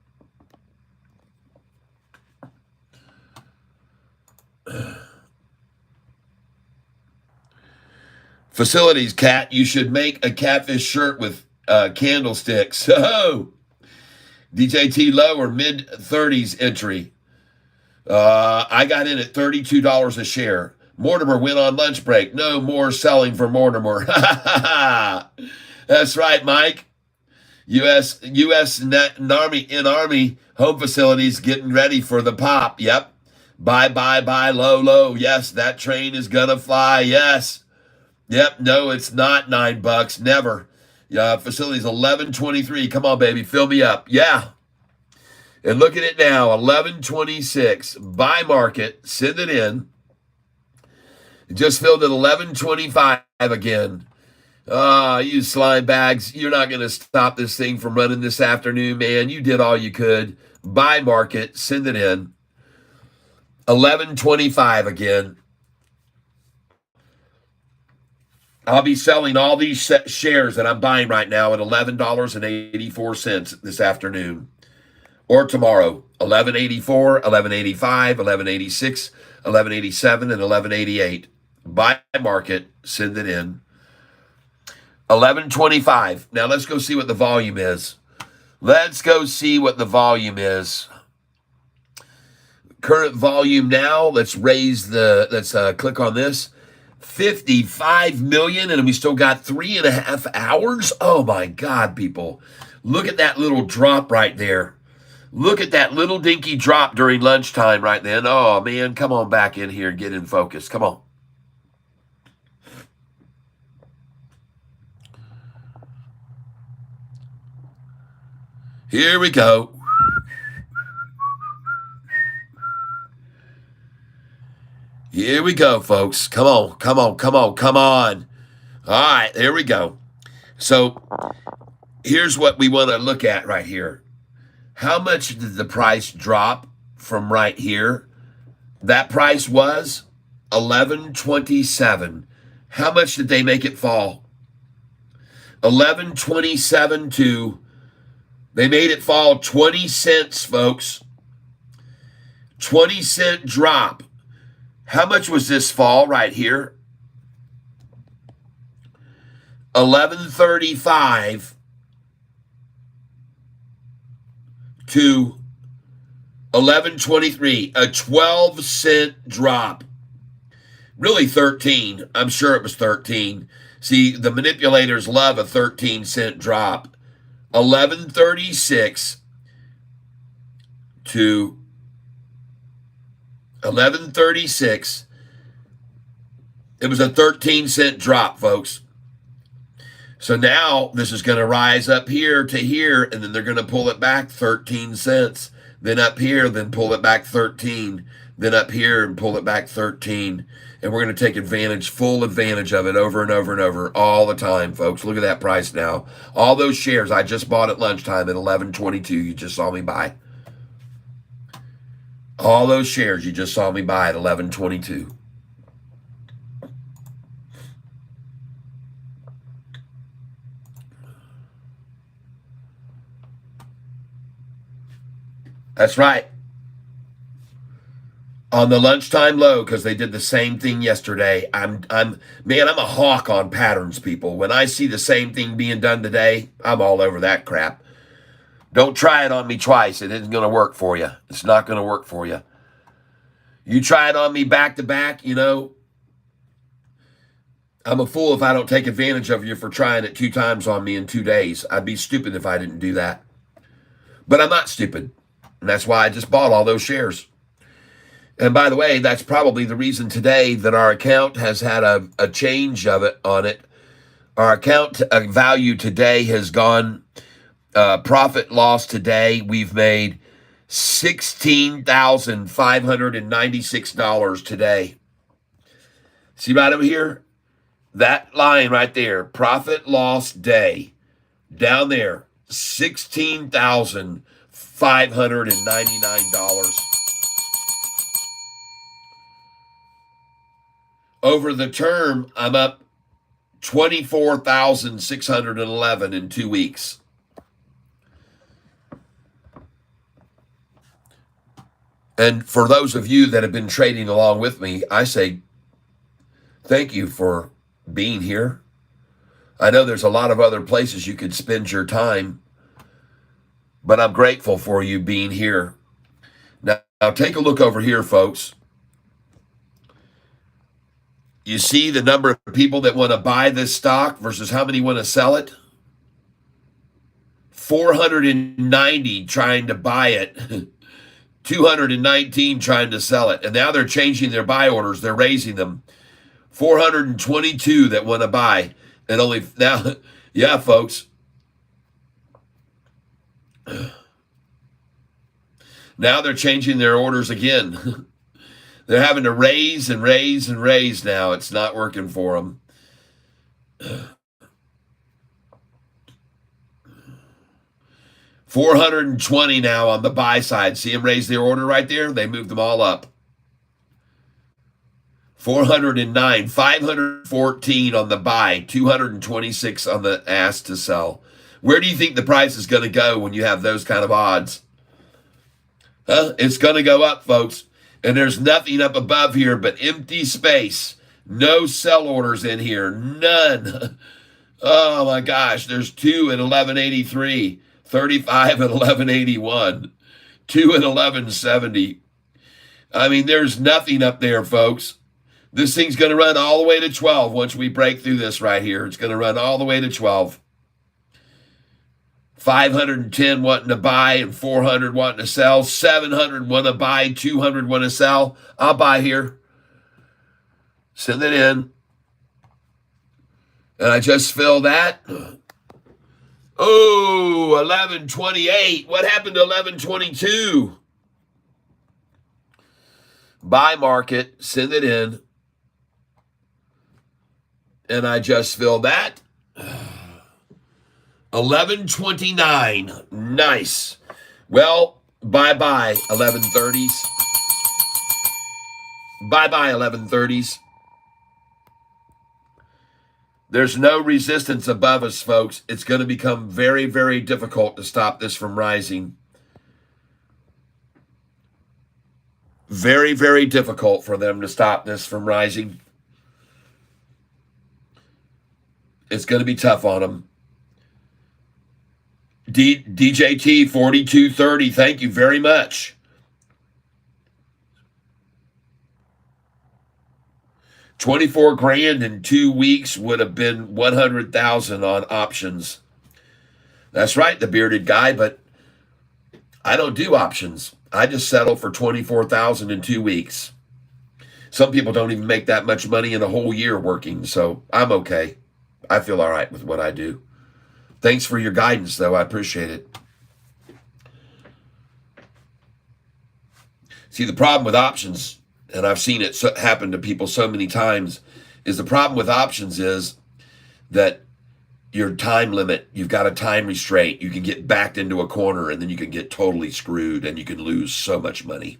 A: Facilities, Cat, you should make a Catfish shirt with candlesticks. Oh, DJT low or mid 30s entry. I got in at $32 a share. Mortimer went on lunch break. No more selling for Mortimer. That's right, Mike. U.S. Army home facilities getting ready for the pop. Yep. Buy, low, low. Yes, that train is gonna fly. Yes. Yep. No, it's not $9. Never. Facilities 11.23. Come on, baby, fill me up. Yeah. And look at it now, 11.26. Buy market. Send it in. Just filled at 11.25 again. You slime bags. You're not going to stop this thing from running this afternoon, man. You did all you could. Buy market. Send it in. 11.25 again. I'll be selling all these shares that I'm buying right now at $11.84 this afternoon. Or tomorrow, 11.84, 11.85, 11.86, 11.87, and 11.88. Buy market. Send it in. 11.25. Now let's go see what the volume is. Let's go see what the volume is. Current volume now. Let's click on this. 55 million, and we still got 3.5 hours. Oh my God, people. Look at that little drop right there. Look at that little dinky drop during lunchtime right then. Oh man, come on back in here and get in focus. Come on. Here we go. Here we go, folks. Come on, come on, come on, come on. All right, there we go. So here's what we want to look at right here. How much did the price drop from right here? That price was $11.27. How much did they make it fall? $11.27 to, they made it fall 20 cents, folks. 20-cent drop. How much was this fall right here? $11.35 to $11.23, a 12-cent drop. Really 13. I'm sure it was 13. See, the manipulators love a 13-cent drop. 11.36 to 11.36. It was a 13-cent drop, folks. So now this is going to rise up here to here, and then they're going to pull it back 13 cents. Then up here, then pull it back 13. Then up here and pull it back 13. And we're going to take advantage, full advantage of it over and over and over all the time, folks. Look at that price now. All those shares I just bought at lunchtime at 11.22. You just saw me buy. All those shares you just saw me buy at 11.22. That's right. On the lunchtime low, because they did the same thing yesterday. I'm a hawk on patterns, people. When I see the same thing being done today, I'm all over that crap. Don't try it on me twice. It isn't going to work for you. It's not going to work for you. You try it on me back to back, you know. I'm a fool if I don't take advantage of you for trying it 2 times on me in 2 days. I'd be stupid if I didn't do that. But I'm not stupid. And that's why I just bought all those shares. And by the way, that's probably the reason today that our account has had a change of it on it. Our account value today has gone, profit loss today. We've made $16,596 today. See right over here? That line right there, profit loss day, down there, $16,599. Over the term, I'm up 24,611 in 2 weeks. And for those of you that have been trading along with me, I say thank you for being here. I know there's a lot of other places you could spend your time, but I'm grateful for you being here. Now take a look over here, folks. You see the number of people that want to buy this stock versus how many want to sell it? 490 trying to buy it, 219 trying to sell it. And now they're changing their buy orders. They're raising them. 422 that want to buy. And only now, yeah, folks. Now they're changing their orders again. They're having to raise and raise and raise now. It's not working for them. 420 now on the buy side. See them raise their order right there? They moved them all up. 409, 514 on the buy, 226 on the ask to sell. Where do you think the price is going to go when you have those kind of odds? It's going to go up, folks. And there's nothing up above here but empty space. No sell orders in here. None. Oh, my gosh. There's 2 at 1183, 35 at 1181, 2 at 1170. I mean, there's nothing up there, folks. This thing's going to run all the way to 12 once we break through this right here. It's going to run all the way to 12. 510 wanting to buy and 400 wanting to sell. 700 want to buy, 200 want to sell. I'll buy here. Send it in. And I just filled that. Oh, 1128. What happened to 1122? Buy market. Send it in. And I just filled that. 1129. Nice. Well, bye-bye, 1130s. Bye-bye, 1130s. There's no resistance above us, folks. It's going to become very, very difficult to stop this from rising. Very, very difficult for them to stop this from rising. It's going to be tough on them. DJT 4230, thank you very much. 24 grand in 2 weeks would have been 100,000 on options. That's right, the bearded guy, but I don't do options. I just settle for 24,000 in 2 weeks. Some people don't even make that much money in a whole year working, so I'm okay. I feel all right with what I do. Thanks for your guidance, though. I appreciate it. See, the problem with options, and I've seen it happen to people so many times, is the problem with options is that your time limit, you've got a time restraint. You can get backed into a corner, and then you can get totally screwed, and you can lose so much money.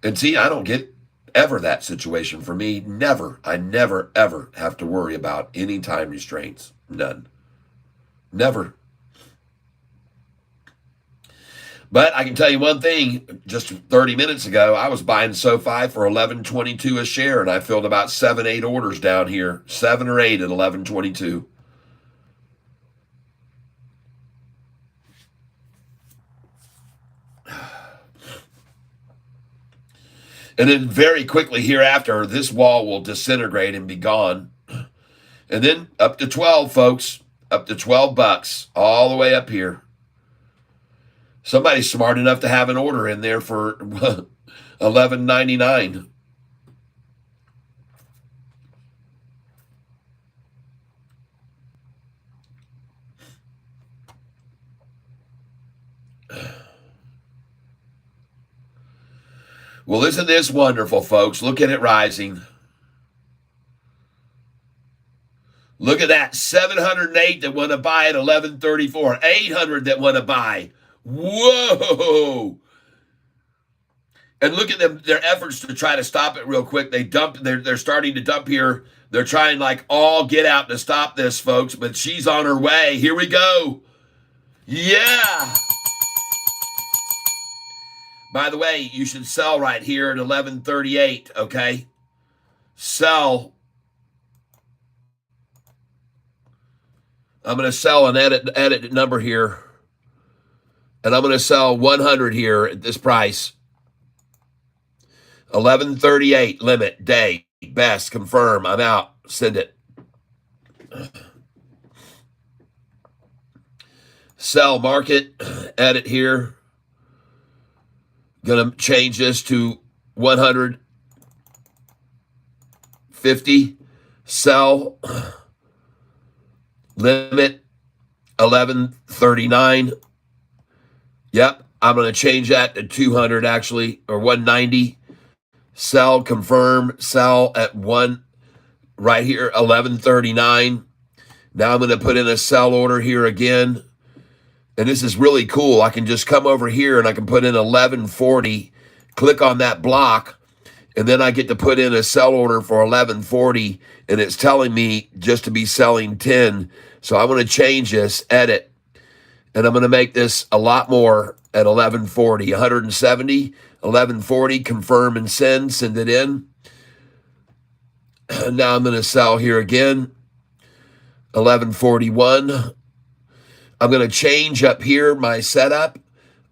A: And see, I don't get ever that situation. For me, never. I never, ever have to worry about any time restraints. None. Never. But I can tell you one thing, just 30 minutes ago, I was buying Sofi for $11.22 a share, and I filled about 7, 8 orders down here, 7 or 8 at $11.22. And then very quickly hereafter, this wall will disintegrate and be gone. And then up to 12, folks. Up to $12, all the way up here. Somebody's smart enough to have an order in there for $11.99. Well, isn't this wonderful, folks? Look at it rising. Look at that, 708 that want to buy at 1134, 800 that want to buy. Whoa! And look at them, their efforts to try to stop it real quick. They're starting to dump here. They're trying like all get out to stop this, folks, but she's on her way. Here we go. Yeah. By the way, you should sell right here at 1138, okay? Sell. I'm going to sell an edit number here. And I'm going to sell 100 here at this price. 1138 limit day. Best. Confirm. I'm out. Send it. Sell market. Edit here. Going to change this to 150. Sell. Limit 1139. Yep. I'm going to change that to 200 actually, or 190. Sell, confirm, sell at one right here, 1139. Now I'm going to put in a sell order here again. And this is really cool. I can just come over here and I can put in 1140, click on that block, and then I get to put in a sell order for 1140, and it's telling me just to be selling 10. So I'm going to change this, edit, and I'm going to make this a lot more at 1140, 170, 1140, confirm and send it in. Now I'm going to sell here again, 1141. I'm going to change up here my setup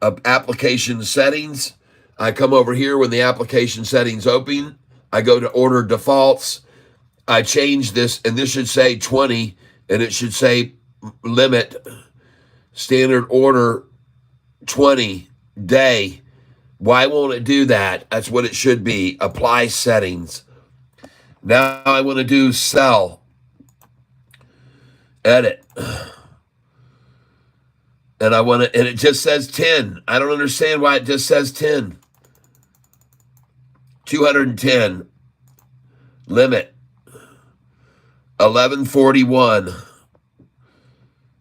A: of application settings. I come over here when the application settings open. I go to order defaults. I change this, and this should say 20, and it should say limit standard order 20 day. Why won't it do that? That's what it should be. Apply settings. Now I want to do sell. Edit. And I want to, and it just says 10. I don't understand why it just says 10. 210. Limit. 1141.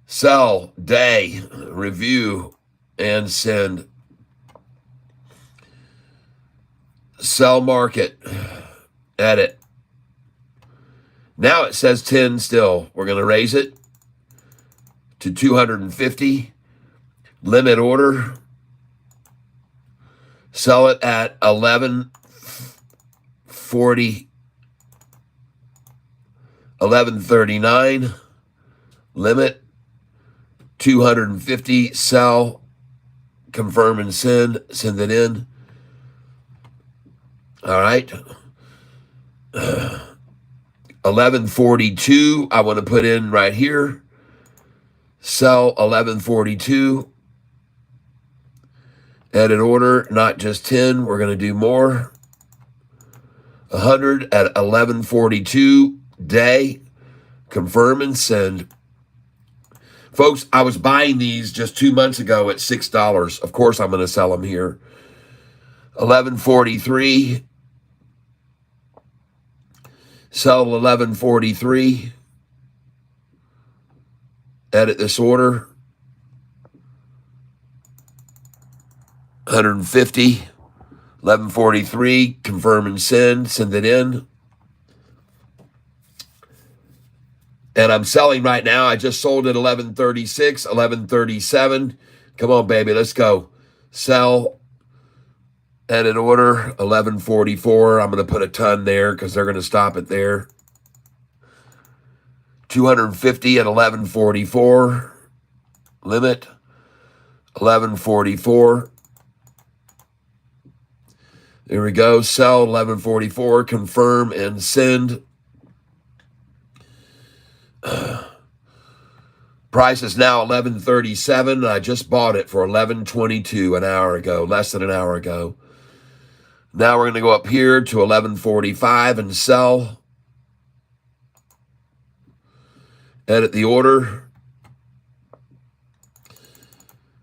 A: Sell. Day. Review. And send. Sell market. Edit. Now it says 10 still. We're going to raise it to 250. Limit order. Sell it at 1140. 1139. Limit 250. Sell. Confirm and send it in. All right. 1142. I want to put in right here. Sell 1142. Edit order, not just 10. We're going to do more. 100 at 1142 day. Confirm and send. Folks, I was buying these just 2 months ago at $6. Of course, I'm going to sell them here. 1143. Sell 1143. Edit this order. 150. 1143. Confirm and send it in. And I'm selling right now. I just sold at 1136, 1137. Come on, baby, let's go. Sell. Edit order, 1144. I'm going to put a ton there because they're going to stop it there. 250 at 1144. Limit, 1144. There we go. Sell, 1144. Confirm and send. Price is now 1137. I just bought it for 1122 an hour ago, less than an hour ago. Now we're going to go up here to 1145 and sell. Edit the order.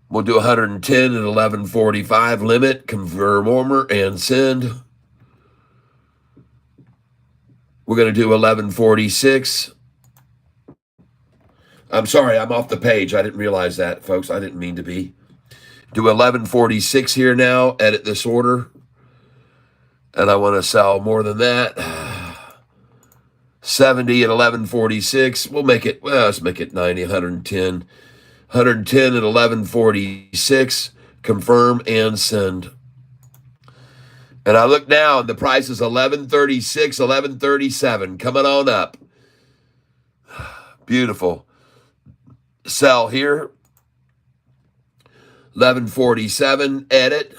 A: We'll do 110 at 1145. Limit, confirm order, and send. We're going to do 1146. I'm sorry, I'm off the page. I didn't realize that, folks. I didn't mean to be. Do 1146 here now. Edit this order. And I want to sell more than that. 70 at 1146. We'll make it, well, let's make it 90, 110. 110 at 1146. Confirm and send. And I look now, and the price is 1136, 1137. Coming on up. Beautiful. Sell here. 1147. Edit.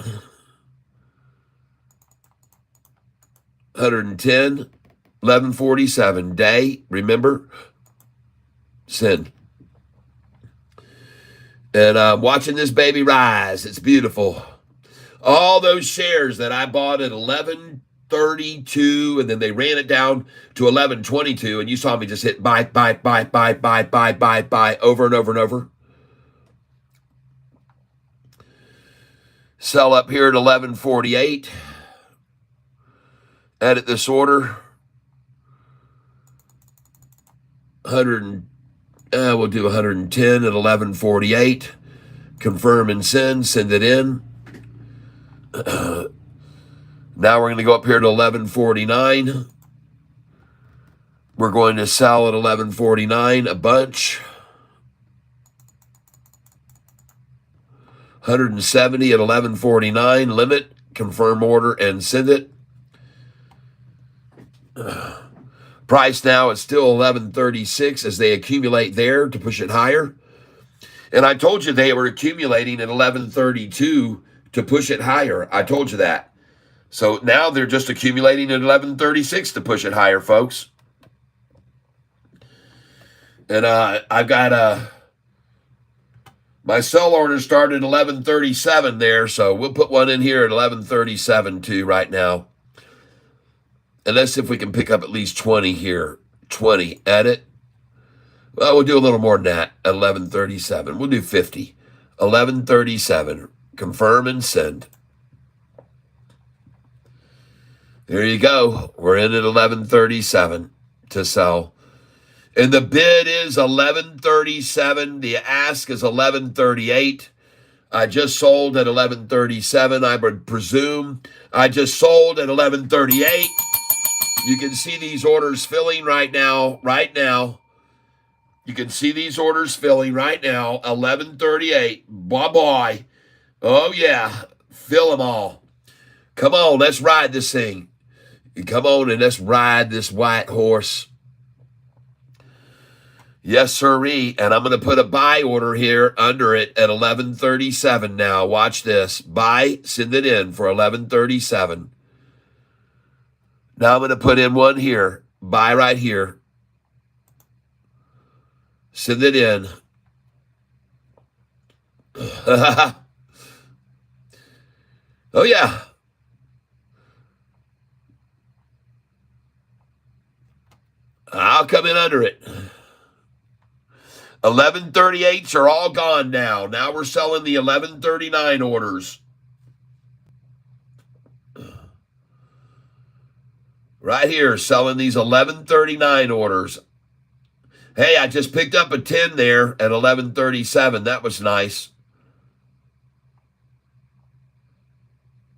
A: 110. 1147. Day. Remember. Send. And I'm watching this baby rise. It's beautiful. All those shares that I bought at 1132, and then they ran it down to 1122, and you saw me just hit buy, buy, buy, buy, buy, buy, buy, buy, over and over and over. Sell up here at 1148. Edit this order. 100. We'll do 110 at 1148. Confirm and send. Send it in. Now we're going to go up here to 1149. We're going to sell at 1149 a bunch. 170 at 1149. Limit. Confirm order and send it. Price now is still 1136 as they accumulate there to push it higher. And I told you they were accumulating at 1132 to push it higher. I told you that. So now they're just accumulating at 1136 to push it higher, folks. And I've got my sell order started at 1137 there, so we'll put one in here at 1137 too right now. And let's see if we can pick up at least 20 here. 20. Edit. Well, we'll do a little more than that at 1137. We'll do 50. 1137. Confirm and send. There you go. We're in at 1137 to sell. And the bid is 1137. The ask is 1138. I just sold at 1137. I would presume I just sold at 1138. You can see these orders filling right now. Right now. You can see these orders filling right now. 1138. Bye-bye. Oh, yeah. Fill them all. Come on, let's ride this thing. Come on and let's ride this white horse. Yes, sirree. And I'm going to put a buy order here under it at 1137 now. Watch this. Buy, send it in for 1137. Now I'm going to put in one here. Buy right here. Send it in. Oh, yeah. I'll come in under it. 1138s are all gone now. Now we're selling the 1139 orders. Right here, selling these 1139 orders. Hey, I just picked up a 10 there at 1137. That was nice.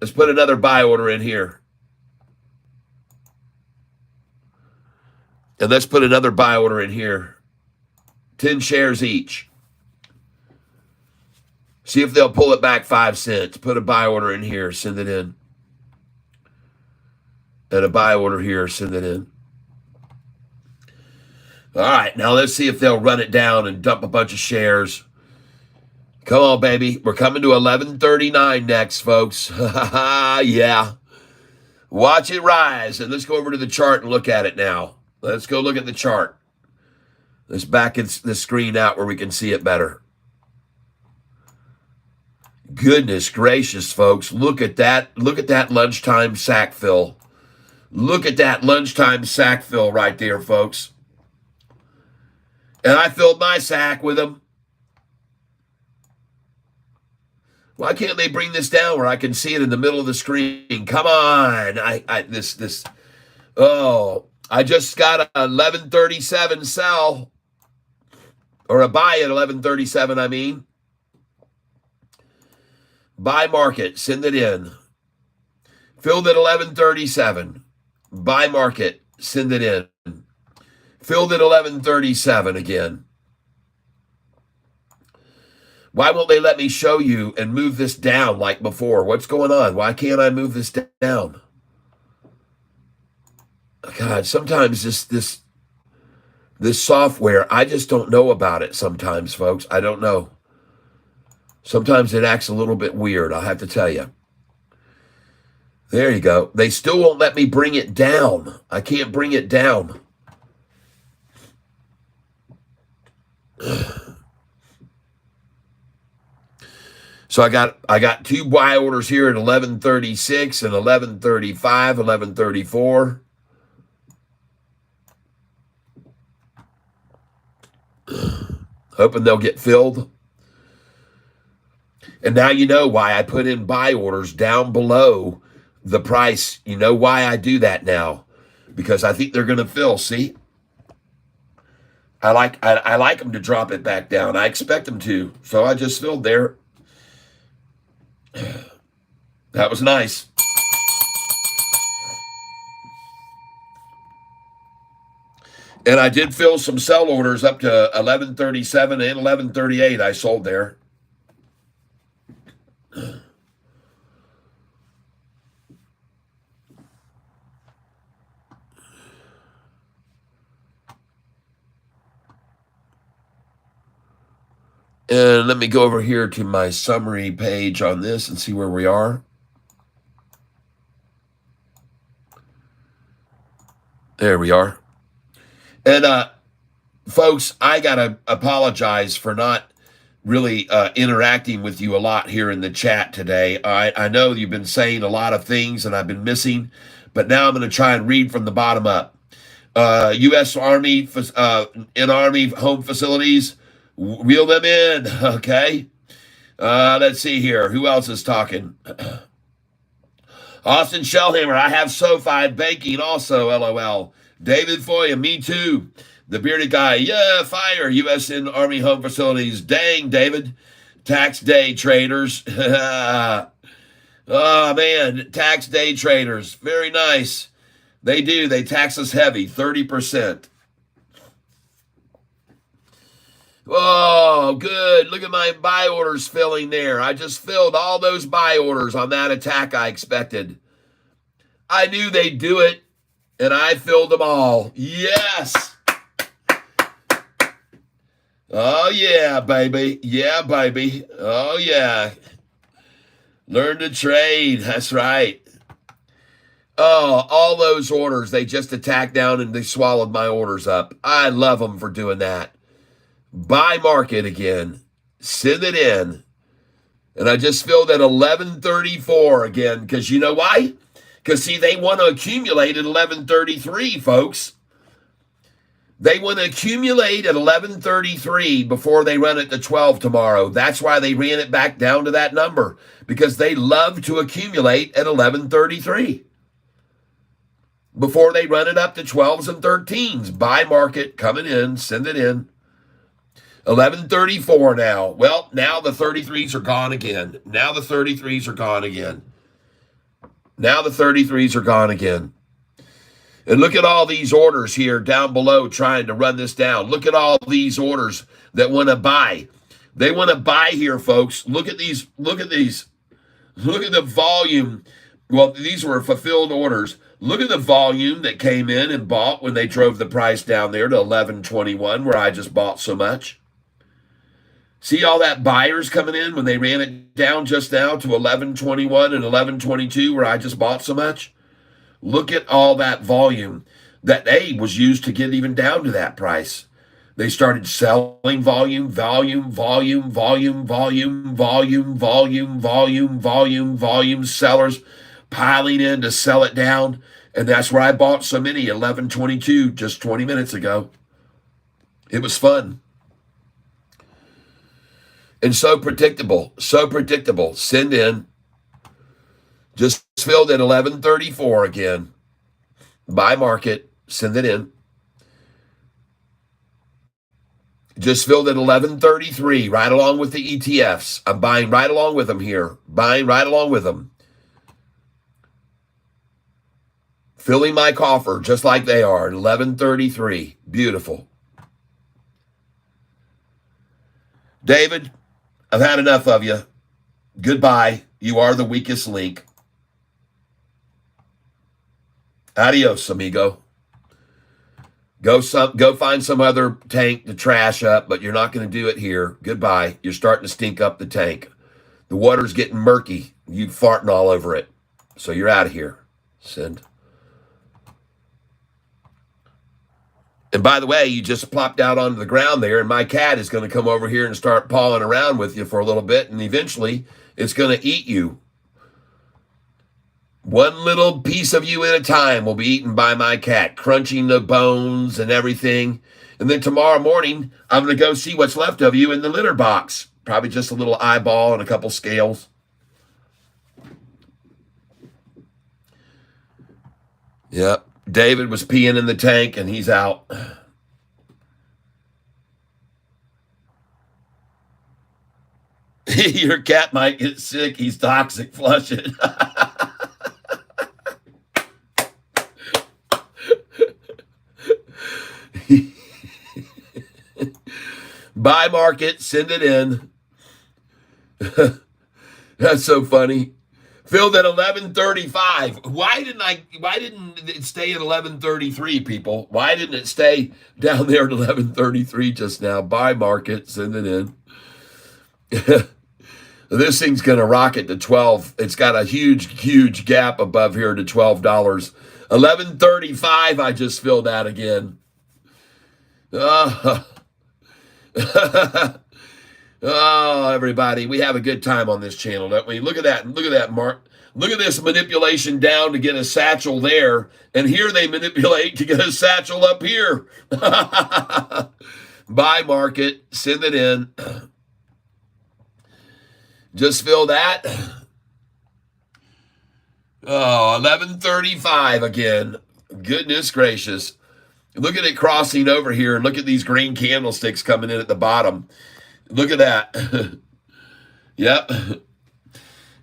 A: Let's put another buy order in here. And let's put another buy order in here. 10 shares each. See if they'll pull it back 5 cents. Put a buy order in here. Send it in. And a buy order here. Send it in. All right. Now let's see if they'll run it down and dump a bunch of shares. Come on, baby. We're coming to 1139 next, folks. Yeah. Watch it rise. And let's go over to the chart and look at it now. Let's go look at the chart. Let's back the screen out where we can see it better. Goodness gracious, folks. Look at that. Look at that lunchtime sack fill. Look at that lunchtime sack fill right there, folks. And I filled my sack with them. Why can't they bring this down where I can see it in the middle of the screen? Come on. I just got a 1137 sell. Or a buy at 1137, I mean. Buy market. Send it in. Filled at 1137. Buy market. Send it in. Filled at 1137 again. Why won't they let me show you and move this down like before? What's going on? Why can't I move this down? God, sometimes this software, I just don't know about it sometimes, folks. I don't know. Sometimes it acts a little bit weird, I'll have to tell you. There you go. They still won't let me bring it down. I can't bring it down. So I got two buy orders here at 1136 and 1135, 1134. Hoping they'll get filled. And now you know why I put in buy orders down below the price. You know why I do that now. Because I think they're going to fill, see? I like them to drop it back down. I expect them to. So I just filled there. That was nice. And I did fill some sell orders up to 1137 and 1138 I sold there. And let me go over here to my summary page on this and see where we are. There we are. And folks, I got to apologize for not really interacting with you a lot here in the chat today. I know you've been saying a lot of things and I've been missing, but now I'm going to try and read from the bottom up. U.S. Army in Army home facilities, reel them in, okay? Let's see here. Who else is talking? Austin Shellhammer, I have Sofi banking also, LOL. David Foya, me too. The bearded guy, yeah, fire. U.S. in Army home facilities. Dang, David. Tax day traders. Oh, man, tax day traders. Very nice. They do. They tax us heavy, 30%. Oh, good. Look at my buy orders filling there. I just filled all those buy orders on that attack I expected. I knew they'd do it, and I filled them all. Yes. Oh, yeah, baby. Yeah, baby. Oh, yeah. Learn to trade. That's right. Oh, all those orders, they just attacked down and they swallowed my orders up. I love them for doing that. Buy market again. Send it in. And I just filled at 1134 again. Because you know why? Because, see, they want to accumulate at 1133, folks. They want to accumulate at 1133 before they run it to 12 tomorrow. That's why they ran it back down to that number. Because they love to accumulate at 1133 before they run it up to 12s and 13s. Buy market, coming in, send it in. 1134 now. Well, now the 33s are gone again. Now the 33s are gone again. Now the 33s are gone again. And look at all these orders here down below trying to run this down. Look at all these orders that want to buy. They want to buy here, folks. Look at these. Look at these. Look at the volume. Well, these were fulfilled orders. Look at the volume that came in and bought when they drove the price down there to 1121, where I just bought so much. See all that buyers coming in when they ran it down just now to 1121 and 1122, where I just bought so much? Look at all that volume that was used to get even down to that price. They started selling volume, sellers piling in to sell it down. And that's where I bought so many, 1122, just 20 minutes ago. It was fun. And so predictable, so predictable. Send in. Just filled at 1134 again. Buy market, send it in. Just filled at 1133, right along with the ETFs. I'm buying right along with them here. Buying right along with them. Filling my coffer just like they are at 11:33. Beautiful. David, I've had enough of you. Goodbye. You are the weakest link. Adios, amigo. Go find some other tank to trash up, but you're not going to do it here. Goodbye. You're starting to stink up the tank. The water's getting murky. You farting all over it. So you're out of here. Send. And by the way, you just plopped out onto the ground there, and my cat is going to come over here and start pawing around with you for a little bit, and eventually it's going to eat you. One little piece of you at a time will be eaten by my cat, crunching the bones and everything. And then tomorrow morning, I'm going to go see what's left of you in the litter box. Probably just a little eyeball and a couple scales. Yep. David was peeing in the tank, and he's out. Your cat might get sick. He's toxic. Flush it. Buy market. Send it in. That's so funny. Filled at 11:35. Why didn't it stay at 11:33, people? Why didn't it stay down there at 11:33 just now? Buy market, send it in. This thing's gonna rocket to 12. It's got a huge gap above here to $12. 11:35. I just filled that again. Oh, everybody, we have a good time on this channel, don't we? Look at that. Look at that, Mark. Look at this manipulation down to get a satchel there. And here they manipulate to get a satchel up here. Buy market. Send it in. Just fill that. Oh, 11:35 again. Goodness gracious. Look at it crossing over here. And look at these green candlesticks coming in at the bottom. Look at that. Yep.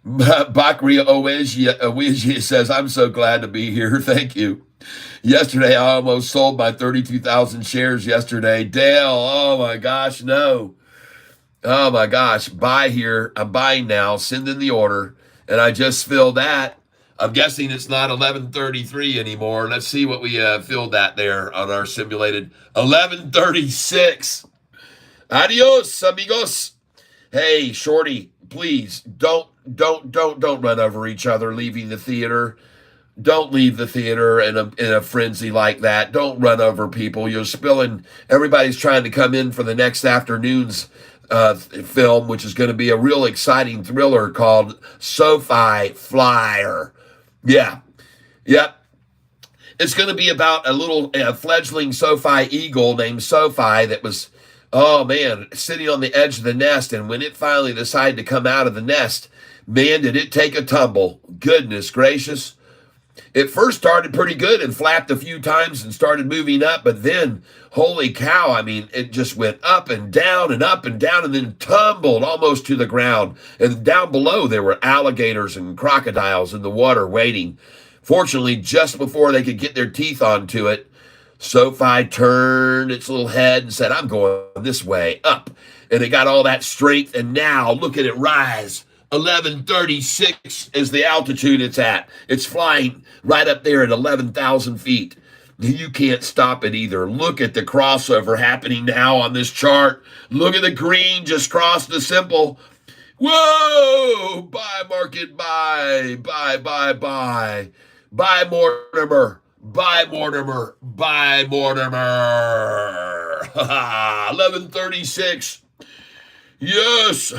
A: Bakri Oweji says, I'm so glad to be here. Thank you. Yesterday, I almost sold my 32,000 shares yesterday. Dale, oh my gosh, no. Oh my gosh, buy here. I'm buying now. Send in the order. And I just filled that. I'm guessing it's not 11:33 anymore. Let's see what we filled that there on our simulated. 11:36. Adios, amigos. Hey, Shorty, please don't run over each other leaving the theater. Don't leave the theater in a frenzy like that. Don't run over people. You're spilling. Everybody's trying to come in for the next afternoon's film, which is going to be a real exciting thriller called Sofi Flyer. Yeah. Yep. It's going to be about a little fledgling Sofi eagle named Sofi that was, oh man, sitting on the edge of the nest. And when it finally decided to come out of the nest, man, did it take a tumble. Goodness gracious. It first started pretty good and flapped a few times and started moving up. But then, holy cow, I mean, it just went up and down and up and down and then tumbled almost to the ground. And down below, there were alligators and crocodiles in the water waiting. Fortunately, just before they could get their teeth onto it, Sofi turned its little head and said, I'm going this way, up. And it got all that strength, and now look at it rise. 11:36 is the altitude it's at. It's flying right up there at 11,000 feet. You can't stop it either. Look at the crossover happening now on this chart. Look at the green just crossed the symbol. Whoa! Buy market, buy. Buy Mortimer. Buy Mortimer. Buy Mortimer. 11:36. Yes.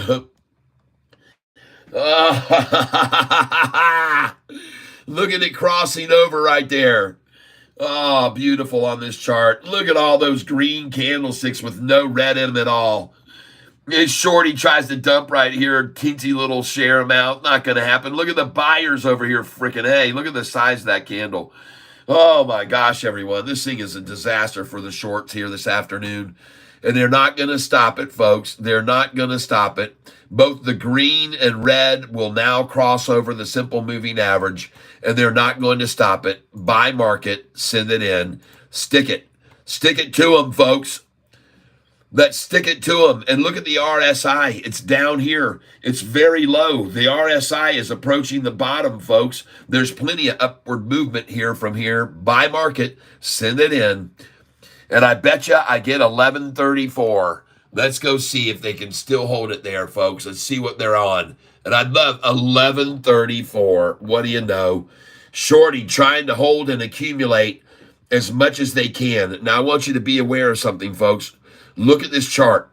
A: Look at it crossing over right there. Oh, beautiful on this chart. Look at all those green candlesticks with no red in them at all. This Shorty tries to dump right here, teensy little share amount. Not going to happen. Look at the buyers over here, freaking A. Look at the size of that candle. Oh my gosh, everyone. This thing is a disaster for the shorts here this afternoon. And they're not going to stop it, folks. They're not going to stop it. Both the green and red will now cross over the simple moving average, and they're not going to stop it. Buy market, send it in, stick it. Stick it to them, folks. Let's stick it to them. And look at the RSI. It's down here. It's very low. The RSI is approaching the bottom, folks. There's plenty of upward movement here from here. Buy market, send it in. And I bet you I get 1134. Let's go see if they can still hold it there, folks. Let's see what they're on. And I'd love 1134. What do you know? Shorty trying to hold and accumulate as much as they can. Now, I want you to be aware of something, folks. Look at this chart.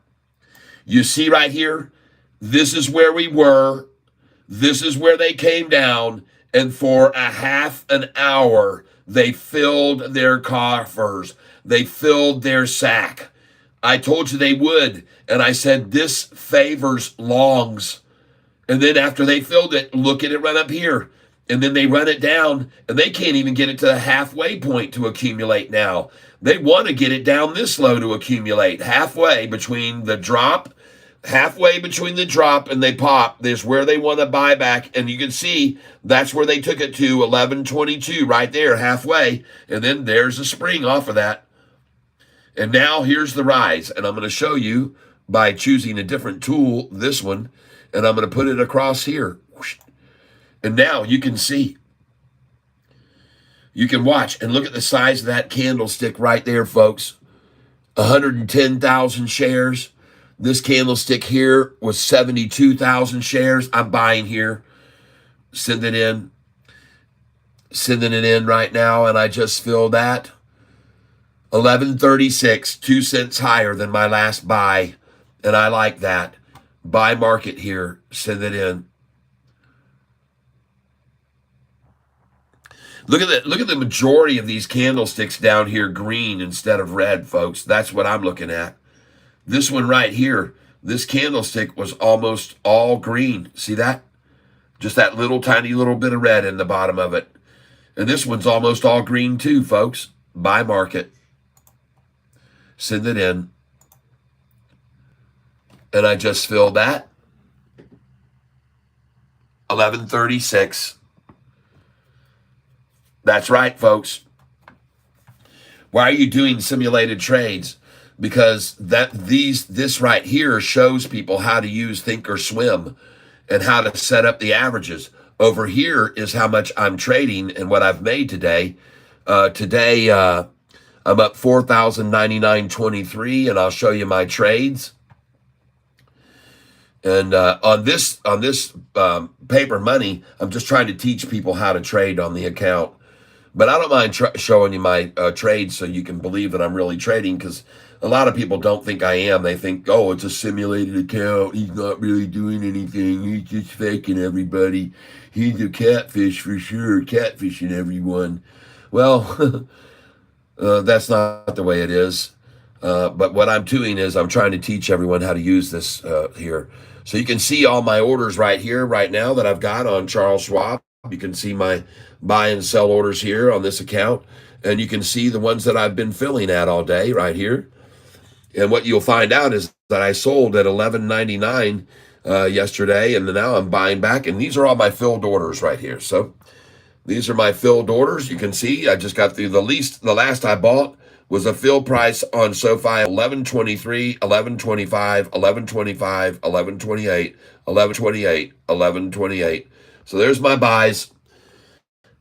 A: You see right here? This is where we were. This is where they came down. And for a half an hour, they filled their coffers. They filled their sack. I told you they would. And I said, this favors longs. And then after they filled it, look at it run up here. And then they run it down, and they can't even get it to the halfway point to accumulate now. They want to get it down this low to accumulate. Halfway between the drop and they pop. There's where they want to buy back. And you can see that's where they took it to, 1122, right there, halfway. And then there's a spring off of that. And now here's the rise. And I'm going to show you by choosing a different tool, this one, and I'm going to put it across here. And now you can see. You can watch and look at the size of that candlestick right there, folks. 110,000 shares. This candlestick here was 72,000 shares. I'm buying here. Sending it in right now, and I just filled that. 1136, 2 cents higher than my last buy, and I like that. Buy market here. Send it in. Look at the majority of these candlesticks down here green instead of red, folks. That's what I'm looking at. This one right here, this candlestick was almost all green. See that? Just that little tiny little bit of red in the bottom of it. And this one's almost all green too, folks. Buy market. Send it in. And I just filled that. 1136. That's right, folks. Why are you doing simulated trades? Because this right here shows people how to use Thinkorswim and how to set up the averages. Over here is how much I'm trading and what I've made today. Today I'm up 4,099.23, and I'll show you my trades. And on this paper money, I'm just trying to teach people how to trade on the account. But I don't mind showing you my trades so you can believe that I'm really trading, because a lot of people don't think I am. They think, oh, it's a simulated account. He's not really doing anything. He's just faking everybody. He's a catfish for sure, catfishing everyone. Well, that's not the way it is. But what I'm doing is I'm trying to teach everyone how to use this here. So you can see all my orders right here, right now, that I've got on Charles Schwab. You can see my buy and sell orders here on this account. And you can see the ones that I've been filling at all day right here. And what you'll find out is that I sold at $11.99 yesterday, and now I'm buying back. And these are all my filled orders right here. So these are my filled orders. You can see I just got through the last I bought was a fill price on Sofi, 11.23, 11.25, 11.25, 11.28, 11.28, 11.28. So there's my buys.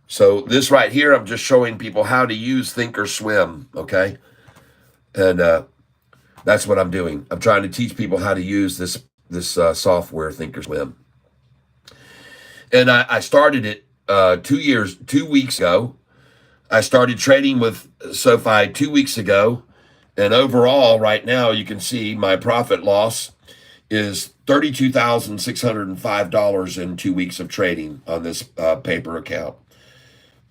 A: So this right here, I'm just showing people how to use Thinkorswim, okay? And that's what I'm doing. I'm trying to teach people how to use this software, Thinkorswim. And I started it 2 weeks ago. I started trading with Sofi 2 weeks ago. And overall, right now, you can see my profit loss is $32,605 in 2 weeks of trading on this paper account.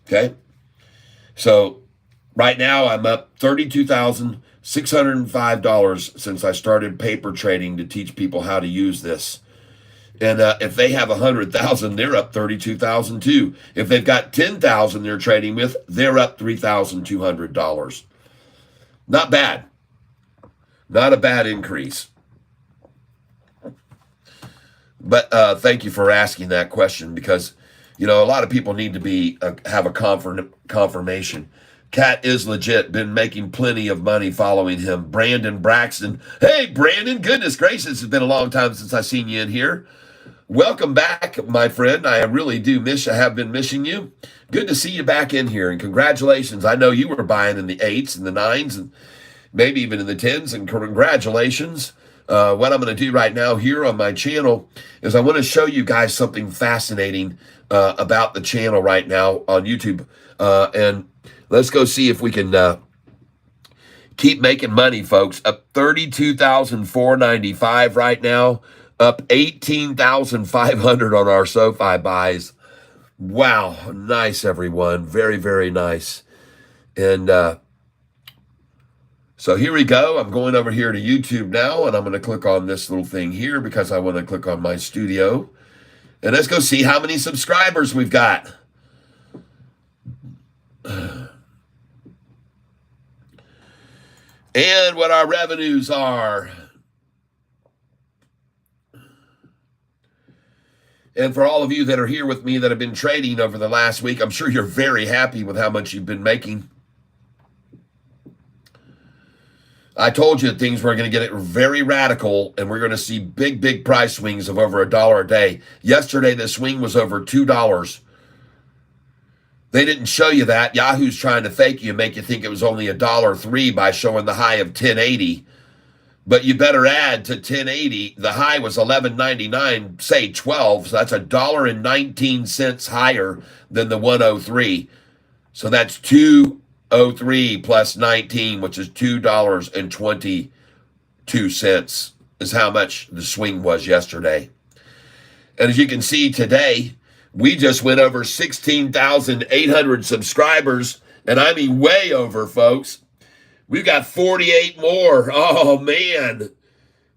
A: Okay? So right now, I'm up $32,605 since I started paper trading to teach people how to use this. And if they have 100,000, they're up 32,000 too. If they've got 10,000 they're trading with, they're up $3,200. Not bad. Not a bad increase. But thank you for asking that question, because, a lot of people need to have a confirmation. Cat is legit. Been making plenty of money following him. Brandon Braxton. Hey, Brandon. Goodness gracious. It's been a long time since I've seen you in here. Welcome back, my friend. I really have been missing you. Good to see you back in here, and congratulations. I know you were buying in the 8s and the 9s and maybe even in the 10s, and congratulations. What I'm going to do right now here on my channel is I want to show you guys something fascinating about the channel right now on YouTube. And let's go see if we can keep making money, folks. Up 32,495 right now. Up 18,500 on our Sofi buys. Wow, nice, everyone. Very, very nice. And so here we go. I'm going over here to YouTube now, and I'm going to click on this little thing here because I want to click on my studio. And let's go see how many subscribers we've got. And what our revenues are. And for all of you that are here with me that have been trading over the last week, I'm sure you're very happy with how much you've been making. I told you that things were going to get very radical, and we're going to see big, big price swings of over $1 a day. Yesterday, the swing was over $2. They didn't show you that. Yahoo's trying to fake you, make you think it was only $1.03 by showing the high of 1080. But you better add to 1080, the high was $11.99, say 12, so that's $1.19 higher than the 103. So that's 203 plus 19, which is $2.22 is how much the swing was yesterday. And as you can see today, we just went over 16,800 subscribers, and I mean way over, folks. We've got 48 more. Oh, man.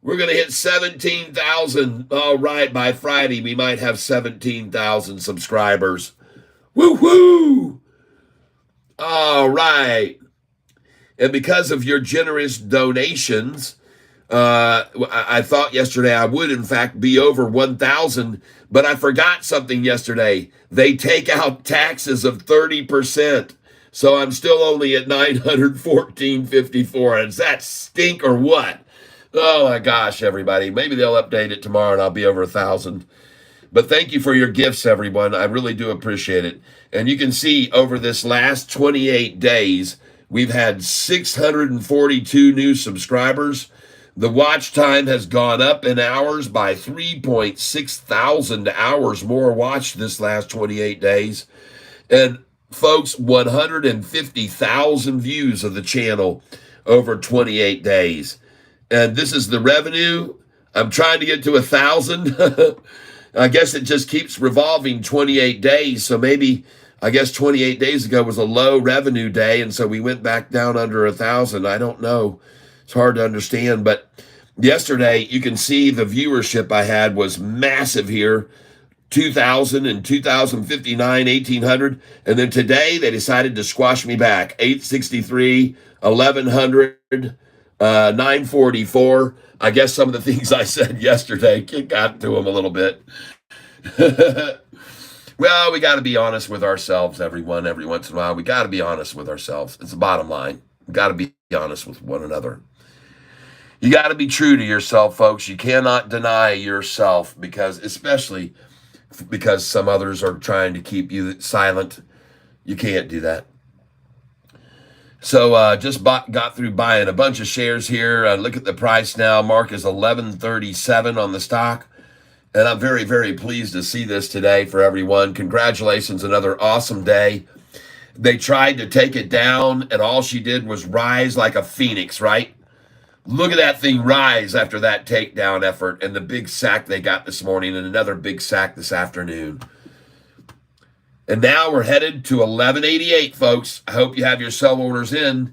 A: We're going to hit 17,000. All right, by Friday, we might have 17,000 subscribers. Woo-hoo! All right. And because of your generous donations, I thought yesterday I would, in fact, be over 1,000, but I forgot something yesterday. They take out taxes of 30%. So I'm still only at 914.54. Does that stink or what? Oh my gosh, everybody. Maybe they'll update it tomorrow and I'll be over 1,000. But thank you for your gifts, everyone. I really do appreciate it. And you can see over this last 28 days, we've had 642 new subscribers. The watch time has gone up in hours by 3.6 thousand hours more watched this last 28 days. And folks, 150,000 views of the channel over 28 days. And this is the revenue. I'm trying to get to 1,000. I guess it just keeps revolving 28 days. So maybe, I guess 28 days ago was a low revenue day, and so we went back down under 1,000. I don't know. It's hard to understand. But yesterday, you can see the viewership I had was massive here. 2,000 and 2,059, 1,800. And then today they decided to squash me back. 863, 1,100, 944. I guess some of the things I said yesterday got to them a little bit. Well, we got to be honest with ourselves, everyone. Every once in a while, we got to be honest with ourselves. It's the bottom line. We got to be honest with one another. You got to be true to yourself, folks. You cannot deny yourself, especially because some others are trying to keep you silent. You can't do that. So just got through buying a bunch of shares here. Look at the price now. Mark is $11.37 on the stock. And I'm very, very pleased to see this today for everyone. Congratulations, another awesome day. They tried to take it down, and all she did was rise like a phoenix, right? Look at that thing rise after that takedown effort and the big sack they got this morning and another big sack this afternoon. And now we're headed to 1188, folks. I hope you have your sell orders in.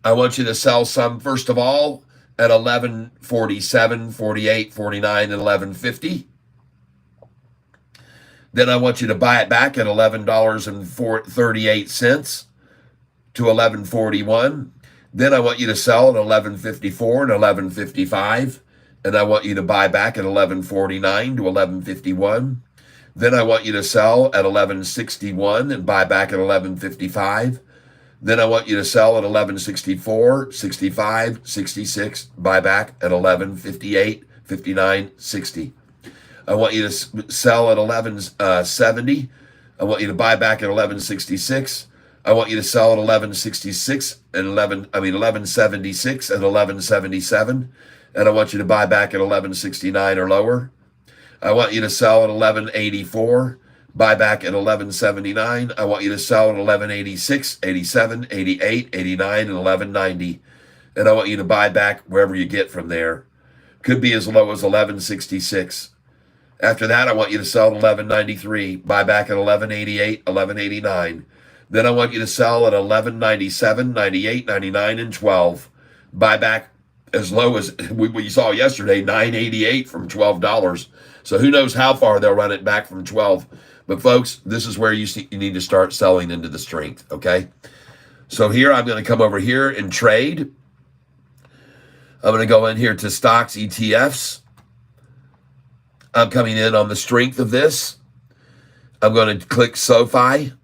A: I want you to sell some, first of all, at 1147, 48, 49, and 1150. Then I want you to buy it back at $11.38 to 1141. Then I want you to sell at 11.54 and 11.55. And I want you to buy back at 11.49 to 11.51. Then I want you to sell at 11.61 and buy back at 11.55. Then I want you to sell at 11.64, 65, 66, buy back at 11.58, 59, 60. I want you to sell at 11.70. I want you to buy back at 11.66. I want you to sell at 11.66 and 11.76 and 11.77. And I want you to buy back at 11.69 or lower. I want you to sell at 11.84, buy back at 11.79. I want you to sell at 11.86, 87, 88, 89, and 11.90. And I want you to buy back wherever you get from there. Could be as low as 11.66. After that, I want you to sell at 11.93, buy back at 11.88, 11.89. Then I want you to sell at 11.97, 98, 99, and 12. Buy back as low as we saw yesterday, 9.88 from $12. So who knows how far they'll run it back from 12. But folks, this is where you need to start selling into the strength, okay? So here I'm going to come over here and trade. I'm going to go in here to stocks, ETFs. I'm coming in on the strength of this. I'm going to click Sofi.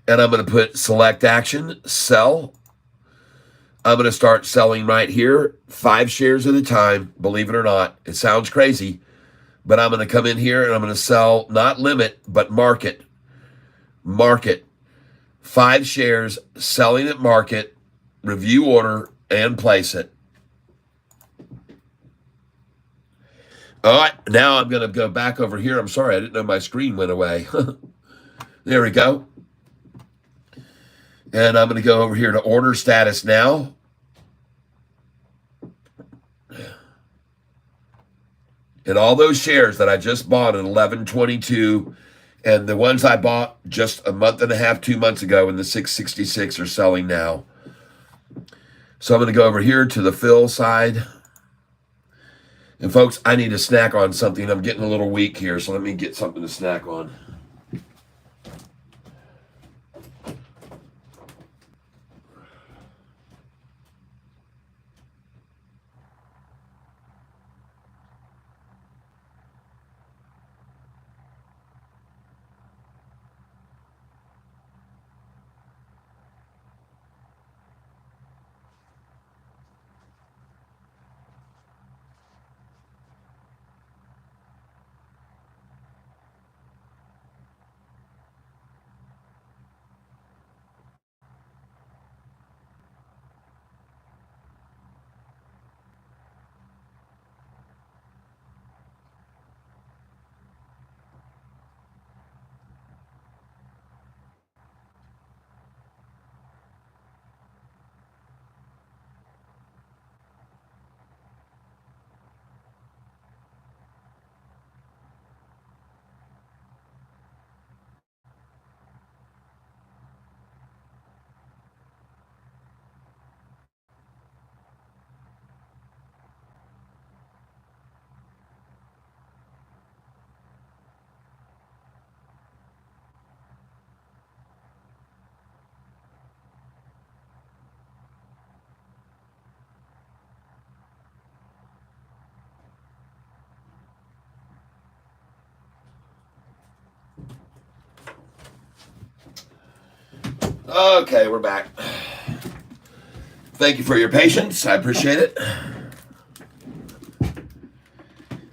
A: And I'm going to put select action, sell. I'm going to start selling right here, 5 shares at a time, believe it or not. It sounds crazy, but I'm going to come in here and I'm going to sell, not limit, but market. Market. 5 shares, selling at market, review order, and place it. All right, now I'm going to go back over here. I'm sorry, I didn't know my screen went away. There we go. And I'm going to go over here to order status now. And all those shares that I just bought at 11.22 and the ones I bought just a month and a half, 2 months ago in the 666 are selling now. So I'm going to go over here to the fill side. And folks, I need to snack on something. I'm getting a little weak here, so let me get something to snack on. Okay, we're back. Thank you for your patience. I appreciate it.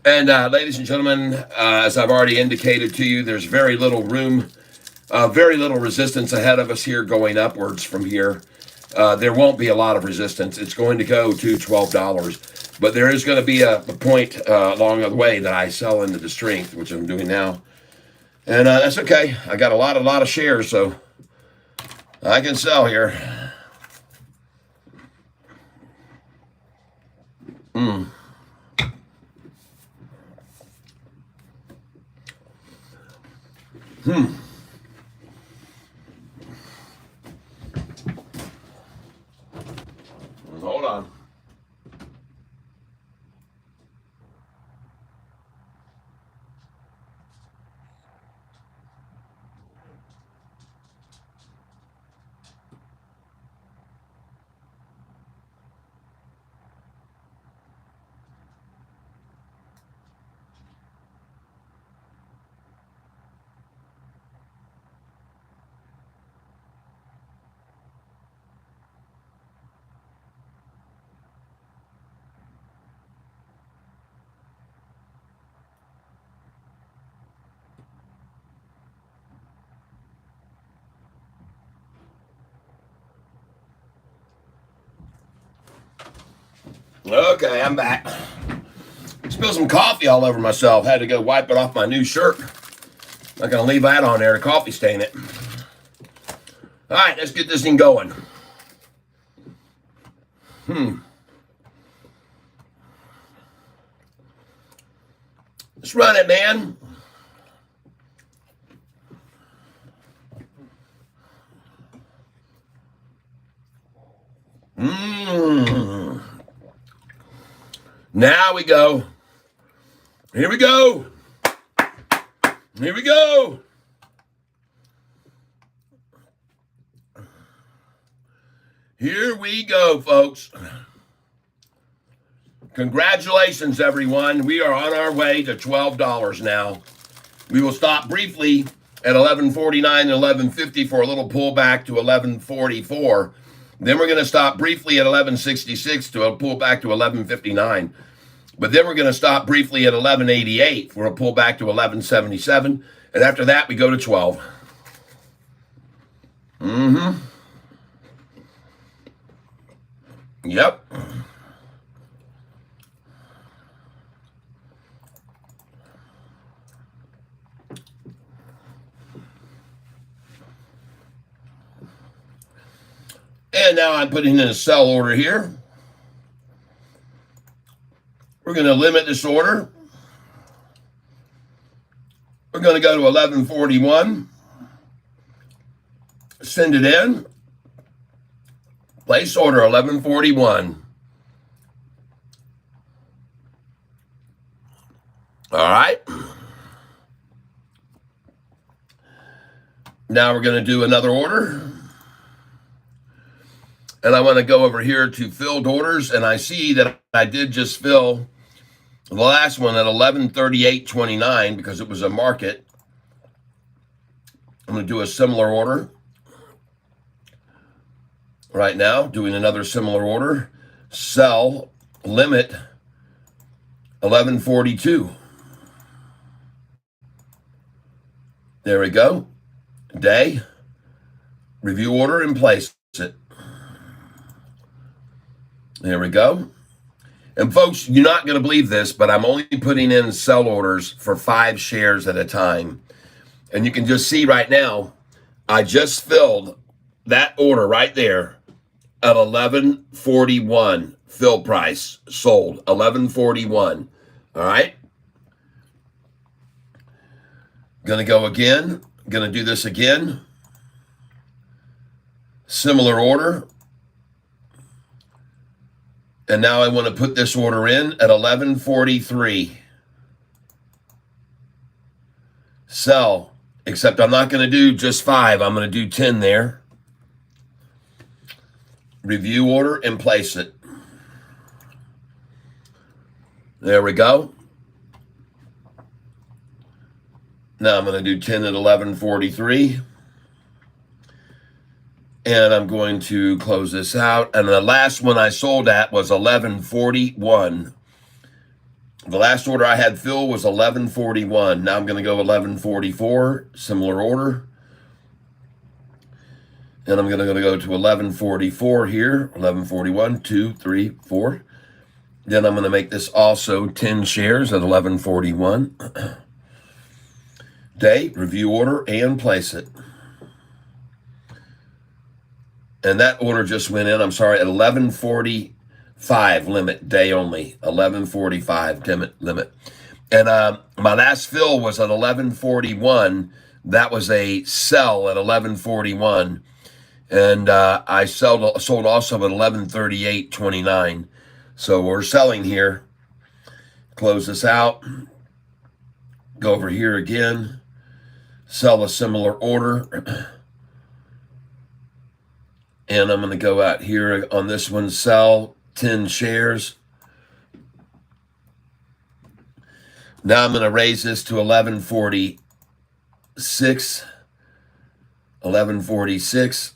A: And ladies and gentlemen, as I've already indicated to you, there's very little room, very little resistance ahead of us here going upwards from here. There won't be a lot of resistance. It's going to go to $12. But there is going to be a point along the way that I sell into the strength, which I'm doing now. And that's okay. I got a lot of shares, so I can sell here. Hold on. Okay, I'm back. Spilled some coffee all over myself. Had to go wipe it off my new shirt. Not gonna leave that on there to coffee stain it. All right, let's get this thing going. Let's run it, man. Now we go. Here we go. Here we go. Here we go, folks. Congratulations, everyone. We are on our way to $12 now. We will stop briefly at 11.49 and 11.50 for a little pullback to 11.44. Then we're going to stop briefly at 11.66 to a pullback to 11.59. But then we're going to stop briefly at 11.88 for a pullback to 11.77. And after that, we go to 12. Yep. And now I'm putting in a sell order here. We're going to limit this order. We're going to go to 11.41. Send it in. Place order 11.41. All right. Now we're going to do another order. And I want to go over here to filled orders. And I see that I did just fill the last one at 11.38.29 because it was a market. I'm going to do a similar order. Right now, doing another similar order. Sell, limit, 11.42. There we go. Day, review order and place it. There we go. And folks, you're not going to believe this, but I'm only putting in sell orders for 5 shares at a time. And you can just see right now, I just filled that order right there at 11.41 fill price, sold 11.41. All right. Going to go again. Going to do this again. Similar order. And now I want to put this order in at 11.43. Sell, except I'm not going to do just 5. I'm going to do 10 there. Review order and place it. There we go. Now I'm going to do 10 at 11.43. And I'm going to close this out. And the last one I sold at was 11.41. The last order I had filled was 11.41. Now I'm going to go 11.44, similar order. And I'm going to go to 11.44 here, 11.41, 2, 3, 4. Then I'm going to make this also 10 shares at 11.41. Day, review order, and place it. And that order just went in, I'm sorry, at 11.45 limit, day only, 11.45 limit. And my last fill was at 11.41. That was a sell at 11.41. And I sold also at 11.38.29. So we're selling here. Close this out. Go over here again. Sell a similar order. And I'm going to go out here on this one, sell 10 shares. Now I'm going to raise this to 11.46. 11.46.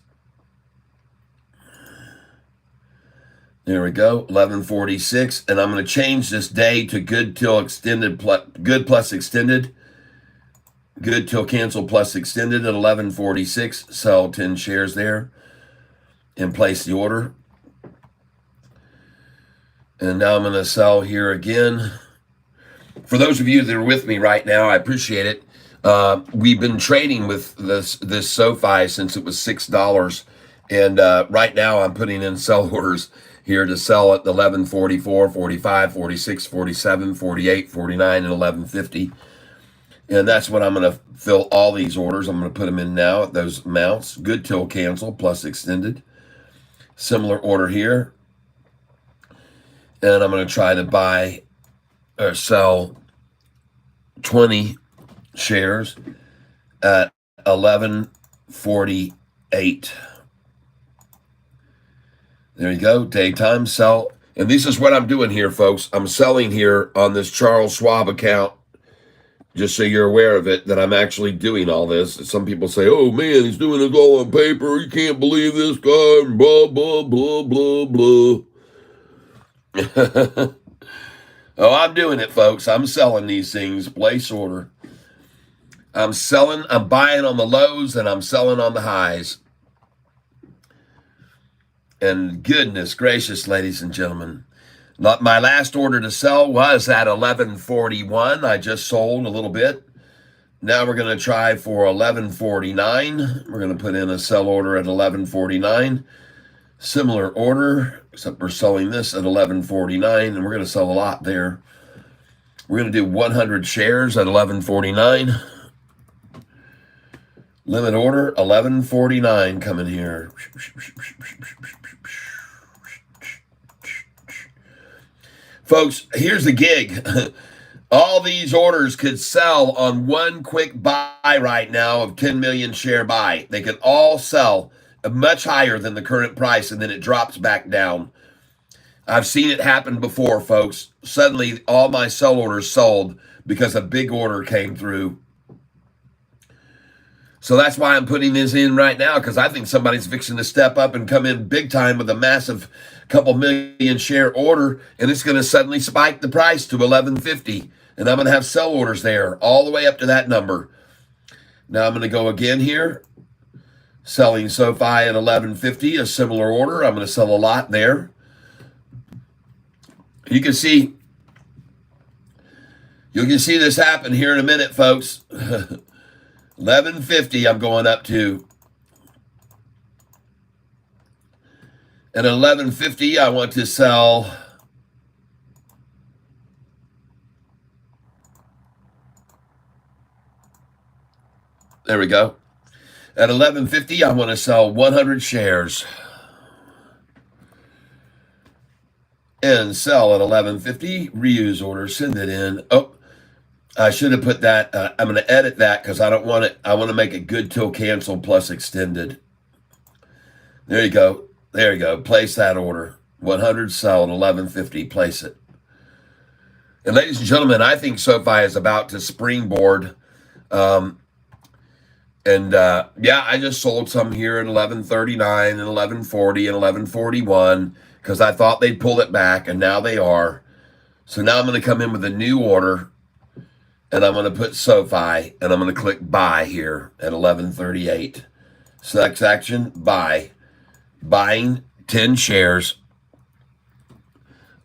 A: There we go, 11.46. And I'm going to change this day to good till extended, good plus extended. Good till cancel plus extended at 11.46. Sell 10 shares there. And place the order. And now I'm going to sell here again. For those of you that are with me right now, I appreciate it. We've been trading with this SoFi since it was $6. And right now I'm putting in sell orders here to sell at 11.44, 45, 46, 47, 48, 49, and 11.50. And that's what I'm going to fill all these orders. I'm going to put them in now at those amounts. Good till cancel plus extended. Similar order here. And I'm going to try to buy or sell 20 shares at 11.48. There you go. Daytime sell. And this is what I'm doing here, folks. I'm selling here on this Charles Schwab account. Just so you're aware of it, that I'm actually doing all this. Some people say, oh, man, he's doing this all on paper. You can't believe this guy. Blah, blah, blah, blah, blah. Oh, I'm doing it, folks. I'm selling these things. Place order. I'm buying on the lows, and I'm selling on the highs. And goodness gracious, ladies and gentlemen. My last order to sell was at 11.41. I just sold a little bit. Now we're going to try for 11.49. We're going to put in a sell order at 11.49. Similar order, except we're selling this at 11.49, and we're going to sell a lot there. We're going to do 100 shares at 11.49. Limit order, 11.49 coming here. Folks, here's the gig. All these orders could sell on one quick buy right now of 10 million share buy. They could all sell much higher than the current price, and then it drops back down. I've seen it happen before, folks. Suddenly, all my sell orders sold because a big order came through. So that's why I'm putting this in right now, because I think somebody's fixing to step up and come in big time with a massive couple million share order, and it's going to suddenly spike the price to 11.50, and I'm going to have sell orders there all the way up to that number. Now I'm going to go again here, selling SoFi at 11.50, a similar order. I'm going to sell a lot there. You can see this happen here in a minute, folks. 11.50 I'm going up to. At 11.50 I want to sell there we go. At 11.50 I want to sell 100 shares. And sell at 11.50. Reuse order, send it in. Oh, I should have put that. I'm going to edit that because I don't want it. I want to make it good till cancel plus extended. There you go. There you go. Place that order. 100 sell at 11.50. Place it. And ladies and gentlemen, I think SoFi is about to springboard. Yeah, I just sold some here at 11.39 and 11.40 and 11.41 because I thought they'd pull it back, and now they are. So now I'm going to come in with a new order. And I'm going to put SoFi, and I'm going to click buy here at 11.38. Select action, buy. Buying 10 shares,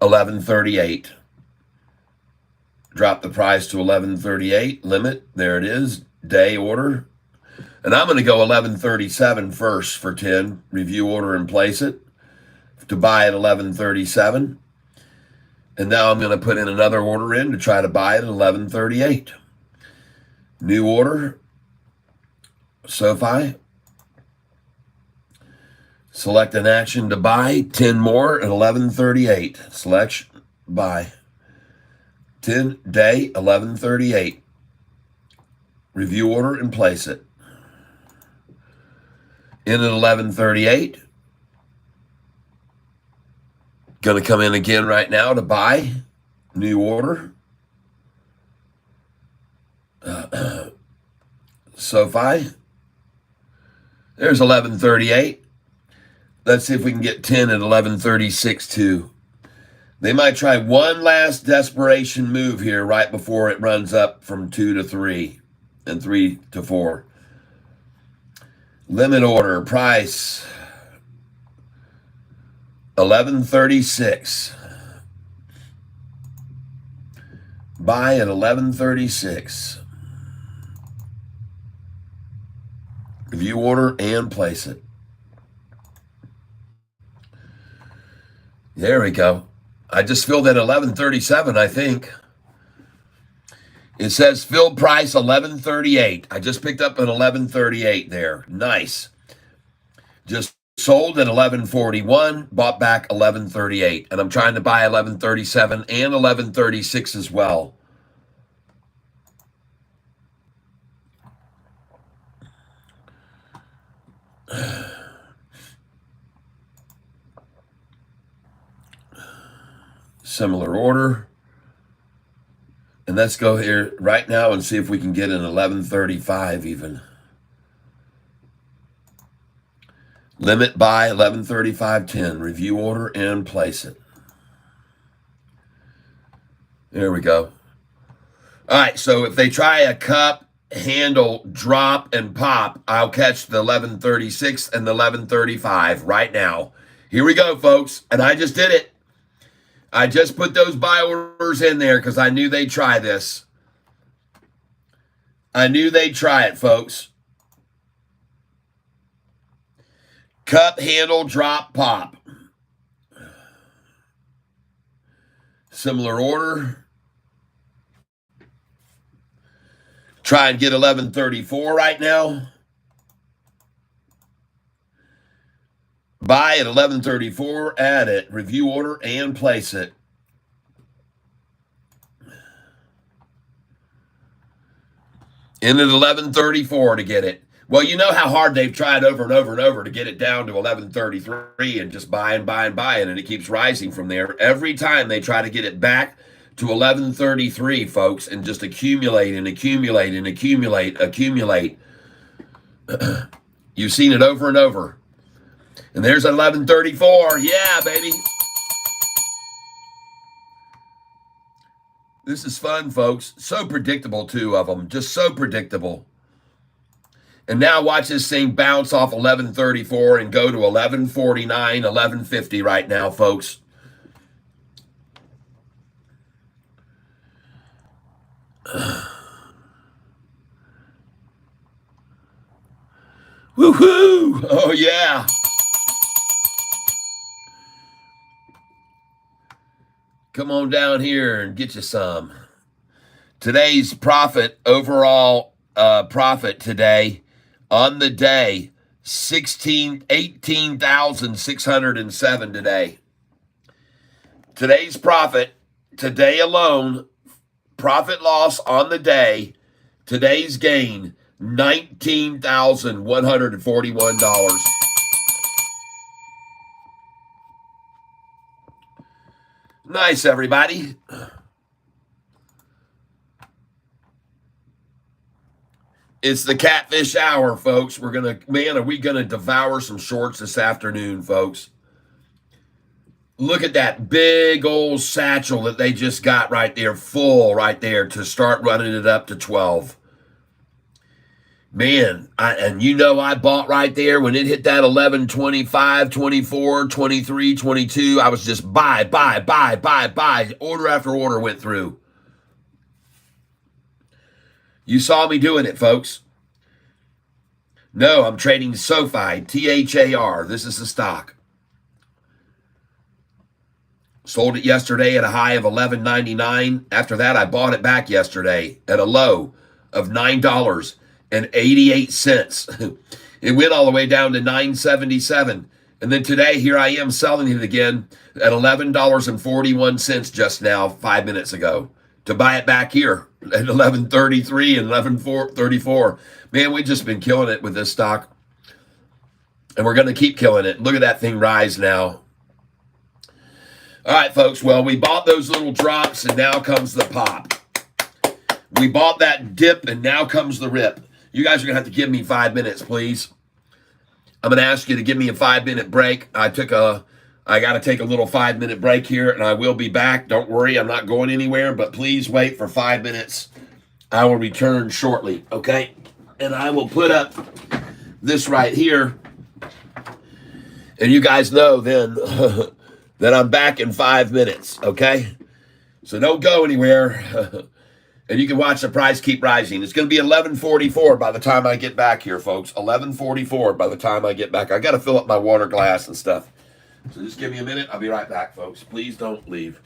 A: 11.38. Drop the price to 11.38. Limit, there it is. Day order. And I'm going to go 11.37 first for 10. Review order and place it. To buy at 11.37. And now I'm going to put in another order in to try to buy it at 11.38. New order, SoFi. Select an action to buy, 10 more at 11.38. Selection, buy. 10 day, 11.38. Review order and place it. In at 11.38. Going to come in again right now to buy. New order. SoFi. There's 11.38. Let's see if we can get 10 at 11.36 too. They might try one last desperation move here right before it runs up from 2 to 3 and 3 to 4. Limit order, price 11.36. Buy at 1136. Review order and place it. There we go. I just filled at 1137, I think. It says filled price 1138. I just picked up an 1138 there. Nice. Just sold at 1141, bought back 1138. And I'm trying to buy 1137 and 1136 as well. Similar order. And let's go here right now and see if we can get an 1135 even. Limit buy 1135.10. Review order and place it. There we go. All right, so if they try a cup, handle, drop, and pop, I'll catch the 1136 and the 1135 right now. Here we go, folks. And I just did it. I just put those buy orders in there because I knew they'd try this. I knew they'd try it, folks. Cup, handle, drop, pop. Similar order. Try and get 1134 right now. Buy at 1134, add it, review order, and place it. In at 1134 to get it. Well, you know how hard they've tried over and over and over to get it down to 1133 and just buy and buy and buy it, and it keeps rising from there. Every time they try to get it back to 1133, folks, and just accumulate and accumulate and accumulate. You've seen it over and over. And there's 1134. Yeah, baby. This is fun, folks. So predictable, two of them. Just so predictable. And now watch this thing bounce off 1134 and go to 1149, 1150 right now, folks. Woohoo! Oh, yeah. Come on down here and get you some. Today's profit, overall profit today, on the day, 18,607 today. Today's profit, today alone, profit loss on the day, today's gain, $19,141. Nice, everybody. It's the Catfish Hour, folks. Are we gonna devour some shorts this afternoon, folks? Look at that big old satchel that they just got right there, full right there to start running it up to 12. Man, I bought right there when it hit that 11, 25, 24, 23, 22. I was just buy. Order after order went through. You saw me doing it, folks. No, I'm trading Sofi, THAR. This is the stock. Sold it yesterday at a high of $11.99. After that, I bought it back yesterday at a low of $9.88. It went all the way down to $9.77. And then today, here I am selling it again at $11.41 just now, 5 minutes ago, to buy it back here at $11.33 and $11.34. Man, we've just been killing it with this stock. And we're going to keep killing it. Look at that thing rise now. All right, folks. Well, we bought those little drops, and now comes the pop. We bought that dip, and now comes the rip. You guys are going to have to give me 5 minutes, please. I'm going to ask you to give me a 5-minute break. I got to take a little 5-minute break here, and I will be back. Don't worry, I'm not going anywhere, but please wait for 5 minutes. I will return shortly, okay? And I will put up this right here, and you guys know then that I'm back in 5 minutes, okay? So don't go anywhere. And you can watch the price keep rising. It's going to be 11:44 by the time I get back here, folks. 11:44 by the time I get back. I got to fill up my water glass and stuff. So just give me a minute. I'll be right back, folks. Please don't leave.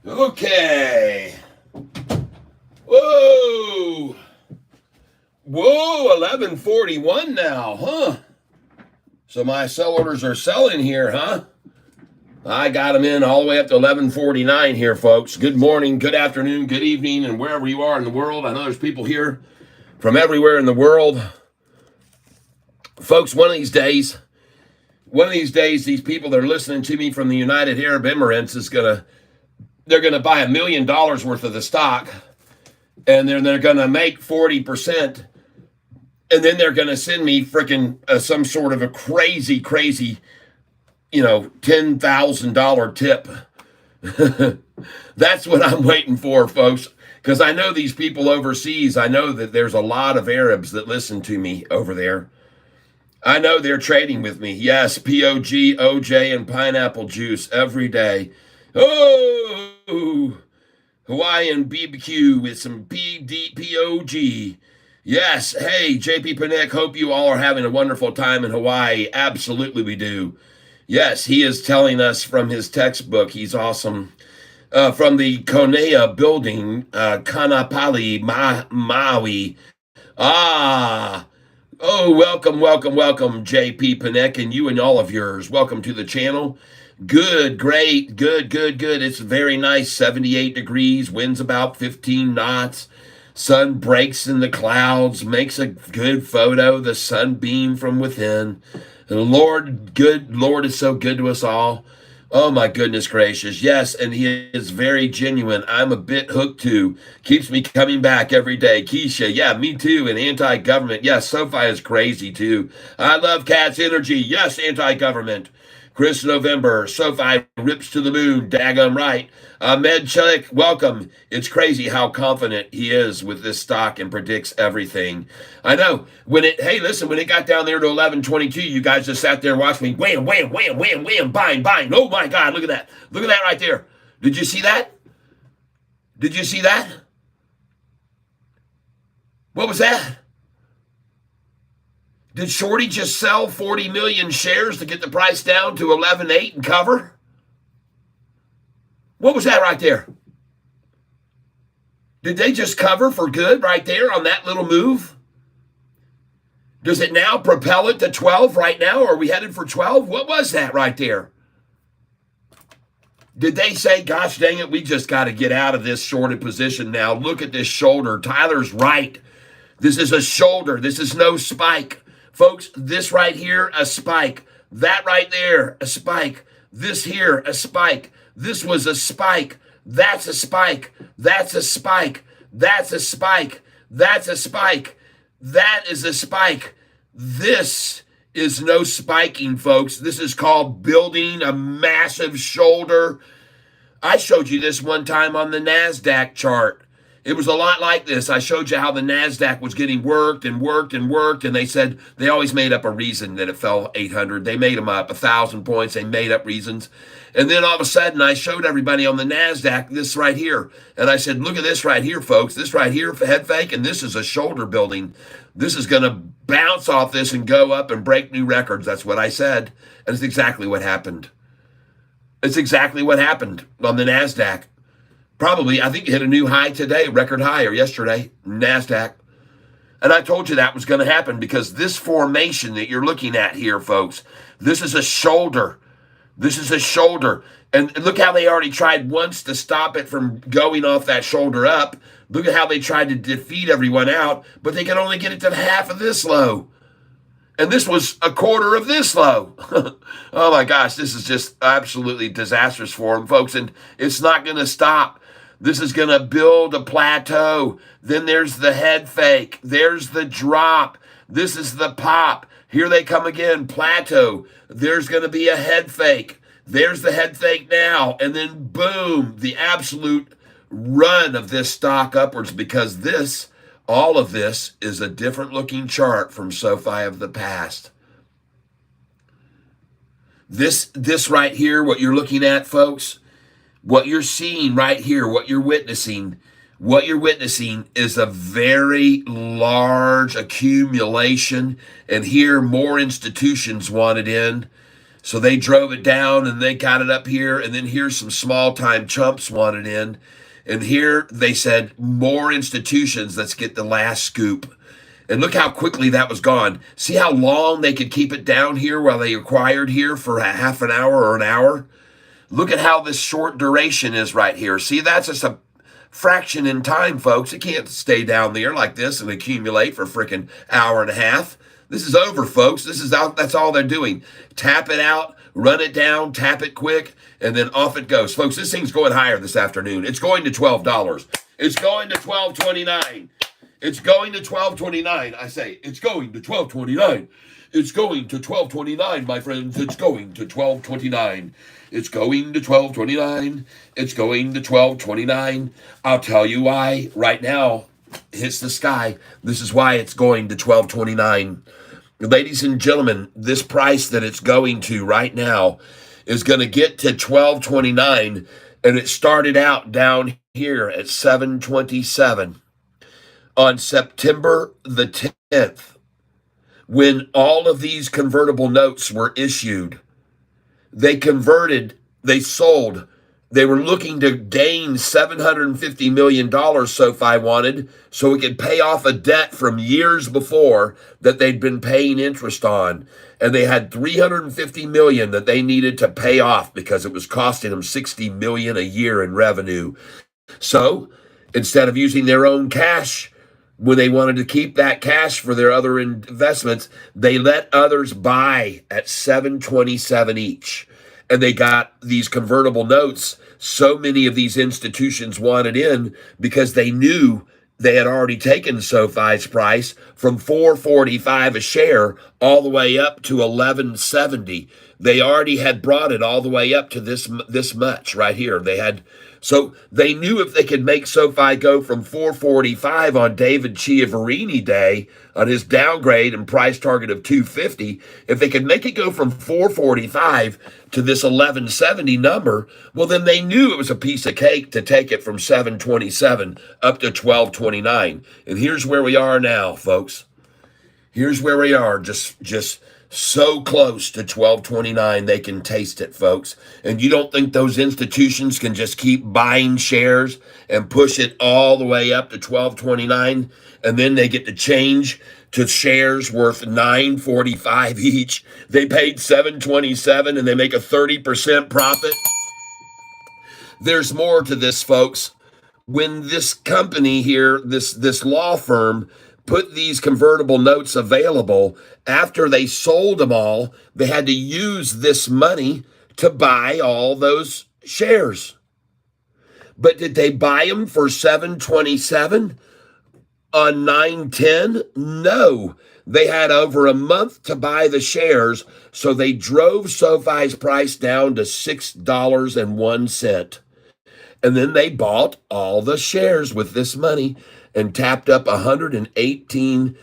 A: Okay. Whoa. Whoa, 11:41 now, huh? So my sell orders are selling here, huh? I got them in all the way up to 11:49 here, folks. Good morning, good afternoon, good evening, and wherever you are in the world. I know there's people here from everywhere in the world. Folks, one of these days, these people that are listening to me from the United Arab Emirates they're gonna buy $1 million worth of the stock, and they're gonna make 40%, And then they're going to send me freaking some sort of a crazy, $10,000 tip. That's what I'm waiting for, folks. Because I know these people overseas. I know that there's a lot of Arabs that listen to me over there. I know they're trading with me. Yes, POG, OJ, and pineapple juice every day. Oh, Hawaiian BBQ with some POG. Yes, hey, JP Panek, hope you all are having a wonderful time in Hawaii. Absolutely, we do. Yes, he is telling us from his textbook. He's awesome. From the Konea building, Kanapali, Maui. Ah, oh, welcome, JP Panek, and you and all of yours. Welcome to the channel. Good, great, good. It's very nice, 78 degrees, winds about 15 knots. Sun breaks in the clouds, makes a good photo, the sunbeam from within. The Lord is so good to us all. Oh my goodness gracious. Yes, and he is very genuine. I'm a bit hooked too. Keeps me coming back every day. Keisha, yeah, me too. And anti-government. Yes, Sofi is crazy too. I love Cat's energy. Yes, anti-government. Chris November, Sofi rips to the moon, daggum right. Med Chelik, welcome. It's crazy how confident he is with this stock and predicts everything. I know. When it got down there to 11.22, you guys just sat there and watched me. Wham, buying. Oh my God, look at that. Look at that right there. Did you see that? Did you see that? What was that? Did Shorty just sell 40 million shares to get the price down to 11.8 and cover? What was that right there? Did they just cover for good right there on that little move? Does it now propel it to 12 right now? Are we headed for 12? What was that right there? Did they say, gosh dang it, we just got to get out of this shorted position now? Look at this shoulder. Tyler's right. This is a shoulder. This is no spike. Folks, this right here, a spike. That right there, a spike. This here, a spike. This was a spike. That's a spike. That's a spike. That's a spike. That's a spike. That is a spike. This is no spiking, folks. This is called building a massive shoulder. I showed you this one time on the NASDAQ chart. It was a lot like this. I showed you how the NASDAQ was getting worked, and they said they always made up a reason that it fell 800. They made them up, 1,000 points. They made up reasons. And then all of a sudden, I showed everybody on the NASDAQ this right here. And I said, look at this right here, folks. This right here, head fake, and this is a shoulder building. This is going to bounce off this and go up and break new records. That's what I said. And it's exactly what happened. It's exactly what happened on the NASDAQ. Probably, I think it hit a new high today, record high, or yesterday, NASDAQ. And I told you that was going to happen because this formation that you're looking at here, folks, this is a shoulder. This is a shoulder. And look how they already tried once to stop it from going off that shoulder up. Look at how they tried to defeat everyone out, but they could only get it to half of this low. And this was a quarter of this low. Oh my gosh, this is just absolutely disastrous for them, folks. And it's not going to stop. This is going to build a plateau. Then there's the head fake. There's the drop. This is the pop. Here they come again, plateau. There's going to be a head fake. There's the head fake now. And then boom, the absolute run of this stock upwards, because all of this is a different looking chart from SoFi of the past. This right here, what you're looking at, folks, what you're seeing right here, what you're witnessing is a very large accumulation. And here more institutions wanted in. So they drove it down and they got it up here. And then here's some small time chumps wanted in. And here they said more institutions, let's get the last scoop. And look how quickly that was gone. See how long they could keep it down here while they acquired here for a half an hour or an hour? Look at how this short duration is right here. See, that's just a fraction in time, folks. It can't stay down there like this and accumulate for a freaking hour and a half. This is over, folks. That's all they're doing. Tap it out, run it down, tap it quick, and then off it goes. Folks, this thing's going higher this afternoon. It's going to $12. It's going to $12.29. It's going to 1229. I say, it's going to 1229. It's going to 1229, my friends. It's going to 1229. It's going to 1229. It's going to 1229. I'll tell you why right now. Hits the sky. This is why it's going to 1229. Ladies and gentlemen, this price that it's going to right now is going to get to 1229, and it started out down here at 727 on September the 10th, when all of these convertible notes were issued. They converted, they sold. They were looking to gain $750 million, Sofi wanted, so it could pay off a debt from years before that they'd been paying interest on. And they had $350 million that they needed to pay off because it was costing them $60 million a year in revenue. So instead of using their own cash, when they wanted to keep that cash for their other investments, they let others buy at 727 each. And they got these convertible notes. So many of these institutions wanted in because they knew they had already taken SoFi's price from $4.45 a share all the way up to $11.70. They already had brought it all the way up to this much right here. So they knew if they could make SoFi go from $4.45 on David Chiavarini Day on his downgrade and price target of $2.50, if they could make it go from $4.45 to this $11.70 number, well, then they knew it was a piece of cake to take it from $7.27 up to $12.29. And here's where we are now, folks. Here's where we are, just so close to 1229, they can taste it, folks. And you don't think those institutions can just keep buying shares and push it all the way up to 1229, and then they get to change to shares worth $9.45 each. They paid $7.27 and they make a 30% profit. There's more to this, folks. When this company here, this law firm, put these convertible notes available, after they sold them all, they had to use this money to buy all those shares. But did they buy them for $7.27 on 9/10? No. They had over a month to buy the shares, so they drove SoFi's price down to $6.01. And then they bought all the shares with this money and tapped up 118.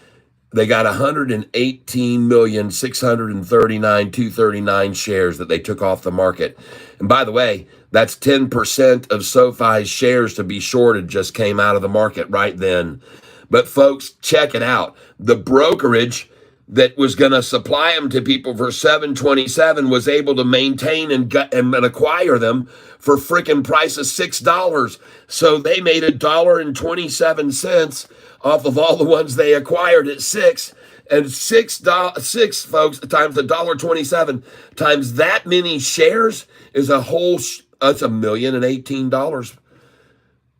A: They got 118,639,239 shares that they took off the market. And by the way, that's 10% of SoFi's shares to be shorted just came out of the market right then. But folks, check it out. The brokerage that was going to supply them to people for $7.27 was able to maintain and acquire them for freaking price of $6. So they made $1.27 off of all the ones they acquired at $6. And six folks times $1.27 times that many shares is it's $1,018.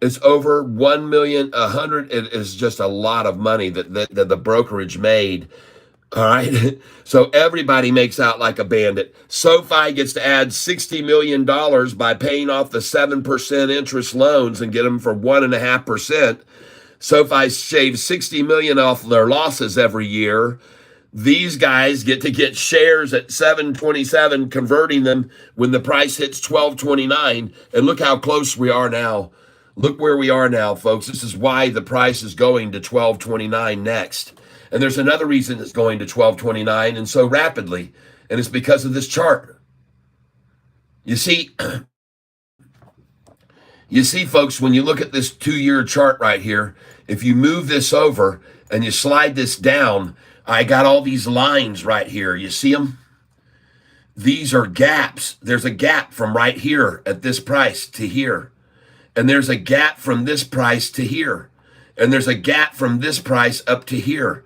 A: It's over 1,100,000. It is just a lot of money that the brokerage made. All right. So everybody makes out like a bandit. SoFi gets to add $60 million by paying off the 7% interest loans and get them for 1.5%. SoFi shaves $60 million off their losses every year. These guys get to get shares at $7.27, converting them when the price hits $12.29. And look how close we are now. Look where we are now, folks. This is why the price is going to $12.29 next. And there's another reason it's going to $12.29 and so rapidly, and it's because of this chart. You see, folks, when you look at this 2-year chart right here, if you move this over and you slide this down, I got all these lines right here. You see them? These are gaps. There's a gap from right here at this price to here. And there's a gap from this price to here. And there's a gap from this price up to here.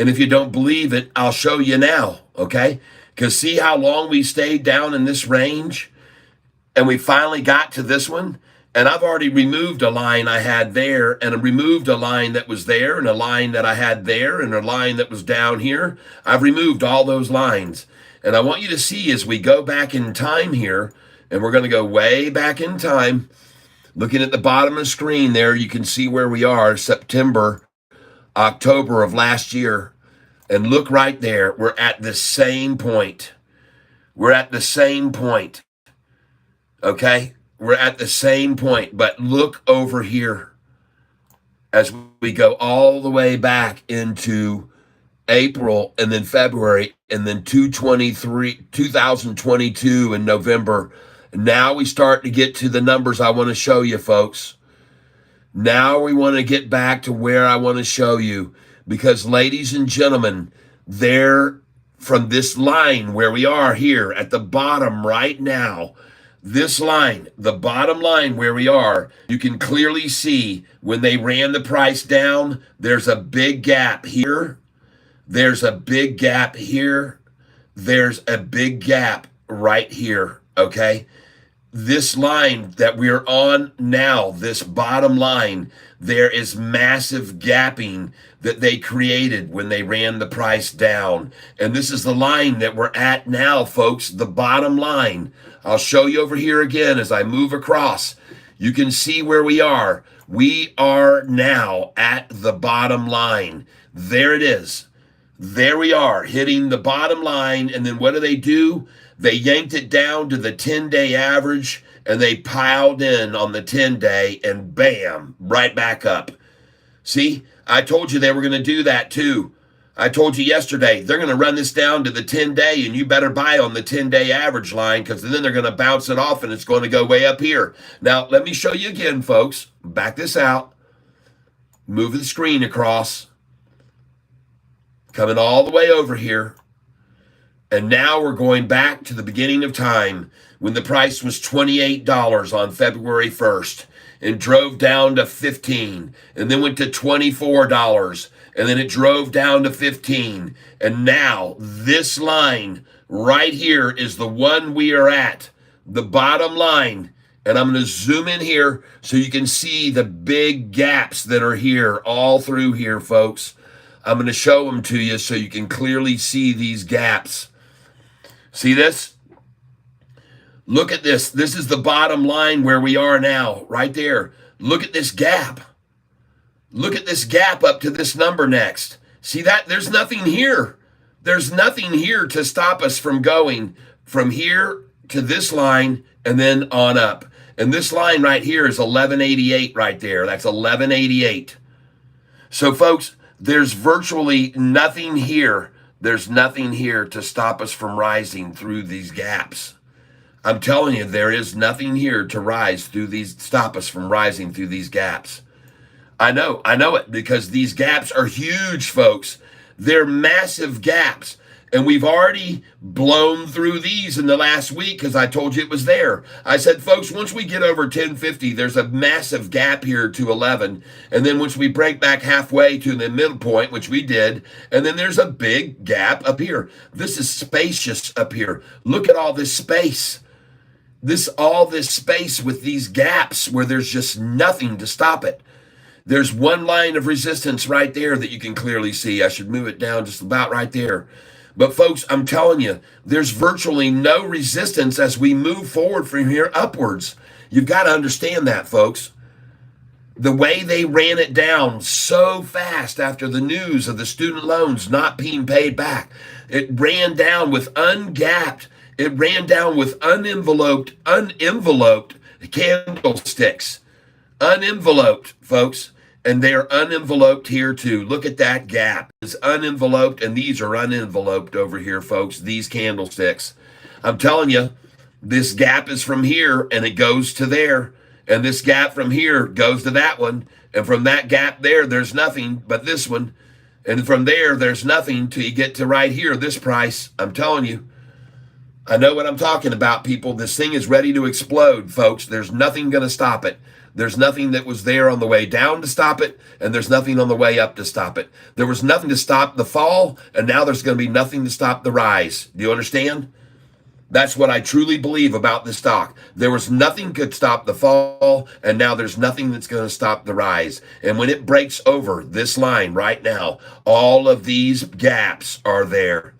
A: And if you don't believe it, I'll show you now, okay? Because see how long we stayed down in this range? And we finally got to this one. And I've already removed a line I had there, and I removed a line that was there, and a line that I had there, and a line that was down here. I've removed all those lines. And I want you to see as we go back in time here, and we're going to go way back in time. Looking at the bottom of the screen there, you can see where we are, September October of last year. And look right there. We're at the same point. We're at the same point. Okay? We're at the same point. But look over here as we go all the way back into April and then February and then 2022 in November. Now we start to get to the numbers I want to show you, folks. Now we want to get back to where I want to show you, because ladies and gentlemen, there from this line where we are here at the bottom right now, this line, the bottom line where we are, you can clearly see when they ran the price down, there's a big gap here. There's a big gap here. There's a big gap right here, okay? This line that we're on now, this bottom line, there is massive gapping that they created when they ran the price down. And this is the line that we're at now, folks, the bottom line. I'll show you over here again as I move across. You can see where we are. We are now at the bottom line. There it is. There we are, hitting the bottom line. And then what do? They yanked it down to the 10-day average, and they piled in on the 10-day, and bam, right back up. See, I told you they were going to do that too. I told you yesterday, they're going to run this down to the 10-day, and you better buy on the 10-day average line, because then they're going to bounce it off, and it's going to go way up here. Now, let me show you again, folks. Back this out. Move the screen across. Coming all the way over here. And now we're going back to the beginning of time when the price was $28 on February 1st and drove down to $15 and then went to $24 and then it drove down to $15. And now this line right here is the one we are at, the bottom line. And I'm going to zoom in here so you can see the big gaps that are here all through here, folks. I'm going to show them to you so you can clearly see these gaps. See this? Look at this. This is the bottom line where we are now, right there. Look at this gap. Look at this gap up to this number next. See that? There's nothing here. There's nothing here to stop us from going from here to this line and then on up. And this line right here is 1188 right there. That's 1188. So, folks, there's virtually nothing here. There's nothing here to stop us from rising through these gaps. I'm telling you, there is nothing here to rise through these, stop us from rising through these gaps. I know it, because these gaps are huge, folks. They're massive gaps. And we've already blown through these in the last week because I told you it was there. I said, folks, once we get over 1050, there's a massive gap here to 11. And then once we break back halfway to the middle point, which we did, and then there's a big gap up here. This is spacious up here. Look at all this space. All this space with these gaps where there's just nothing to stop it. There's one line of resistance right there that you can clearly see. I should move it down just about right there. But folks, I'm telling you, there's virtually no resistance as we move forward from here upwards. You've got to understand that, folks. The way they ran it down so fast after the news of the student loans not being paid back, it ran down with ungapped, it ran down with unenveloped candlesticks. Unenveloped, folks. And they're unenveloped here too. Look at that gap. It's unenveloped, and these are unenveloped over here, folks, these candlesticks. I'm telling you, this gap is from here, and it goes to there. And this gap from here goes to that one. And from that gap there, there's nothing but this one. And from there, there's nothing till you get to right here, this price. I'm telling you. I know what I'm talking about, people. This thing is ready to explode, folks. There's nothing going to stop it. There's nothing that was there on the way down to stop it, and there's nothing on the way up to stop it. There was nothing to stop the fall, and now there's going to be nothing to stop the rise. Do you understand? That's what I truly believe about this stock. There was nothing could stop the fall, and now there's nothing that's going to stop the rise. And when it breaks over this line right now, all of these gaps are there.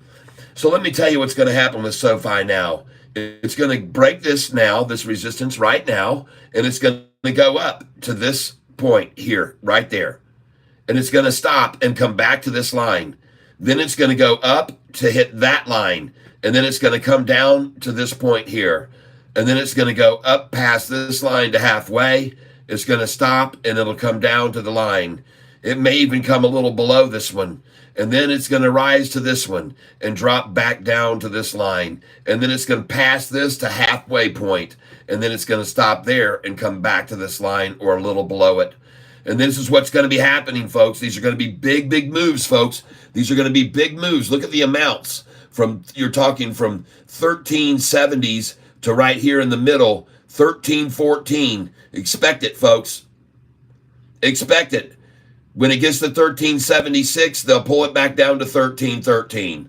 A: So let me tell you what's going to happen with Sofi now. It's going to break this now, this resistance right now, and it's going to go up to this point here, right there. and it's going to stop and come back to this line. Then it's going to go up to hit that line, and then it's going to come down to this point here. And then it's going to go up past this line to halfway. It's going to stop, and it'll come down to the line. It may even come a little below this one. And then it's going to rise to this one and drop back down to this line. And then it's going to pass this to halfway point. And then it's going to stop there and come back to this line or a little below it. And this is what's going to be happening, folks. These are going to be big, big moves, folks. These are going to be big moves. Look at the amounts. You're talking from 1370s to right here in the middle, 1314. Expect it, folks. Expect it. When it gets to 1376, they'll pull it back down to 1313.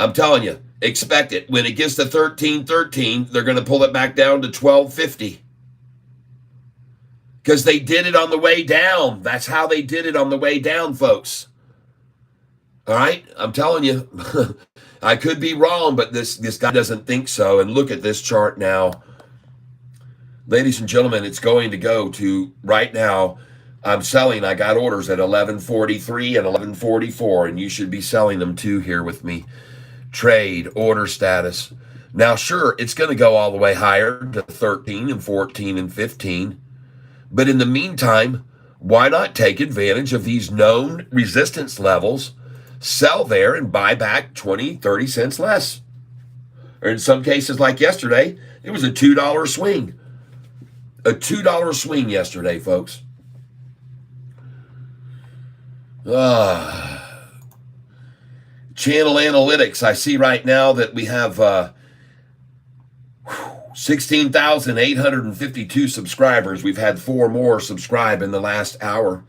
A: I'm telling you, expect it. When it gets to 1313, they're going to pull it back down to 1250. Because they did it on the way down. That's how they did it on the way down, folks. All right? I'm telling you. I could be wrong, but this guy doesn't think so. And look at this chart now. Ladies and gentlemen, it's going to go to right now. I'm selling. I got orders at 1143 and 1144, and you should be selling them too here with me. Trade, order status. Now, sure, it's going to go all the way higher to 13 and 14 and 15. But in the meantime, why not take advantage of these known resistance levels, sell there and buy back 20, 30 cents less? Or in some cases like yesterday, it was a $2 swing. A $2 swing yesterday, folks. Channel analytics. I see right now that we have 16,852 subscribers. We've had 4 more subscribe in the last hour.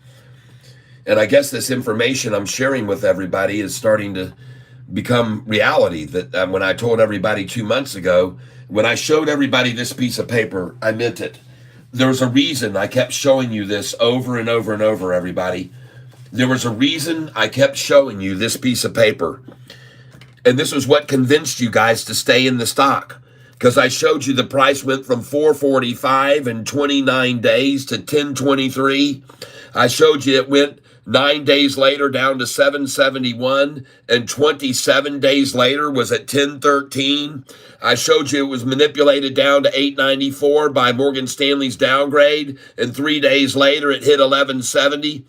A: And I guess this information I'm sharing with everybody is starting to become reality. That when I told everybody 2 months ago, when I showed everybody this piece of paper, I meant it. There's a reason I kept showing you this over and over and over, everybody. There was a reason I kept showing you this piece of paper. And this was what convinced you guys to stay in the stock. Because I showed you the price went from 445 in 29 days to 1023. I showed you it went 9 days later down to 771, and 27 days later was at 1013. I showed you it was manipulated down to 894 by Morgan Stanley's downgrade, and 3 days later it hit 1170.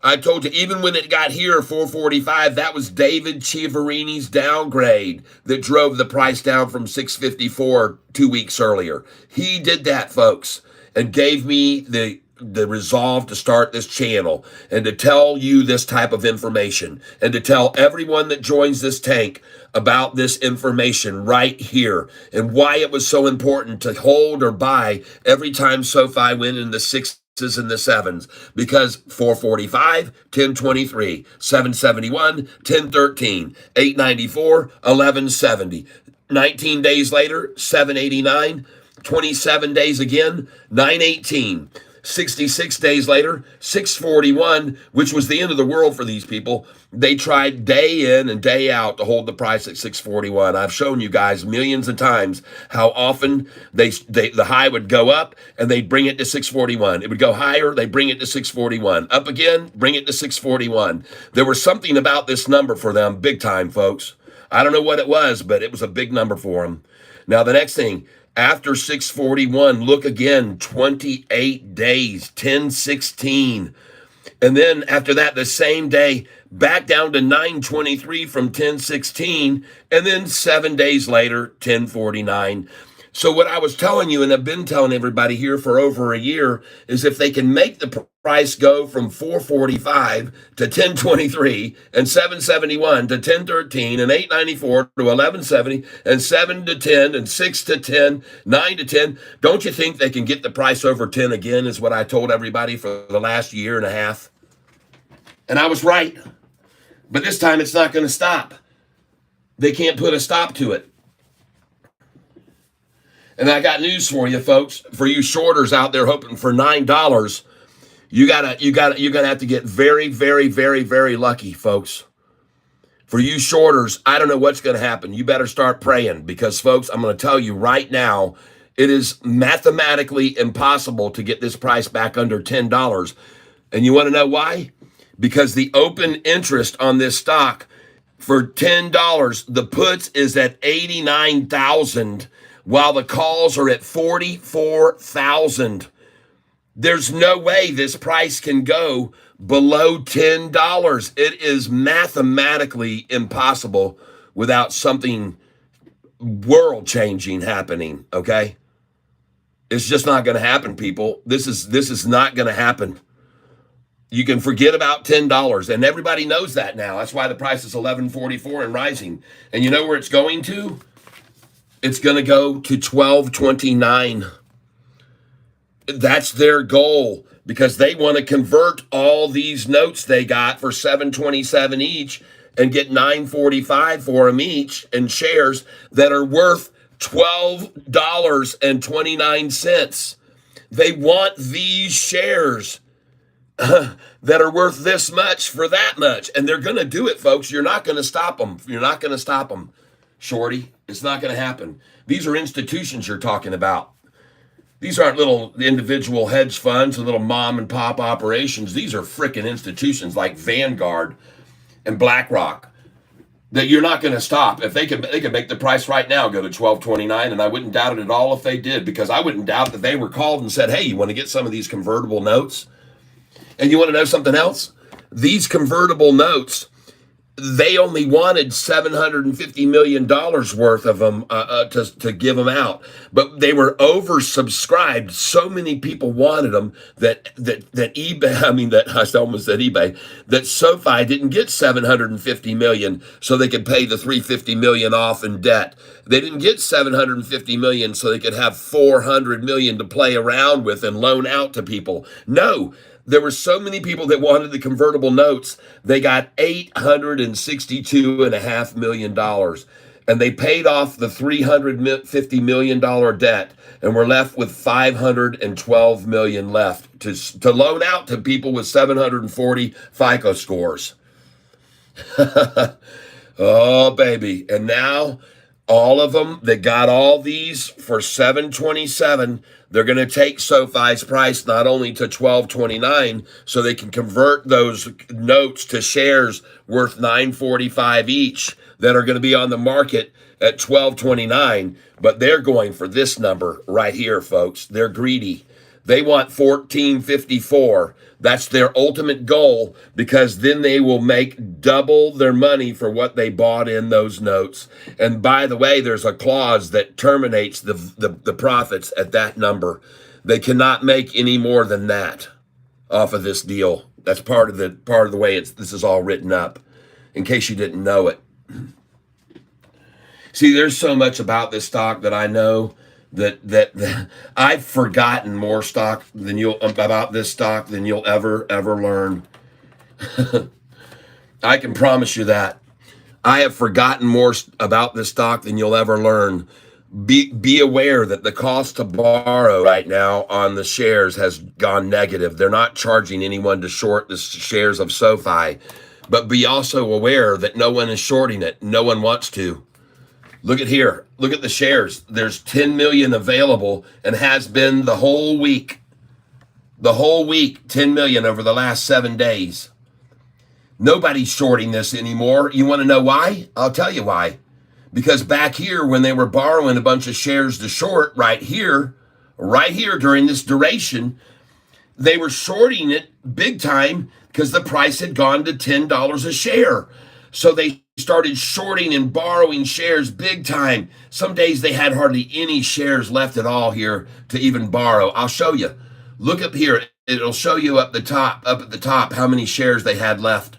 A: I told you, even when it got here, 445, that was David Chiavarini's downgrade that drove the price down from 654 2 weeks earlier. He did that, folks, and gave me the resolve to start this channel and to tell you this type of information and to tell everyone that joins this tank about this information right here and why it was so important to hold or buy every time Sofi went in the 6s and the 7s, because 445, 1023, 771, 1013, 894, 1170. 19 days later, 789, 27 days again, 918. 66 days later, 641, which was the end of the world for these people. They tried day in and day out to hold the price at 641. I've shown you guys millions of times how often the high would go up and they'd bring it to 641. It would go higher, they bring it to 641. Up again, bring it to 641. There was something about this number for them big time, folks. I don't know what it was, but it was a big number for them. Now, the next thing, after 641, look again, 28 days, 1016. And then after that, the same day, back down to 923 from 1016. And then 7 days later, 1049. So what I was telling you, and I've been telling everybody here for over a year, is if they can make the price go from 445 to 1023 and 771 to 1013 and 894 to 1170 and 7 to 10 and 6 to 10, 9 to 10, don't you think they can get the price over 10 again, is what I told everybody for the last year and a half? And I was right. But this time it's not going to stop. They can't put a stop to it. And I got news for you, folks. For you shorters out there hoping for $9, you're gonna have to get very, very, very, very lucky, folks. For you shorters, I don't know what's gonna happen. You better start praying, because, folks, I'm gonna tell you right now, it is mathematically impossible to get this price back under $10. And you want to know why? Because the open interest on this stock for $10, the puts is at 89,000 while the calls are at 44,000. There's no way this price can go below $10. It is mathematically impossible without something world changing happening, okay? It's just not going to happen, people. This is not going to happen. You can forget about $10, and everybody knows that now. That's why the price is $11.44 and rising. And you know where it's going to? It's going to go to $12.29. That's their goal, because they want to convert all these notes they got for $7.27 each and get $9.45 for them each in shares that are worth $12.29. They want these shares that are worth this much for that much. And they're going to do it, folks. You're not going to stop them. You're not going to stop them, Shorty. It's not going to happen. These are institutions you're talking about. These aren't little individual hedge funds and little mom and pop operations. These are freaking institutions like Vanguard and BlackRock that you're not going to stop. If they could make the price right now go to $12.29, and I wouldn't doubt it at all if they did, because I wouldn't doubt that they were called and said, hey, you want to get some of these convertible notes? And you want to know something else? These convertible notes, they only wanted $750 million worth of them to give them out. But they were oversubscribed. So many people wanted them that SoFi didn't get $750 million so they could pay the $350 million off in debt. They didn't get $750 million so they could have $400 million to play around with and loan out to people. No. There were so many people that wanted the convertible notes, they got $862.5 million. And they paid off the $350 million debt, and were left with $512 million left to loan out to people with 740 FICO scores. Oh, baby. And now all of them that got all these for $7.27, they're going to take SoFi's price not only to $12.29 so they can convert those notes to shares worth $9.45 each that are going to be on the market at $12.29, but they're going for this number right here, folks. They're greedy. They want $14.54. That's their ultimate goal, because then they will make double their money for what they bought in those notes. And by the way, there's a clause that terminates the profits at that number. They cannot make any more than that off of this deal. That's part of the way this is all written up, in case you didn't know it. See, there's so much about this stock that I know that I've forgotten more about this stock than you'll ever learn. I can promise you that. I have forgotten more about this stock than you'll ever learn. Be aware that the cost to borrow right now on the shares has gone negative. They're not charging anyone to short the shares of SoFi, but be also aware that no one is shorting it. No one wants to. Look at here. Look at the shares. There's 10 million available, and has been the whole week. The whole week, 10 million over the last 7 days. Nobody's shorting this anymore. You want to know why? I'll tell you why. Because back here, when they were borrowing a bunch of shares to short, right here during this duration, they were shorting it big time because the price had gone to $10 a share. So they started shorting and borrowing shares big time. Some days they had hardly any shares left at all here to even borrow. I'll show you. Look up here. It'll show you up at the top, how many shares they had left.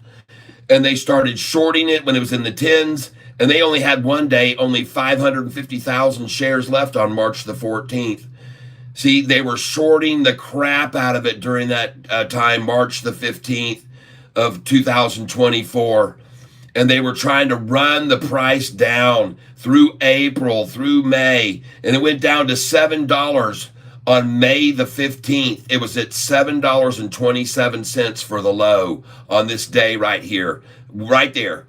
A: And they started shorting it when it was in the tens. And they only had one day, only 550,000 shares left on March the 14th. See, they were shorting the crap out of it during that time, March the 15th of 2024. And they were trying to run the price down through April, through May. And it went down to $7 on May the 15th. It was at $7.27 for the low on this day right here, right there.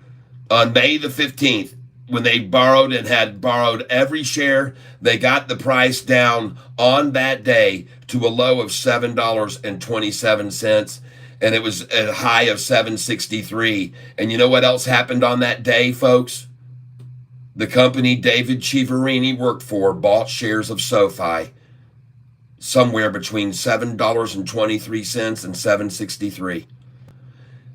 A: On May the 15th, when they borrowed and had borrowed every share, they got the price down on that day to a low of $7.27. and it was a high of 763. And you know what else happened on that day, folks? The company David Chiaverini worked for bought shares of Sofi somewhere between $7.23 and $7.63.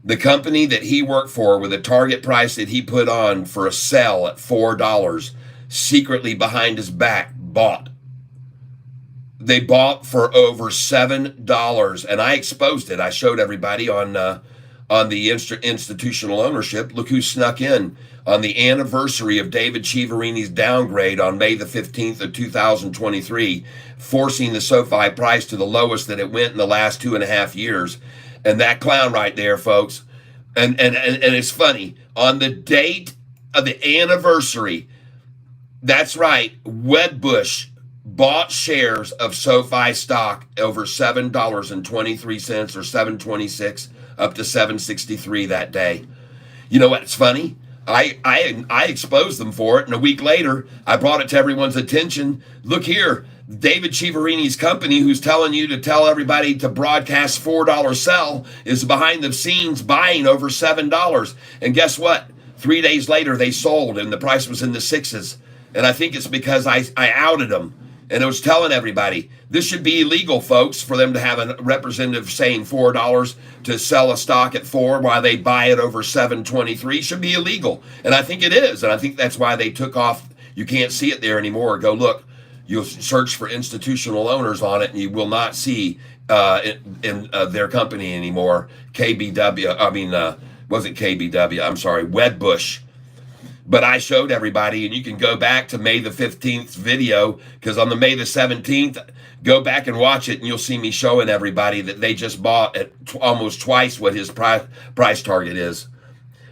A: The company that he worked for, with a target price that he put on for a sell at $4, secretly behind his back, bought. They bought for over $7, and I exposed it. I showed everybody on the institutional ownership. Look who snuck in on the anniversary of David Chiaverini's downgrade on May the 15th of 2023, forcing the Sofi price to the lowest that it went in the last 2.5 years. And that clown right there, folks, and it's funny, on the date of the anniversary, that's right, Wedbush bought shares of SoFi stock over $7.23 or $7.26 up to $7.63 that day. You know what's funny? I exposed them for it, and a week later, I brought it to everyone's attention. Look here, David Chiaverini's company, who's telling you to tell everybody to broadcast $4 sell, is behind the scenes buying over $7. And guess what? 3 days later, they sold, and the price was in the sixes. And I think it's because I outed them. And it was telling everybody, this should be illegal, folks, for them to have a representative saying $4 to sell a stock at $4 while they buy it over $7.23 should be illegal. And I think it is. And I think that's why they took off. You can't see it there anymore. Go look. You'll search for institutional owners on it, and you will not see in their company anymore. Wasn't KBW. I'm sorry, Wedbush. But I showed everybody, and you can go back to May the 15th video, because on the May the 17th, go back and watch it, and you'll see me showing everybody that they just bought at almost twice what his price target is.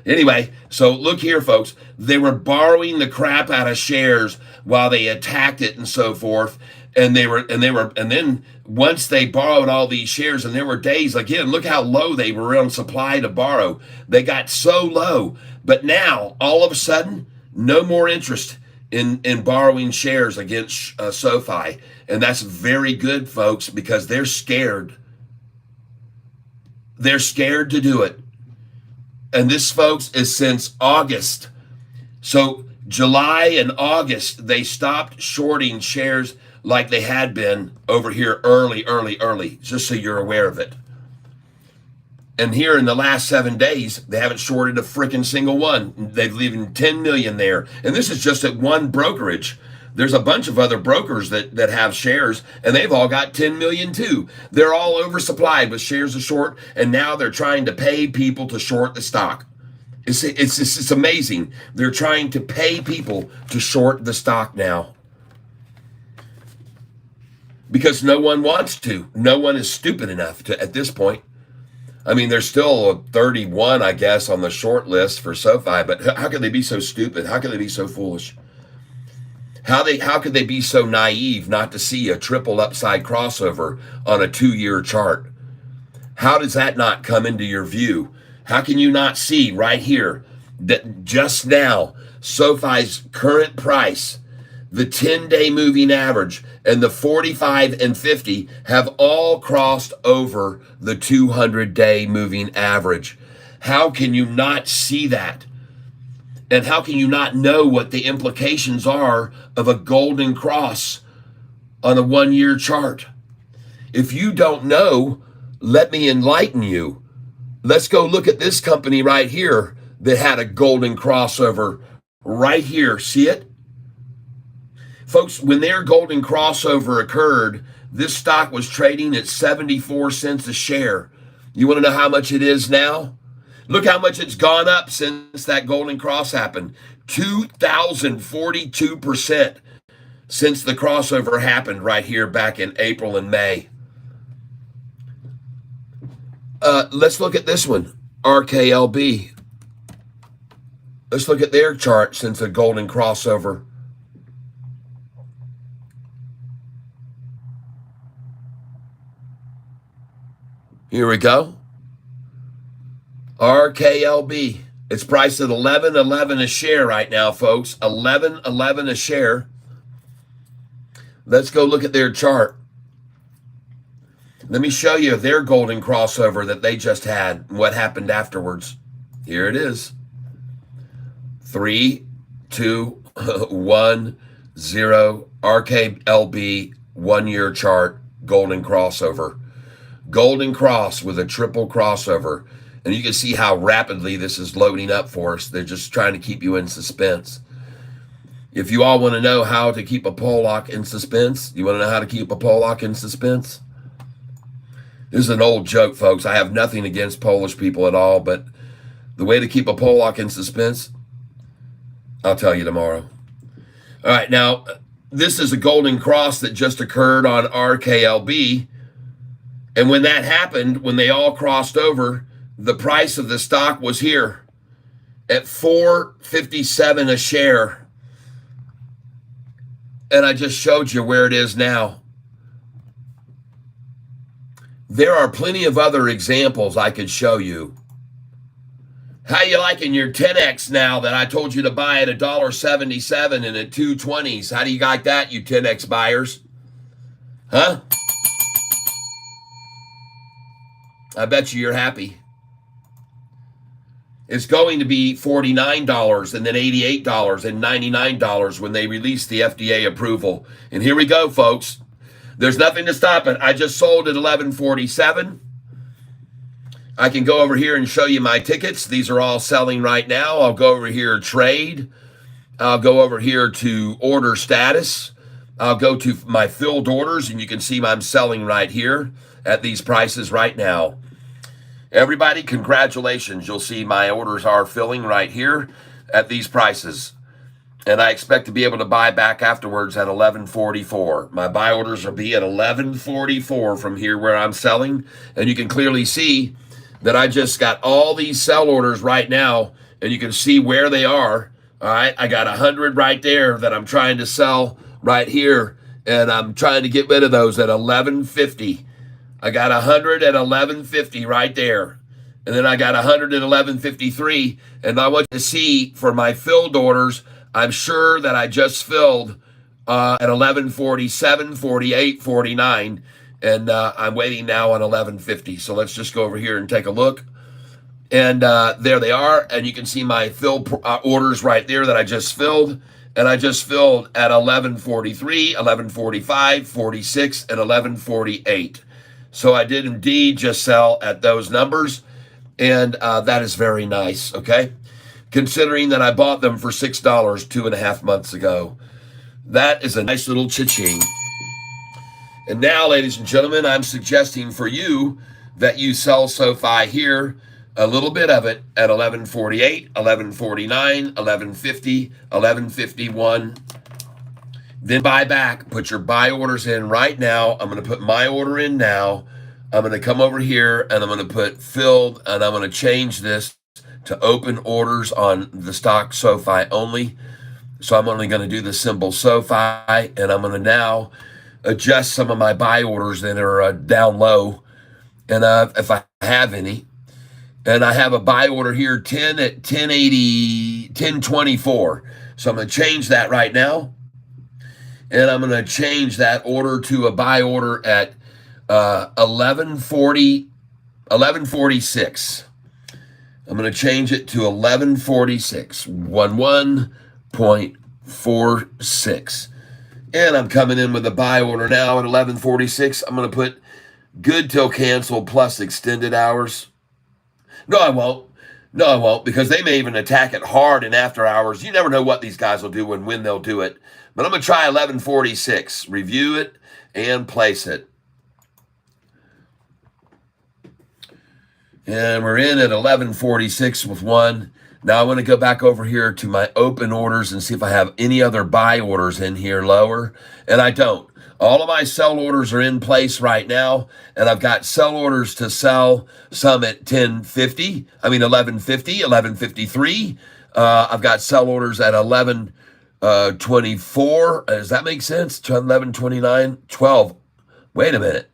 A: Anyway, so look here, folks. They were borrowing the crap out of shares while they attacked it and so forth. And then once they borrowed all these shares, and there were days, again, look how low they were on supply to borrow. They got so low. But now, all of a sudden, no more interest in borrowing shares against SoFi. And that's very good, folks, because they're scared. They're scared to do it. And this, folks, is since August. So July and August, they stopped shorting shares like they had been over here early, just so you're aware of it. And here in the last 7 days, they haven't shorted a freaking single one. They've leaving 10 million there. And this is just at one brokerage. There's a bunch of other brokers that have shares, and they've all got 10 million too. They're all oversupplied with shares to short, and now they're trying to pay people to short the stock. It's amazing. They're trying to pay people to short the stock now. Because no one wants to. No one is stupid enough to at this point. I mean, there's still 31, I guess, on the short list for SoFi, but how could they be so stupid? How could they be so foolish? How could they be so naive not to see a triple upside crossover on a 2-year chart? How does that not come into your view? How can you not see right here that just now SoFi's current price, the 10-day moving average, and the 45 and 50 have all crossed over the 200-day moving average? How can you not see that? And how can you not know what the implications are of a golden cross on a 1-year chart? If you don't know, let me enlighten you. Let's go look at this company right here that had a golden crossover right here. See it? Folks, when their golden crossover occurred, this stock was trading at 74 cents a share. You want to know how much it is now? Look how much it's gone up since that golden cross happened. 2,042% since the crossover happened right here back in April and May. Let's look at this one, RKLB. Let's look at their chart since the golden crossover. Here we go. RKLB. It's priced at $11.11 a share right now, folks. $11.11 a share. Let's go look at their chart. Let me show you their golden crossover that they just had and what happened afterwards. Here it is. 3, 2, 1, 0. RKLB 1 year chart, golden crossover. Golden cross with a triple crossover. And you can see how rapidly this is loading up for us. They're just trying to keep you in suspense. If you all want to know how to keep a pole lock in suspense, you want to know how to keep a pole lock in suspense? This is an old joke, folks. I have nothing against Polish people at all, but the way to keep a pole lock in suspense, I'll tell you tomorrow. All right, now, this is a golden cross that just occurred on RKLB. And when that happened, when they all crossed over, the price of the stock was here at $4.57 a share. And I just showed you where it is now. There are plenty of other examples I could show you. How you liking your 10X now that I told you to buy at $1.77 and at 2.20s? How do you like that, you 10X buyers? Huh? I bet you're happy. It's going to be $49 and then $88 and $99 when they release the FDA approval. And here we go, folks. There's nothing to stop it. I just sold at $11.47. I can go over here and show you my tickets. These are all selling right now. I'll go over here, trade. I'll go over here to order status. I'll go to my filled orders, and you can see I'm selling right here at these prices right now. Everybody, congratulations. You'll see my orders are filling right here at these prices. And I expect to be able to buy back afterwards at $11.44. My buy orders will be at $11.44 from here where I'm selling. And you can clearly see that I just got all these sell orders right now. And you can see where they are. All right, I got 100 right there that I'm trying to sell right here. And I'm trying to get rid of those at $11.50. I got 100 at $11.50 right there. And then I got 100 at $11.53. And I want to see for my filled orders, I'm sure that I just filled at $11.47, $48, $49. And I'm waiting now on $11.50. So let's just go over here and take a look. And there they are. And you can see my filled orders right there that I just filled. And I just filled at $11.43, $11.45, 46, and $11.48. So I did indeed just sell at those numbers. And that is very nice, okay? Considering that I bought them for $6 2.5 months ago. That is a nice little cha-ching. And now, ladies and gentlemen, I'm suggesting for you that you sell Sofi here, a little bit of it at $11.48, $11.49, $11.50, $11.51. Then buy back. Put your buy orders in right now. I'm going to put my order in now. I'm going to come over here and I'm going to put filled, and I'm going to change this to open orders on the stock Sofi only. So I'm only going to do the symbol Sofi, and I'm going to now adjust some of my buy orders that are down low, and if I have any. And I have a buy order here, 10 at 1080, 1024. So I'm going to change that right now. And I'm going to change that order to a buy order at 1146. I'm going to change it to 1146, 11.46. And I'm coming in with a buy order now at 1146. I'm going to put good till cancel plus extended hours. No, I won't. No, I won't, because they may even attack it hard in after hours. You never know what these guys will do and when they'll do it. But I'm going to try 1146. Review it and place it. And we're in at 1146 with one. Now I want to go back over here to my open orders and see if I have any other buy orders in here lower. And I don't. All of my sell orders are in place right now. And I've got sell orders to sell, some at 1150, 1153. I've got sell orders at 1124. Does that make sense? 1129, 12. Wait a minute.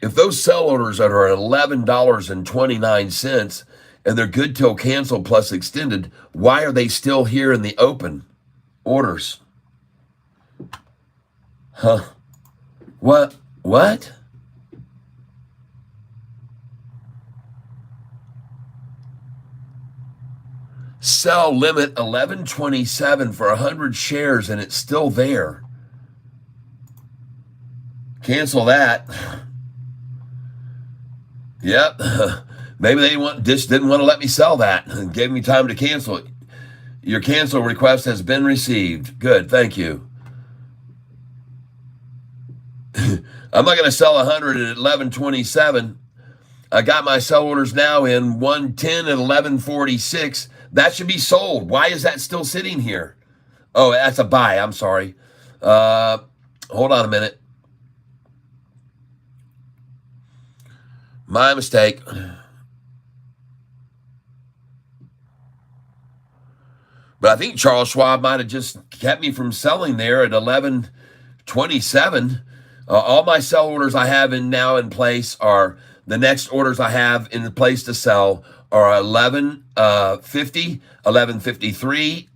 A: If those sell orders are at $11.29 and they're good till cancel plus extended, why are they still here in the open orders? Huh? What? Sell limit 1127 for 100 shares, and it's still there. Cancel that. Yep. Maybe they just didn't want to let me sell that and gave me time to cancel it. Your cancel request has been received. Good, thank you. I'm not going to sell 100 at 1127. I got my sell orders now in 110 at 1146. That should be sold. Why is that still sitting here? Oh, that's a buy. I'm sorry. Hold on a minute. My mistake. But I think Charles Schwab might have just kept me from selling there at 1127. All my sell orders I have now in place are the next orders I have in place to sell are 1150, 1153,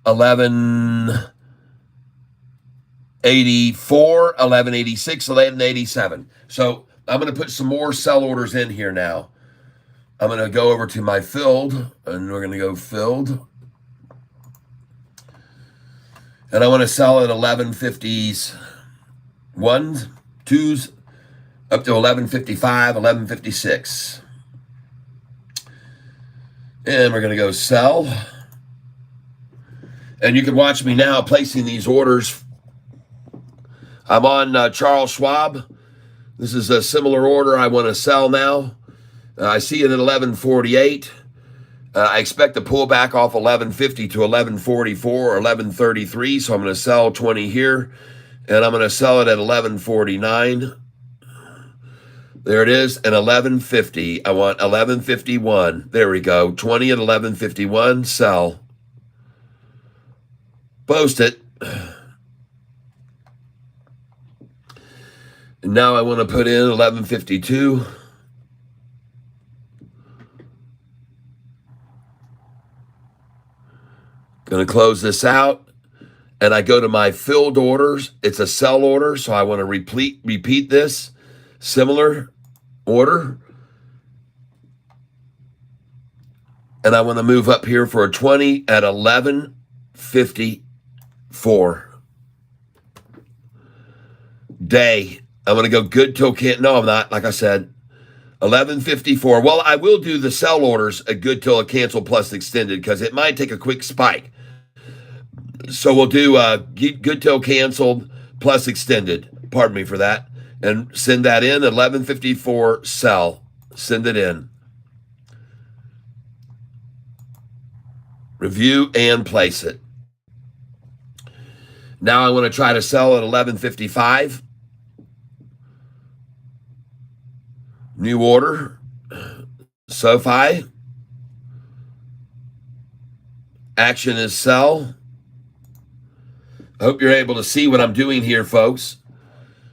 A: 1184, 1186, 1187. So I'm going to put some more sell orders in here now. I'm going to go over to my filled, and we're going to go filled. And I want to sell at 1150s, 1s, 2s, up to 1155, 1156. And we're going to go sell. And you can watch me now placing these orders. I'm on Charles Schwab. This is a similar order I want to sell now. I see it at 1148. I expect to pull back off 1150 to 1144 or 1133. So I'm going to sell 20 here. And I'm going to sell it at 1149. There it is, and 1150. I want 1151. There we go. 20 at 1151. Sell. Post it. And now I want to put in 1152. Going to close this out. And I go to my filled orders. It's a sell order, so I want to repeat this. Similar order. And I want to move up here for a 20 at 1154. Day. I'm going to go good till can't. No, I'm not. Like I said, 1154. Well, I will do the sell orders a good till a cancel plus extended because it might take a quick spike. So we'll do good till canceled plus extended. Pardon me for that. And send that in, 1154, sell. Send it in. Review and place it. Now I want to try to sell at 1155. New order. Sofi. Action is sell. I hope you're able to see what I'm doing here, folks.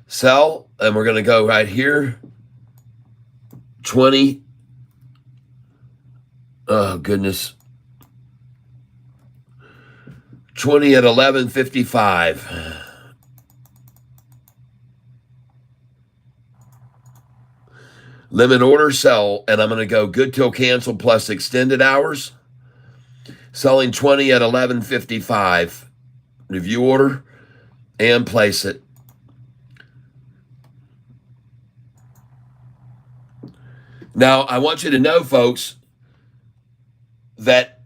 A: Sell, and we're going to go right here. 20. Oh, goodness. 20 at 1155. Limit order, sell, and I'm going to go good till cancel plus extended hours. Selling 20 at 1155. Review order and place it. Now, I want you to know, folks, that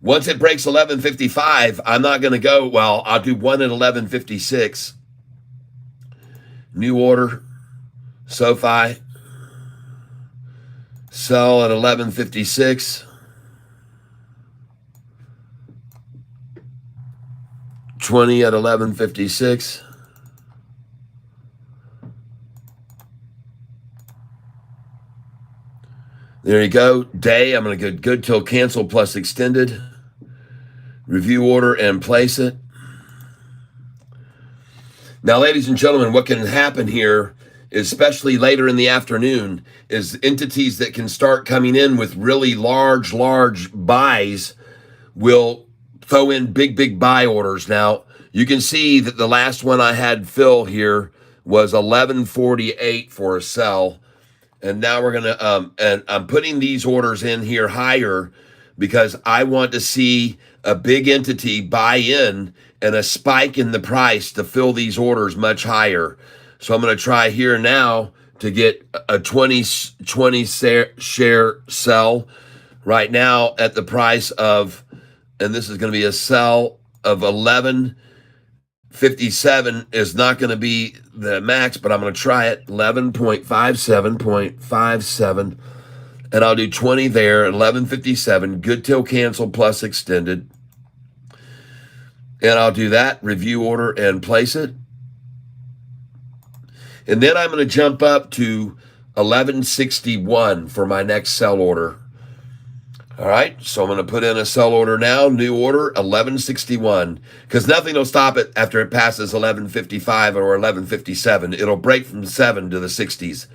A: once it breaks 1155, I'm not going to go, well, I'll do one at 1156. New order, Sofi, sell at 1156. 20 at 1156. There you go. Day, I'm going to go good till cancel plus extended. Review order and place it. Now, ladies and gentlemen, what can happen here, especially later in the afternoon, is entities that can start coming in with really large buys will throw in big buy orders. Now, you can see that the last one I had fill here was 1148 for a sell. And now we're going to, and I'm putting these orders in here higher because I want to see a big entity buy in and a spike in the price to fill these orders much higher. So I'm going to try here now to get a 20 share sell right now at the price of, and this is going to be a sell of 11.57 is not going to be the max, but I'm going to try it. 11.57.57. And I'll do 20 there, 11.57, good till cancel plus extended. And I'll do that, review order and place it. And then I'm going to jump up to 11.61 for my next sell order. All right, so I'm going to put in a sell order now, new order, 11.61, because nothing will stop it after it passes 11.55 or 11.57. It'll break from 7 to the 60s.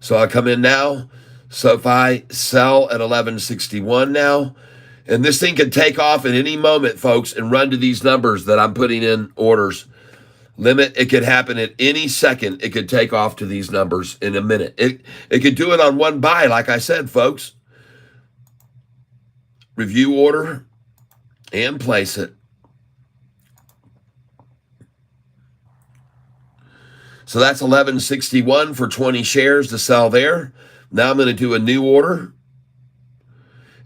A: So I come in now, Sofi, sell at 11.61 now, and this thing can take off at any moment, folks, and run to these numbers that I'm putting in orders. Limit, it could happen at any second. It could take off to these numbers in a minute. It could do it on one buy, like I said, folks. Review order and place it. So that's 11.61 for 20 shares to sell there. Now I'm going to do a new order.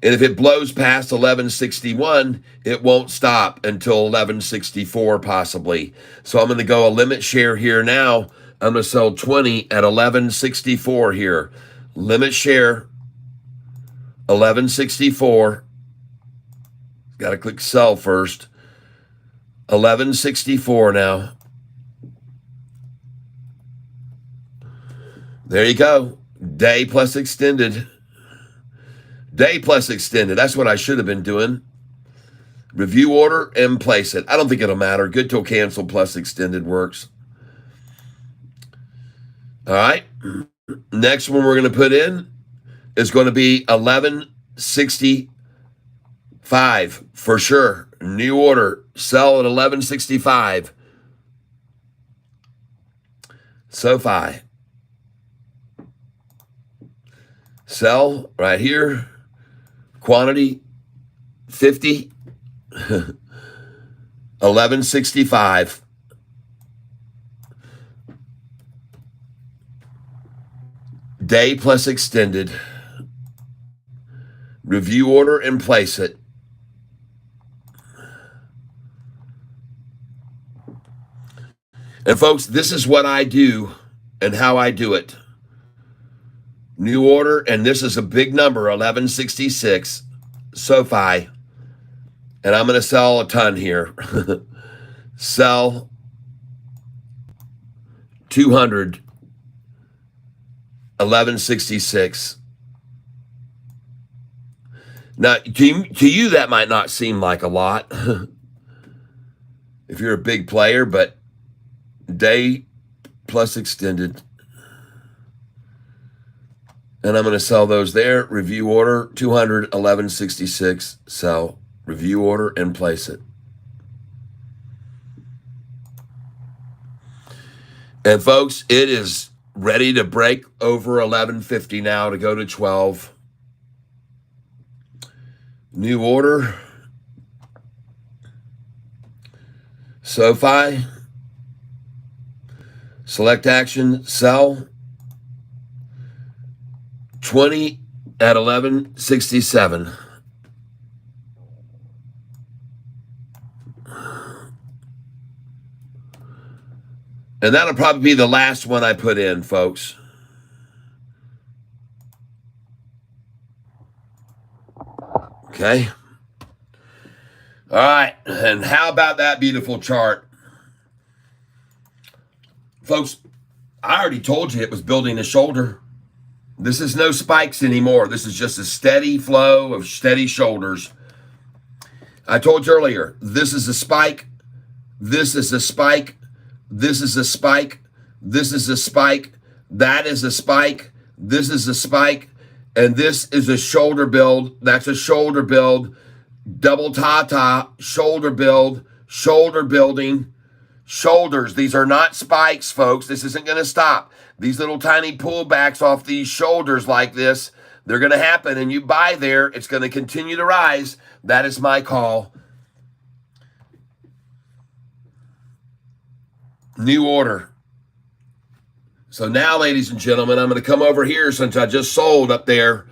A: And if it blows past 11.61, it won't stop until 11.64 possibly. So I'm going to go a limit share here now. I'm going to sell 20 at 11.64 here. Limit share, 11.64. Got to click sell first. 11.64 now. There you go. Day plus extended. Day plus extended. That's what I should have been doing. Review order and place it. I don't think it'll matter. Good till cancel plus extended works. All right. Next one we're going to put in is going to be 11.65 for sure. New order. Sell at 11.65. Sofi. Sell right here. Quantity 50. 11.65. Day plus extended. Review order and place it. And folks, this is what I do and how I do it. New order, and this is a big number, 11.66, Sofi. And I'm going to sell a ton here. Sell 200, 11.66. Now, to you, that might not seem like a lot if you're a big player, but day plus extended. And I'm going to sell those there. Review order, 200, 11.66. Sell, review order, and place it. And folks, it is ready to break over 11.50 now to go to 12. New order. Sofi. Select action, sell. 20 at 11.67. And that'll probably be the last one I put in, folks. Okay. All right. And how about that beautiful chart? Folks, I already told you it was building a shoulder. This is no spikes anymore. This is just a steady flow of steady shoulders. I told you earlier, this is a spike. This is a spike. This is a spike. This is a spike. That is a spike. This is a spike. And this is a shoulder build. That's a shoulder build. Double ta-ta, shoulder build, shoulder building, shoulders. These are not spikes, folks. This isn't going to stop. These little tiny pullbacks off these shoulders like this They're going to happen, and you buy there. It's going to continue to rise. That is my call. New order. So now, ladies and gentlemen, I'm going to come over here since I just sold up there,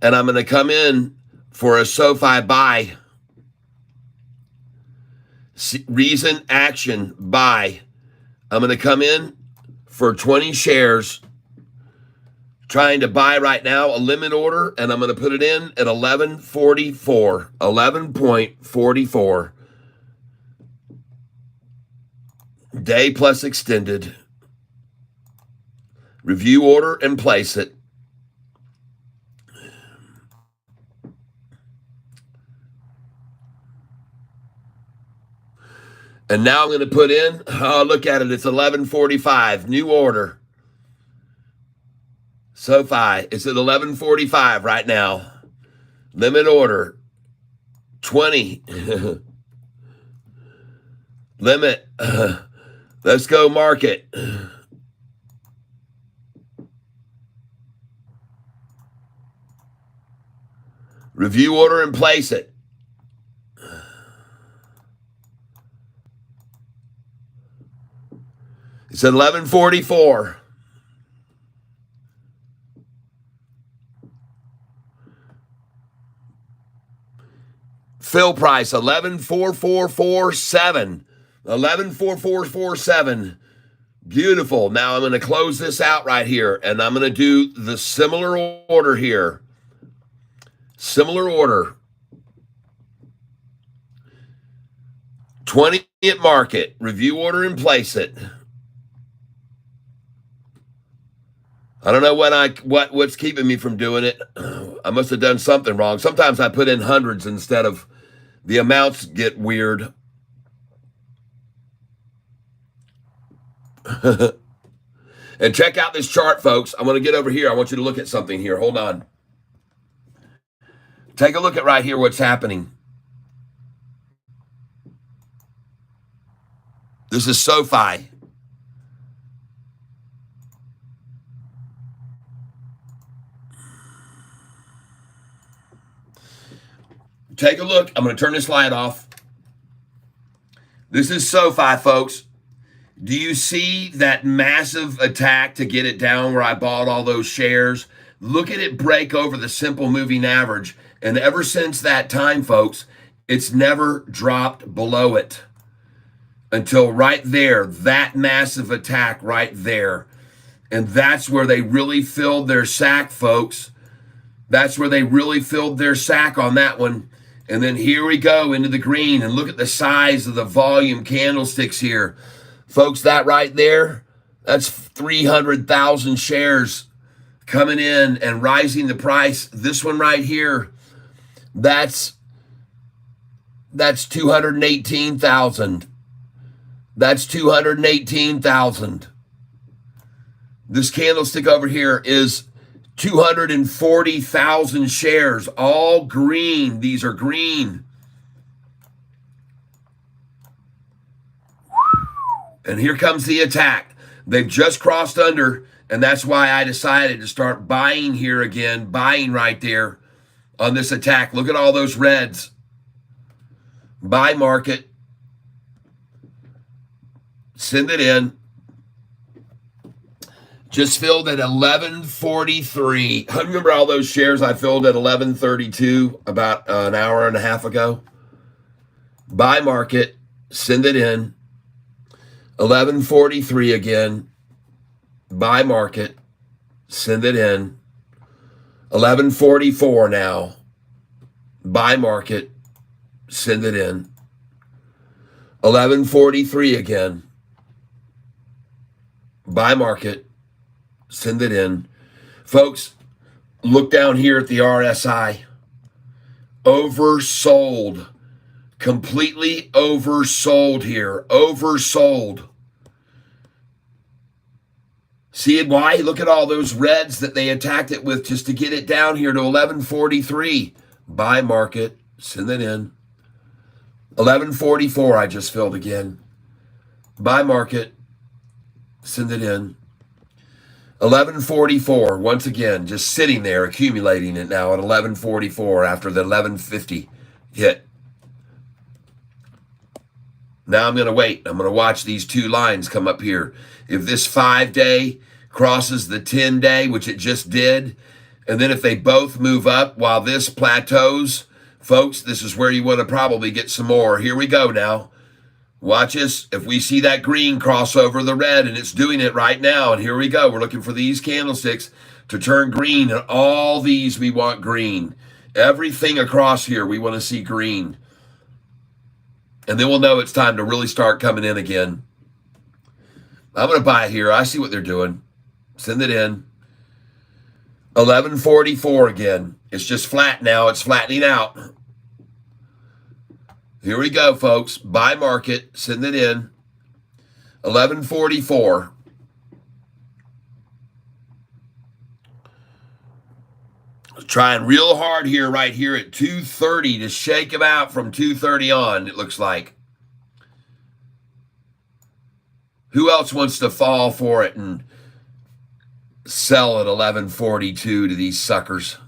A: and I'm going to come in for a Sofi buy. Reason, action, buy. I'm going to come in for 20 shares, trying to buy right now, a limit order, and I'm going to put it in at 11.44, 11.44. Day plus extended. Review order and place it. And now I'm going to put in, oh, look at it, it's 11.45, new order. Sofi, it's at 11.45 right now. Limit order, 20. Limit, let's go market. Review order and place it. It's at 11.44. Fill price 11.4447. 11.4447. Beautiful. Now I'm going to close this out right here, and I'm going to do the similar order here. Similar order. 20 at market. Review order and place it. I don't know what's keeping me from doing it. I must have done something wrong. Sometimes I put in hundreds instead of the amounts get weird. And check out this chart, folks. I'm going to get over here. I want you to look at something here. Hold on. Take a look at right here what's happening. This is Sofi. Take a look. I'm going to turn this light off. This is Sofi, folks. Do you see that massive attack to get it down where I bought all those shares? Look at it break over the simple moving average. And ever since that time, folks, it's never dropped below it until right there, that massive attack right there. And that's where they really filled their sack, folks. That's where they really filled their sack on that one. And then here we go into the green, and look at the size of the volume candlesticks here. Folks, that right there, that's 300,000 shares coming in and rising the price. This one right here, that's 218,000. That's 218,000. This candlestick over here is 240,000 shares, all green. These are green. And here comes the attack. They've just crossed under, and that's why I decided to start buying here again, buying right there on this attack. Look at all those reds. Buy market. Send it in. Just filled at 11.43. I remember all those shares I filled at 11.32 about an hour and a half ago. Buy market. Send it in. 11.43 again. Buy market. Send it in. 11.44 now. Buy market. Send it in. 11.43 again. Buy market. Send it in. Folks, look down here at the RSI. Oversold. Completely oversold here. Oversold. See it why? Look at all those reds that they attacked it with just to get it down here to 11.43. Buy market. Send it in. 11.44 I just filled again. Buy market. Send it in. 1144, once again, just sitting there, accumulating it now at 1144 after the 1150 hit. Now I'm going to wait. I'm going to watch these two lines come up here. If this 5-day crosses the 10-day, which it just did, and then if they both move up while this plateaus, folks, this is where you want to probably get some more. Here we go now. Watch this. If we see that green cross over the red, and it's doing it right now, and here we go. We're looking for these candlesticks to turn green, and all these we want green. Everything across here we want to see green. And then we'll know it's time to really start coming in again. I'm going to buy here. I see what they're doing. Send it in. 1144 again. It's just flat now. It's flattening out. Here we go, folks. Buy market. Send it in. 1144. Trying real hard here, right here at 230 to shake him out from 230 on, it looks like. Who else wants to fall for it and sell at 1142 to these suckers?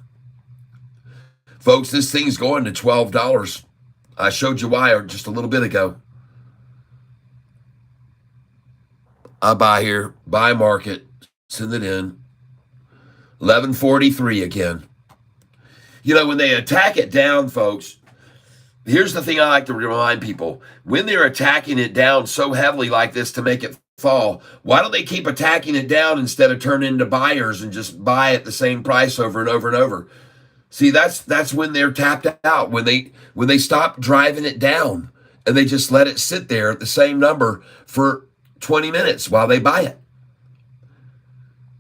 A: Folks, this thing's going to $12. I showed you why just a little bit ago. I buy here, buy market, send it in. 1143 again. You know, when they attack it down, folks, here's the thing I like to remind people. When they're attacking it down so heavily like this to make it fall, why don't they keep attacking it down instead of turning into buyers and just buy at the same price over and over and over? See, that's when they're tapped out, when they stop driving it down and they just let it sit there at the same number for 20 minutes while they buy it.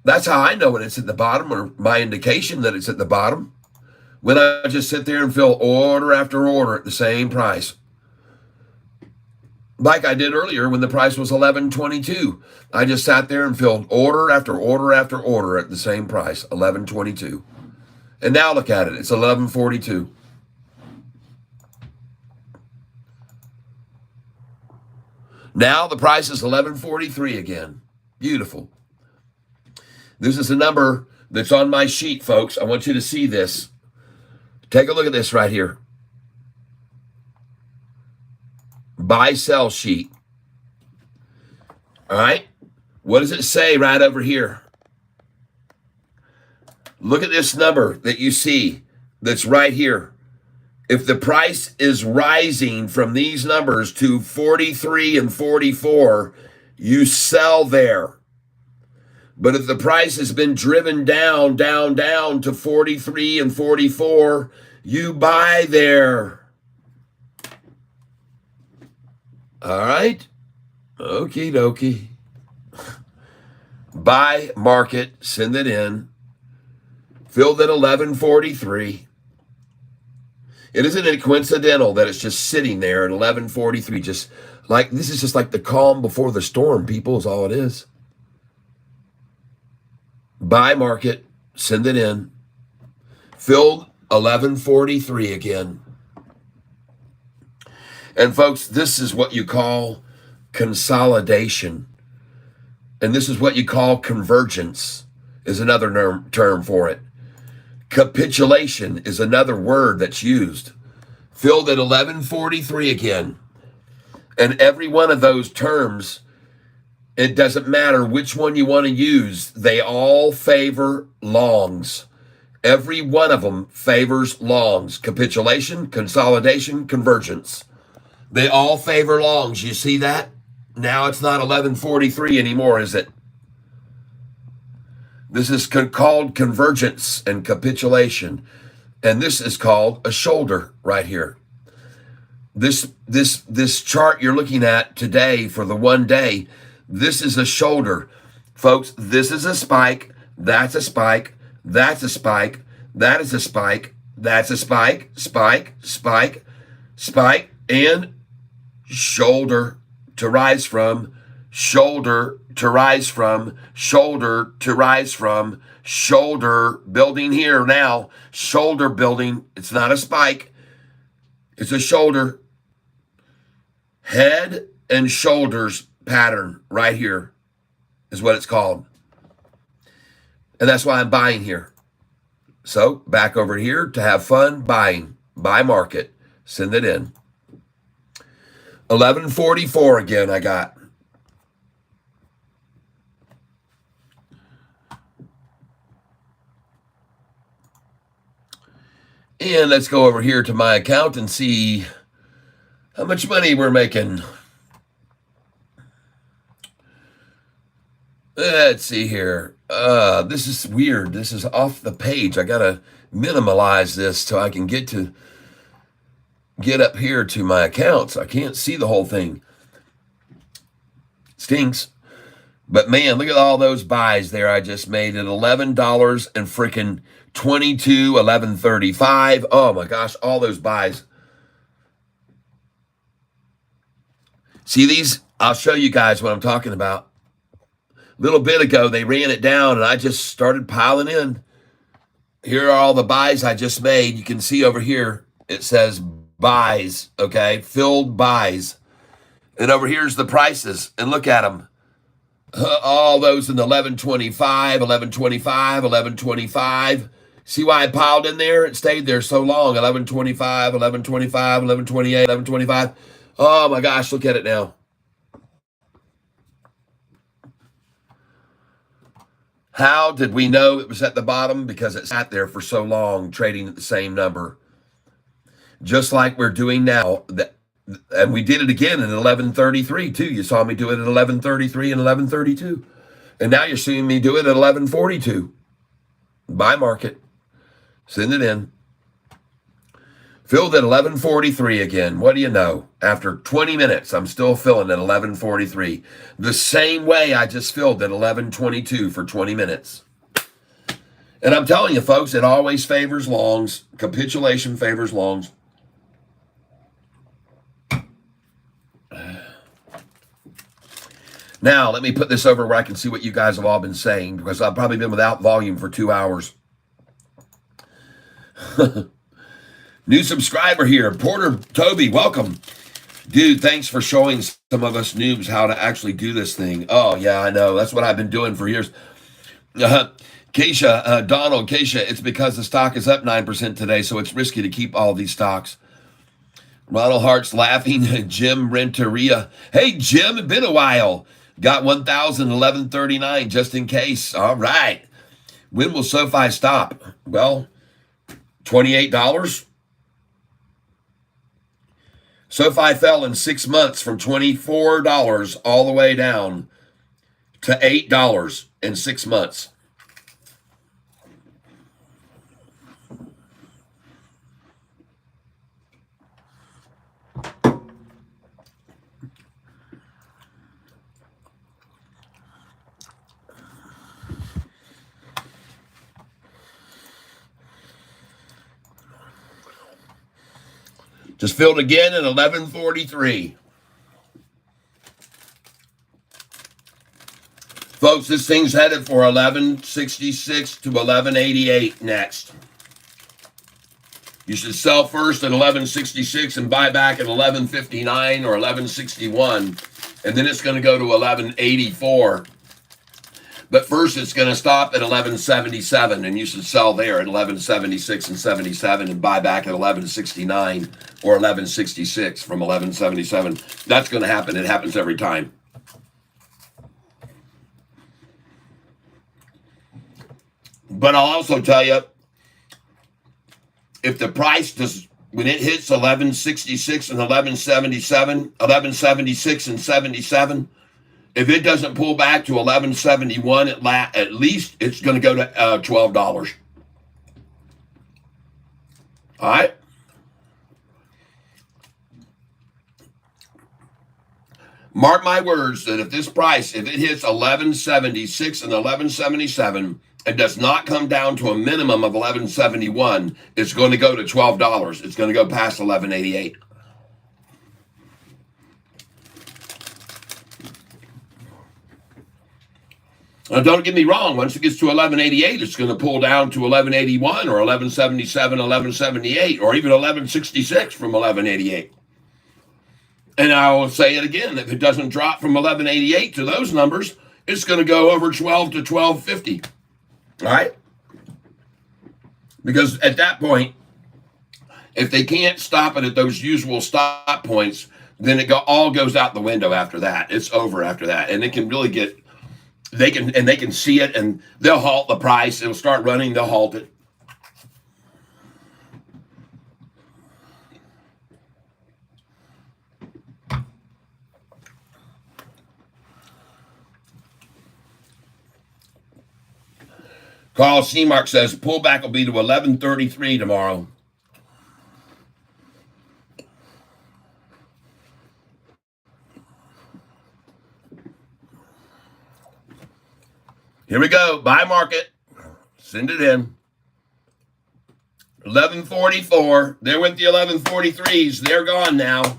A: That's how I know when it's at the bottom, or my indication that it's at the bottom. When I just sit there and fill order after order at the same price. Like I did earlier when the price was $11.22. I just sat there and filled order after order after order at the same price, $11.22. And now look at it, it's $11.42. Now the price is $11.43 again. Beautiful. This is a number that's on my sheet, folks. I want you to see this. Take a look at this right here. Buy sell sheet. All right. What does it say right over here? Look at this number that you see that's right here. If the price is rising from these numbers to 43 and 44, you sell there. But if the price has been driven down to 43 and 44, you buy there. All right? Okie dokie. Buy market, send it in. Filled at 1143. It isn't coincidental that it's just sitting there at 1143. Just like this is just like the calm before the storm, people, is all it is. Buy market, send it in. Filled 1143 again. And folks, this is what you call consolidation. And this is what you call convergence, is another term for it. Capitulation is another word that's used. Filled at 1143 again. And every one of those terms, it doesn't matter which one you want to use. They all favor longs. Every one of them favors longs. Capitulation, consolidation, convergence. They all favor longs. You see that? Now it's not 1143 anymore, is it? This is called convergence and capitulation. And this is called a shoulder right here. This chart you're looking at today for the 1 day, this is a shoulder. Folks, this is a spike, that's a spike, that's a spike, that is a spike, that's a spike, spike, spike, spike, and shoulder to rise from, shoulder to rise from, shoulder to rise from, shoulder building here now, shoulder building. It's not a spike, it's a shoulder. Head and shoulders pattern right here is what it's called. And that's why I'm buying here. So back over here to have fun buying. Buy market. Send it in. 1144 again I got. And let's go over here to my account and see how much money we're making. Let's see here. This is weird. This is off the page. I gotta minimize this so I can get up here to my accounts. I can't see the whole thing. Stinks. But man, look at all those buys there I just made at $11 and freaking 22, 11.35. Oh my gosh, all those buys. See these? I'll show you guys what I'm talking about. A little bit ago, they ran it down and I just started piling in. Here are all the buys I just made. You can see over here, it says buys, okay? Filled buys. And over here's the prices. And look at them. All those in the 11.25, 11.25, 11.25. See why I piled in there? It stayed there so long. 11.25, 11.25, 11.28, 11.25. Oh my gosh, look at it now. How did we know it was at the bottom? Because it sat there for so long, trading at the same number. Just like we're doing now. And we did it again at 11.33 too. You saw me do it at 11.33 and 11.32. And now you're seeing me do it at 11.42. Buy market. Send it in. Filled at 11.43 again. What do you know? After 20 minutes, I'm still filling at 11.43. The same way I just filled at 11.22 for 20 minutes. And I'm telling you, folks, it always favors longs. Capitulation favors longs. Now, let me put this over where I can see what you guys have all been saying, because I've probably been without volume for 2 hours. New subscriber here, Porter Toby, welcome. Dude, thanks for showing some of us noobs how to actually do this thing. Oh, yeah, I know. That's what I've been doing for years. Keisha, Donald, Keisha, it's because the stock is up 9% today, so it's risky to keep all these stocks. Ronald Hart's laughing. Jim Renteria. Hey, Jim, it's been a while. Got 1,011.39 just in case. All right. When will SoFi stop? Well, $28. SoFi fell in 6 months from $24 all the way down to $8 in 6 months. Just filled again at 11.43. Folks, this thing's headed for 11.66 to 11.88 next. You should sell first at 11.66 and buy back at 11.59 or 11.61. And then it's going to go to 11.84. But first it's going to stop at 11.77, and you should sell there at 11.76 and 77 and buy back at 11.69 or 11.66 from 11.77. That's going to happen. It happens every time. But I'll also tell you, if the price does, when it hits 11.66 and 11.77, 11.76 and 77, if it doesn't pull back to 11.71, at least it's going to go to $12. All right? Mark my words that if this price, if it hits 11.76 and 11.77, it does not come down to a minimum of 11.71, it's going to go to $12. It's going to go past 11.88. Now, don't get me wrong. Once it gets to 11.88, it's going to pull down to 11.81 or 11.77, 11.78, or even 11.66 from 11.88. And I will say it again. If it doesn't drop from 11.88 to those numbers, it's going to go over 12 to 12.50. All right? Because at that point, if they can't stop it at those usual stop points, then it all goes out the window after that. It's over after that. And it can really get, they can see it, and they'll halt the price. It'll start running, they'll halt it. Carl Seamark says pullback will be to 1133 tomorrow. Here we go. Buy market. Send it in. 1144. There went the 1143s. They're gone now.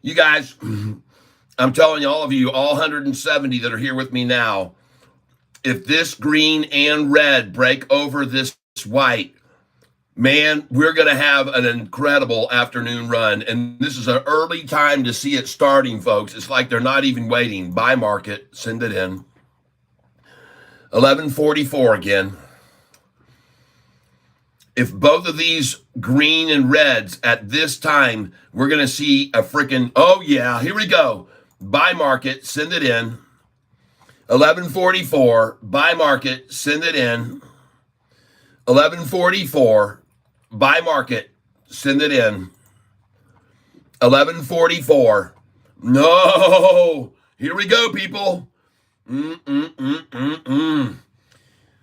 A: You guys, I'm telling you, all of you, all 170 that are here with me now, if this green and red break over this white, man, we're going to have an incredible afternoon run. And this is an early time to see it starting, folks. It's like they're not even waiting. Buy market, send it in. 1144 again. If both of these green and reds at this time, we're going to see a freaking, oh yeah, here we go. Buy market, send it in. 1144, buy market, send it in. 1144, buy market, send it in. 1144. No, here we go, people.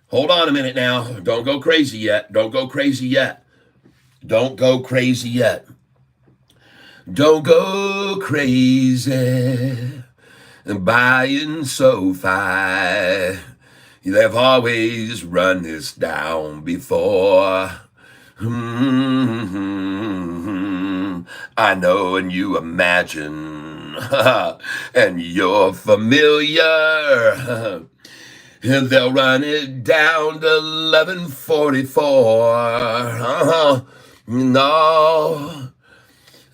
A: Hold on a minute now. Don't go crazy yet. Don't go crazy yet. Don't go crazy yet. Don't go crazy buying Sofi. They've always run this down before. I know, and you imagine, and you're familiar. And they'll run it down to 1144. No,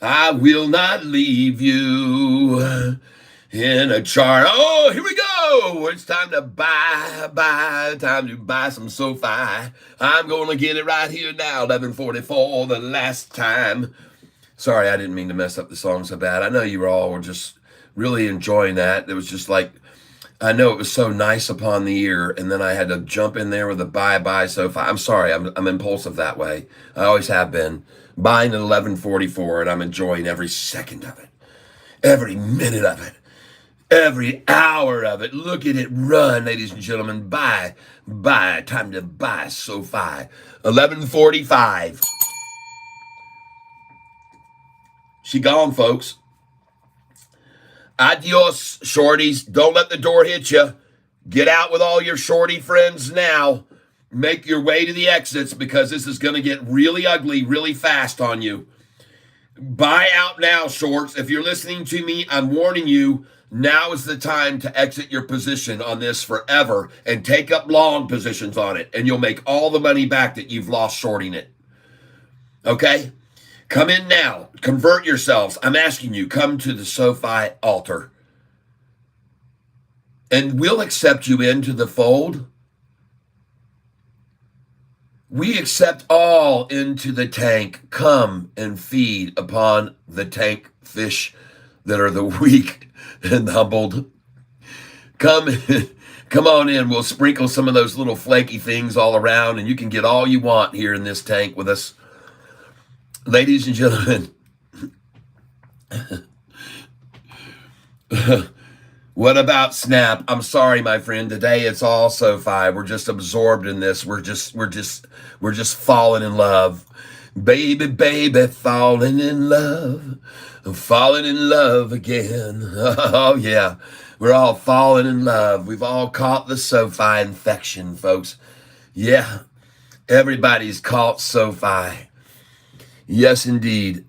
A: I will not leave you in a chart. Oh, here we go. It's time to buy. Time to buy some Sofi. I'm going to get it right here now. 1144, the last time. Sorry, I didn't mean to mess up the song so bad. I know you all were just really enjoying that. It was just like, I know it was so nice upon the ear, and then I had to jump in there with a buy Sofi. I'm sorry, I'm impulsive that way. I always have been. Buying at 1144, and I'm enjoying every second of it, every minute of it, every hour of it. Look at it run, ladies and gentlemen. Buy. Time to buy Sofi. 1145. She gone, folks. Adios, shorties. Don't let the door hit you. Get out with all your shorty friends now. Make your way to the exits, because this is going to get really ugly really fast on you. Buy out now, shorts. If you're listening to me, I'm warning you, now is the time to exit your position on this forever and take up long positions on it, and you'll make all the money back that you've lost shorting it. Okay? Come in now. Convert yourselves. I'm asking you, come to the Sofi altar. And we'll accept you into the fold. We accept all into the tank. Come and feed upon the tank fish that are the weak and humbled. Come on in. We'll sprinkle some of those little flaky things all around, and you can get all you want here in this tank with us. Ladies and gentlemen, what about Snap? I'm sorry, my friend. Today it's all Sofi. We're just absorbed in this. We're just falling in love. Baby, falling in love. Falling in love again. Oh yeah. We're all falling in love. We've all caught the Sofi infection, folks. Yeah. Everybody's caught Sofi. Yes, indeed.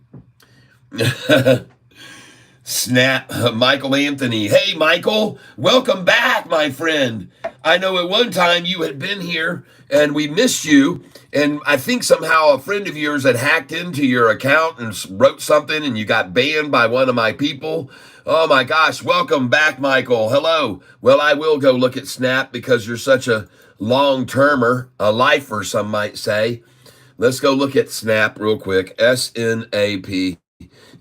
A: Snap. Michael Anthony. Hey, Michael. Welcome back, my friend. I know at one time you had been here and we missed you. And I think somehow a friend of yours had hacked into your account and wrote something and you got banned by one of my people. Oh my gosh. Welcome back, Michael. Hello. Well, I will go look at Snap because you're such a long-termer, a lifer, some might say. Let's go look at Snap real quick. SNAP.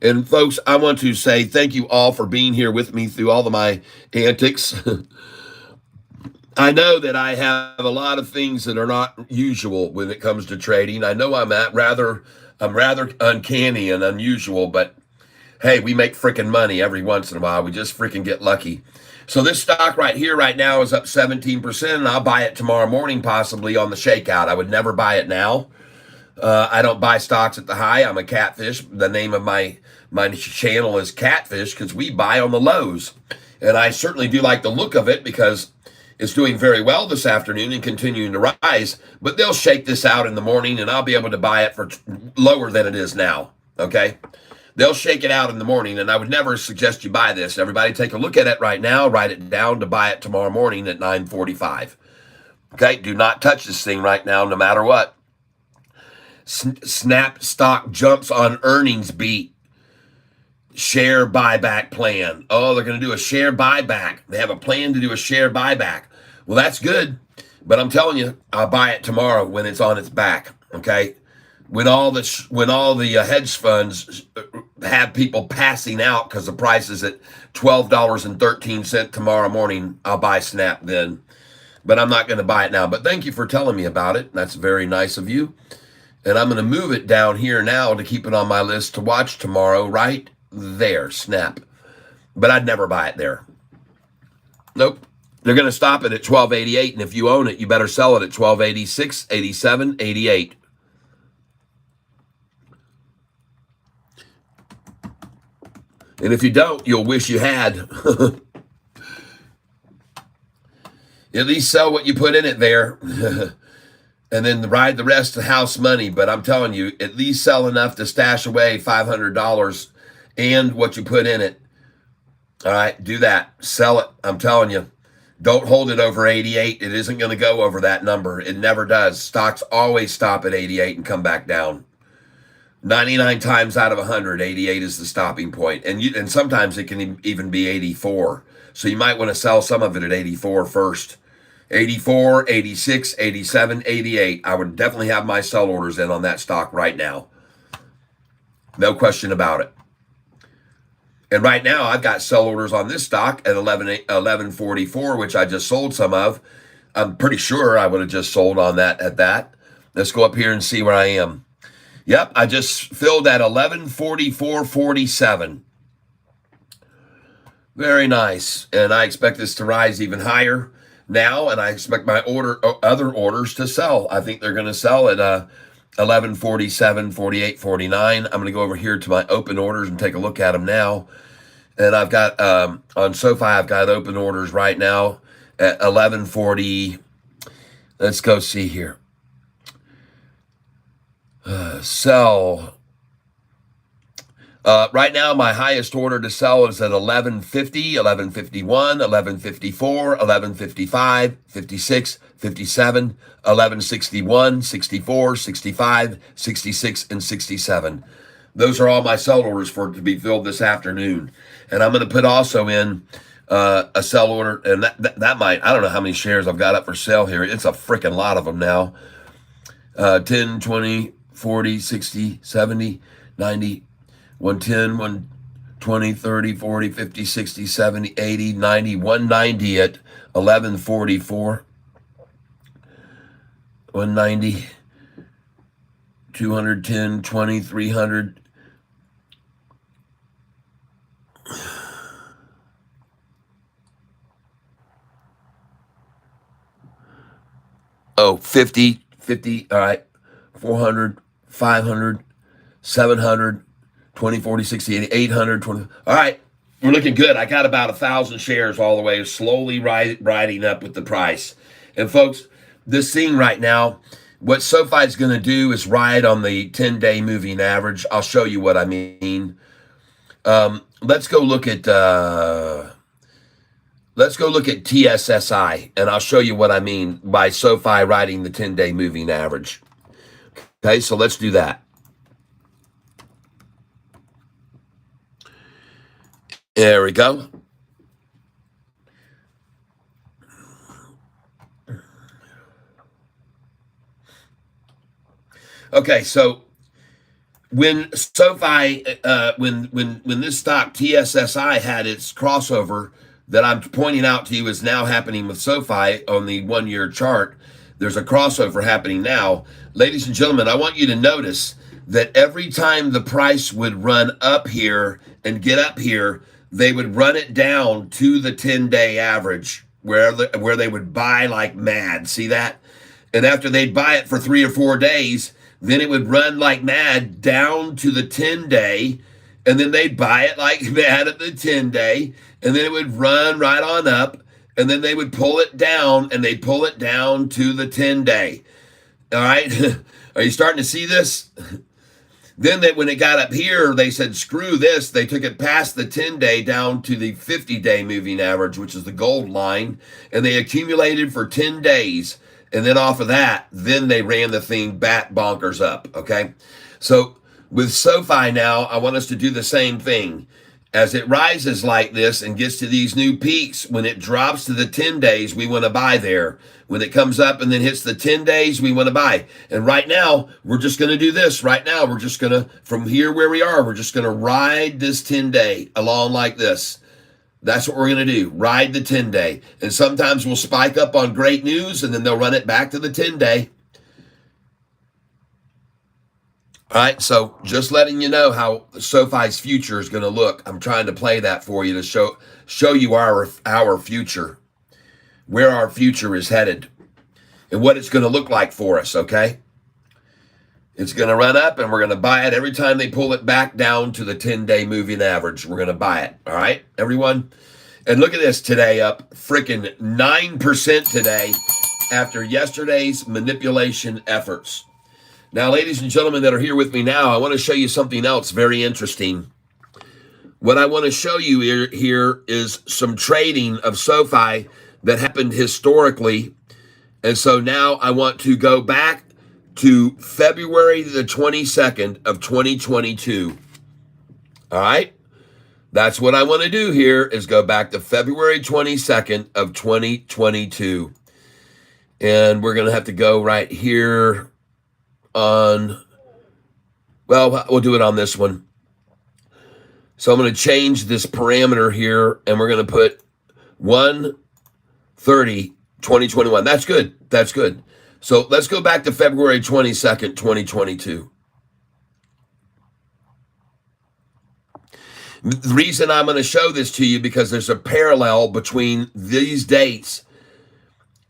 A: And folks, I want to say thank you all for being here with me through all of my antics. I know that I have a lot of things that are not usual when it comes to trading. I know I'm rather uncanny and unusual, but hey, we make freaking money every once in a while. We just freaking get lucky. So this stock right here right now is up 17%, and I'll buy it tomorrow morning possibly on the shakeout. I would never buy it now. I don't buy stocks at the high. I'm a Catfish. The name of my channel is Catfish because we buy on the lows. And I certainly do like the look of it because it's doing very well this afternoon and continuing to rise, but they'll shake this out in the morning and I'll be able to buy it for lower than it is now, okay? They'll shake it out in the morning, and I would never suggest you buy this. Everybody take a look at it right now, write it down to buy it tomorrow morning at 9:45. Okay, do not touch this thing right now no matter what. Snap stock jumps on earnings beat. Share buyback plan. Oh, they're going to do a share buyback. They have a plan to do a share buyback. Well, that's good, but I'm telling you, I'll buy it tomorrow when it's on its back. Okay, when all the hedge funds have people passing out because the price is at $12.13 tomorrow morning, I'll buy Snap then. But I'm not going to buy it now. But thank you for telling me about it. That's very nice of you. And I'm going to move it down here now to keep it on my list to watch tomorrow, right there, Snap. But I'd never buy it there. Nope. They're going to stop it at 1288, and if you own it, you better sell it at 1286, 87, 88. And if you don't, you'll wish you had. At least sell what you put in it there. And then ride the rest of house money. But I'm telling you, at least sell enough to stash away $500 and what you put in it. All right, do that. Sell it. I'm telling you. Don't hold it over 88. It isn't going to go over that number. It never does. Stocks always stop at 88 and come back down. 99 times out of 100, 88 is the stopping point. And sometimes it can even be 84. So you might want to sell some of it at 84 first. 84, 86, 87, 88. I would definitely have my sell orders in on that stock right now. No question about it. And right now, I've got sell orders on this stock at 11.44, which I just sold some of. I'm pretty sure I would have just sold on that at that. Let's go up here and see where I am. Yep, I just filled at 11.44.47. Very nice. And I expect this to rise even higher now, and I expect my other orders to sell. I think they're going to sell at 11.47, 48, 49. I'm going to go over here to my open orders and take a look at them now. And I've got, on Sofi, I've got open orders right now at 11.40. Let's go see here. Sell. Right now, my highest order to sell is at 11.50, 11.51, 11.54, 11.55, 56, 57, 11.61, 64, 65, 66, and 67. Those are all my sell orders for it to be filled this afternoon. And I'm going to put also in a sell order, and that might, I don't know how many shares I've got up for sale here. It's a freaking lot of them now. 10, 20, 40, 60, 70, 90, 110, 120, 30, 40, 50, 60, 70, 80, 90, 190 at 11.44, 190, 210, 20, 300. Oh, 50, all right, 400, 500, 700, 20, 40, 60, 80, 800, 20. All right, we're looking good. I got about 1,000 shares all the way, slowly riding up with the price. And folks, this thing right now, what SoFi is going to do is ride on the 10-day moving average. I'll show you what I mean. Let's go look at let's go look at TSSI, and I'll show you what I mean by SoFi riding the 10-day moving average. Okay, so let's do that. There we go. Okay, so when SoFi, when this stock TSSI had its crossover that I'm pointing out to you is now happening with SoFi on the 1-year chart, there's a crossover happening now. Ladies and gentlemen, I want you to notice that every time the price would run up here and get up here, they would run it down to the 10-day average where they would buy like mad. See that? And after they'd buy it for 3 or 4 days, then it would run like mad down to the 10-day, and then they'd buy it like mad at the 10-day, and then it would run right on up, and then they would pull it down, and they'd pull it down to the 10-day. All right? Are you starting to see this? Then when it got up here, they said, screw this. They took it past the 10-day down to the 50-day moving average, which is the gold line, and they accumulated for 10 days. And then off of that, then they ran the thing bat bonkers up, okay? So with SoFi now, I want us to do the same thing. As it rises like this and gets to these new peaks, when it drops to the 10 days, we want to buy there. When it comes up and then hits the 10 days, we want to buy. And right now, we're just going to do this. Right now, we're just going to, from here where we are, we're just going to ride this 10-day along like this. That's what we're going to do, ride the 10-day. And sometimes we'll spike up on great news, and then they'll run it back to the 10-day. All right, so just letting you know how SoFi's future is going to look. I'm trying to play that for you to show you our future, where our future is headed, and what it's going to look like for us, okay? It's going to run up, and we're going to buy it every time they pull it back down to the 10-day moving average. We're going to buy it, all right, everyone? And look at this today, up freaking 9% today after yesterday's manipulation efforts. Now, ladies and gentlemen that are here with me now, I want to show you something else very interesting. What I want to show you here is some trading of SoFi that happened historically. And so now I want to go back to February the 22nd of 2022. All right? That's what I want to do here is go back to February 22nd of 2022. And we're going to have to go right here on, well, we'll do it on this one. So I'm going to change this parameter here, and we're going to put 1/30/2021. That's good. That's good. So let's go back to February 22nd, 2022. The reason I'm going to show this to you because there's a parallel between these dates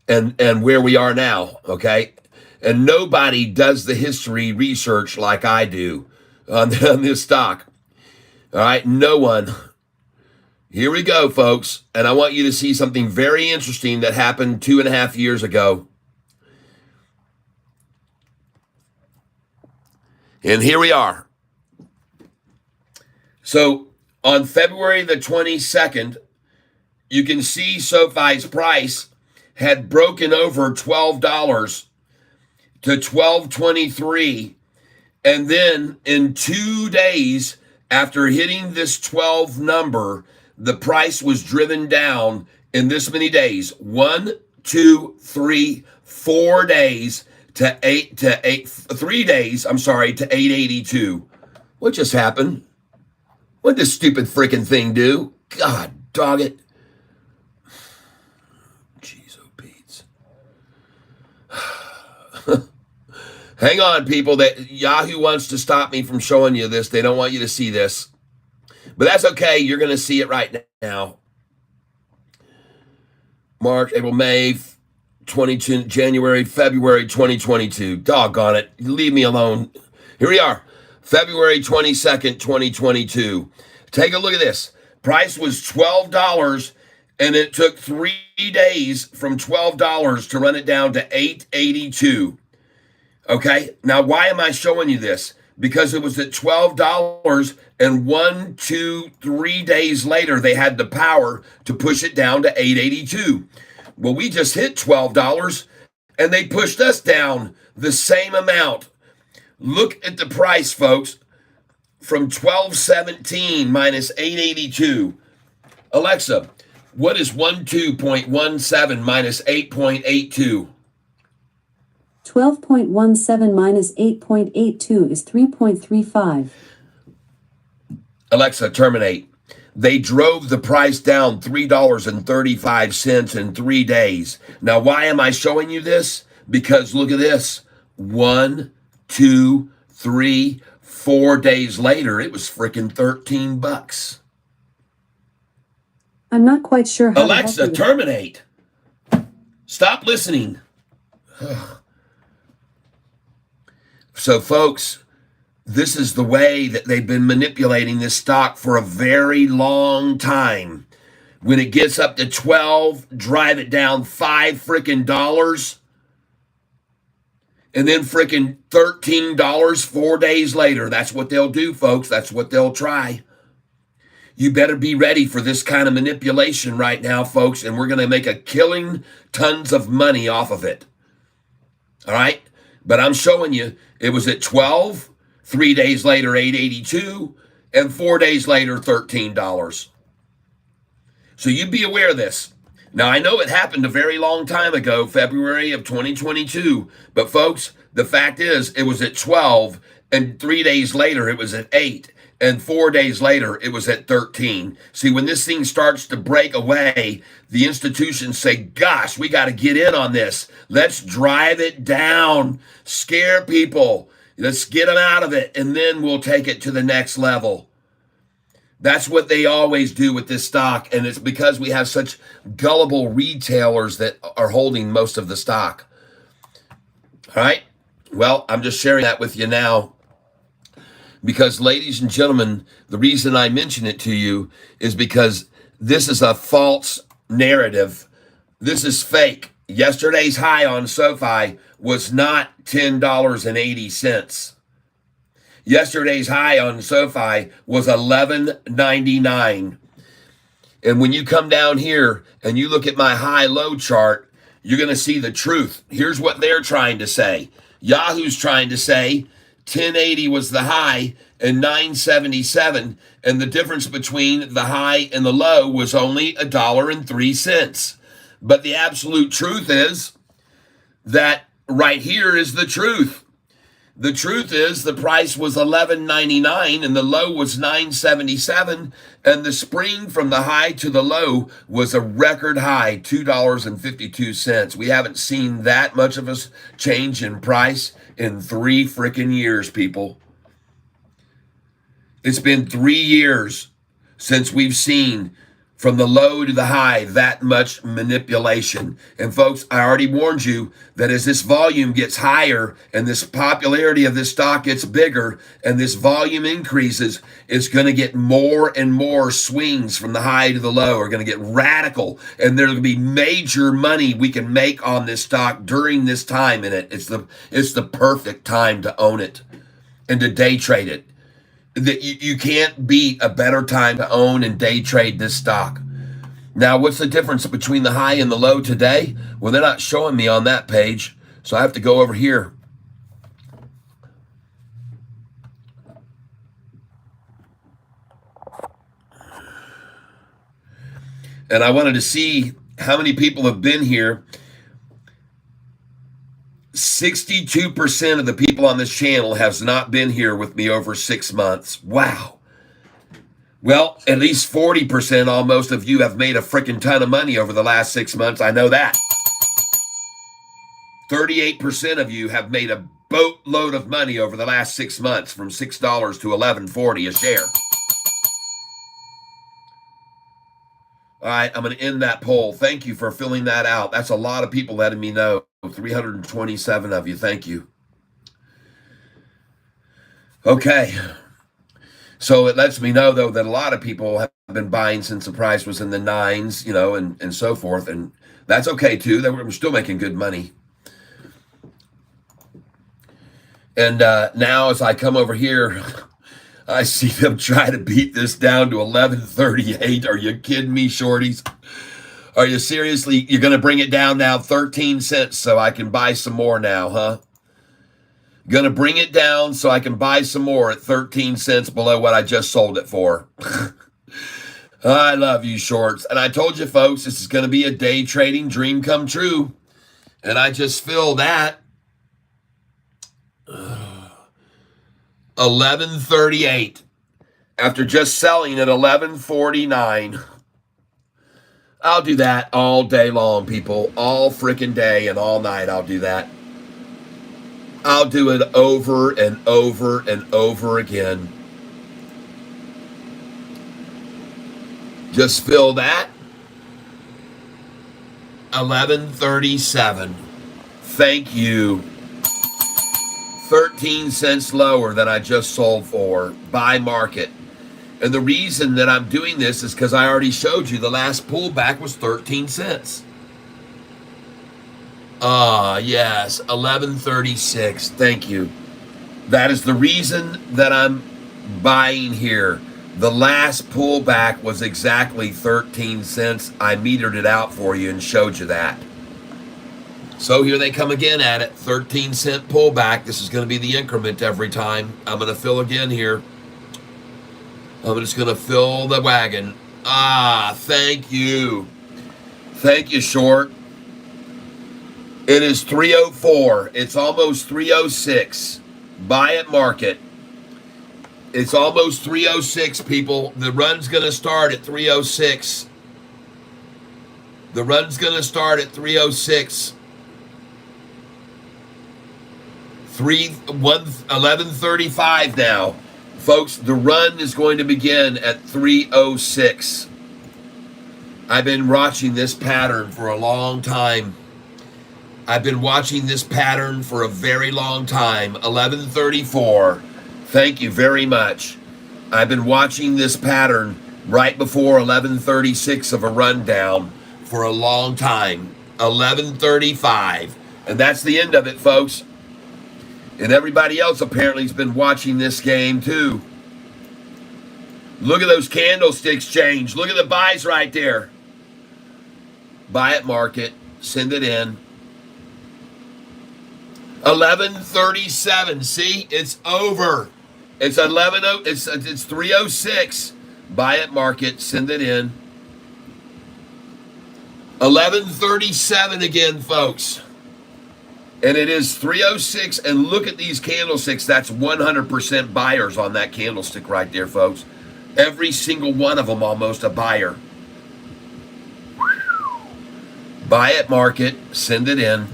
A: and where we are now, okay? And nobody does the history research like I do on this stock. All right, no one. Here we go, folks. And I want you to see something very interesting that happened 2.5 years ago. And here we are. So on February the 22nd, you can see SoFi's price had broken over $12 to $12.23. And then in 2 days after hitting this 12 number, the price was driven down in this many days. 1, 2, 3, 4 days to 3 days, I'm sorry, to 882. What just happened? What did this stupid freaking thing do? God dog it. Jeez, oh Pete's. Hang on, people. That Yahoo wants to stop me from showing you this. They don't want you to see this. But that's okay. You're going to see it right now. March, April, May, 22, January, February 2022. Doggone it. Leave me alone. Here we are. February 22nd, 2022. Take a look at this. Price was $12, and it took 3 days from $12 to run it down to $8.82. Okay, now why am I showing you this? because it was at $12, and 1, 2, 3 days later, they had the power to push it down to $8.82. Well, we just hit $12, and they pushed us down the same amount. Look at the price, folks, from 12.17 minus 8.82. Alexa, what is 12.17 minus 8.82?
D: 12.17 minus 8.82 is 3.35.
A: Alexa, terminate. They drove the price down $3.35 in 3 days. Now, why am I showing you this? Because look at this. 1, 2, 3, 4 days later, it was freaking $13.
D: I'm not quite sure how
A: Alexa,
D: to help you.
A: terminate. Stop listening. So, folks, this is the way that they've been manipulating this stock for a very long time. When it gets up to 12, drive it down $5 freaking dollars. And then freaking $13 4 days later. That's what they'll do, folks. That's what they'll try. You better be ready for this kind of manipulation right now, folks. And we're going to make a killing, tons of money off of it. All right? But I'm showing you, it was at 12, 3 days later, 8.82, and 4 days later, $13. So you be aware of this. Now, I know it happened a very long time ago, February of 2022, but folks, the fact is it was at 12, and 3 days later, it was at 8, and 4 days later, it was at 13. See, when this thing starts to break away, the institutions say, gosh, we got to get in on this. Let's drive it down, scare people. Let's get them out of it, and then we'll take it to the next level. That's what they always do with this stock, and it's because we have such gullible retailers that are holding most of the stock. All right? Well, I'm just sharing that with you now because, ladies and gentlemen, the reason I mention it to you is because this is a false narrative. This is fake. Yesterday's high on Sofi was not $10.80. Yesterday's high on Sofi was $11.99. And when you come down here and you look at my high-low chart, you're going to see the truth. Here's what they're trying to say. Yahoo's trying to say 1080 was the high and 977, and the difference between the high and the low was only $1.03. But the absolute truth is that right here is the truth. The truth is the price was $11.99 and the low was $9.77, and the spring from the high to the low was a record high, $2.52. We haven't seen that much of a change in price in 3 freaking years, people. It's been 3 years since we've seen from the low to the high that much manipulation. And folks, I already warned you that as this volume gets higher and this popularity of this stock gets bigger and this volume increases, it's going to get more and more swings from the high to the low are going to get radical, and there's going to be major money we can make on this stock during this time in it. It's the perfect time to own it and to day trade it. That you can't beat a better time to own and day trade this stock. Now, what's the difference between the high and the low today? Well, they're not showing me on that page, so I have to go over here. And I wanted to see how many people have been here. 62% of the people on this channel has not been here with me over 6 months. Wow. Well, at least 40% almost of you have made a freaking ton of money over the last 6 months. I know that. 38% of you have made a boatload of money over the last 6 months, from $6 to $11.40 a share. All right, I'm going to end that poll. Thank you for filling that out. That's a lot of people letting me know. 327 of you. Thank you. Okay. So it lets me know, though, that a lot of people have been buying since the price was in the 9s, and so forth. And that's okay, too. We're still making good money. And now as I come over here, I see them try to beat this down to 1138. Are you kidding me, shorties? Are you seriously? You're going to bring it down now 13 cents so I can buy some more now, huh? Going to bring it down so I can buy some more at 13 cents below what I just sold it for. I love you, shorts. And I told you, folks, this is going to be a day trading dream come true. And I just feel that. 1138 after just selling at 1149. I'll do that all day long, people. All freaking day and all night I'll do that. I'll do it over and over and over again. Just feel that. 1137. Thank you. 13 cents lower than I just sold for. Buy market. And the reason that I'm doing this is because I already showed you the last pullback was 13 cents. Yes, 1136. Thank you. That is the reason that I'm buying here. The last pullback was exactly 13 cents. I metered it out for you and showed you that. So here they come again at it. 13 cent pullback. This is going to be the increment every time. I'm going to fill again here. I'm just going to fill the wagon. Thank you. Thank you, short. It is 304. It's almost 306. Buy at market. It's almost 306, people. The run's going to start at 306. The run's going to start at 306. 1135 now. Folks, the run is going to begin at 306. I've been watching this pattern for a long time. I've been watching this pattern for a very long time. 1134. Thank you very much. I've been watching this pattern right before 1136 of a rundown for a long time. 1135. And that's the end of it, folks. And everybody else apparently has been watching this game too. Look at those candlesticks change. Look at the buys right there. Buy at market. Send it in. 1137. See, it's over. It's 306. Buy at market. Send it in. 1137 again, folks. And it is 306. And look at these candlesticks. That's 100% buyers on that candlestick right there, folks. Every single one of them almost a buyer. Buy at market. Send it in.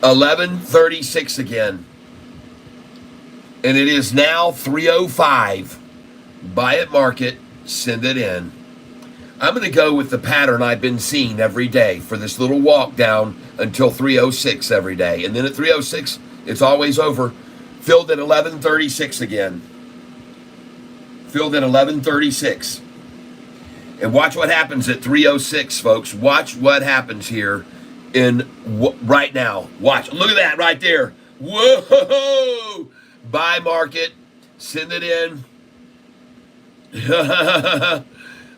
A: 1136 again. And it is now 305. Buy at market. Send it in. I'm going to go with the pattern I've been seeing every day for this little walk down until 306 every day. And then at 306, it's always over. Filled at 1136 again. Filled at 1136. And watch what happens at 306, folks. Watch what happens here right now. Watch. Look at that right there. Whoa! Buy market. Send it in.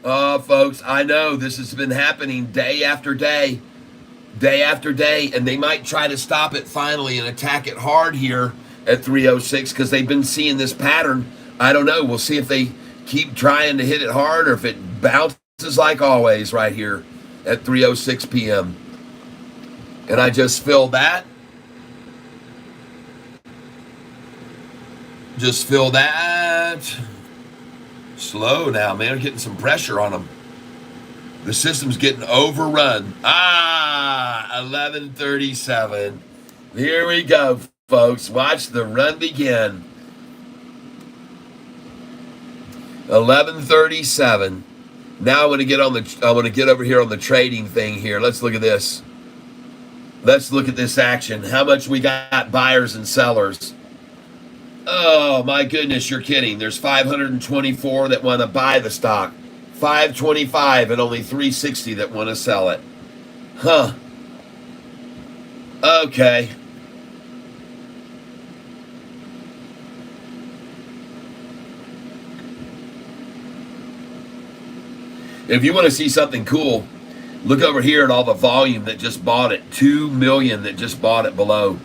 A: Oh, folks, I know this has been happening day after day, and they might try to stop it finally and attack it hard here at 306 because they've been seeing this pattern. I don't know. We'll see if they keep trying to hit it hard or if it bounces like always right here at 3:06 p.m. And I just feel that. Just feel that. Slow now, man. We're getting some pressure on them. The system's getting overrun. 1137. Here we go, folks. Watch the run begin. 1137. Now I want to get over here on the trading thing here. Let's look at this. Let's look at this action. How much we got buyers and sellers. Oh, my goodness, you're kidding. There's 524 that want to buy the stock. 525 and only 360 that want to sell it. Huh. Okay. If you want to see something cool, look over here at all the volume that just bought it. 2 million that just bought it below.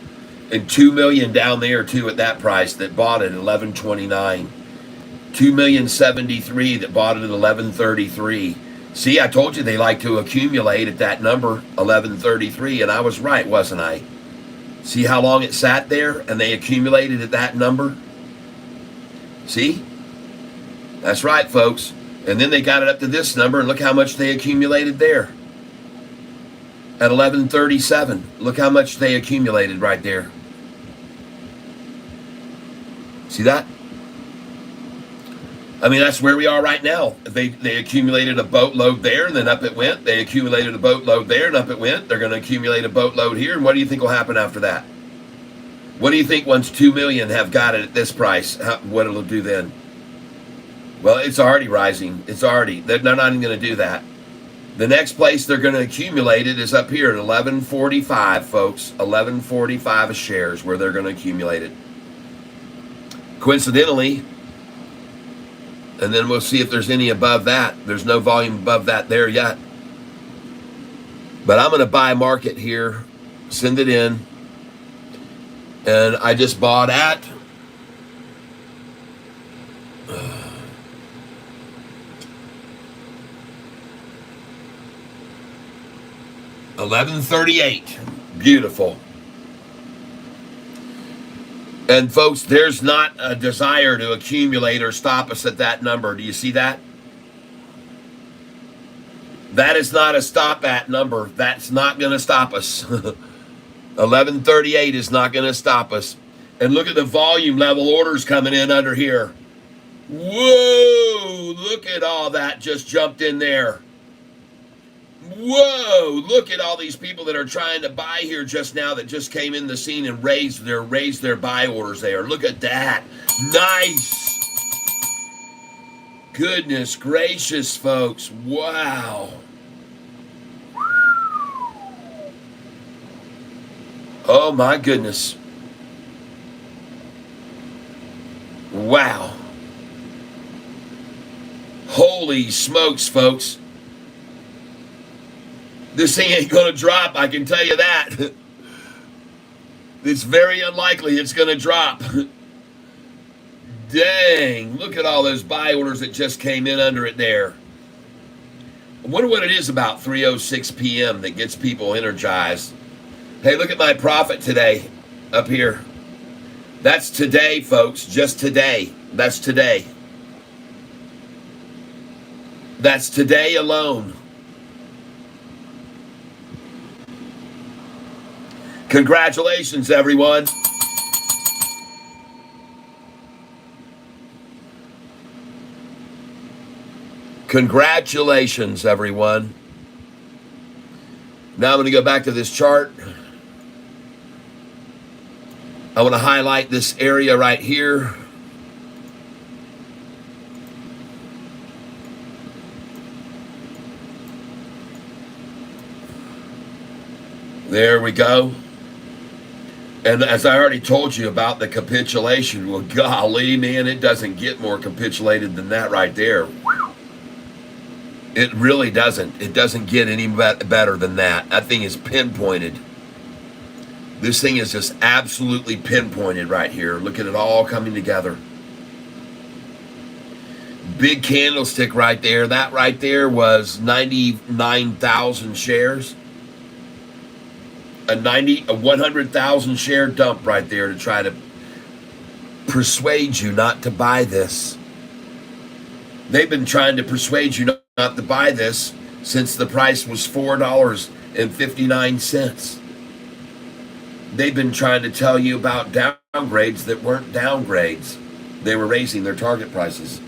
A: And 2 million down there too at that price that bought it at 11.29. 2,073,000 that bought it at 11.33. See, I told you they like to accumulate at that number, 11.33, and I was right, wasn't I? See how long it sat there and they accumulated at that number? See? That's right, folks. And then they got it up to this number, and look how much they accumulated there. At 11.37. Look how much they accumulated right there. See that? I mean, that's where we are right now. They accumulated a boatload there, and then up it went. They accumulated a boatload there, and up it went. They're going to accumulate a boatload here, and what do you think will happen after that? What do you think once 2 million have got it at this price, what it'll do then? Well, it's already rising. They're not even going to do that. The next place they're going to accumulate it is up here at 11.45, folks. 11.45 a share is where they're going to accumulate it. Coincidentally, and then we'll see if there's any above that. There's no volume above that there yet. But I'm going to buy market here, send it in, and I just bought at 11.38. Beautiful. And folks, there's not a desire to accumulate or stop us at that number. Do you see that? That is not a stop at number. That's not going to stop us. 11.38 is not going to stop us. And look at the volume level orders coming in under here. Whoa, look at all that just jumped in there. Whoa, look at all these people that are trying to buy here just now that just came in the scene and raised their buy orders there. Look at that. Nice. Goodness gracious, folks. Wow. Oh my goodness. Wow. Holy smokes, folks. This thing ain't going to drop, I can tell you that. It's very unlikely it's going to drop. Dang, look at all those buy orders that just came in under it there. I wonder what it is about 3:06 p.m. that gets people energized. Hey, look at my profit today up here. That's today, folks, just today. That's today. That's today alone. Congratulations, everyone. Congratulations, everyone. Now I'm going to go back to this chart. I want to highlight this area right here. There we go. And as I already told you about the capitulation, well, golly, man, it doesn't get more capitulated than that right there. It really doesn't. It doesn't get any better than that. That thing is pinpointed. This thing is just absolutely pinpointed right here. Look at it all coming together. Big candlestick right there. That right there was 99,000 shares. A 100,000 share dump right there to try to persuade you not to buy this. They've been trying to persuade you not to buy this since the price was $4.59. They've been trying to tell you about downgrades that weren't downgrades. They were raising their target prices.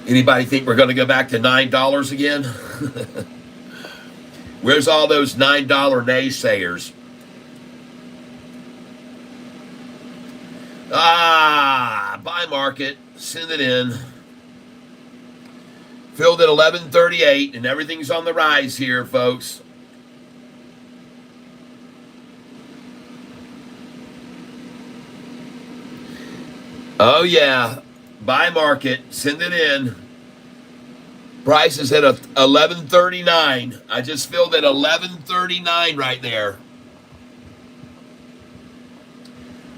A: Anybody think we're going to go back to $9 again? Where's all those $9 naysayers? Buy market, send it in. Filled at 11.38, and everything's on the rise here, folks. Oh, yeah. Buy market. Send it in. Price is at 11.39. I just filled at 11.39 right there.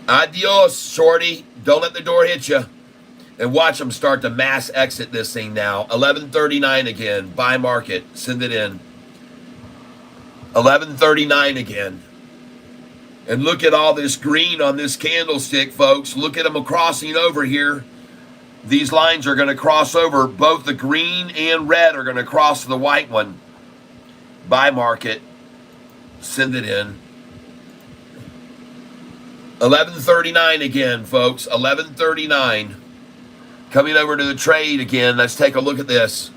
A: Adios, shorty. Don't let the door hit you. And watch them start to mass exit this thing now. 11.39 again. Buy market. Send it in. 11.39 again. And look at all this green on this candlestick, folks. Look at them crossing over here. These lines are going to cross over. Both the green and red are going to cross the white one. Buy market. Send it in. 11.39 again, folks. 11.39. Coming over to the trade again. Let's take a look at this.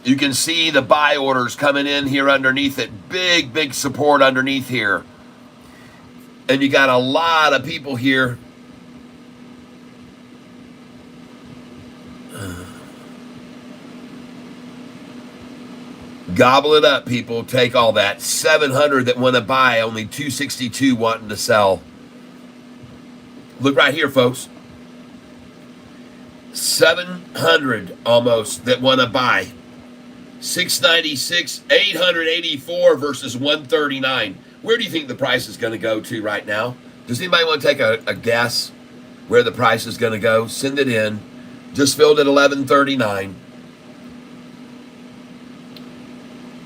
A: You can see the buy orders coming in here underneath it. Big, big support underneath here. And you got a lot of people here. Gobble it up, people. Take all that. 700 that want to buy, only 262 wanting to sell. Look right here, folks. 700 almost that want to buy. 696, 884 versus 139. Where do you think the price is going to go to right now? Does anybody want to take a guess where the price is going to go? Send it in. Just filled at 11.39.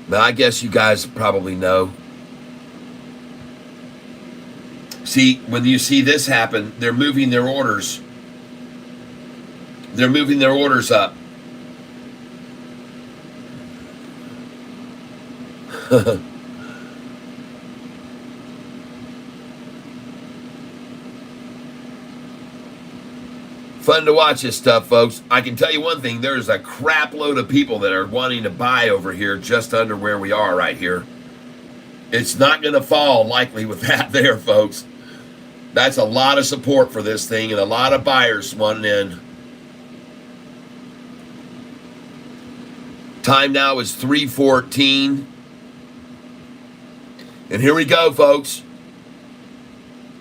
A: Now, I guess you guys probably know. See, when you see this happen, they're moving their orders. They're moving their orders up. Fun to watch this stuff, folks. I can tell you one thing. There's a crap load of people that are wanting to buy over here just under where we are right here. It's not going to fall likely with that there, folks. That's a lot of support for this thing and a lot of buyers wanting in. Time now is 3:14. And here we go, folks.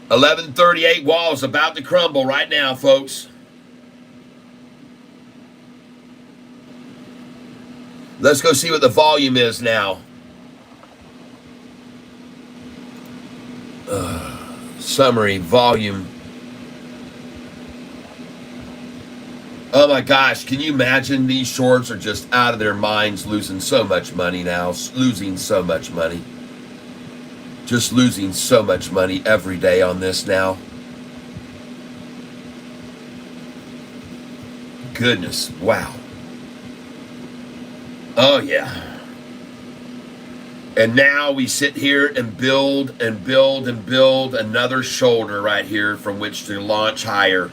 A: 11:38 wall is about to crumble right now, folks. Let's go see what the volume is now. Summary, volume. Oh my gosh, can you imagine? These shorts are just out of their minds, losing so much money now. Losing so much money. Just losing so much money every day on this now. Goodness, wow. Oh yeah. And now we sit here and build and build and build another shoulder right here from which to launch higher.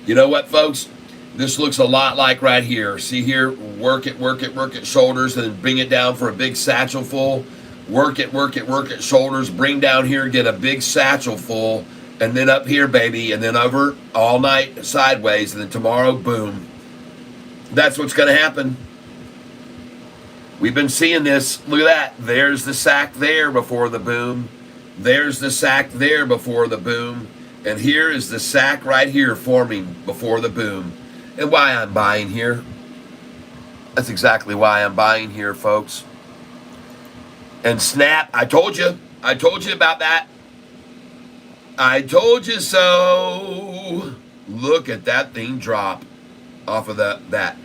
A: You know what, folks? This looks a lot like right here. See here, work it, shoulders, and then bring it down for a big satchel full. Work it, shoulders, bring down here, get a big satchel full, and then up here, baby, and then over all night sideways, and then tomorrow, boom. That's what's going to happen. We've been seeing this. Look at that. There's the sack there before the boom. There's the sack there before the boom. And here is the sack right here forming before the boom. And why I'm buying here. That's exactly why I'm buying here, folks. And snap, I told you about that. I told you so. Look at that thing drop off of that.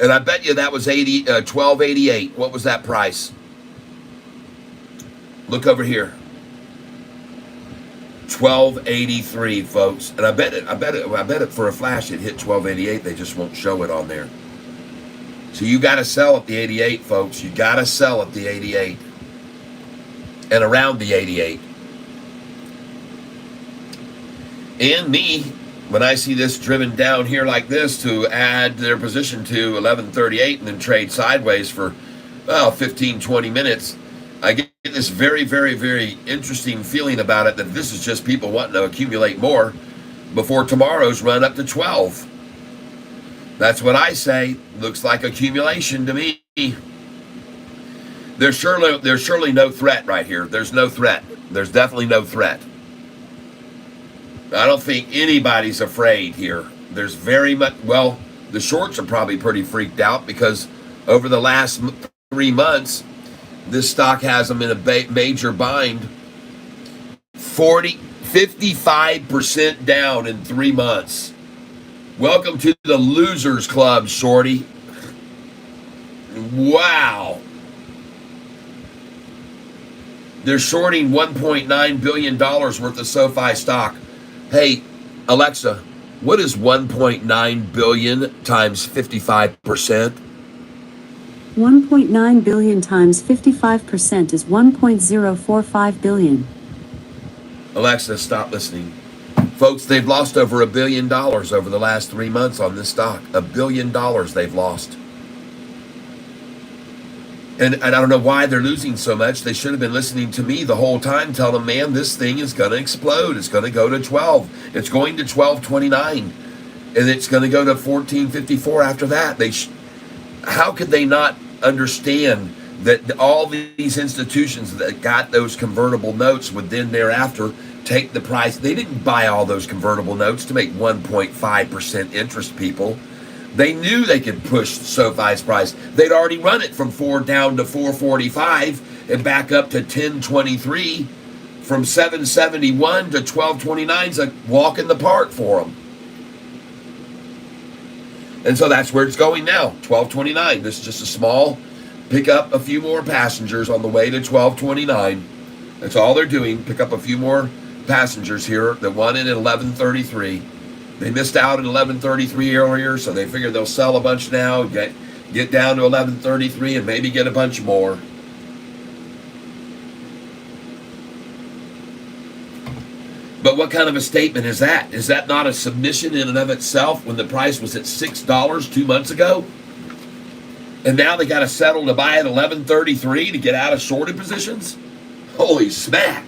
A: And I bet you that was 12.88. What was that price? Look over here. 12.83, folks. And I bet it for a flash it hit 12.88. They just won't show it on there. So you got to sell at the 88, folks. You got to sell at the 88. And around the 88. And me, when I see this driven down here like this to add their position to 11.38 and then trade sideways for 15, 20 minutes, I get this very, very, very interesting feeling about it that this is just people wanting to accumulate more before tomorrow's run up to 12. That's what I say. Looks like accumulation to me. There's surely no threat right here. There's no threat. There's definitely no threat. I don't think anybody's afraid here. there's very much, well, the shorts are probably pretty freaked out because over the last 3 months, this stock has them in a major bind. 55% down in 3 months. Welcome to the losers club, shorty. Wow. They're shorting $1.9 billion worth of SoFi stock. Hey, Alexa, what is 1.9 billion times 55%?
D: 1.9 billion times 55% is 1.045 billion.
A: Alexa, stop listening. Folks, they've lost over $1 billion over the last 3 months on this stock. $1 billion they've lost. And I don't know why they're losing so much. They should have been listening to me the whole time, telling them, man, this thing is going to explode. It's going to go to 12. It's going to 12.29. And it's going to go to 14.54 after that. How could they not understand that all these institutions that got those convertible notes would then thereafter take the price? They didn't buy all those convertible notes to make 1.5% interest, people. They knew they could push SoFi's price. They'd already run it from 4 down to 445 and back up to 1023. From 771 to 1229 is a walk in the park for them. And so that's where it's going now, 1229. This is just a small, pick up a few more passengers on the way to 1229. That's all they're doing, pick up a few more passengers here that won it at 1133. They missed out at 1133 earlier, so they figured they'll sell a bunch now, get down to 1133 and maybe get a bunch more. But what kind of a statement is that? Is that not a submission in and of itself when the price was at $6 2 months ago? And now they got to settle to buy at 1133 to get out of shorted positions? Holy smack.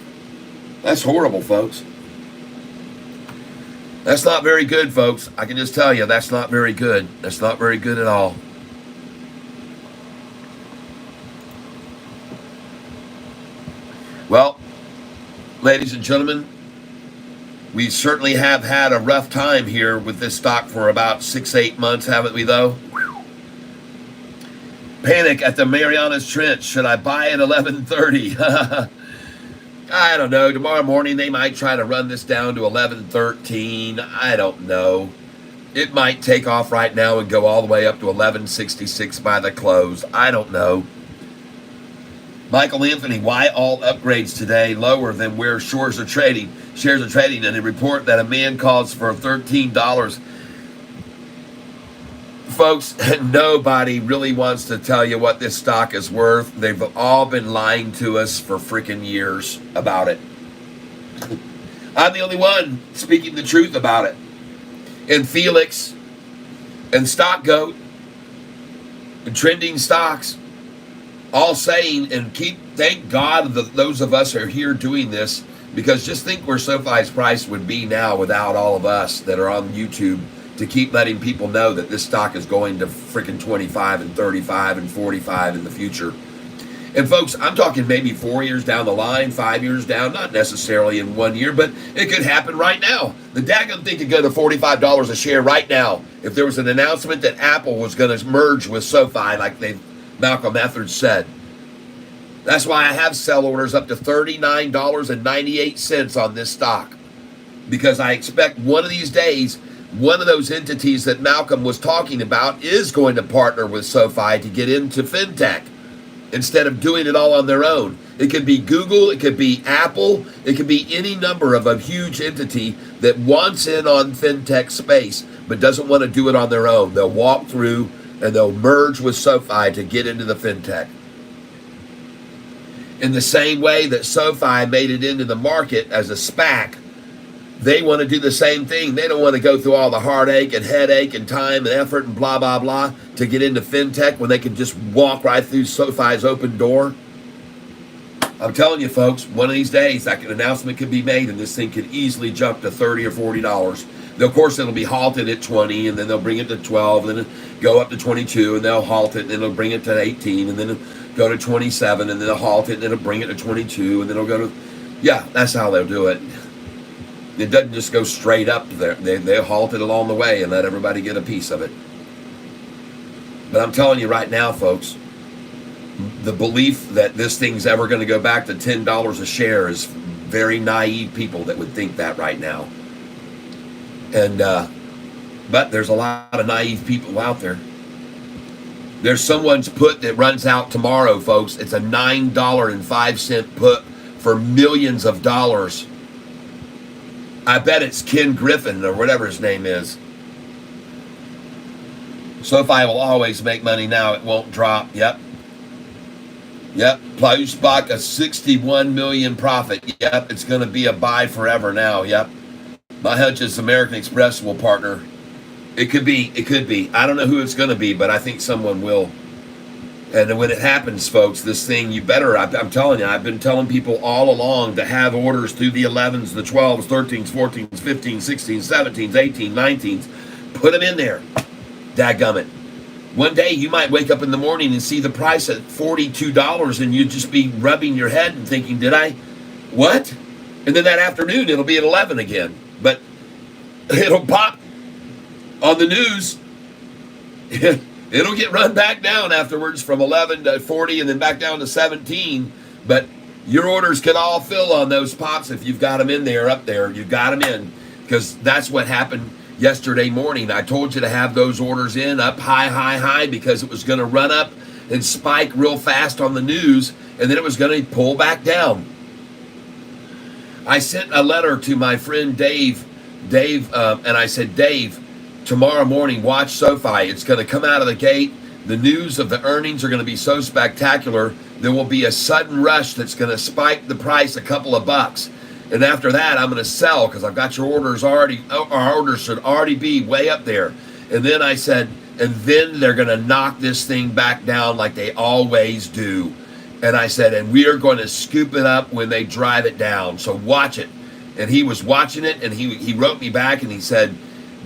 A: That's horrible, folks. That's not very good, folks. I can just tell you, that's not very good. That's not very good at all. Well, ladies and gentlemen, we certainly have had a rough time here with this stock for about 6-8 months, haven't we, though? Panic at the Marianas Trench. Should I buy at 11:30? I don't know. Tomorrow morning they might try to run this down to 11:13. I don't know. It might take off right now and go all the way up to 11:66 by the close. I don't know. Michael Anthony, why all upgrades today lower than where shares are trading? And a report that a man calls for $13. Folks, nobody really wants to tell you what this stock is worth. They've all been lying to us for freaking years about it. I'm the only one speaking the truth about it. And Felix and Stock Goat and Trending Stocks all saying, and thank God that those of us are here doing this, because just think where SoFi's price would be now without all of us that are on YouTube to keep letting people know that this stock is going to freaking 25 and 35 and 45 in the future. And folks, I'm talking maybe 4 years down the line, 5 years down, not necessarily in 1 year, but it could happen right now. The daggone thing could go to $45 a share right now if there was an announcement that Apple was going to merge with SoFi like Malcolm Etheridge said. That's why I have sell orders up to $39.98 on this stock, because I expect one of these days one of those entities that Malcolm was talking about is going to partner with SoFi to get into fintech instead of doing it all on their own. It could be Google, it could be Apple, it could be any number of a huge entity that wants in on fintech space but doesn't want to do it on their own. They'll walk through and they'll merge with SoFi to get into the fintech. In the same way that SoFi made it into the market as a SPAC, they want to do the same thing. They don't want to go through all the heartache and headache and time and effort and blah, blah, blah to get into fintech when they can just walk right through SoFi's open door. I'm telling you, folks, one of these days that an announcement could be made and this thing could easily jump to $30 or $40. Of course, it'll be halted at 20, and then they'll bring it to 12, and then go up to 22, and they'll halt it, and then they'll bring it to 18, and then it'll go to 27, and then they'll halt it, and then they'll bring it to 22, and then it'll go to... Yeah, that's how they'll do it. It doesn't just go straight up there. They halt it along the way and let everybody get a piece of it. But I'm telling you right now, folks, the belief that this thing's ever going to go back to $10 a share is very naive people that would think that right now. And but there's a lot of naive people out there. There's someone's put that runs out tomorrow, folks. It's a $9.05 put for millions of dollars. I bet it's Ken Griffin or whatever his name is. Sofi will always make money now. It won't drop. Yep. Plauschbach, a 61 million profit. Yep. It's going to be a buy forever now. Yep. My hunch is American Express will partner. It could be. I don't know who it's going to be, but I think someone will. And when it happens, folks, this thing, you better, I'm telling you, I've been telling people all along to have orders through the 11s, the 12s, 13s, 14s, 15s, 16s, 17s, 18s, 19s. Put them in there. Dadgummit. One day you might wake up in the morning and see the price at $42 and you'd just be rubbing your head and thinking, did I, what? And then that afternoon it'll be at 11 again. But it'll pop on the news. It'll get run back down afterwards from 11 to 40 and then back down to 17. But your orders can all fill on those pops if you've got them in there, up there. You've got them in. Because that's what happened yesterday morning. I told you to have those orders in up high, because it was going to run up and spike real fast on the news. And then it was going to pull back down. I sent a letter to my friend Dave, and I said, Dave, tomorrow morning, watch SoFi. It's going to come out of the gate. The news of the earnings are going to be so spectacular, there will be a sudden rush that's going to spike the price a couple of bucks. And after that, I'm going to sell because I've got your orders already. Our orders should already be way up there. And then I said, and then they're going to knock this thing back down like they always do. And I said, and we are going to scoop it up when they drive it down. So watch it. And he was watching it, and he wrote me back, and he said,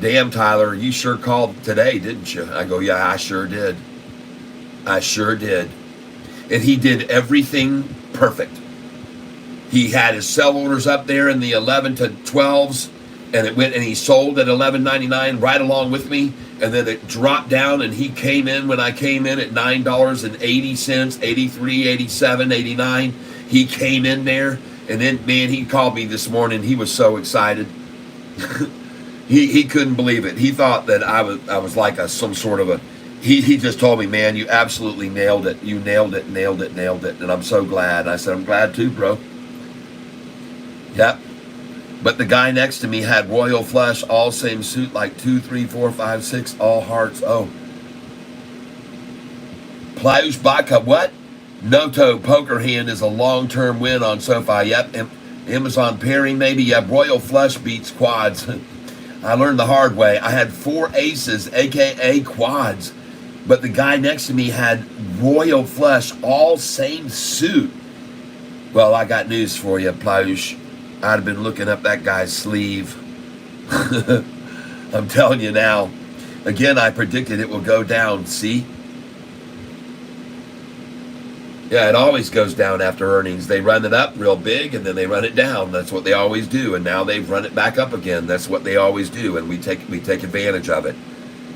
A: damn, Tyler, you sure called today, didn't you? I go, yeah, I sure did. I sure did. And he did everything perfect. He had his sell orders up there in the 11 to 12s, and it went, and he sold at $11.99 right along with me. And then it dropped down, and he came in when I came in at $9.80, 83, 87, 89. He came in there, and then, man, he called me this morning. He was so excited. He couldn't believe it. He thought that I was like some sort of a. He just told me, man, you absolutely nailed it. You nailed it. And I'm so glad. I said, I'm glad too, bro. Yep. But the guy next to me had royal flush, all same suit, like 2, 3, 4, 5, 6, all hearts. Oh. Plauschbach, what? Noto poker hand is a long-term win on SoFi. Yep. Amazon pairing, maybe. Yep. Royal flush beats quads. I learned the hard way. I had 4 aces, aka quads. But the guy next to me had royal flush, all same suit. Well, I got news for you, Plausch. I'd have been looking up that guy's sleeve. I'm telling you now. Again, I predicted it will go down. See? Yeah, it always goes down after earnings. They run it up real big, and then they run it down. That's what they always do. And now they've run it back up again. That's what they always do, and we take advantage of it.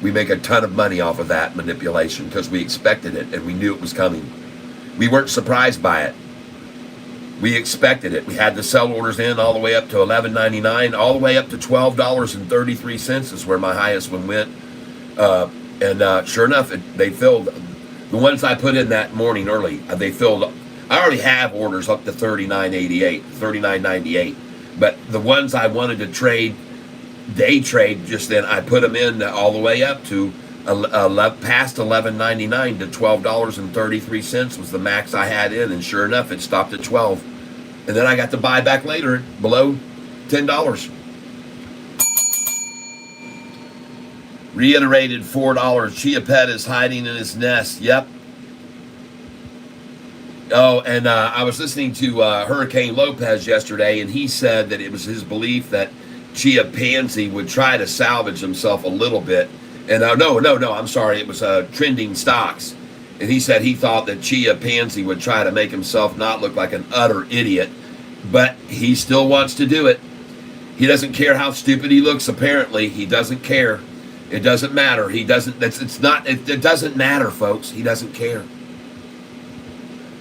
A: We make a ton of money off of that manipulation because we expected it, and we knew it was coming. We weren't surprised by it. We expected it. We had the sell orders in all the way up to $11.99, all the way up to $12.33 is where my highest one went. And sure enough, they filled. The ones I put in that morning early, they filled. I already have orders up to $39.88, $39.98. But the ones I wanted to trade, day trade just then, I put them in all the way up to past $11.99 to $12.33 was the max I had in, and sure enough, it stopped at $12. And then I got to buy back later below $10. Reiterated $4. Chia Pet is hiding in his nest. Yep. Oh, and I was listening to Hurricane Lopez yesterday, and he said that it was his belief that Chia Pansy would try to salvage himself a little bit. And no, I'm sorry, it was Trending Stocks. And he said he thought that Chia Pansy would try to make himself not look like an utter idiot, but he still wants to do it. He doesn't care how stupid he looks. Apparently, he doesn't care. It doesn't matter. He doesn't. It doesn't matter, folks. He doesn't care.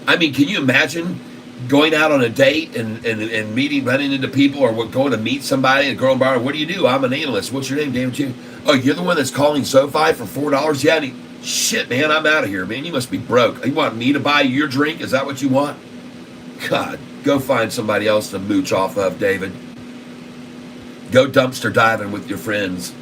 A: I mean, can you imagine going out on a date and meeting, running into people, or going to meet somebody, a girl in a bar? What do? I'm an analyst. What's your name, damn you? Oh, you're the one that's calling Sofi for $4? Yeah. Shit, man, I'm out of here, man. You must be broke. You want me to buy your drink? Is that what you want? God, go find somebody else to mooch off of, David. Go dumpster diving with your friends.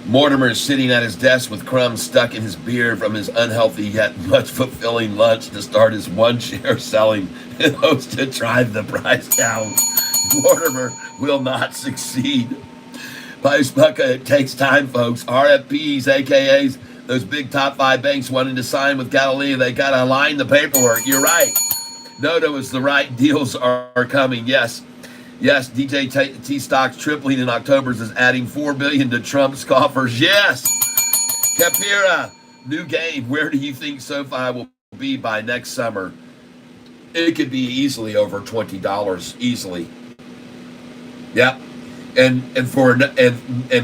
A: Mortimer is sitting at his desk with crumbs stuck in his beard from his unhealthy yet much fulfilling lunch to start his one-share selling and hopes to drive the price down. Mortimer will not succeed. Price bucket, it takes time, folks. RFPs, AKAs, those big top 5 banks wanting to sign with Galilee, they got to align the paperwork. You're right. Noto is the right deals are coming. Yes, DJ stocks tripling in October is adding $4 billion to Trump's coffers. Yes, Capira, new game. Where do you think Sofi will be by next summer? It could be easily over $20, easily. Yep, and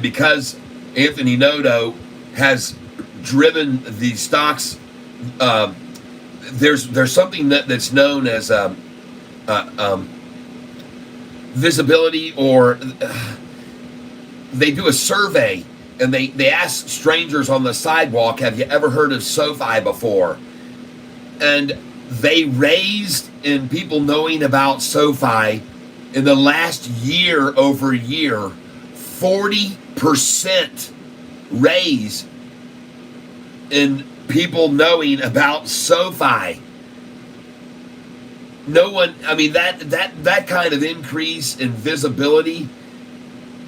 A: because Anthony Noto has driven the stocks, there's something that's known as visibility, or they do a survey and they ask strangers on the sidewalk, have you ever heard of Sofi before? And they raised in people knowing about Sofi in the last year over year, 40% raise in people knowing about Sofi. No one, I mean, that kind of increase in visibility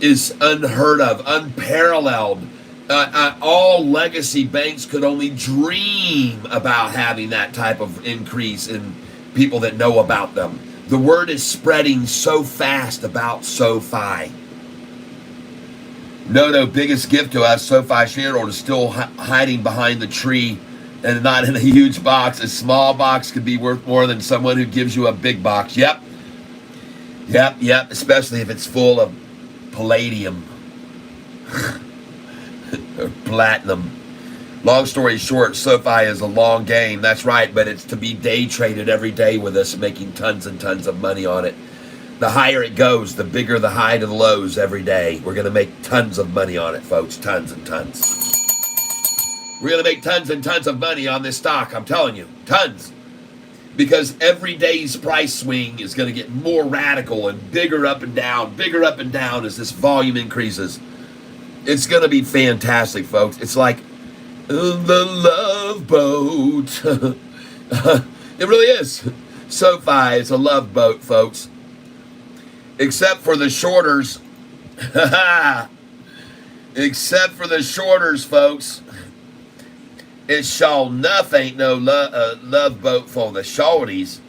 A: is unheard of, unparalleled. All legacy banks could only dream about having that type of increase in people that know about them. The word is spreading so fast about Sofi. Noto, biggest gift to us, Sofi shareholders still hiding behind the tree and not in a huge box. A small box could be worth more than someone who gives you a big box. Yep, especially if it's full of palladium or platinum. Long story short, Sofi is a long game. That's right, but it's to be day traded every day with us, making tons and tons of money on it. The higher it goes, the bigger the high to the lows every day. We're going to make tons of money on it, folks. Tons and tons. We're going to make tons and tons of money on this stock. I'm telling you, tons. Because every day's price swing is going to get more radical and bigger up and down as this volume increases. It's going to be fantastic, folks. It's like the Love Boat. It really is. Sofi is a love boat, folks. Except for the shorters. Except for the shorters, folks. It sure enough ain't no love boat for the shorties.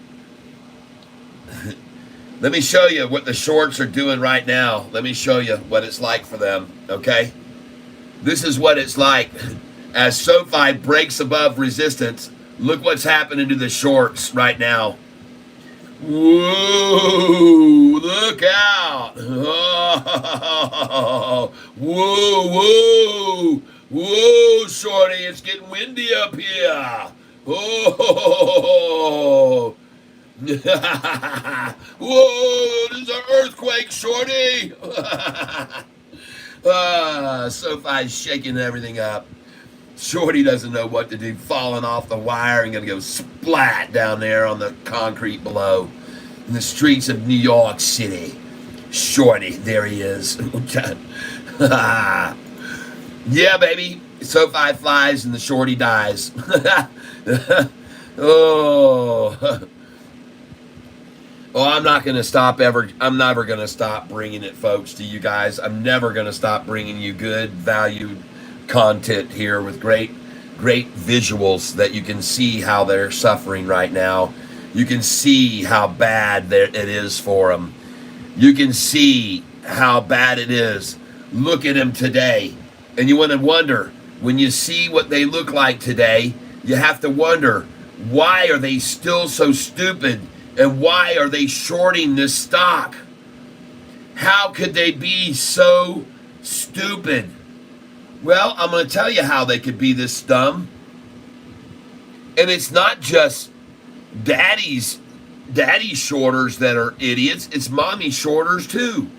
A: Let me show you what the shorts are doing right now. Let me show you what it's like for them, okay? This is what it's like. As Sofi breaks above resistance, look what's happening to the shorts right now. Whoa, look out. Oh, whoa, shorty, it's getting windy up here. Oh, whoa, there's an earthquake, shorty. Sofi's shaking everything up. Shorty doesn't know what to do, falling off the wire and gonna go splat down there on the concrete below in the streets of New York City. Shorty, there he is. Yeah, baby. Sofi flies and the shorty dies. Oh, I'm not going to stop ever. I'm never going to stop bringing it, folks, to you guys. I'm never going to stop bringing you good, valued content here with great visuals that you can see how they're suffering right now. You can see how bad it is for them. You can see how bad it is. Look at them today. And you want to wonder, when you see what they look like today, you have to wonder, Why are they still so stupid? And why are they shorting this stock? How could they be so stupid? Well, I'm going to tell you how they could be this dumb. And it's not just daddy shorters that are idiots. It's mommy shorters too.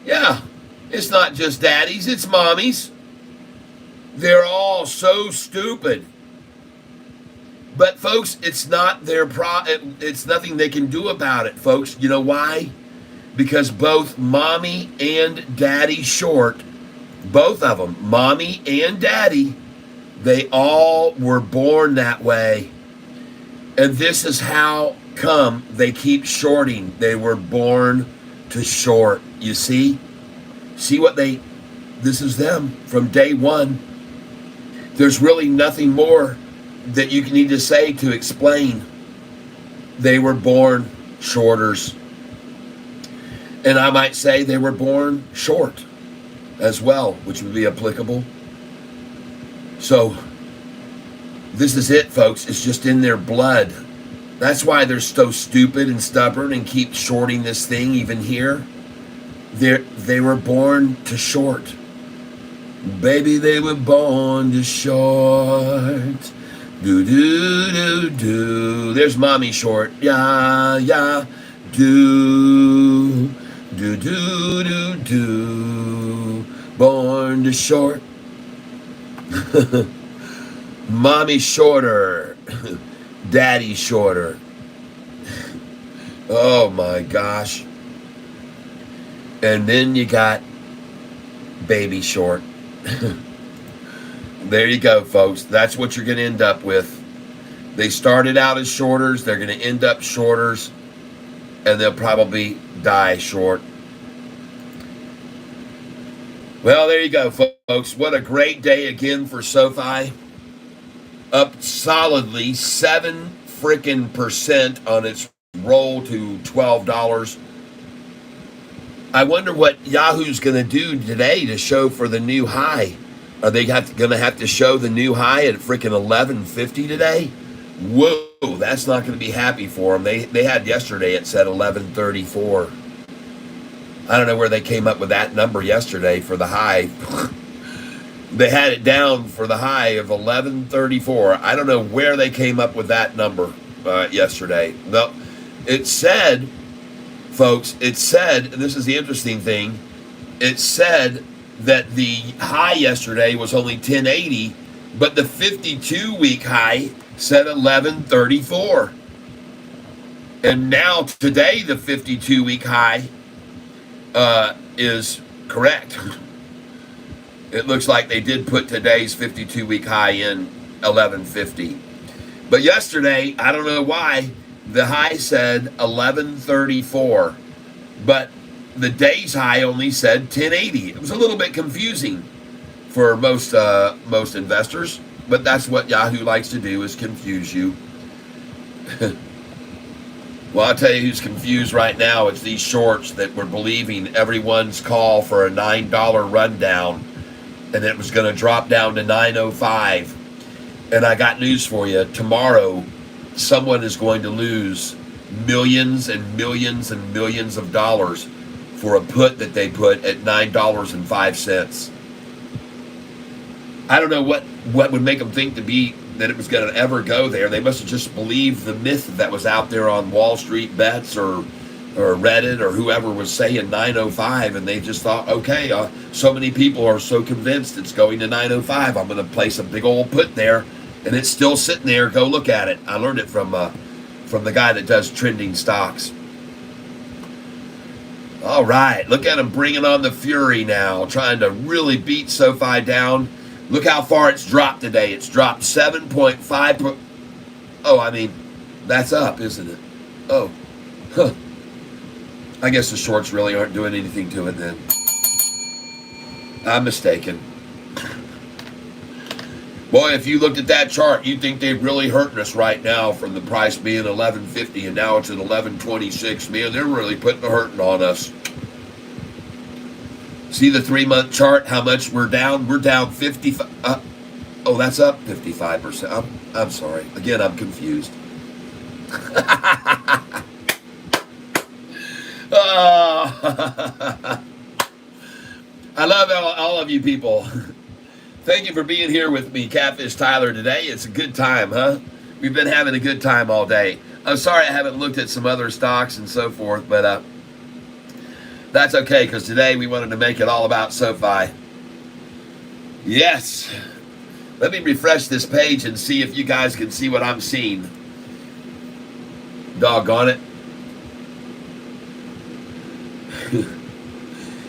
A: Yeah, it's not just daddies, it's mommies. They're all so stupid. But folks, it's not it's nothing they can do about it, folks. You know why? Because both mommy and daddy short, both of them, mommy and daddy, they all were born that way. And this is how come they keep shorting. They were born to short. You see? See what this is them from day one. There's really nothing more that you need to say to explain. They were born shorters. And I might say they were born short as well, which would be applicable. So this is it, folks. It's just in their blood. That's why they're so stupid and stubborn and keep shorting this thing even here. They were born to short. Baby, they were born to short. Do do do do. There's mommy short. Yeah, yeah. Do do do do do. Born to short. Mommy shorter. Daddy shorter. Oh my gosh. And then you got baby short. There you go, folks. That's what you're going to end up with. They started out as shorters. They're going to end up shorters. And they'll probably die short. Well, there you go, folks. What a great day again for Sofi. Up solidly 7% on its roll to $12. I wonder what Yahoo's going to do today to show for the new high. Are they going to have to show the new high at freaking 1150 today? Whoa, that's not going to be happy for them. They had yesterday, it said 1134. I don't know where they came up with that number yesterday for the high. They had it down for the high of 1134. I don't know where they came up with that number yesterday. No, it said, folks, it said, and this is the interesting thing, it said that the high yesterday was only 1080, but the 52-week high said 1134. And now today the 52-week high is correct. It looks like they did put today's 52-week high in 1150. But yesterday, I don't know why, the high said 1134. But the day's high only said 1080. It was a little bit confusing for most investors. But that's what Yahoo likes to do, is confuse you. Well, I'll tell you who's confused right now. It's these shorts that were believing everyone's call for a $9 rundown. And it was going to drop down to 905. And I got news for you. Tomorrow, someone is going to lose millions and millions and millions of dollars for a put that they put at $9.05. I don't know what would make them think that it was going to ever go there. They must have just believed the myth that was out there on Wall Street Bets or Reddit or whoever was saying 905, and they just thought, okay, so many people are so convinced it's going to 905, I'm going to place a big old put there, and it's still sitting there. Go look at it. I learned it from the guy that does trending stocks. All right, look at him bringing on the fury now, trying to really beat Sofi down. Look how far it's dropped today. It's dropped 7.5. Oh, I mean, that's up, isn't it? Oh, huh. I guess the shorts really aren't doing anything to it then. I'm mistaken. Boy, if you looked at that chart, you'd think they're really hurting us right now from the price being 1150 and now it's at 1126. Man, they're really putting a hurting on us. See the 3-month chart, how much we're down? We're down 55. Oh, that's up 55%. I'm sorry. Again, I'm confused. Oh. I love all of you people. Thank you for being here with me, Catfish Tyler, today. It's a good time, huh? We've been having a good time all day. I'm sorry I haven't looked at some other stocks and so forth, but that's okay, because today we wanted to make it all about SoFi. Yes. Let me refresh this page and see if you guys can see what I'm seeing. Doggone it.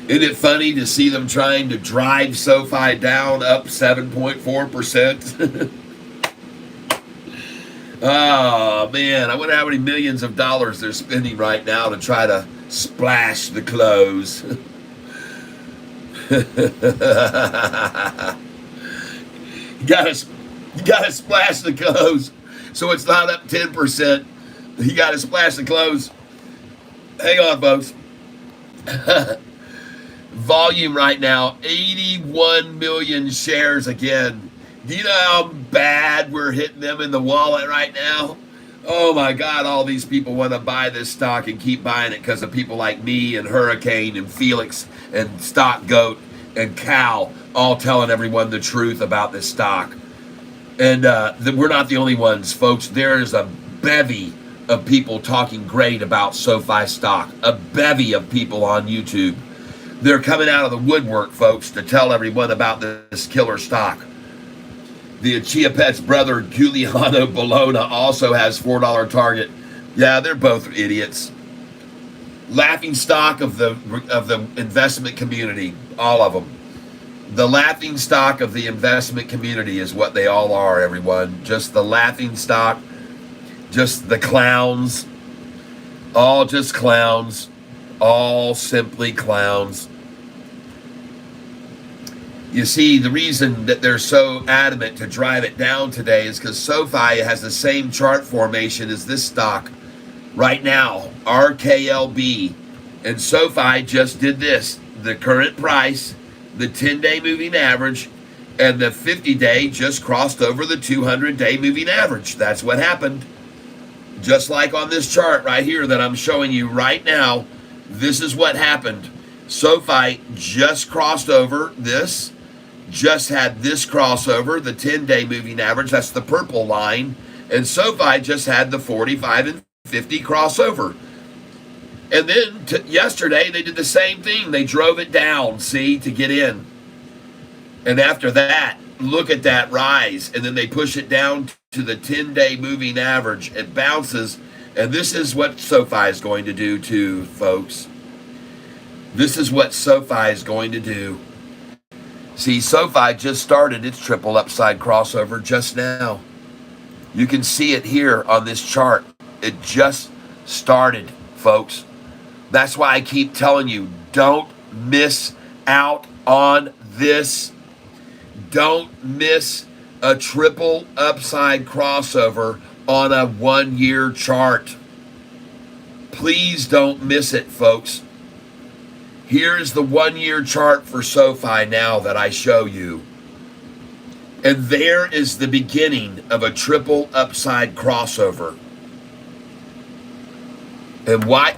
A: Isn't it funny to see them trying to drive SoFi down up 7.4%? Oh, man. I wonder how many millions of dollars they're spending right now to try to splash the close. You gotta splash the close so it's not up 10%. You gotta splash the close. Hang on, folks. Volume right now, 81 million shares again. Do you know how bad we're hitting them in the wallet right now? Oh my God, all these people want to buy this stock and keep buying it because of people like me and Hurricane and Felix and Stock Goat and Cal all telling everyone the truth about this stock. And we're not the only ones, folks. There is a bevy of people talking great about SoFi stock. A bevy of people on YouTube. They're coming out of the woodwork, folks, to tell everyone about this killer stock. The Chia Pet's brother, Giuliano Bologna, also has $4 target. Yeah, they're both idiots. Laughing stock of the investment community, all of them. The laughing stock of the investment community is what they all are, everyone. Just the laughing stock, just the clowns, all just clowns. All simply clowns. You see, the reason that they're so adamant to drive it down today is because SoFi has the same chart formation as this stock right now, RKLB. And SoFi just did this. The current price, the 10-day moving average, and the 50-day just crossed over the 200-day moving average. That's what happened. Just like on this chart right here that I'm showing you right now. This is what happened. SoFi just crossed over this, just had this crossover, the 10-day moving average, that's the purple line, and SoFi just had the 45 and 50 crossover. And then yesterday they did the same thing. They drove it down, see, to get in. And after that, look at that rise, and then they push it down to the 10-day moving average. It bounces. And this is what SoFi is going to do too, folks. This is what SoFi is going to do. See, SoFi just started its triple upside crossover just now. You can see it here on this chart. It just started, folks. That's why I keep telling you, don't miss out on this. Don't miss a triple upside crossover on a 1-year chart. Please don't miss it, folks. Here's the 1-year chart for SoFi now that I show you. And there is the beginning of a triple upside crossover. And why?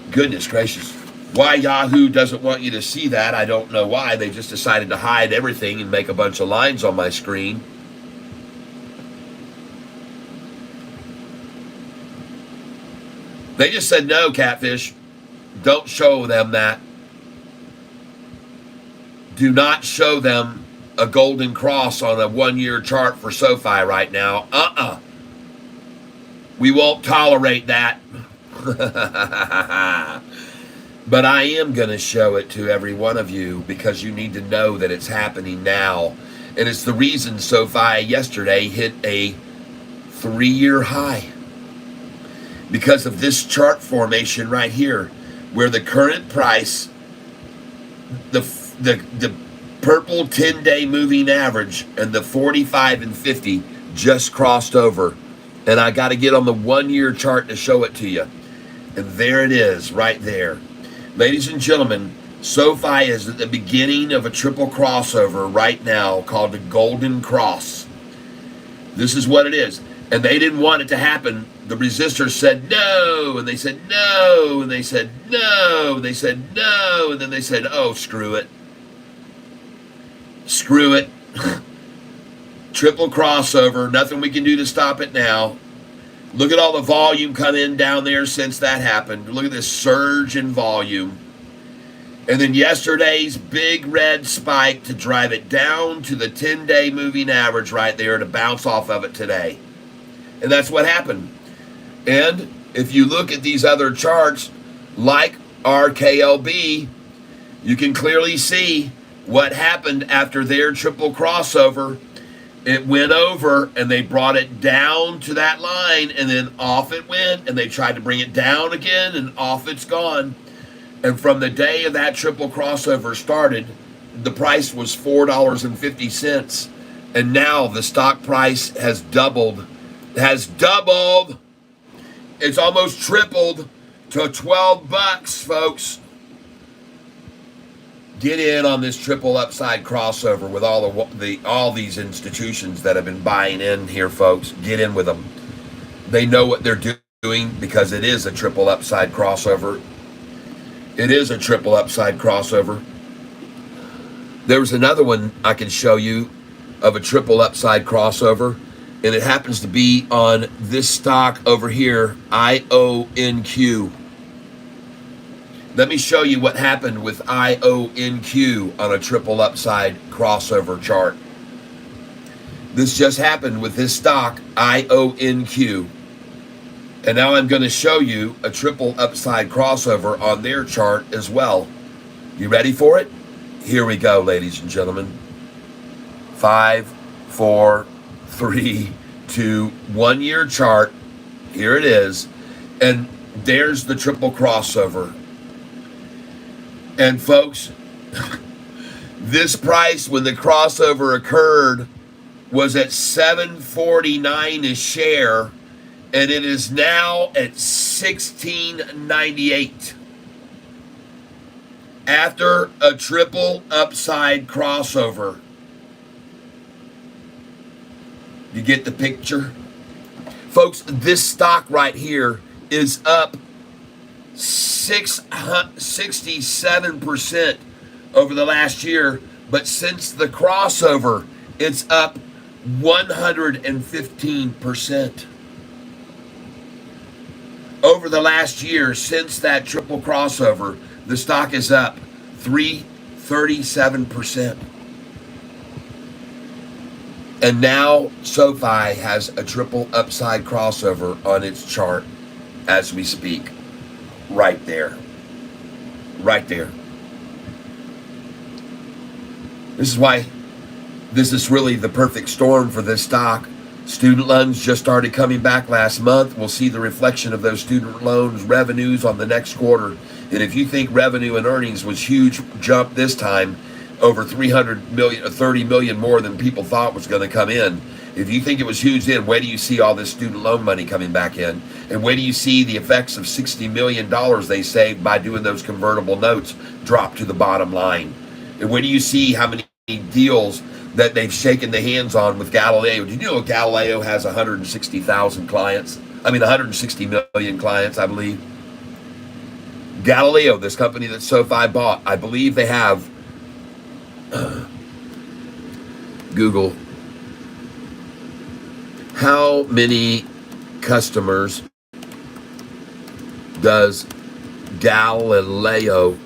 A: Goodness gracious. Why Yahoo doesn't want you to see that, I don't know why. They just decided to hide everything and make a bunch of lines on my screen. They just said, no, Catfish, don't show them that. Do not show them a golden cross on a 1-year chart for SoFi right now. We won't tolerate that. But I am going to show it to every one of you because you need to know that it's happening now. And it's the reason SoFi yesterday hit a 3-year high. Because of this chart formation right here, where the current price, the purple 10-day moving average and the 45 and 50 just crossed over. And I got to get on the 1-year chart to show it to you. And there it is, right there. Ladies and gentlemen, SoFi is at the beginning of a triple crossover right now called the Golden Cross. This is what it is. And they didn't want it to happen. The resistors said no, and they said no, and they said no, and they said no, and then they said, oh, screw it. Screw it. Triple crossover. Nothing we can do to stop it now. Look at all the volume come in down there since that happened. Look at this surge in volume. And then yesterday's big red spike to drive it down to the 10-day moving average right there to bounce off of it today. And that's what happened. And if you look at these other charts, like RKLB, you can clearly see what happened after their triple crossover. It went over and they brought it down to that line, and then off it went, and they tried to bring it down again, and off it's gone. And from the day of that triple crossover started, the price was $4.50. And now the stock price has doubled. Has doubled. It's almost tripled to 12 bucks, folks. Get in on this triple upside crossover with all these institutions that have been buying in here, folks. Get in with them. They know what they're doing because it is a triple upside crossover. It is a triple upside crossover. There was another one I can show you of a triple upside crossover, and it happens to be on this stock over here, IONQ. Let me show you what happened with IONQ on a triple upside crossover chart. This just happened with this stock, IONQ. And now I'm going to show you a triple upside crossover on their chart as well. You ready for it? Here we go, ladies and gentlemen. 5, 4, 3, 2, 1 year chart. Here it is. And there's the triple crossover. And folks, this price when the crossover occurred was at $7.49 a share, and it is now at $16.98. After a triple upside crossover. You get the picture? Folks, this stock right here is up 67% over the last year, but since the crossover, it's up 115%. Over the last year, since that triple crossover, the stock is up 337%. And now Sofi has a triple upside crossover on its chart as we speak. Right there. Right there. This is why this is really the perfect storm for this stock. Student loans just started coming back last month. We'll see the reflection of those student loans revenues on the next quarter. And if you think revenue and earnings was huge jump this time, over 300 million, 30 million more than people thought was going to come in. If you think it was huge then, where do you see all this student loan money coming back in? And where do you see the effects of $60 million they saved by doing those convertible notes drop to the bottom line? And where do you see how many deals that they've shaken the hands on with Galileo? Did you know Galileo has 160,000 clients? 160 million clients, I believe. Galileo, this company that Sofi bought, I believe they have Google. How many customers does Galileo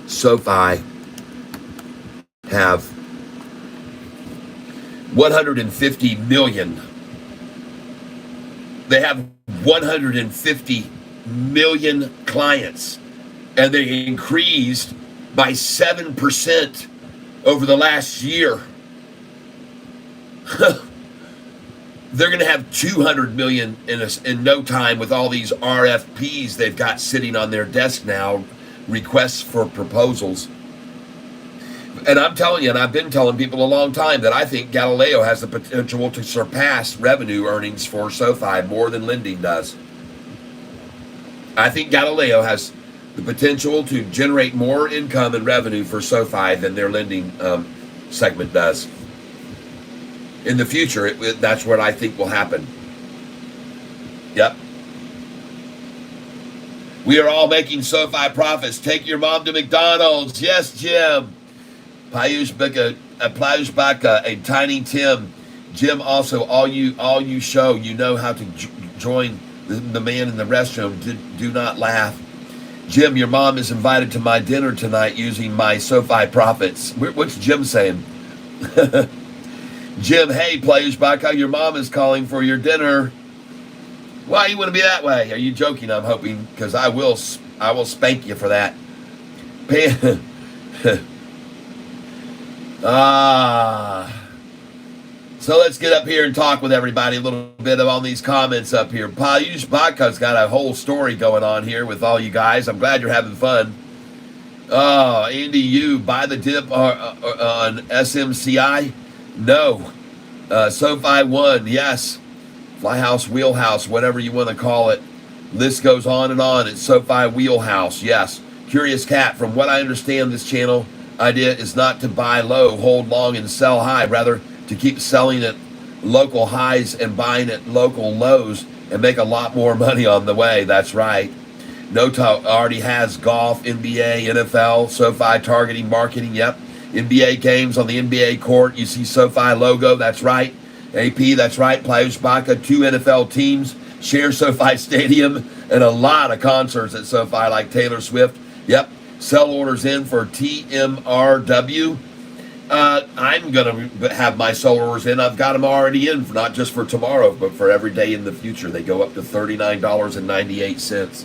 A: Sofi have? 150 million. They have 150 million clients, and they increased by 7% over the last year. They're going to have 200 million in no time with all these RFPs they've got sitting on their desk now, requests for proposals. And I'm telling you, and I've been telling people a long time, that I think Galileo has the potential to surpass revenue earnings for Sofi more than lending does. I think Galileo has the potential to generate more income and revenue for Sofi than their lending segment does. in the future, that's what I think will happen. Yep. We are all making SoFi profits. Take your mom to McDonald's. Yes, Jim. Payush Baka and Tiny Tim. Jim, also, all you show, you know how to join the man in the restroom. Do not laugh. Jim, your mom is invited to my dinner tonight using my SoFi profits. What's Jim saying? Jim, hey, Players Baka, your mom is calling for your dinner. Why you want to be that way? Are you joking? I'm hoping, because I will spank you for that. So let's get up here and talk with everybody a little bit on these comments up here. Payush Bhakka's got a whole story going on here with all you guys. I'm glad you're having fun. Oh, Andy, you buy the dip on SMCI? No. SoFi 1, yes. Flyhouse, Wheelhouse, whatever you want to call it. List goes on and on. It's SoFi Wheelhouse, yes. Curious Cat, from what I understand, this channel idea is not to buy low, hold long, and sell high. Rather, to keep selling at local highs and buying at local lows and make a lot more money on the way. That's right. Nota already has golf, NBA, NFL, SoFi targeting marketing. Yep. NBA games on the NBA court. You see SoFi logo. That's right. AP, that's right. Players Baka, 2 NFL teams share SoFi Stadium and a lot of concerts at SoFi like Taylor Swift. Yep. Sell orders in for TMRW. I'm going to have my sell orders in. I've got them already in, not just for tomorrow, but for every day in the future. They go up to $39.98.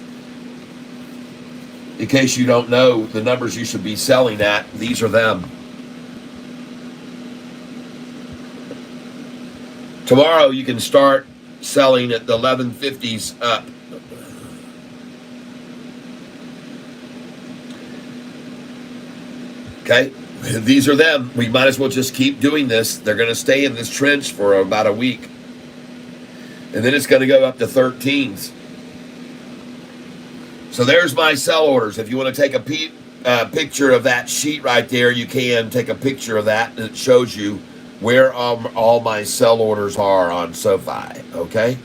A: In case you don't know the numbers you should be selling at, these are them. Tomorrow you can start selling at the 1150s up. Okay, these are them. We might as well just keep doing this. They're going to stay in this trench for about a week. And then it's going to go up to 13s. So there's my sell orders. If you want to take a picture of that sheet right there, you can take a picture of that, and it shows you where all my sell orders are on SoFi, okay?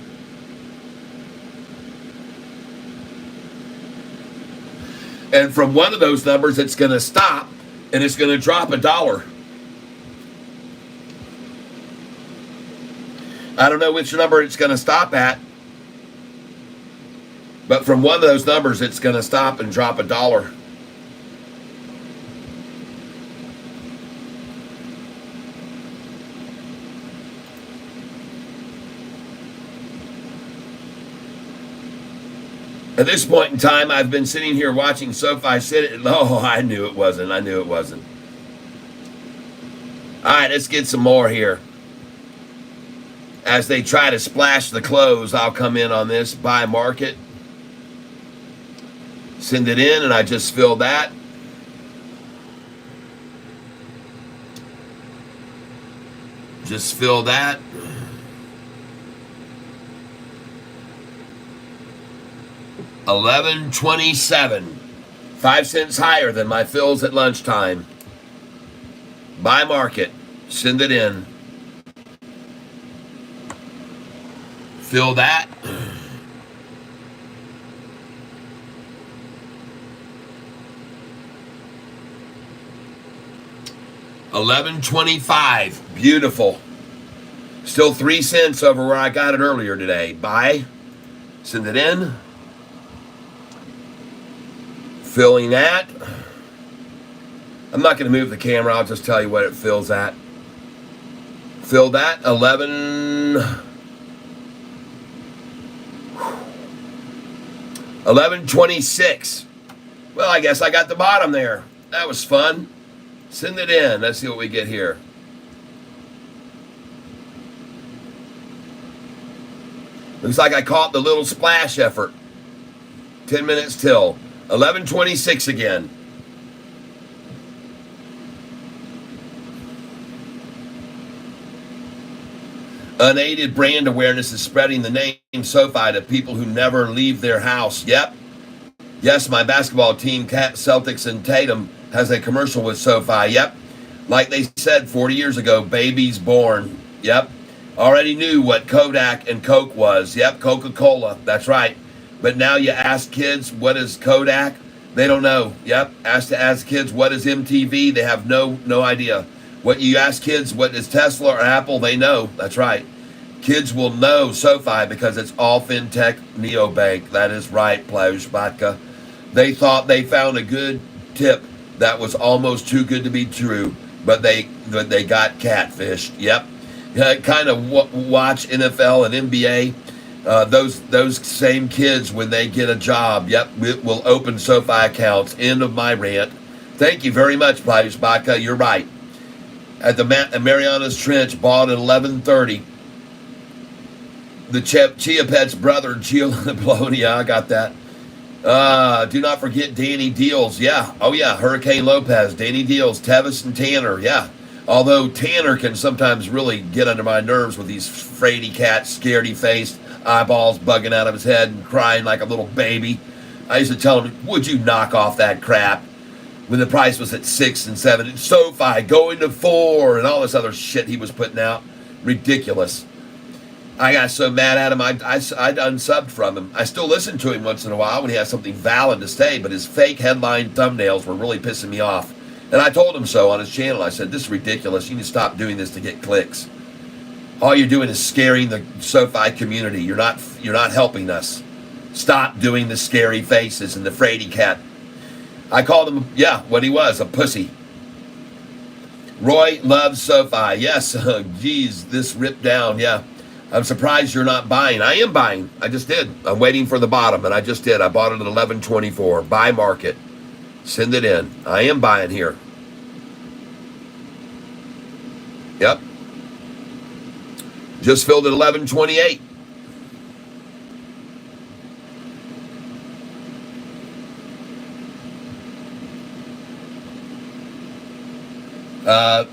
A: And from one of those numbers, it's going to stop, and it's going to drop $1. I don't know which number it's going to stop at, but from one of those numbers, it's going to stop and drop $1. At this point in time, I've been sitting here watching SoFi sit. Oh, I knew it wasn't. I knew it wasn't. All right, let's get some more here. As they try to splash the close, I'll come in on this buy market. Send it in, and I just fill that. Just fill that. $11.27, 5 cents higher than my fills at lunchtime. Buy market, send it in. Fill that. $11.25, beautiful. Still 3 cents over where I got it earlier today. Buy, send it in. Filling that. I'm not going to move the camera. I'll just tell you what it fills at. Fill that. 11.26. Well, I guess I got the bottom there. That was fun. Send it in. Let's see what we get here. Looks like I caught the little splash effort. 10 minutes till. 11.26 again. Unaided brand awareness is spreading the name SoFi to people who never leave their house. Yep. Yes, my basketball team, Celtics and Tatum, has a commercial with SoFi. Yep. Like they said 40 years ago, babies born. Yep. Already knew what Kodak and Coke was. Yep, Coca-Cola. That's right. But now you ask kids what is Kodak, they don't know. Yep. Ask kids what is MTV, they have no idea. What you ask kids what is Tesla or Apple, they know. That's right. Kids will know SoFi because it's all fintech neobank. That is right, Plauschbatka. They thought they found a good tip that was almost too good to be true, but they got catfished. Yep. Kind of watch NFL and NBA. Those same kids, when they get a job, yep, will open SoFi accounts. End of my rant. Thank you very much, Plauschbatka. You're right. At the Marianas Trench, bought at 11:30. The Chia Pet's brother, Giuliani, I got that. Do not forget Danny Deals. Yeah. Oh, yeah. Hurricane Lopez, Danny Deals, Tevis, and Tanner. Yeah. Although Tanner can sometimes really get under my nerves with these fraidy cats, scaredy-faced, eyeballs bugging out of his head and crying like a little baby. I used to tell him, would you knock off that crap? When the price was at 6 and 7. And SoFi going to 4 and all this other shit he was putting out. Ridiculous. I got so mad at him, I unsubbed from him. I still listen to him once in a while when he has something valid to say, but his fake headline thumbnails were really pissing me off. And I told him so on his channel. I said, this is ridiculous. You need to stop doing this to get clicks. All you're doing is scaring the SoFi community. You're not helping us. Stop doing the scary faces and the fraidy cat. I called him, yeah, what he was, a pussy. Roy loves SoFi. Yes, geez, this ripped down, yeah. I'm surprised you're not buying. I am buying. I just did. I'm waiting for the bottom, and I just did. I bought it at 11.24. Buy market. Send it in. I am buying here. Yep. Just filled at 11.28.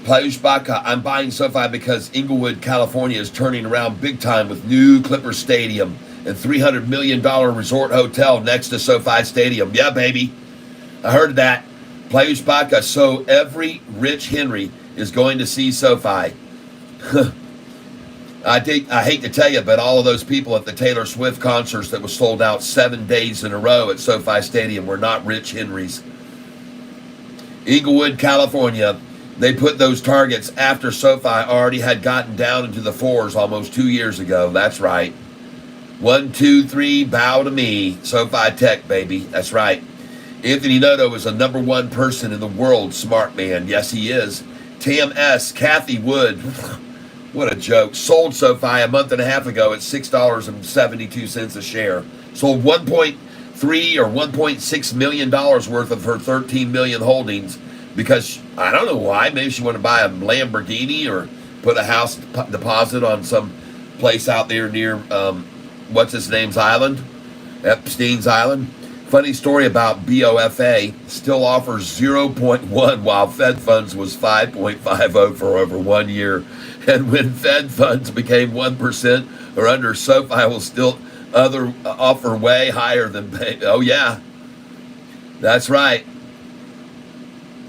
A: Plauschbatka, I'm buying SoFi because Inglewood, California is turning around big time with new Clipper Stadium and $300 million resort hotel next to SoFi Stadium. Yeah, baby. I heard that. Plauschbatka, so every Rich Henry is going to see SoFi. I hate to tell you, but all of those people at the Taylor Swift concerts that was sold out 7 days in a row at SoFi Stadium were not Rich Henrys. Inglewood, California. They put those targets after SoFi already had gotten down into the 4s almost 2 years ago. That's right. 1, 2, 3, bow to me. SoFi Tech, baby. That's right. Anthony Noto is a #1 person in the world, smart man. Yes, he is. Tam S. Kathy Wood. What a joke. Sold SoFi a month and a half ago at $6.72 a share. Sold 1.3 or $1.6 million worth of her 13 million holdings. Because, I don't know why, maybe she wanted to buy a Lamborghini or put a house deposit on some place out there near, what's his name's island? Epstein's Island. Funny story about BOFA, still offers 0.1 while Fed funds was 5.50 for over 1 year. And when Fed funds became 1% or under, SoFi will still offer way higher than, oh yeah, that's right.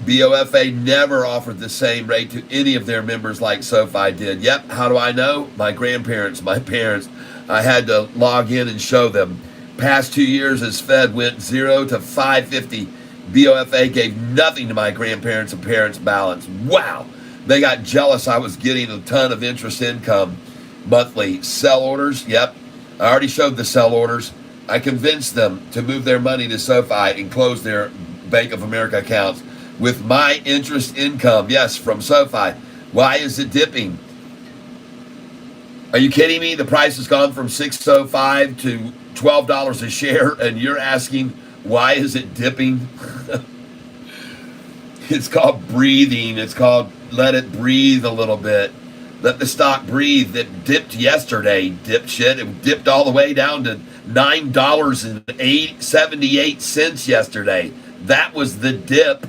A: BOFA never offered the same rate to any of their members like SoFi did. Yep, how do I know? My grandparents, my parents. I had to log in and show them. Past 2 years as Fed went 0 to 550, BOFA gave nothing to my grandparents and parents' balance. Wow. They got jealous I was getting a ton of interest income monthly. Sell orders, yep. I already showed the sell orders. I convinced them to move their money to SoFi and close their Bank of America accounts. With my interest income, yes, from SoFi. Why is it dipping? Are you kidding me? The price has gone from $6.05 to $12 a share, and you're asking, why is it dipping? It's called breathing. It's called let it breathe a little bit. Let the stock breathe. It dipped yesterday, dipshit. It dipped all the way down to $9.78 yesterday. That was the dip.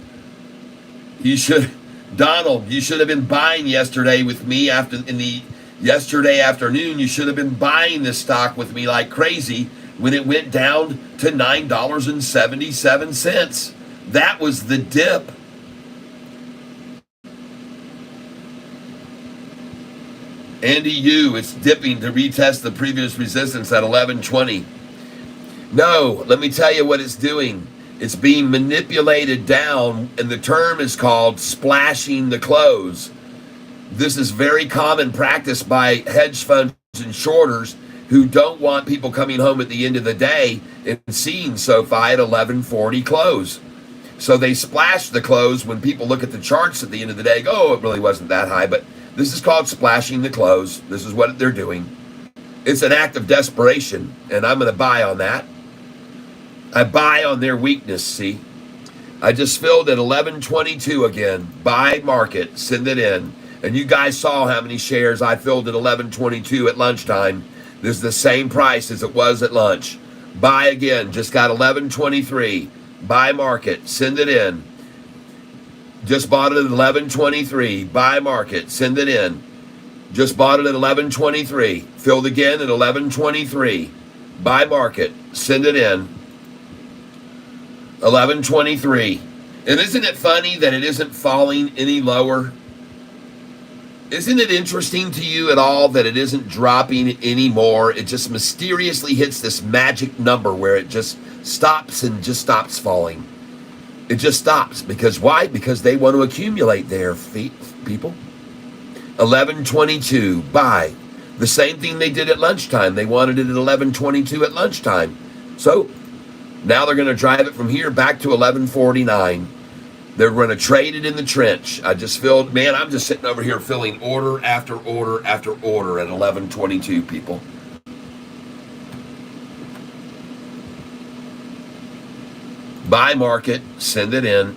A: Donald, you should have been buying yesterday with me yesterday afternoon. You should have been buying this stock with me like crazy when it went down to $9.77. That was the dip. Andy U, it's dipping to retest the previous resistance at 1120. No, let me tell you what it's doing. It's being manipulated down, and the term is called splashing the close. This is very common practice by hedge funds and shorters who don't want people coming home at the end of the day and seeing Sofi at 1140 close. So they splash the close when people look at the charts at the end of the day, go, oh, it really wasn't that high, but this is called splashing the close. This is what they're doing. It's an act of desperation, and I'm going to buy on that. I buy on their weakness, see? I just filled at 1122 again. Buy market, send it in. And you guys saw how many shares I filled at 1122 at lunchtime. This is the same price as it was at lunch. Buy again, just got 1123. Buy market, send it in. Just bought it at 1123. Buy market, send it in. Just bought it at 1123. Filled again at 1123. Buy market, send it in. 1123. And isn't it funny that it isn't falling any lower? Isn't it interesting to you at all that it isn't dropping anymore? It just mysteriously hits this magic number where it just stops and just stops falling. It just stops. Because why? Because they want to accumulate their people. 1122, buy. The same thing they did at lunchtime. They wanted it at 1122 at lunchtime. So now they're going to drive it from here back to 1149. They're going to trade it in the trench. I just filled, man, I'm just sitting over here filling order after order after order at 1122, people. Buy market, send it in.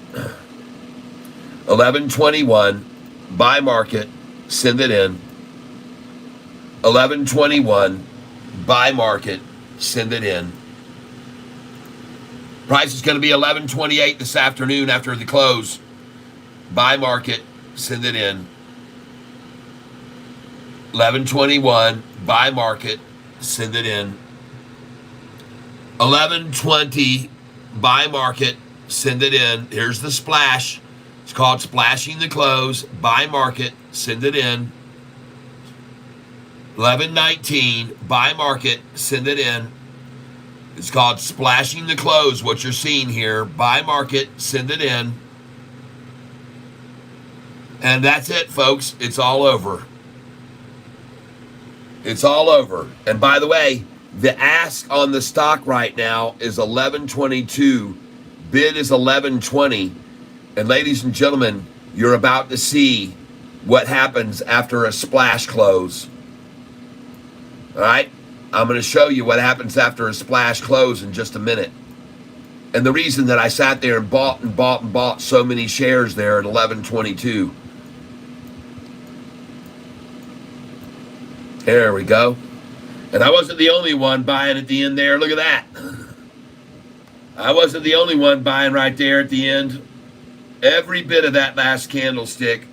A: 1121, buy market, send it in. 1121, buy market, send it in. Price is going to be 1128 this afternoon after the close. Buy market, send it in. 1121, buy market, send it in. 1120, buy market, send it in. Here's the splash. It's called splashing the close. Buy market, send it in. 1119, buy market, send it in. It's called splashing the close, what you're seeing here. Buy market, send it in. And that's it, folks. It's all over. It's all over. And by the way, the ask on the stock right now is 1122. Bid is 1120. And ladies and gentlemen, you're about to see what happens after a splash close. All right? I'm going to show you what happens after a splash close in just a minute. And the reason that I sat there and bought and bought and bought so many shares there at 1122. There we go. And I wasn't the only one buying at the end there. Look at that. I wasn't the only one buying right there at the end. Every bit of that last candlestick,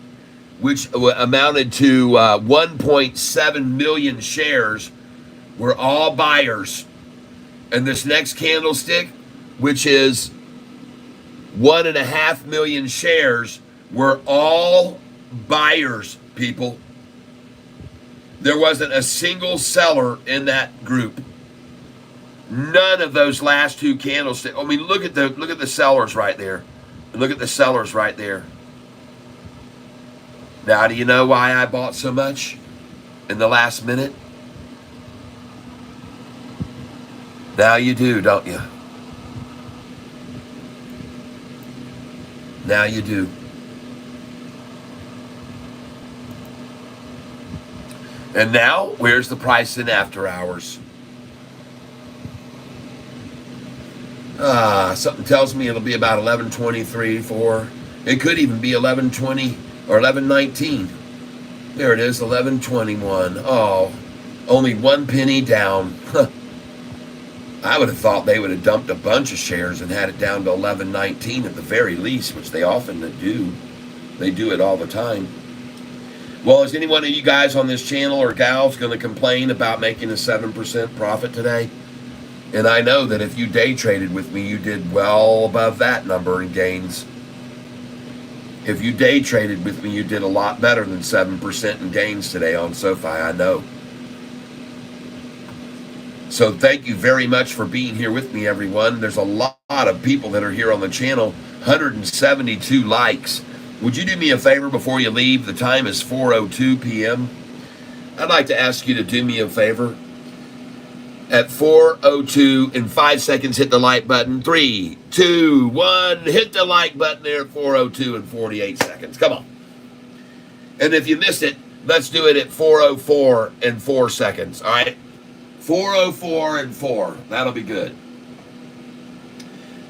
A: which amounted to 1.7 million shares, were all buyers. And this next candlestick, which is 1.5 million shares, were all buyers, people. There wasn't a single seller in that group. None of those last two candlesticks. I mean, look at the sellers right there. Look at the sellers right there. Now, do you know why I bought so much in the last minute? Now you do, don't you? Now you do. And now, where's the price in after hours? Something tells me it'll be about 1123, 4. It could even be 1120 or 1119. There it is, 1121. Oh, only 1 penny down. I would have thought they would have dumped a bunch of shares and had it down to 1119 at the very least, which they often do. They do it all the time. Well, is any one of you guys on this channel or gals going to complain about making a 7% profit today? And I know that if you day traded with me, you did well above that number in gains. If you day traded with me, you did a lot better than 7% in gains today on Sofi, I know. So thank you very much for being here with me, everyone. There's a lot of people that are here on the channel, 172 likes. Would you do me a favor before you leave? The time is 4:02 p.m. I'd like to ask you to do me a favor. At 4:02, in 5 seconds, hit the like button. 3, 2, 1, hit the like button there at 4:02 and 48 seconds. Come on. And if you missed it, let's do it at 4:04 and 4 seconds. All right? 4:04 and 4. That'll be good.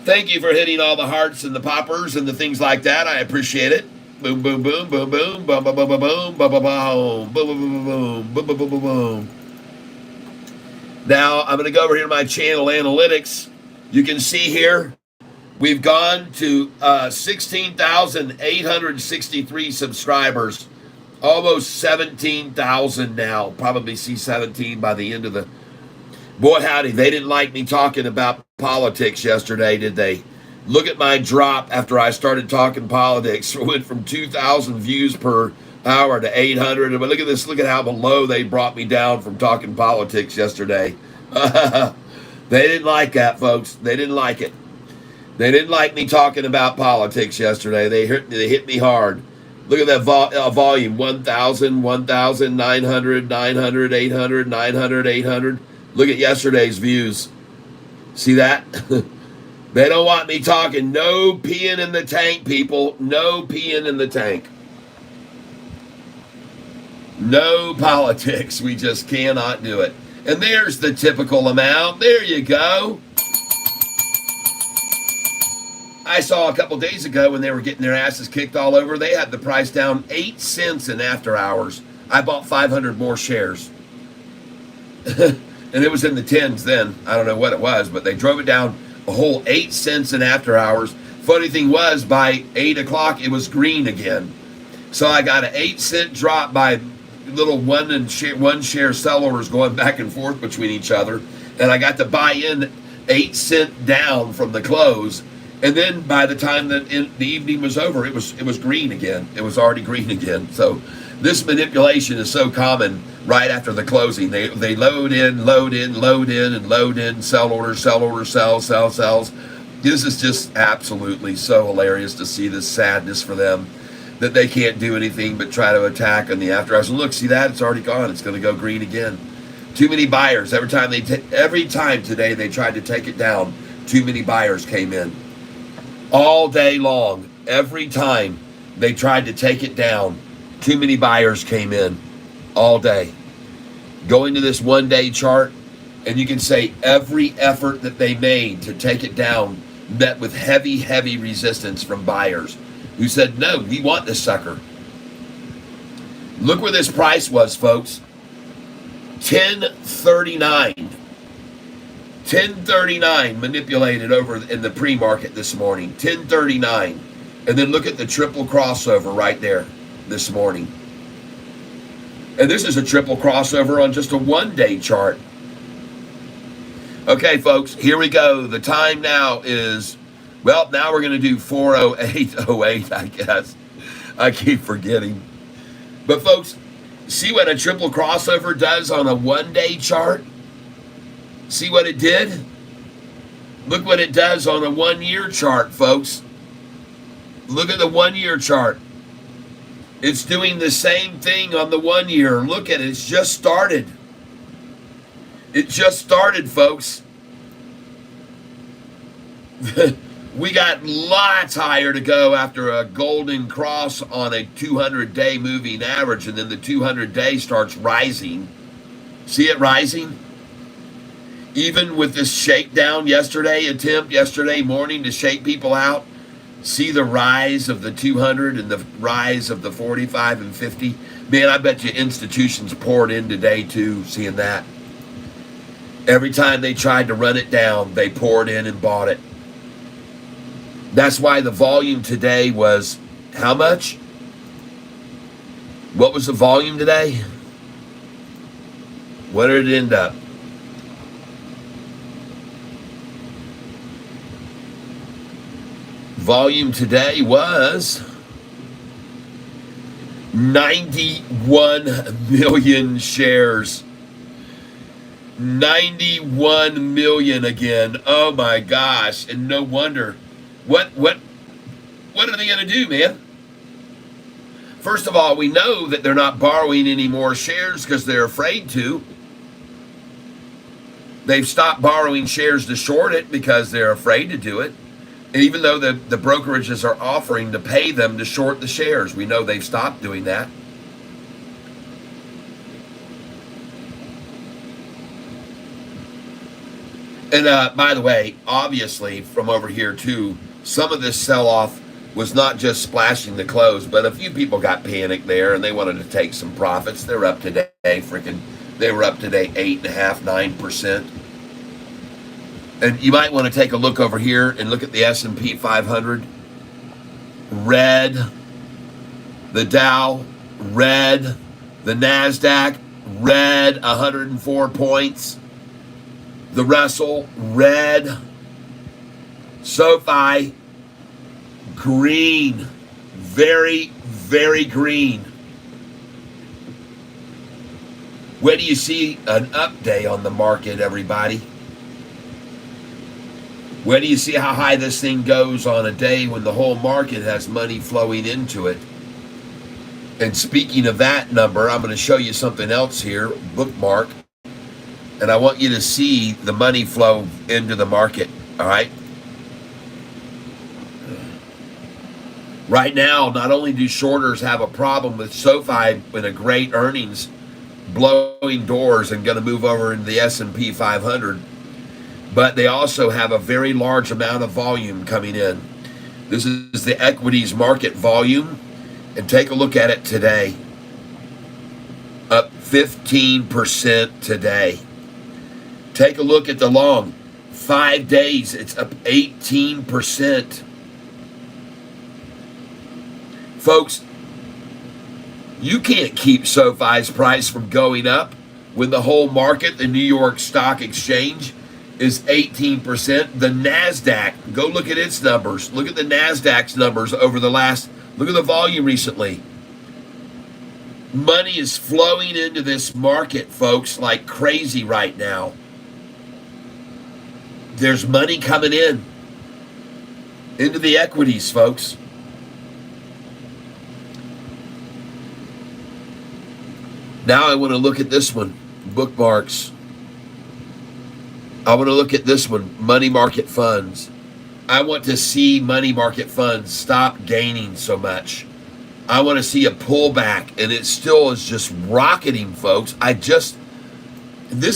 A: Thank you for hitting all the hearts and the poppers and the things like that. I appreciate it. Boom, boom, boom, boom, boom, boom, boom, boom, boom, boom, boom, boom, boom, boom, boom, boom, boom, boom, boom. Now, I'm going to go over here to my channel analytics. You can see here, we've gone to 16,863 subscribers. Almost 17,000 now. Probably see 17 by the end of the... Boy, howdy, they didn't like me talking about politics yesterday, did they? Look at my drop after I started talking politics. It went from 2,000 views per hour to 800. But look at this. Look at how below they brought me down from talking politics yesterday. They didn't like that, folks. They didn't like it. They didn't like me talking about politics yesterday. They hit me hard. Look at that volume. 1,000, 1,000, 900, 900, 800, 900, 800. Look at yesterday's views. See that? They don't want me talking. No peeing in the tank, people. No peeing in the tank. No politics. We just cannot do it. And there's the typical amount. There you go. I saw a couple days ago when they were getting their asses kicked all over, they had the price down 8 cents in after hours. I bought 500 more shares. And it was in the tens then. I don't know what it was, but they drove it down a whole 8 cents in after hours. Funny thing was, by 8 o'clock, it was green again. So I got an 8-cent drop by little one share sellers going back and forth between each other. And I got to buy in 8 cents down from the close. And then by the time that the evening was over, it was green again. It was already green again. So this manipulation is so common right after the closing. They load in, load in, load in, and load in, sell orders, sell, sells. This is just absolutely so hilarious to see this sadness for them that they can't do anything but try to attack on the after hours. And look, see that? It's already gone. It's going to go green again. Too many buyers. Every time today they tried to take it down, too many buyers came in. All day long, every time they tried to take it down, too many buyers came in all day. Go into this one-day chart, and you can say every effort that they made to take it down met with heavy, heavy resistance from buyers who said, no, we want this sucker. Look where this price was, folks. 1039. 1039 manipulated over in the pre-market this morning. 1039. And then look at the triple crossover right there this morning. And this is a triple crossover on just a one-day chart. Okay, folks, here we go. The time now is, well, now we're going to do 4:08:08, I guess. I keep forgetting. But, folks, see what a triple crossover does on a one-day chart? See what it did? Look what it does on a one-year chart, folks. Look at the one-year chart. It's doing the same thing on the 1 year. Look at it. It's just started. It just started, folks. We got lots higher to go after a golden cross on a 200-day moving average, and then the 200-day starts rising. See it rising? Even with this shakedown yesterday morning to shake people out, see the rise of the 200 and the rise of the 45 and 50. Man, I bet you institutions poured in today too, seeing that. Every time they tried to run it down, they poured in and bought it. That's why the volume today was how much? What was the volume today? What did it end up? Volume today was 91 million shares. 91 million again. Oh my gosh. And no wonder. What are they going to do, man? First of all, we know that they're not borrowing any more shares because they're afraid to. They've stopped borrowing shares to short it because they're afraid to do it. And even though the brokerages are offering to pay them to short the shares, we know they've stopped doing that. And by the way, obviously from over here too, some of this sell-off was not just splashing the close, but a few people got panicked there and they wanted to take some profits. They're up today, they were up today 8.5%, 9%. And you might want to take a look over here and look at the S&P 500. Red. The Dow, red. The NASDAQ, red, 104 points. The Russell, red. Sofi, green. Very, very green. Where do you see an up day on the market, everybody? Where do you see how high this thing goes on a day when the whole market has money flowing into it? And speaking of that number, I'm going to show you something else here, bookmark. And I want you to see the money flow into the market, all right? Right now, not only do shorters have a problem with Sofi with a great earnings, blowing doors and going to move over into the S&P 500, but they also have a very large amount of volume coming in. This is the equities market volume, and take a look at it today. Up 15% today. Take a look at the long. 5 days, it's up 18%. Folks, you can't keep SoFi's price from going up when the whole market, the New York Stock Exchange, is 18%. The NASDAQ, go look at its numbers. Look at the NASDAQ's numbers over the last, look at the volume recently. Money is flowing into this market, folks, like crazy right now. There's money coming in into the equities, folks. Now I want to look at this one, bookmarks. I want to look at this one, money market funds. I want to see money market funds stop gaining so much. I want to see a pullback, and it still is just rocketing, folks. This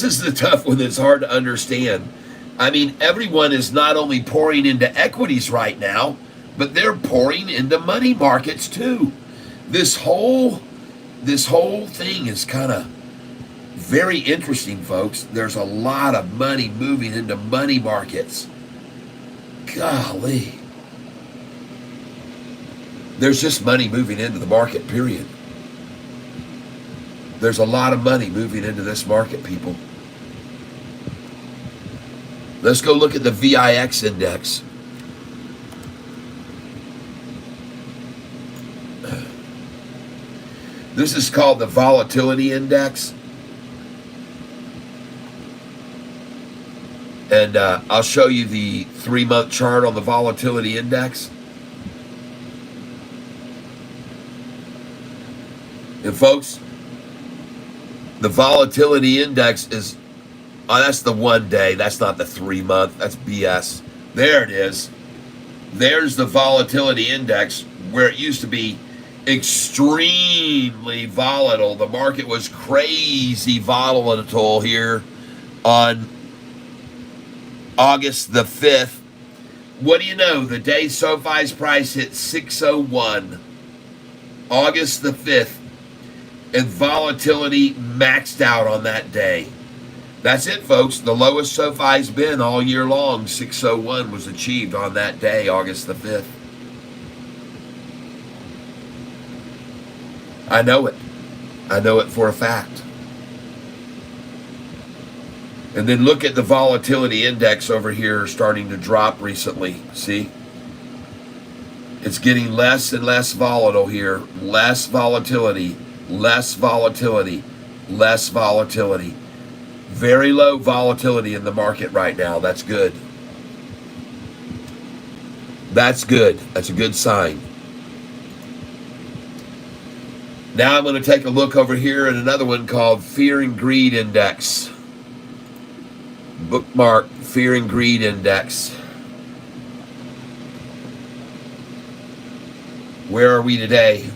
A: is the tough one that's hard to understand. I mean, everyone is not only pouring into equities right now, but they're pouring into money markets too. This whole thing is kind of very interesting, folks. There's a lot of money moving into money markets. Golly. There's just money moving into the market, period. There's a lot of money moving into this market, people. Let's go look at the VIX index. This is called the volatility index. And I'll show you the 3-month chart on the volatility index. And folks, the volatility index is, that's the 1 day. That's not the 3-month. That's BS. There it is. There's the volatility index where it used to be extremely volatile. The market was crazy volatile here on August the 5th. What do you know? The day SoFi's price hit 601. August the 5th. And volatility maxed out on that day. That's it, folks. The lowest SoFi's been all year long. 601 was achieved on that day, August the 5th. I know it. I know it for a fact. And then look at the volatility index over here starting to drop recently. See? It's getting less and less volatile here. Less volatility, less volatility, less volatility. Very low volatility in the market right now. That's good. That's good. That's a good sign. Now I'm going to take a look over here at another one called Fear and Greed Index. Bookmark Fear and Greed Index. Where are we today?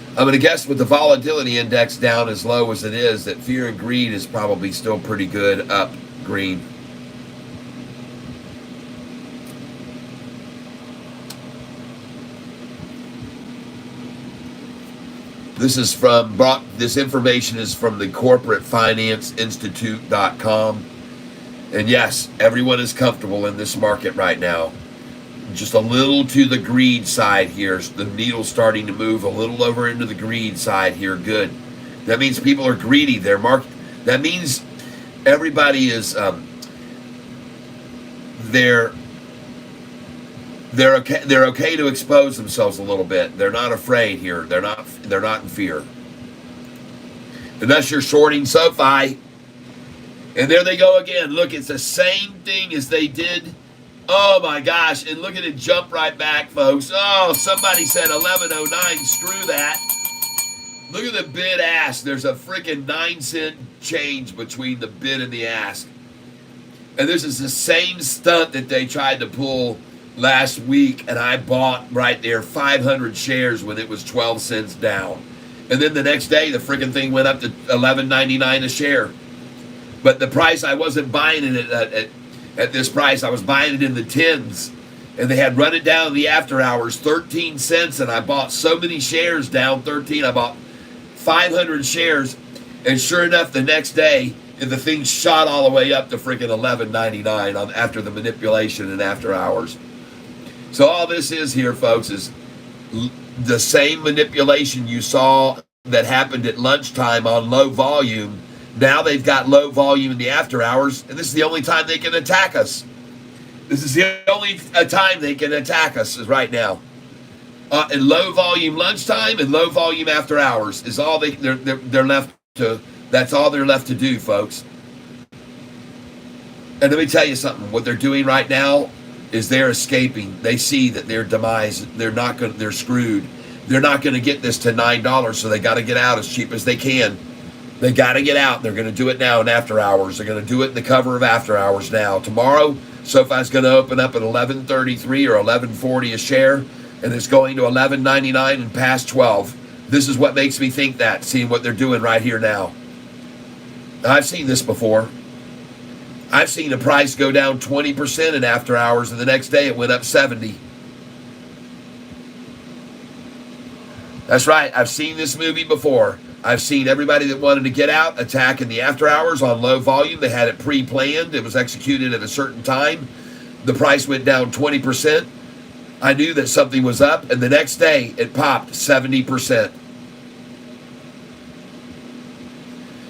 A: I'm going to guess with the volatility index down as low as it is, that fear and greed is probably still pretty good up green. This information is from the corporatefinanceinstitute.com. And yes, everyone is comfortable in this market right now. Just a little to the greed side here. The needle's starting to move a little over into the greed side here. Good. That means people are greedy. That means everybody is they're okay to expose themselves a little bit. They're not afraid here. They're not in fear. Unless you're shorting Sofi. And there they go again. Look, it's the same thing as they did. Oh my gosh, and look at it jump right back, folks. Oh, somebody said 1109, screw that. Look at the bid ask. There's a freaking 9-cent change between the bid and the ask. And this is the same stunt that they tried to pull last week, and I bought right there 500 shares when it was 12 cents down. And then the next day, the freaking thing went up to $11.99 a share. But the price, I wasn't buying it at this price. I was buying it in the tens, and they had run it down in the after hours 13 cents, and I bought so many shares down 13. I bought 500 shares, and sure enough, the next day, the thing shot all the way up to freaking $11.99 after the manipulation and after hours. So all this is here, folks, is the same manipulation you saw that happened at lunchtime on low volume. Now they've got low volume in the after hours, and this is the only time they can attack us. This is the only time they can attack us is right now. And low volume lunchtime and low volume after hours is all they're left to. That's all they're left to do, folks. And let me tell you something. What they're doing right now is they're escaping. They see that their demise. They're screwed. They're not going to get this to $9, so they got to get out as cheap as they can. They got to get out. They're going to do it now in after hours. They're going to do it in the cover of after hours now. Tomorrow, SoFi's going to open up at $11.33 or $11.40 a share, and it's going to $11.99 and past 12. This is what makes me think that, seeing what they're doing right here now. I've seen this before. I've seen a price go down 20% in after hours, and the next day it went up 70. That's right. I've seen this movie before. I've seen everybody that wanted to get out attack in the after hours on low volume. They had it pre-planned. It was executed at a certain time. The price went down 20%. I knew that something was up, and the next day it popped 70%.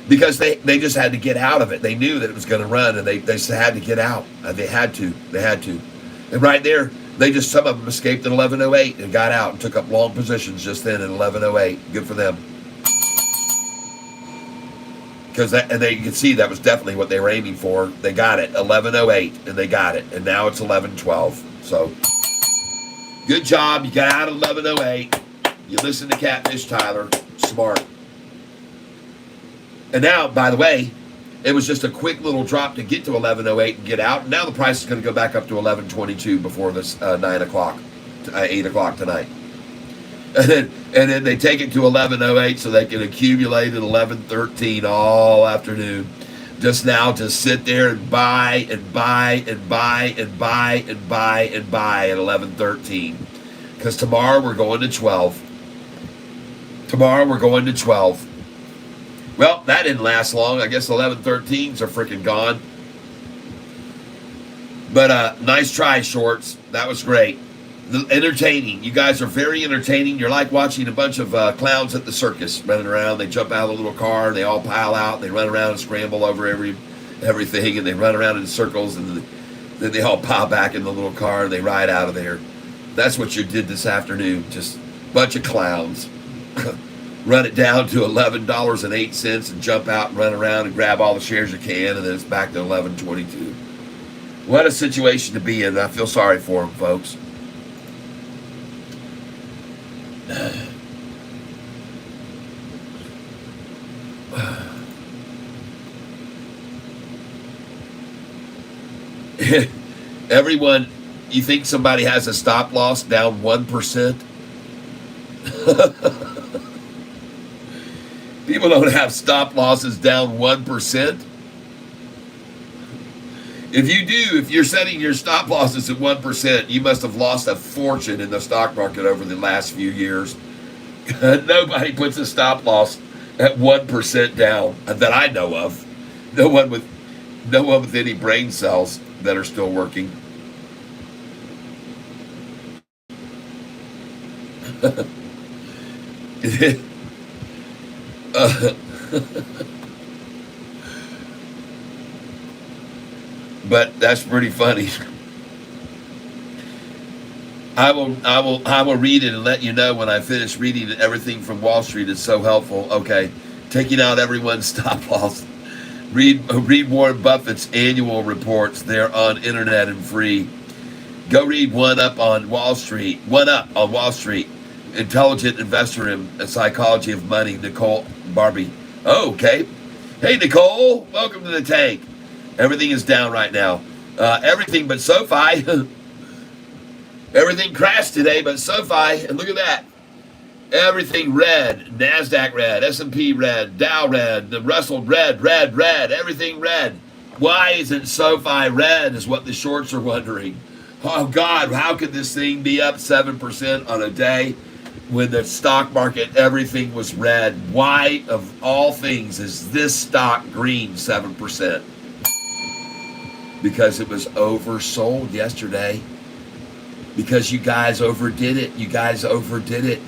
A: Because they just had to get out of it. They knew that it was going to run, and they just had to get out. They had to. And right there, some of them escaped at 11:08 and got out and took up long positions just then at 11:08. Good for them. And they could see that was definitely what they were aiming for. They got it, 11:08, and they got it. And now it's 11:12. So, good job. You got out at 11:08. You listened to Catfish Tyler. Smart. And now, by the way, it was just a quick little drop to get to 11:08 and get out. And now the price is going to go back up to 11:22 before this 8 o'clock tonight. And then they take it to 11:08 so they can accumulate at 11:13 all afternoon. Just now to sit there and buy and buy and buy and buy and buy and buy at 11:13. Because tomorrow we're going to 12. Well, that didn't last long. I guess 11:13s are freaking gone. But nice try, shorts. That was great. Entertaining. You guys are very entertaining. You're like watching a bunch of clowns at the circus running around. They jump out of a little car, and they all pile out, and they run around and scramble over everything, and they run around in circles, and Then they all pile back in the little car and they ride out of there. That's what you did this afternoon. Just a bunch of clowns. Run it down to $11.08 and jump out and run around and grab all the shares you can, and then it's back to $11.22. What a situation to be in. I feel sorry for them, folks. Everyone, you think somebody has a stop loss down 1%? People don't have stop losses down 1%. If you do, if you're setting your stop losses at 1%, you must have lost a fortune in the stock market over the last few years. Nobody puts a stop loss at 1% down that I know of. No one with any brain cells that are still working. But that's pretty funny. I will read it and let you know when I finish reading it. Everything from Wall Street is so helpful. Okay, taking out everyone's stop loss. Read Warren Buffett's annual reports. They're on internet and free. Go read One Up on Wall Street. One Up on Wall Street. Intelligent Investor in Psychology of Money. Nicole Barbie. Oh, okay. Hey, Nicole. Welcome to the tank. Everything is down right now. Everything but Sofi. Everything crashed today but Sofi. And look at that. Everything red. NASDAQ red. S&P red. Dow red. The Russell red. Everything red. Why isn't Sofi red is what the shorts are wondering. Oh, God, how could this thing be up 7% on a day when the stock market, everything was red? Why, of all things, is this stock green 7%? Because it was oversold yesterday. Because you guys overdid it.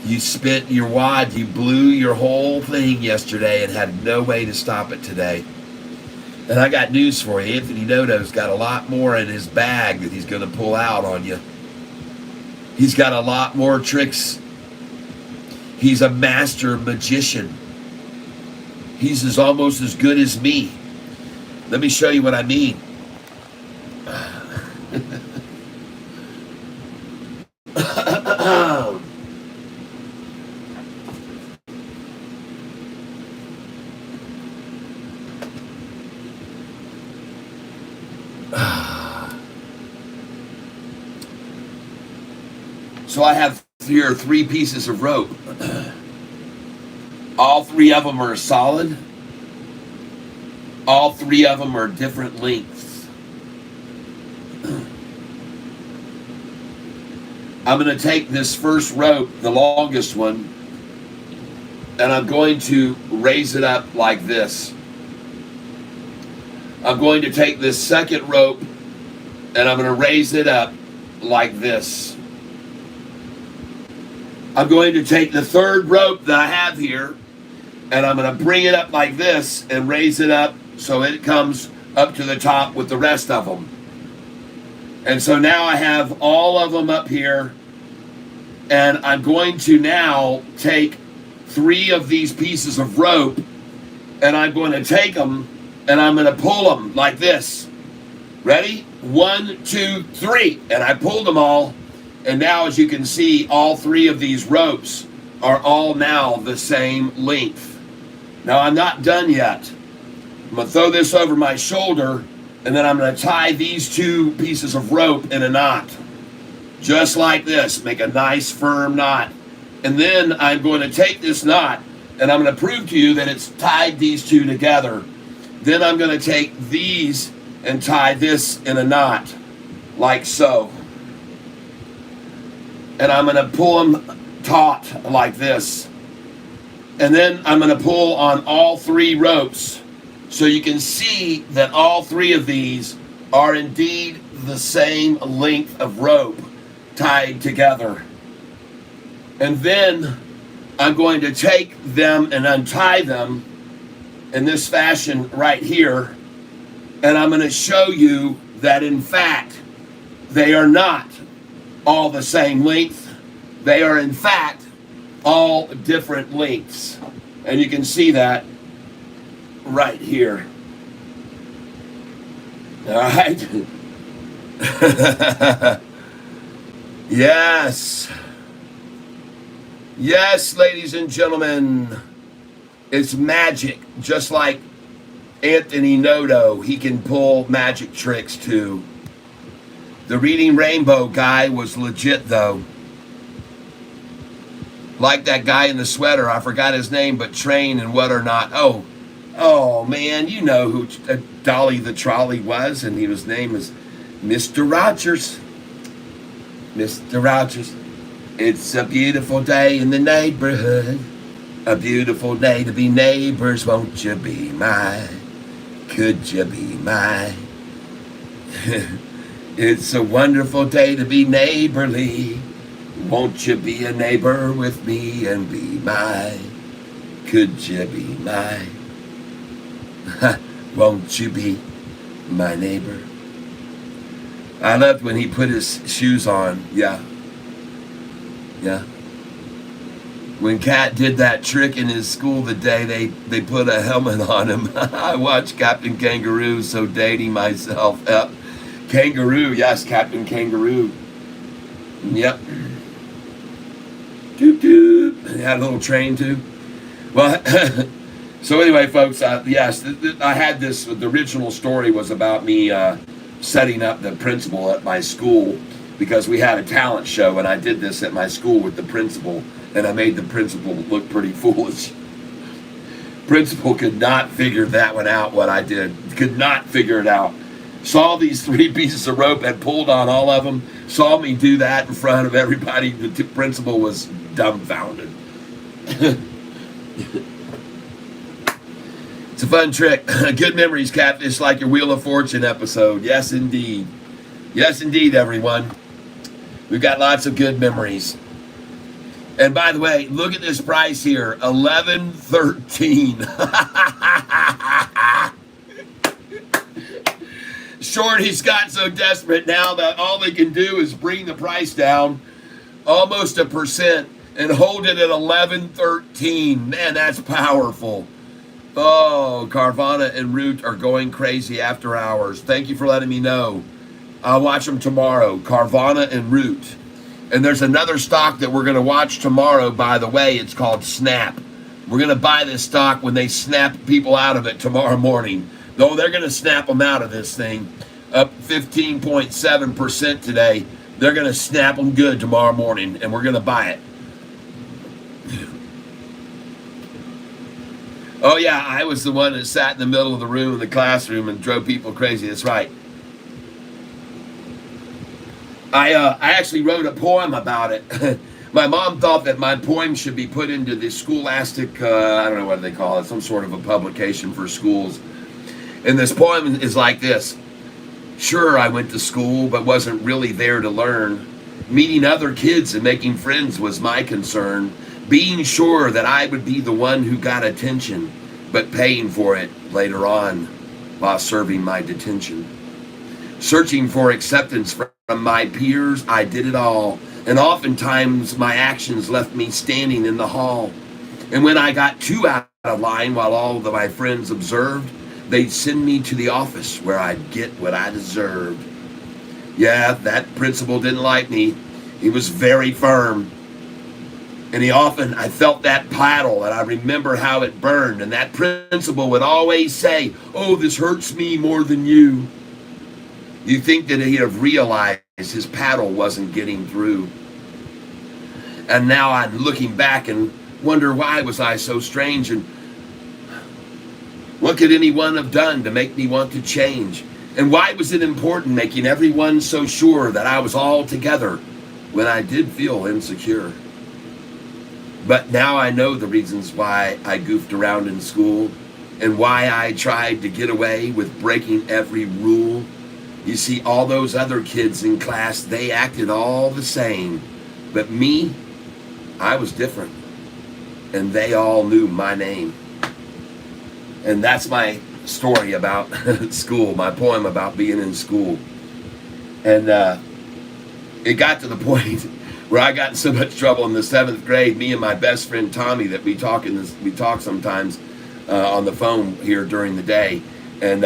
A: You spent your wad. You blew your whole thing yesterday and had no way to stop it today. And I got news for you. Anthony Noto's got a lot more in his bag that he's going to pull out on you. He's got a lot more tricks. He's a master magician. He's almost as good as me. Let me show you what I mean. So I have here 3 pieces of rope. All 3 of them are solid. All 3 of them are different lengths. I'm going to take this first rope, the longest one, and I'm going to raise it up like this. I'm going to take this second rope and I'm going to raise it up like this. I'm going to take the third rope that I have here and I'm going to bring it up like this and raise it up so it comes up to the top with the rest of them. And so now I have all of them up here, and I'm going to now take 3 of these pieces of rope and I'm going to take them and I'm going to pull them like this. Ready? 1, 2, 3. And I pulled them all. And now, as you can see, all 3 of these ropes are all now the same length. Now, I'm not done yet. I'm going to throw this over my shoulder, and then I'm going to tie these 2 pieces of rope in a knot. Just like this. Make a nice firm knot. And then I'm going to take this knot, and I'm going to prove to you that it's tied these 2 together. Then I'm going to take these and tie this in a knot, like so. And I'm going to pull them taut like this. And then I'm going to pull on all 3 ropes. So you can see that all 3 of these are indeed the same length of rope tied together. And then I'm going to take them and untie them in this fashion right here. And I'm going to show you that in fact, they are not all the same length. They are in fact all different lengths. And you can see that right here. All right. Yes. Yes, ladies and gentlemen. It's magic. Just like Anthony Noto, he can pull magic tricks too. The Reading Rainbow guy was legit though. Like that guy in the sweater, I forgot his name, but Train and What or Not. Oh man, you know who Dolly the Trolley was, and his name is Mr. Rogers. Mr. Rogers. It's a beautiful day in the neighborhood. A beautiful day to be neighbors. Won't you be mine? Could you be mine? It's a wonderful day to be neighborly. Won't you be a neighbor with me and be mine? Could you be mine? Won't you be my neighbor? I loved when he put his shoes on. Yeah. When Cat did that trick in his school the day they put a helmet on him. I watched Captain Kangaroo, so dating myself. Kangaroo, yes, Captain Kangaroo. Yep. Doop doop. They had a little train too. Well, so anyway, folks, yes, I had this. The original story was about me setting up the principal at my school because we had a talent show, and I did this at my school with the principal, and I made the principal look pretty foolish. Principal could not figure that one out, what I did. Could not figure it out. Saw these 3 pieces of rope, had pulled on all of them, saw me do that in front of everybody. The principal was dumbfounded. It's a fun trick. Good memories, Catfish, like your Wheel of Fortune episode. Yes, indeed. Yes, indeed, everyone. We've got lots of good memories. And by the way, look at this price here, $11.13. Shorty's got so desperate now that all they can do is bring the price down almost 1% and hold it at $11.13. Man, that's powerful. Oh, Carvana and Root are going crazy after hours. Thank you for letting me know. I'll watch them tomorrow, Carvana and Root. And there's another stock that we're going to watch tomorrow, by the way. It's called Snap. We're going to buy this stock when they snap people out of it tomorrow morning. Though they're going to snap them out of this thing. Up 15.7% today. They're going to snap them good tomorrow morning, and we're going to buy it. Oh, yeah, I was the one that sat in the middle of the room in the classroom and drove people crazy. That's right. I actually wrote a poem about it. My mom thought that my poem should be put into the scholastic, I don't know what they call it, some sort of a publication for schools. And this poem is like this. Sure, I went to school, but wasn't really there to learn. Meeting other kids and making friends was my concern. Being sure that I would be the one who got attention, but paying for it later on while serving my detention. Searching for acceptance from my peers, I did it all. And oftentimes my actions left me standing in the hall. And when I got too out of line while all of my friends observed, they'd send me to the office where I'd get what I deserved. Yeah, that principal didn't like me. He was very firm. And I felt that paddle, and I remember how it burned. And that principal would always say, "Oh, this hurts me more than you." You'd think that he'd have realized his paddle wasn't getting through. And now I'm looking back and wonder, why was I so strange? And what could anyone have done to make me want to change? And why was it important making everyone so sure that I was all together when I did feel insecure? But now I know the reasons why I goofed around in school and why I tried to get away with breaking every rule. You see, all those other kids in class, they acted all the same. But me, I was different. And they all knew my name. And that's my story about school, my poem about being in school. And it got to the point where I got in so much trouble in the 7th grade. Me and my best friend Tommy, that we talk sometimes on the phone here during the day, and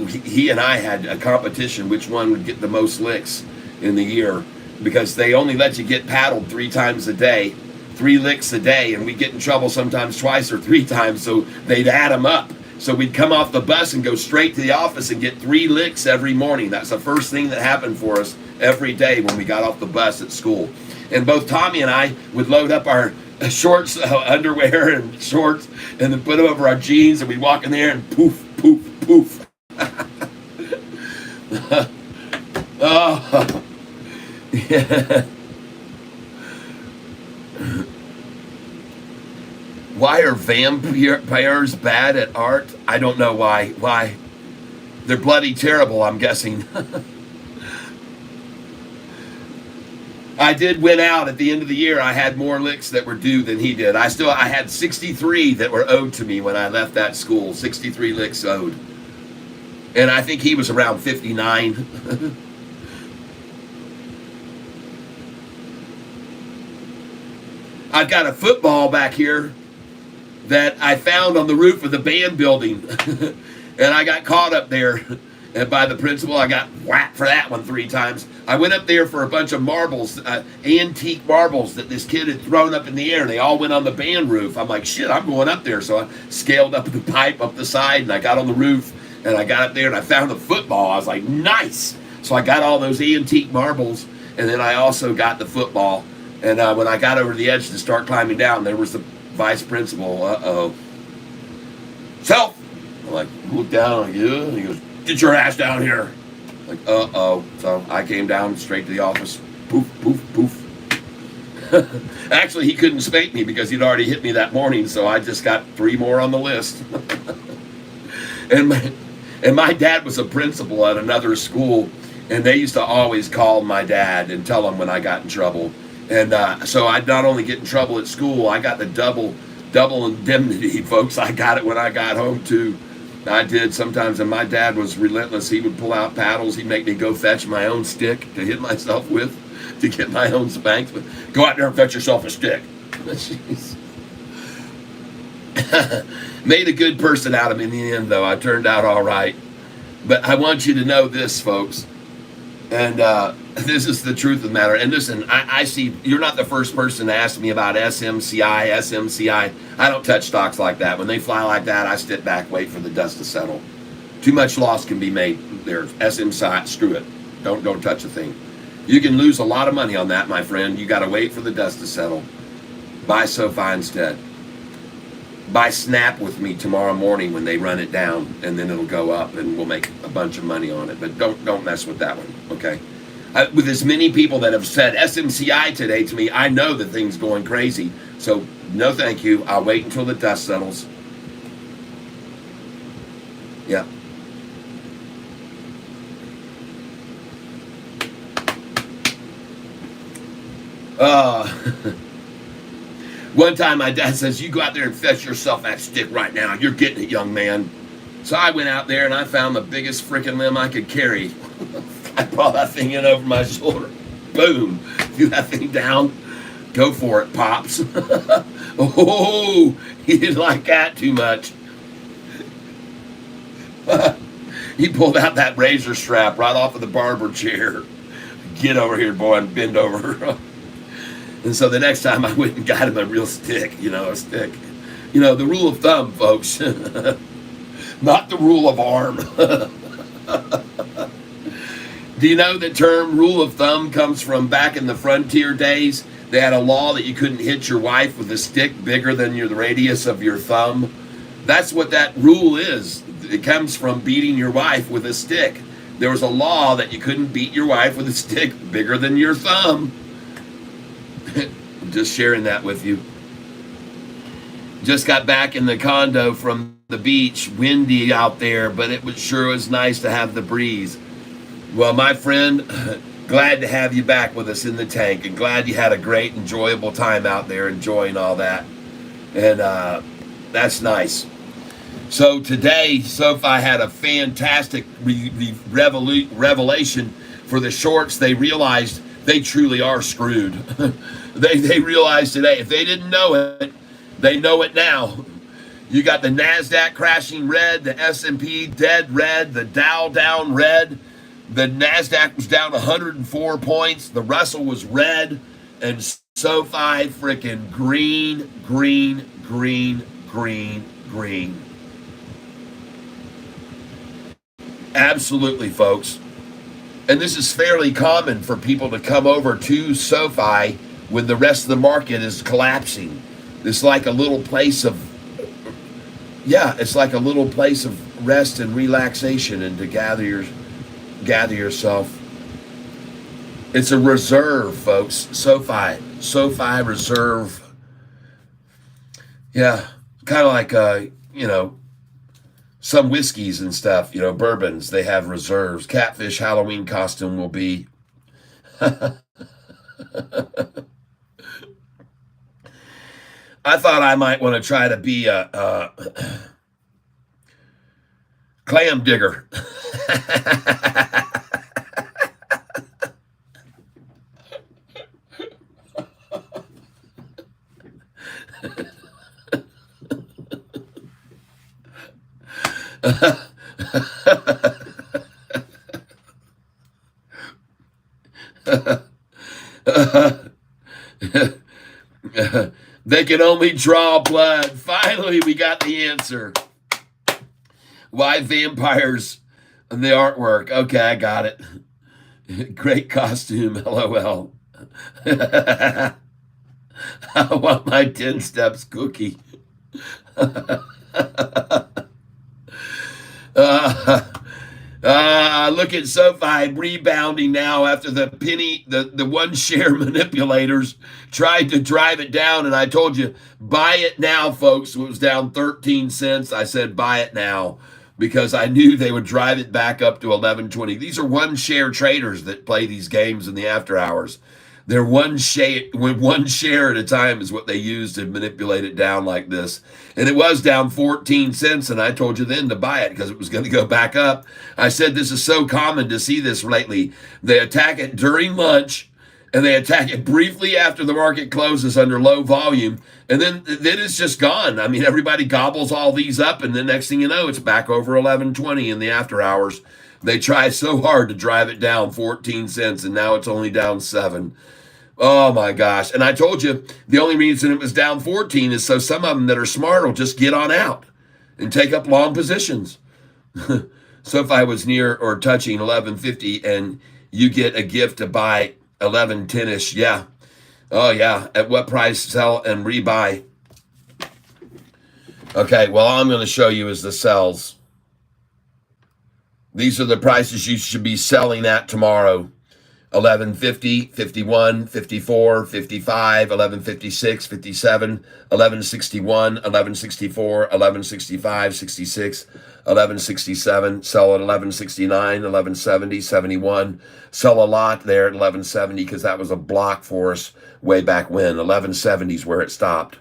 A: he and I had a competition which one would get the most licks in the year, because they only let you get paddled 3 times a day, 3 licks a day, and we'd get in trouble sometimes twice or 3 times, so they'd add them up. So we'd come off the bus and go straight to the office and get 3 licks every morning. That's the first thing that happened for us every day when we got off the bus at school. And both Tommy and I would load up our shorts, underwear and shorts, and then put them over our jeans, and we'd walk in there and poof, poof, poof. Oh, yeah. Why are vampires bad at art? I don't know why. Why? They're bloody terrible, I'm guessing. I did win out at the end of the year. I had more licks that were due than he did. I had 63 that were owed to me when I left that school. 63 licks owed. And I think he was around 59. I've got a football back here that I found on the roof of the band building. And I got caught up there. And by the principal, I got whacked for that one 3 times. I went up there for a bunch of marbles, antique marbles that this kid had thrown up in the air. And they all went on the band roof. I'm like, shit, I'm going up there. So I scaled up the pipe up the side, and I got on the roof. And I got up there, and I found a football. I was like, nice. So I got all those antique marbles. And then I also got the football. And when I got over the edge to start climbing down, there was the vice principal. Uh-oh. Self! I'm like, look down. I'm like, yeah. And he goes, get your ass down here. I'm like, uh-oh. So I came down straight to the office. Poof, poof, poof. Actually, he couldn't spank me because he'd already hit me that morning, so I just got 3 more on the list. And my dad was a principal at another school, and they used to always call my dad and tell him when I got in trouble. And so I'd not only get in trouble at school, I got the double indemnity, folks. I got it when I got home, too. I did sometimes, and my dad was relentless. He would pull out paddles. He'd make me go fetch my own stick to hit myself with, to get my own spanks. But go out there and fetch yourself a stick. Jeez. Made a good person out of me in the end, though. I turned out all right. But I want you to know this, folks. And this is the truth of the matter. And listen, I see you're not the first person to ask me about SMCI. I don't touch stocks like that. When they fly like that, I sit back, wait for the dust to settle. Too much loss can be made there. SMCI, screw it. Don't touch a thing. You can lose a lot of money on that, my friend. You got to wait for the dust to settle. Buy Sofi instead. Buy Snap with me tomorrow morning when they run it down, and then it'll go up, and we'll make a bunch of money on it. But don't mess with that one, okay? With as many people that have said SMCI today to me, I know the thing's going crazy. So no thank you. I'll wait until the dust settles. Yeah. One time my dad says, you go out there and fetch yourself that stick right now. You're getting it, young man. So I went out there and I found the biggest freaking limb I could carry. I brought that thing in over my shoulder. Boom. Threw that thing down. Go for it, Pops. Oh, he didn't like that too much. He pulled out that razor strap right off of the barber chair. Get over here, boy, and bend over. And so the next time I went and got him a real stick, a stick. The rule of thumb, folks. Not the rule of arm. Do you know the term rule of thumb comes from back in the frontier days? They had a law that you couldn't hit your wife with a stick bigger than the radius of your thumb. That's what that rule is. It comes from beating your wife with a stick. There was a law that you couldn't beat your wife with a stick bigger than your thumb. I'm just sharing that with you. Just got back in the condo from the beach. Windy out there, but it sure was nice to have the breeze. Well, my friend, glad to have you back with us in the tank, and glad you had a great, enjoyable time out there enjoying all that. And that's nice. So today, Sofi had a fantastic revelation for the shorts, they realized they truly are screwed. They realized today, if they didn't know it, they know it now. You got the NASDAQ crashing red, the S&P dead red, the Dow down red. The NASDAQ was down 104 points. The Russell was red. And SoFi freaking green, green, green, green, green. Absolutely, folks. And this is fairly common for people to come over to SoFi when the rest of the market is collapsing. It's like a little place of, it's like a little place of rest and relaxation and to gather yourself. It's a reserve, folks. SoFi reserve. Yeah, kind of like, some whiskeys and stuff, bourbons, they have reserves. Catfish Halloween costume will be. I thought I might want to try to be a clam digger. They can only draw blood. Finally, we got the answer. Why vampires and the artwork. Okay, I got it. Great costume, LOL. I want my 10 steps cookie. Look at SoFi rebounding now after the one share manipulators tried to drive it down. And I told you, buy it now, folks. It was down 13 cents. I said, buy it now because I knew they would drive it back up to 11.20. These are one share traders that play these games in the after hours. They're one share at a time is what they use to manipulate it down like this. And it was down 14 cents, and I told you then to buy it because it was going to go back up. I said this is so common to see this lately. They attack it during lunch, and they attack it briefly after the market closes under low volume, and then it's just gone. I mean, everybody gobbles all these up, and the next thing you know, it's back over 11.20 in the after hours. They try so hard to drive it down 14 cents, and now it's only down 7. Oh my gosh. And I told you the only reason it was down 14 is so some of them that are smart will just get on out and take up long positions. So if I was near or touching 11.50 and you get a gift to buy 11.10ish, yeah. Oh yeah. At what price sell and rebuy? Okay, well, all I'm going to show you is the sells. These are the prices you should be selling at tomorrow. 11.50, 51, 54, 55, 11.56, 57, 11.61, 11.64, 11.65, 66, 11.67, sell at 11.69, 11.70, 71, sell a lot there at 11.70 because that was a block for us way back when. 11.70 is where it stopped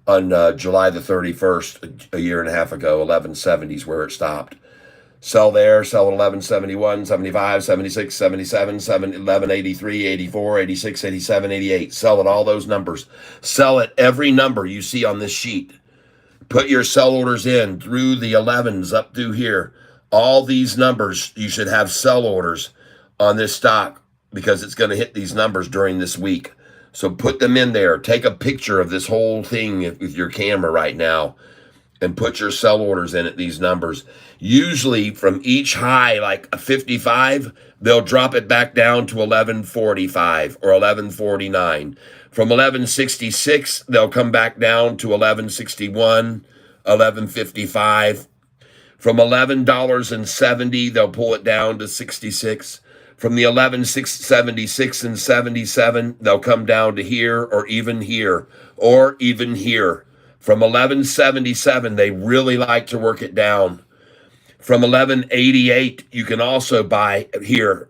A: on July the 31st, a year and a half ago. 11.70 is where it stopped. Sell there, sell at 11.71, 75, 76, 77, 11.83, 84, 86, 87, 88. Sell at all those numbers. Sell at every number you see on this sheet. Put your sell orders in through the 11s up through here. All these numbers, you should have sell orders on this stock because it's going to hit these numbers during this week. So put them in there. Take a picture of this whole thing with your camera right now and put your sell orders in at these numbers. Usually from each high, like a 55, they'll drop it back down to 11.45 or 11.49. From 11.66, they'll come back down to 11.61, 11.55. From $11.70, they'll pull it down to 66. From the 11.76 and 77, they'll come down to here or even here or even here. From 11.77, they really like to work it down. From 11.88, you can also buy here.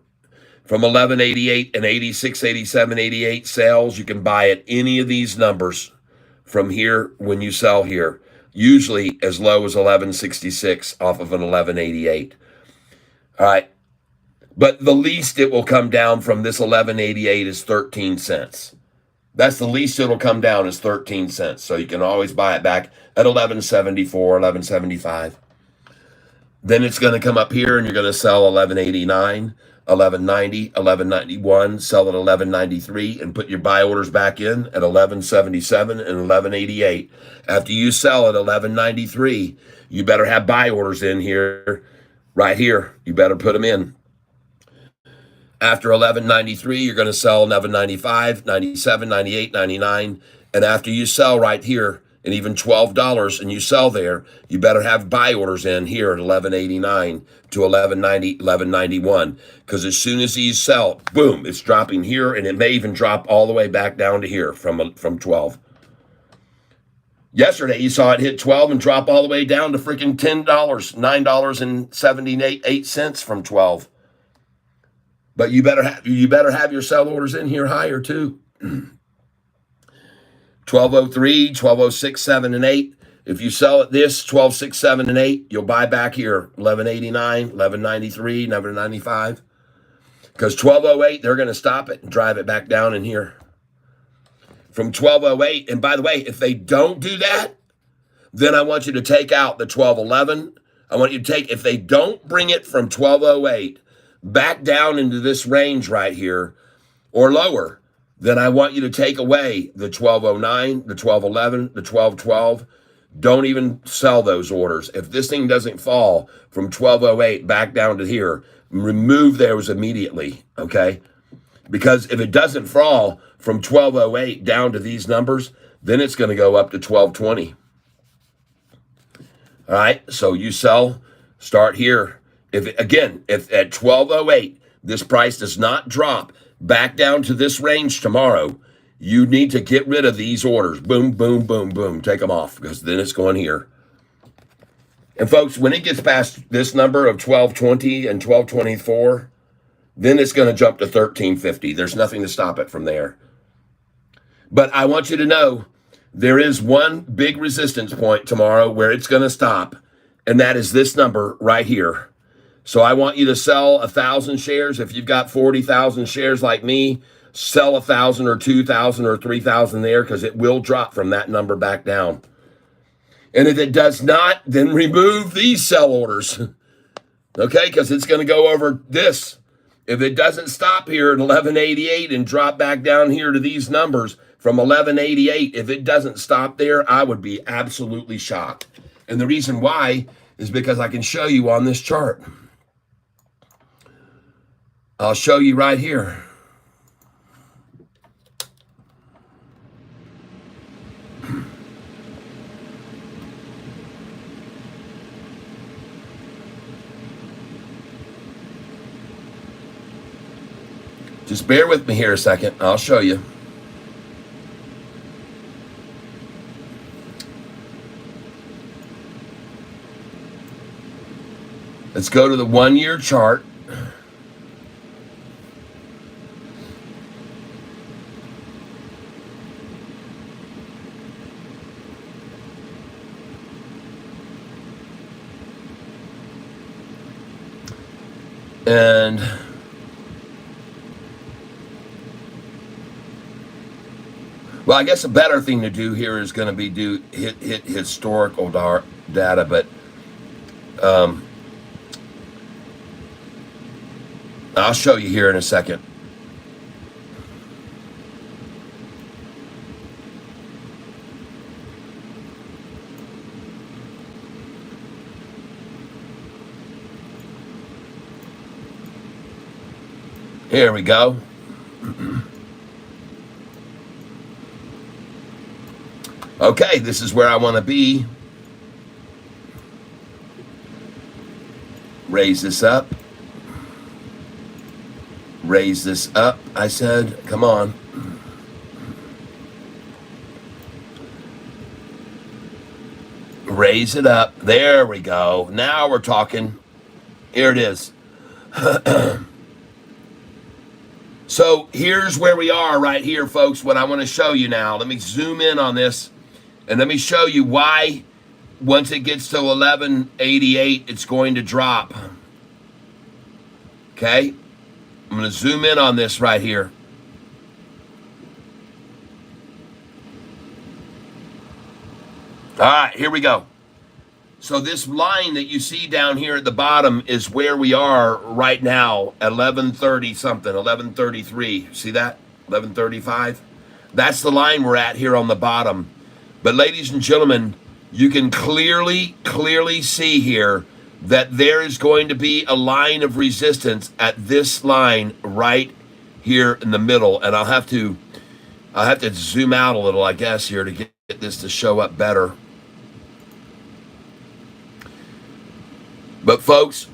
A: From 11.88 and 86, 87, 88 sales, you can buy at any of these numbers from here when you sell here. Usually as low as 11.66 off of an 11.88. All right. But the least it will come down from this 1188 is 13 cents. That's the least it'll come down is 13 cents. So you can always buy it back at 1174, 1175. Then it's going to come up here and you're going to sell 1189, 1190, 1191, sell at 1193 and put your buy orders back in at 1177 and 1188. After you sell at 1193, you better have buy orders in here, right here. You better put them in. After 1193, you're going to sell 1195, 97, 98, 99. And after you sell right here, and even $12, and you sell there, you better have buy orders in here at 1189 to 1190, 1191. Because as soon as these sell, boom, it's dropping here, and it may even drop all the way back down to here from 12. Yesterday, you saw it hit 12 and drop all the way down to freaking $10, $9.78 from 12. But you better have your sell orders in here higher too. 1203, 1206, 7, and 8. If you sell at this 12, 6, 7, and 8, you'll buy back here 1189, 1193, 1195. Because 1208, they're going to stop it and drive it back down in here. From 1208, and by the way, if they don't do that, then I want you to take out the 1211. I want you to take, if they don't bring it from 1208 back down into this range right here or lower, then I want you to take away the 1209, the 1211, the 1212. Don't even sell those orders. If this thing doesn't fall from 1208 back down to here, remove those immediately, okay? Because if it doesn't fall from 1208 down to these numbers, then it's going to go up to 1220. All right, so you sell, start here. If at 1208, this price does not drop back down to this range tomorrow, you need to get rid of these orders. Boom, boom, boom, boom. Take them off because then it's going here. And folks, when it gets past this number of 1220 and 1224, then it's going to jump to 1350. There's nothing to stop it from there. But I want you to know there is one big resistance point tomorrow where it's going to stop, and that is this number right here. So I want you to sell 1,000 shares. If you've got 40,000 shares like me, sell 1,000 or 2,000 or 3,000 there because it will drop from that number back down. And if it does not, then remove these sell orders. Okay, because it's going to go over this. If it doesn't stop here at 1188 and drop back down here to these numbers from 1188, if it doesn't stop there, I would be absolutely shocked. And the reason why is because I can show you on this chart. I'll show you right here. Just bear with me here a second. I'll show you. Let's go to the 1-year chart. And well, I guess a better thing to do here is going to be hit historical data, but I'll show you here in a second. Here we go. Okay, this is where I want to be. Raise this up. Raise this up, I said. Come on. Raise it up. There we go. Now we're talking. Here it is. So here's where we are right here, folks, what I want to show you now. Let me zoom in on this, and let me show you why once it gets to 1188, it's going to drop. Okay? I'm going to zoom in on this right here. All right, here we go. So this line that you see down here at the bottom is where we are right now, 11:30 something, 11:33. See that? 11:35. That's the line we're at here on the bottom. But ladies and gentlemen, you can clearly see here that there is going to be a line of resistance at this line right here in the middle. And I'll have to zoom out a little, I guess, here to get this to show up better. But folks,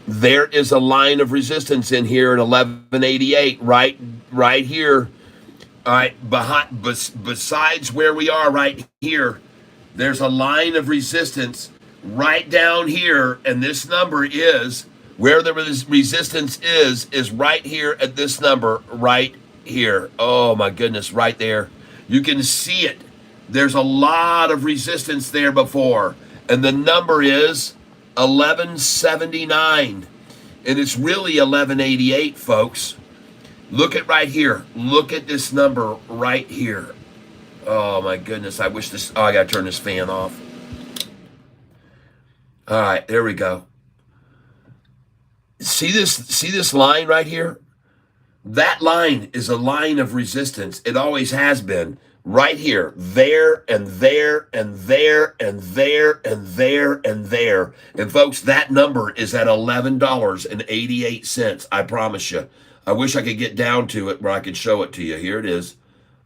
A: there is a line of resistance in here at 1188, right here. All right, besides where we are right here, there's a line of resistance right down here, and this number is where the resistance is right here at this number right here. Oh my goodness, right there. You can see it. There's a lot of resistance there before, and the number is 1179, and it's really 1188, folks. Look at right here. Look at this number right here. Oh my goodness, I wish this, I gotta turn this fan off. All right, there we go. See this line right here? That line is a line of resistance. It always has been. Right here, there, and there, and there, and there, and there, and there. And folks, that number is at $11.88. I promise you. I wish I could get down to it where I could show it to you. Here it is,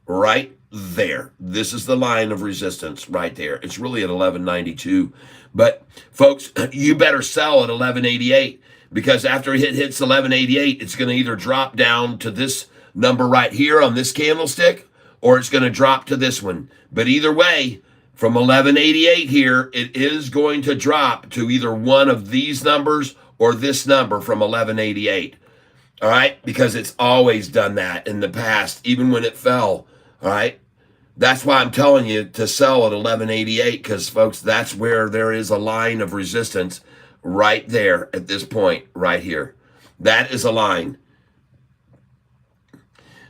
A: right there. This is the line of resistance right there. It's really at 11.92. But folks, you better sell at 11.88, because after it hits 11.88, it's going to either drop down to this number right here on this candlestick, or it's going to drop to this one. But either way, from 1188 here, it is going to drop to either one of these numbers or this number from 1188. All right? Because it's always done that in the past, even when it fell. All right? That's why I'm telling you to sell at 1188, because, folks, that's where there is a line of resistance right there at this point right here. That is a line.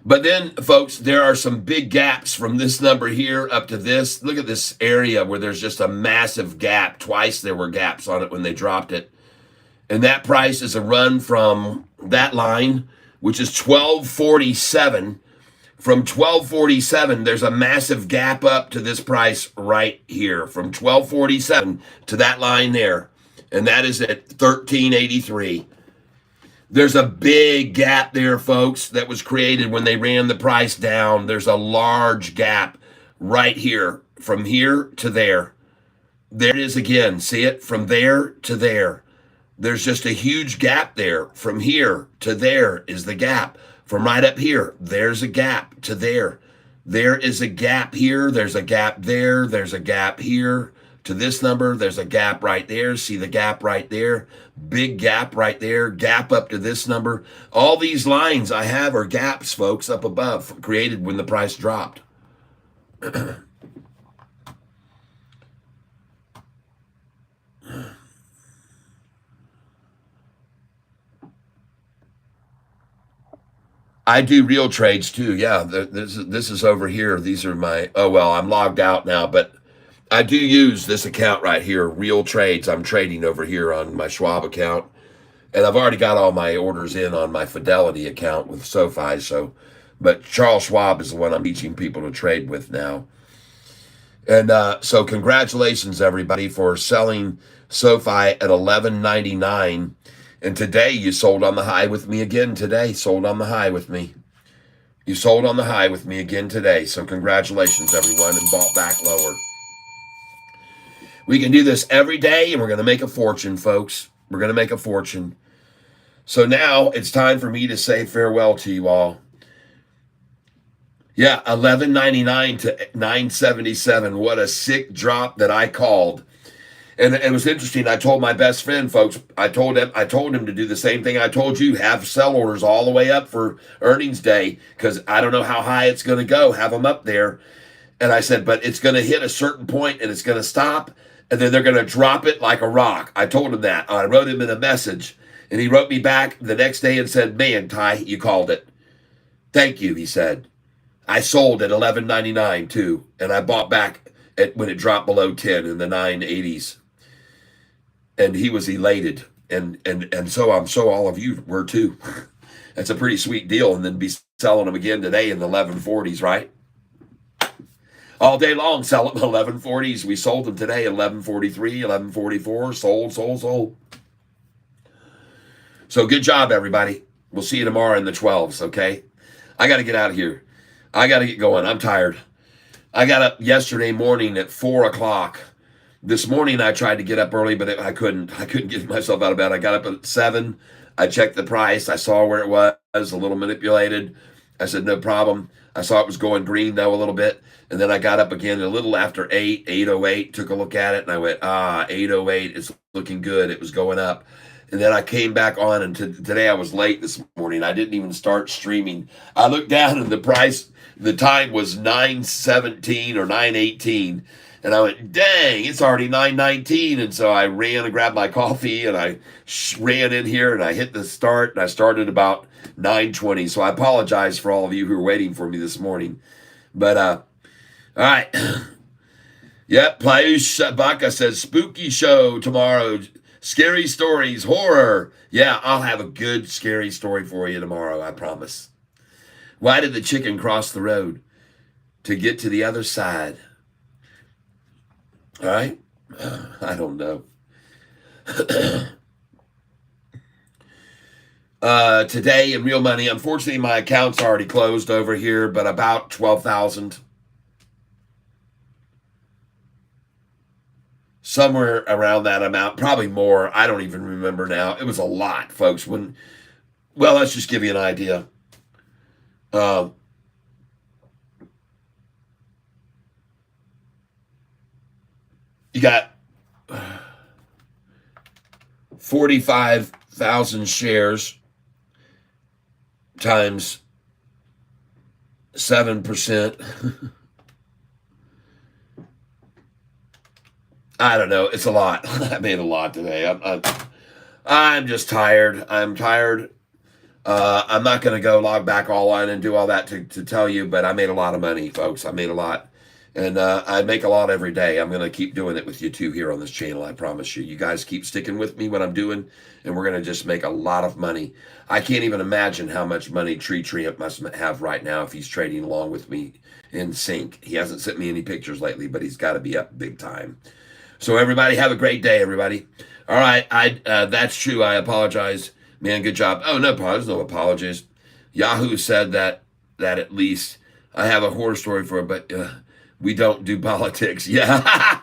A: But then, folks, there are some big gaps from this number here up to this. Look at this area where there's just a massive gap. Twice there were gaps on it when they dropped it. And that price is a run from that line, which is 1247. From 1247, there's a massive gap up to this price right here. From 1247 to that line there. And that is at 1383. There's a big gap there, folks, that was created when they ran the price down. There's a large gap right here, from here to there. There it is again. See it? From there to there. There's just a huge gap there. From here to there is the gap. From right up here, there's a gap to there. There is a gap here. There's a gap there. There's a gap here. To this number, there's a gap right there. See the gap right there? Big gap right there. Gap up to this number. All these lines I have are gaps, folks, up above, created when the price dropped. I do real trades too. Yeah, this is over here. These are my, oh, well, I'm logged out now, but I do use this account right here, Real Trades. I'm trading over here on my Schwab account. And I've already got all my orders in on my Fidelity account with Sofi. But Charles Schwab is the one I'm teaching people to trade with now. And so congratulations, everybody, for selling Sofi at $11.99. And today you sold on the high with me again today. Sold on the high with me. You sold on the high with me again today. So congratulations, everyone, and bought back lower. We can do this every day, and we're going to make a fortune, folks. We're going to make a fortune. So now it's time for me to say farewell to you all. Yeah, $11.99 to $9.77. What a sick drop that I called. And it was interesting. I told my best friend, folks, I told him to do the same thing I told you. Have sell orders all the way up for earnings day, because I don't know how high it's going to go. Have them up there. And I said, but it's going to hit a certain point and it's going to stop. And then they're going to drop it like a rock. I told him that. I wrote him in a message. And he wrote me back the next day and said, man, Ty, you called it. Thank you, he said. I sold at $11.99 too, and I bought back when it dropped below 10 in the 980s. And he was elated. And so I'm sure all of you were too. That's a pretty sweet deal. And then be selling them again today in the 1140s, right? All day long, sell them 1140s. We sold them today at 1143, 1144. Sold. So good job, everybody. We'll see you tomorrow in the 12s, okay? I got to get out of here. I got to get going. I'm tired. I got up yesterday morning at 4 o'clock. This morning I tried to get up early, but I couldn't. I couldn't get myself out of bed. I got up at 7. I checked the price. I saw where it was, a little manipulated. I said, no problem. I saw it was going green though a little bit. And then I got up again a little after 8:08, took a look at it, and I went, 8:08, it's looking good. It was going up. And then I came back on, and today I was late this morning. I didn't even start streaming. I looked down, and the time was 9:17 or 9:18. And I went, dang, it's already 9:19. And so I ran and grabbed my coffee, and I ran in here, and I hit the start, and I started about 9:20. So I apologize for all of you who were waiting for me this morning. But, all right. Yep, Playush Baka says, spooky show tomorrow. Scary stories, horror. Yeah, I'll have a good scary story for you tomorrow, I promise. Why did the chicken cross the road? To get to the other side. All right? I don't know. Today in real money, unfortunately, my account's already closed over here, but about 12,000. Somewhere around that amount, probably more. I don't even remember now. It was a lot, folks. Well, let's just give you an idea. You got 45,000 shares times 7%. I don't know. It's a lot. I made a lot today. I'm just tired. I'm tired. I'm not going to go log back all on and do all that to tell you, but I made a lot of money, folks. I made a lot. And I make a lot every day. I'm going to keep doing it with you too here on this channel. I promise you. You guys keep sticking with me what I'm doing, and we're going to just make a lot of money. I can't even imagine how much money Tree Tramp must have right now if he's trading along with me in sync. He hasn't sent me any pictures lately, but he's got to be up big time. So everybody have a great day, everybody. All right, that's true. I apologize, man. Good job. Oh, no, there's no apologies. Yahoo said that at least I have a horror story for it, but we don't do politics. Yeah.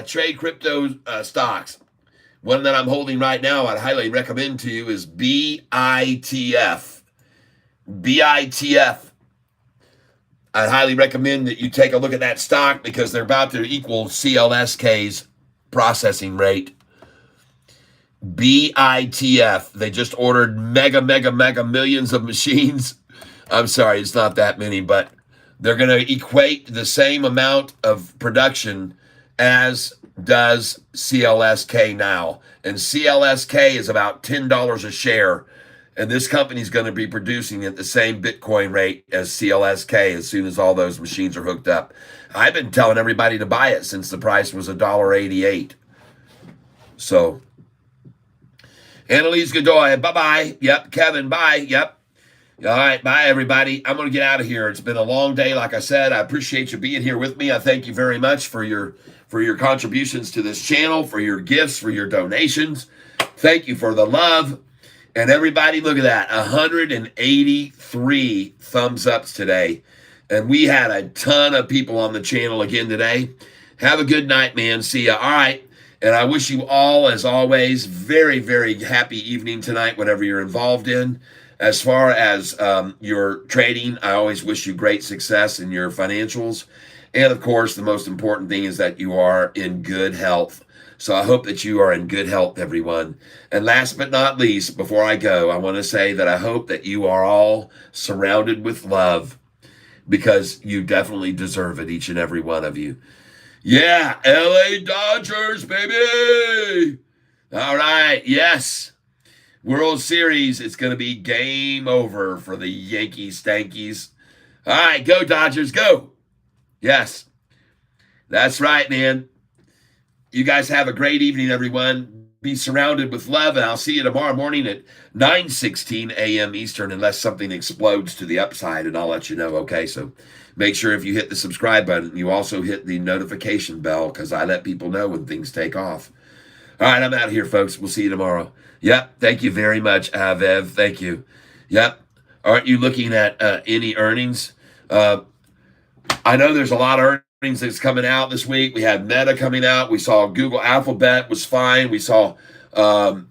A: Trade crypto stocks. One that I'm holding right now, I'd highly recommend to you is BITF. BITF. I'd highly recommend that you take a look at that stock because they're about to equal CLSK's processing rate. BITF. They just ordered mega millions of machines. I'm sorry, it's not that many, but they're going to equate the same amount of production as does CLSK now. And CLSK is about $10 a share. And this company is going to be producing at the same Bitcoin rate as CLSK as soon as all those machines are hooked up. I've been telling everybody to buy it since the price was $1.88. So, Annalise Godoy, bye-bye. Yep, Kevin, bye. Yep. All right, bye, everybody. I'm going to get out of here. It's been a long day, like I said. I appreciate you being here with me. I thank you very much for your contributions to this channel, for your gifts, for your donations. Thank you for the love. And everybody, look at that, 183 thumbs ups today. And we had a ton of people on the channel again today. Have a good night, man. See ya. All right. And I wish you all, as always, very, very happy evening tonight, whatever you're involved in. As far as your trading, I always wish you great success in your financials. And, of course, the most important thing is that you are in good health. So I hope that you are in good health, everyone. And last but not least, before I go, I want to say that I hope that you are all surrounded with love because you definitely deserve it, each and every one of you. Yeah, LA Dodgers, baby. All right, yes. World Series, it's going to be game over for the Yankees stankies. All right, go Dodgers, go. Yes, that's right, man. You guys have a great evening, everyone. Be surrounded with love, and I'll see you tomorrow morning at 9:16 a.m. Eastern, unless something explodes to the upside, and I'll let you know, okay? So make sure if you hit the subscribe button, you also hit the notification bell, because I let people know when things take off. All right, I'm out of here, folks. We'll see you tomorrow. Yep, thank you very much, Avev. Thank you. Yep. Aren't you looking at any earnings? I know there's a lot of earnings that's coming out this week. We had Meta coming out. We saw Google Alphabet was fine. We saw, and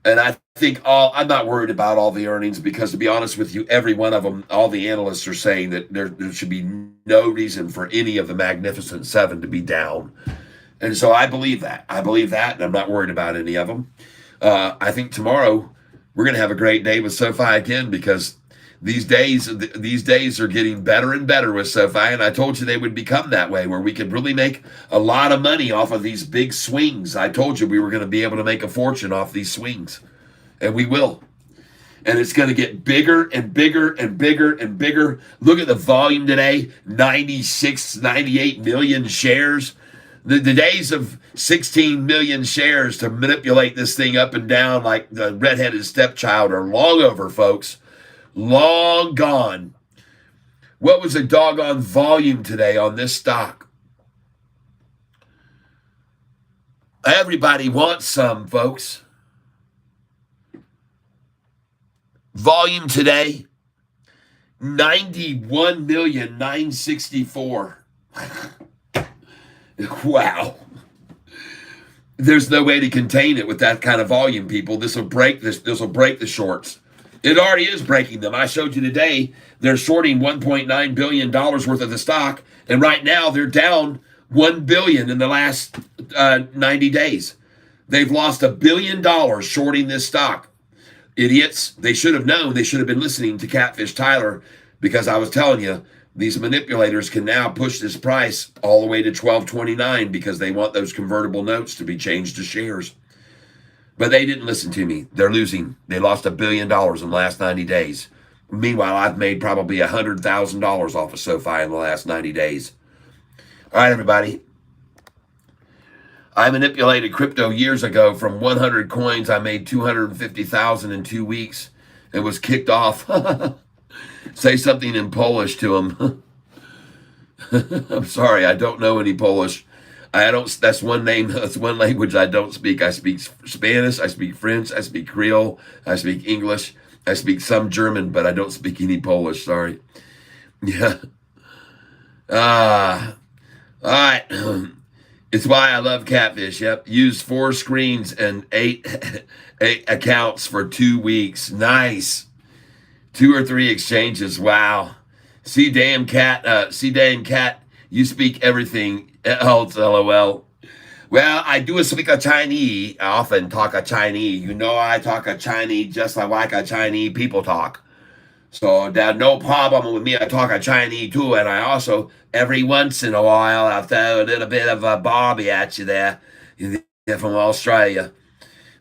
A: I think I'm not worried about all the earnings because, to be honest with you, every one of them, all the analysts are saying that there should be no reason for any of the Magnificent Seven to be down. And so I believe that. And I'm not worried about any of them. I think tomorrow we're going to have a great day with Sofi again because these days are getting better and better with Sofi, and I told you they would become that way, where we could really make a lot of money off of these big swings. I told you we were going to be able to make a fortune off these swings, and we will. And it's going to get bigger and bigger and bigger and bigger. Look at the volume today, 96, 98 million shares. The days of 16 million shares to manipulate this thing up and down like the redheaded stepchild are long over, folks. Long gone. What was the doggone volume today on this stock? Everybody wants some, folks. Volume today, 91,964,000. Wow. There's no way to contain it with that kind of volume, people. This will break the shorts. It already is breaking them. I showed you today they're shorting $1.9 billion worth of the stock, and right now they're down $1 billion in the last 90 days. They've lost $1 billion shorting this stock. Idiots. They should have known. They should have been listening to Catfish Tyler, because I was telling you, these manipulators can now push this price all the way to $12.29 because they want those convertible notes to be changed to shares. But they didn't listen to me. They're losing. They lost $1 billion in the last 90 days. Meanwhile, I've made probably $100,000 off of Sofi in the last 90 days. All right, everybody. I manipulated crypto years ago. From 100 coins, I made 250,000 in 2 weeks and was kicked off. Say something in Polish to him. I'm sorry, I don't know any Polish. That's one language I don't speak. I speak Spanish, I speak French, I speak Creole, I speak English, I speak some German, but I don't speak any Polish, sorry. Yeah. All right. It's why I love Catfish. Yep. Use 4 screens and 8 accounts for 2 weeks. Nice. 2 or 3 exchanges. Wow. See, damn cat, you speak everything else, LOL. Well, I do speak a Chinese. I often talk a Chinese. You know, I talk a Chinese just like a Chinese people talk. So there's no problem with me. I talk a Chinese too, and I also, every once in a while, I'll throw a little bit of a Barbie at you there. You're from Australia.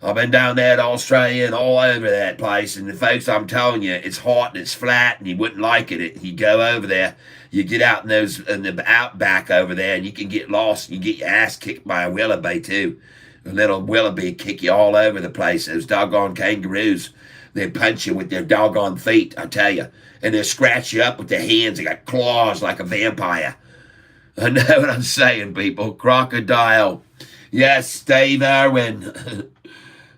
A: I've been down there to Australia and all over that place, and the folks, I'm telling you, it's hot and it's flat, and you wouldn't like it. You go over there, you get out in the outback over there, and you can get lost, and you get your ass kicked by a willoughby too. A little willoughby kick you all over the place. Those doggone kangaroos, they punch you with their doggone feet, I tell you, and they scratch you up with their hands. They got claws like a vampire. I know what I'm saying, people. Crocodile. Yes, Steve Irwin.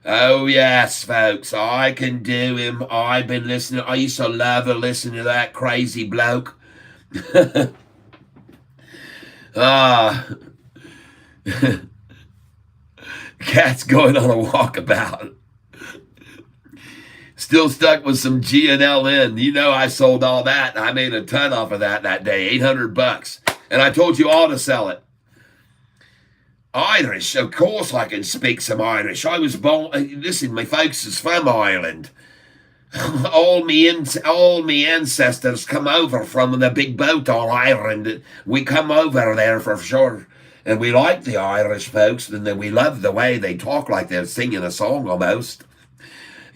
A: Oh, yes, folks, I can do him. I've been listening. I used to love to listen to that crazy bloke. Cat's going on a walkabout. Still stuck with some GNLN. You know, I sold all that. I made a ton off of that day, $800. And I told you all to sell it. Irish, of course I can speak some Irish. I was born, listen, my folks is from Ireland. all me ancestors come over from the big boat on Ireland. We come over there for sure. And we like the Irish folks, and then we love the way they talk like they're singing a song almost.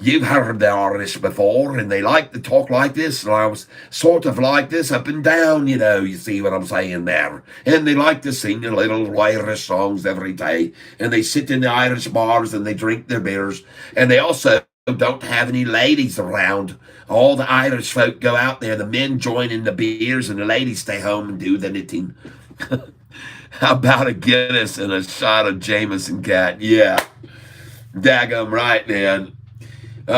A: You've heard the Irish before, and they like to talk like this, and I was sort of like this up and down, you see what I'm saying there. And they like to sing a little Irish songs every day, and they sit in the Irish bars and they drink their beers, and they also don't have any ladies around. All the Irish folk go out there, the men join in the beers, and the ladies stay home and do the knitting. How about a Guinness and a shot of Jameson, Cat? Yeah, daggum right, man. The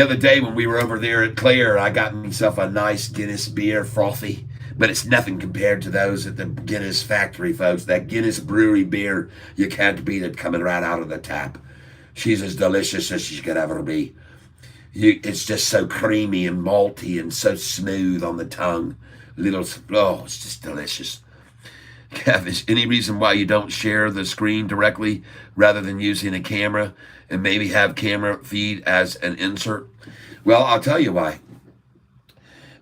A: other day when we were over there at Claire, I got myself a nice Guinness beer, frothy, but it's nothing compared to those at the Guinness factory, folks. That Guinness brewery beer, you can't beat it coming right out of the tap. She's as delicious as she could ever be. It's just so creamy and malty and so smooth on the tongue. It's just delicious. Catfish, any reason why you don't share the screen directly rather than using a camera and maybe have camera feed as an insert? Well, I'll tell you why.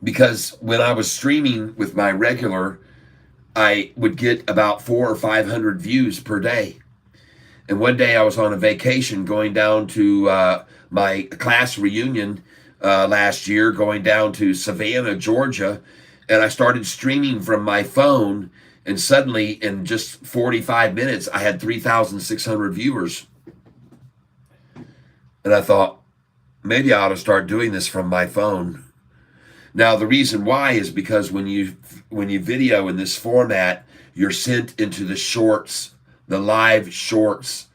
A: Because when I was streaming with my regular, I would get about 400 or 500 views per day. And one day I was on a vacation going down to my class reunion last year, going down to Savannah, Georgia, and I started streaming from my phone. And suddenly, in just 45 minutes, I had 3,600 viewers. And I thought, maybe I ought to start doing this from my phone. Now, the reason why is because when you video in this format, you're sent into the shorts, the live shorts.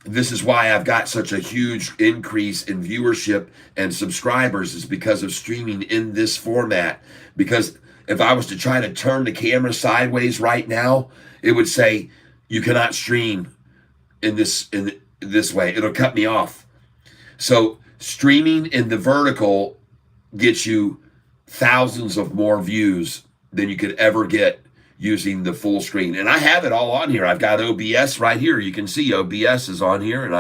A: This is why I've got such a huge increase in viewership and subscribers, is because of streaming in this format. Because if I was to try to turn the camera sideways right now, it would say, you cannot stream in this way. It'll cut me off. So streaming in the vertical gets you thousands of more views than you could ever get using the full screen. And I have it all on here. I've got OBS right here. You can see OBS is on here, and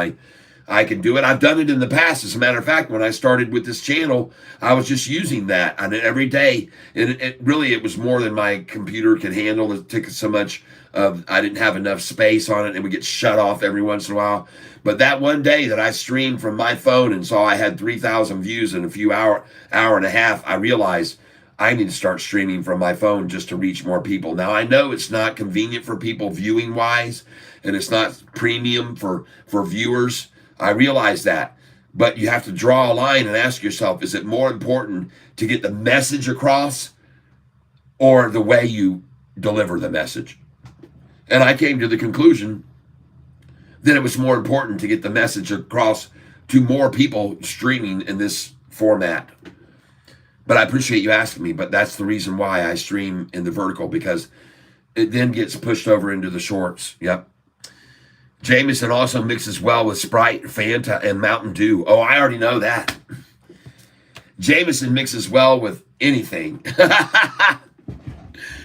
A: I can do it. I've done it in the past. As a matter of fact, when I started with this channel, I was just using that. And every day, and it was more than my computer could handle. It took so much I didn't have enough space on it, and it would get shut off every once in a while. But that one day that I streamed from my phone and saw I had 3,000 views in a few hour and a half, I realized I need to start streaming from my phone just to reach more people. Now, I know it's not convenient for people viewing wise, and it's not premium for viewers. I realize that, but you have to draw a line and ask yourself, is it more important to get the message across or the way you deliver the message? And I came to the conclusion that it was more important to get the message across to more people streaming in this format. But I appreciate you asking me, but that's the reason why I stream in the vertical, because it then gets pushed over into the shorts. Yep. Jameson also mixes well with Sprite, Fanta, and Mountain Dew. Oh, I already know that. Jameson mixes well with anything.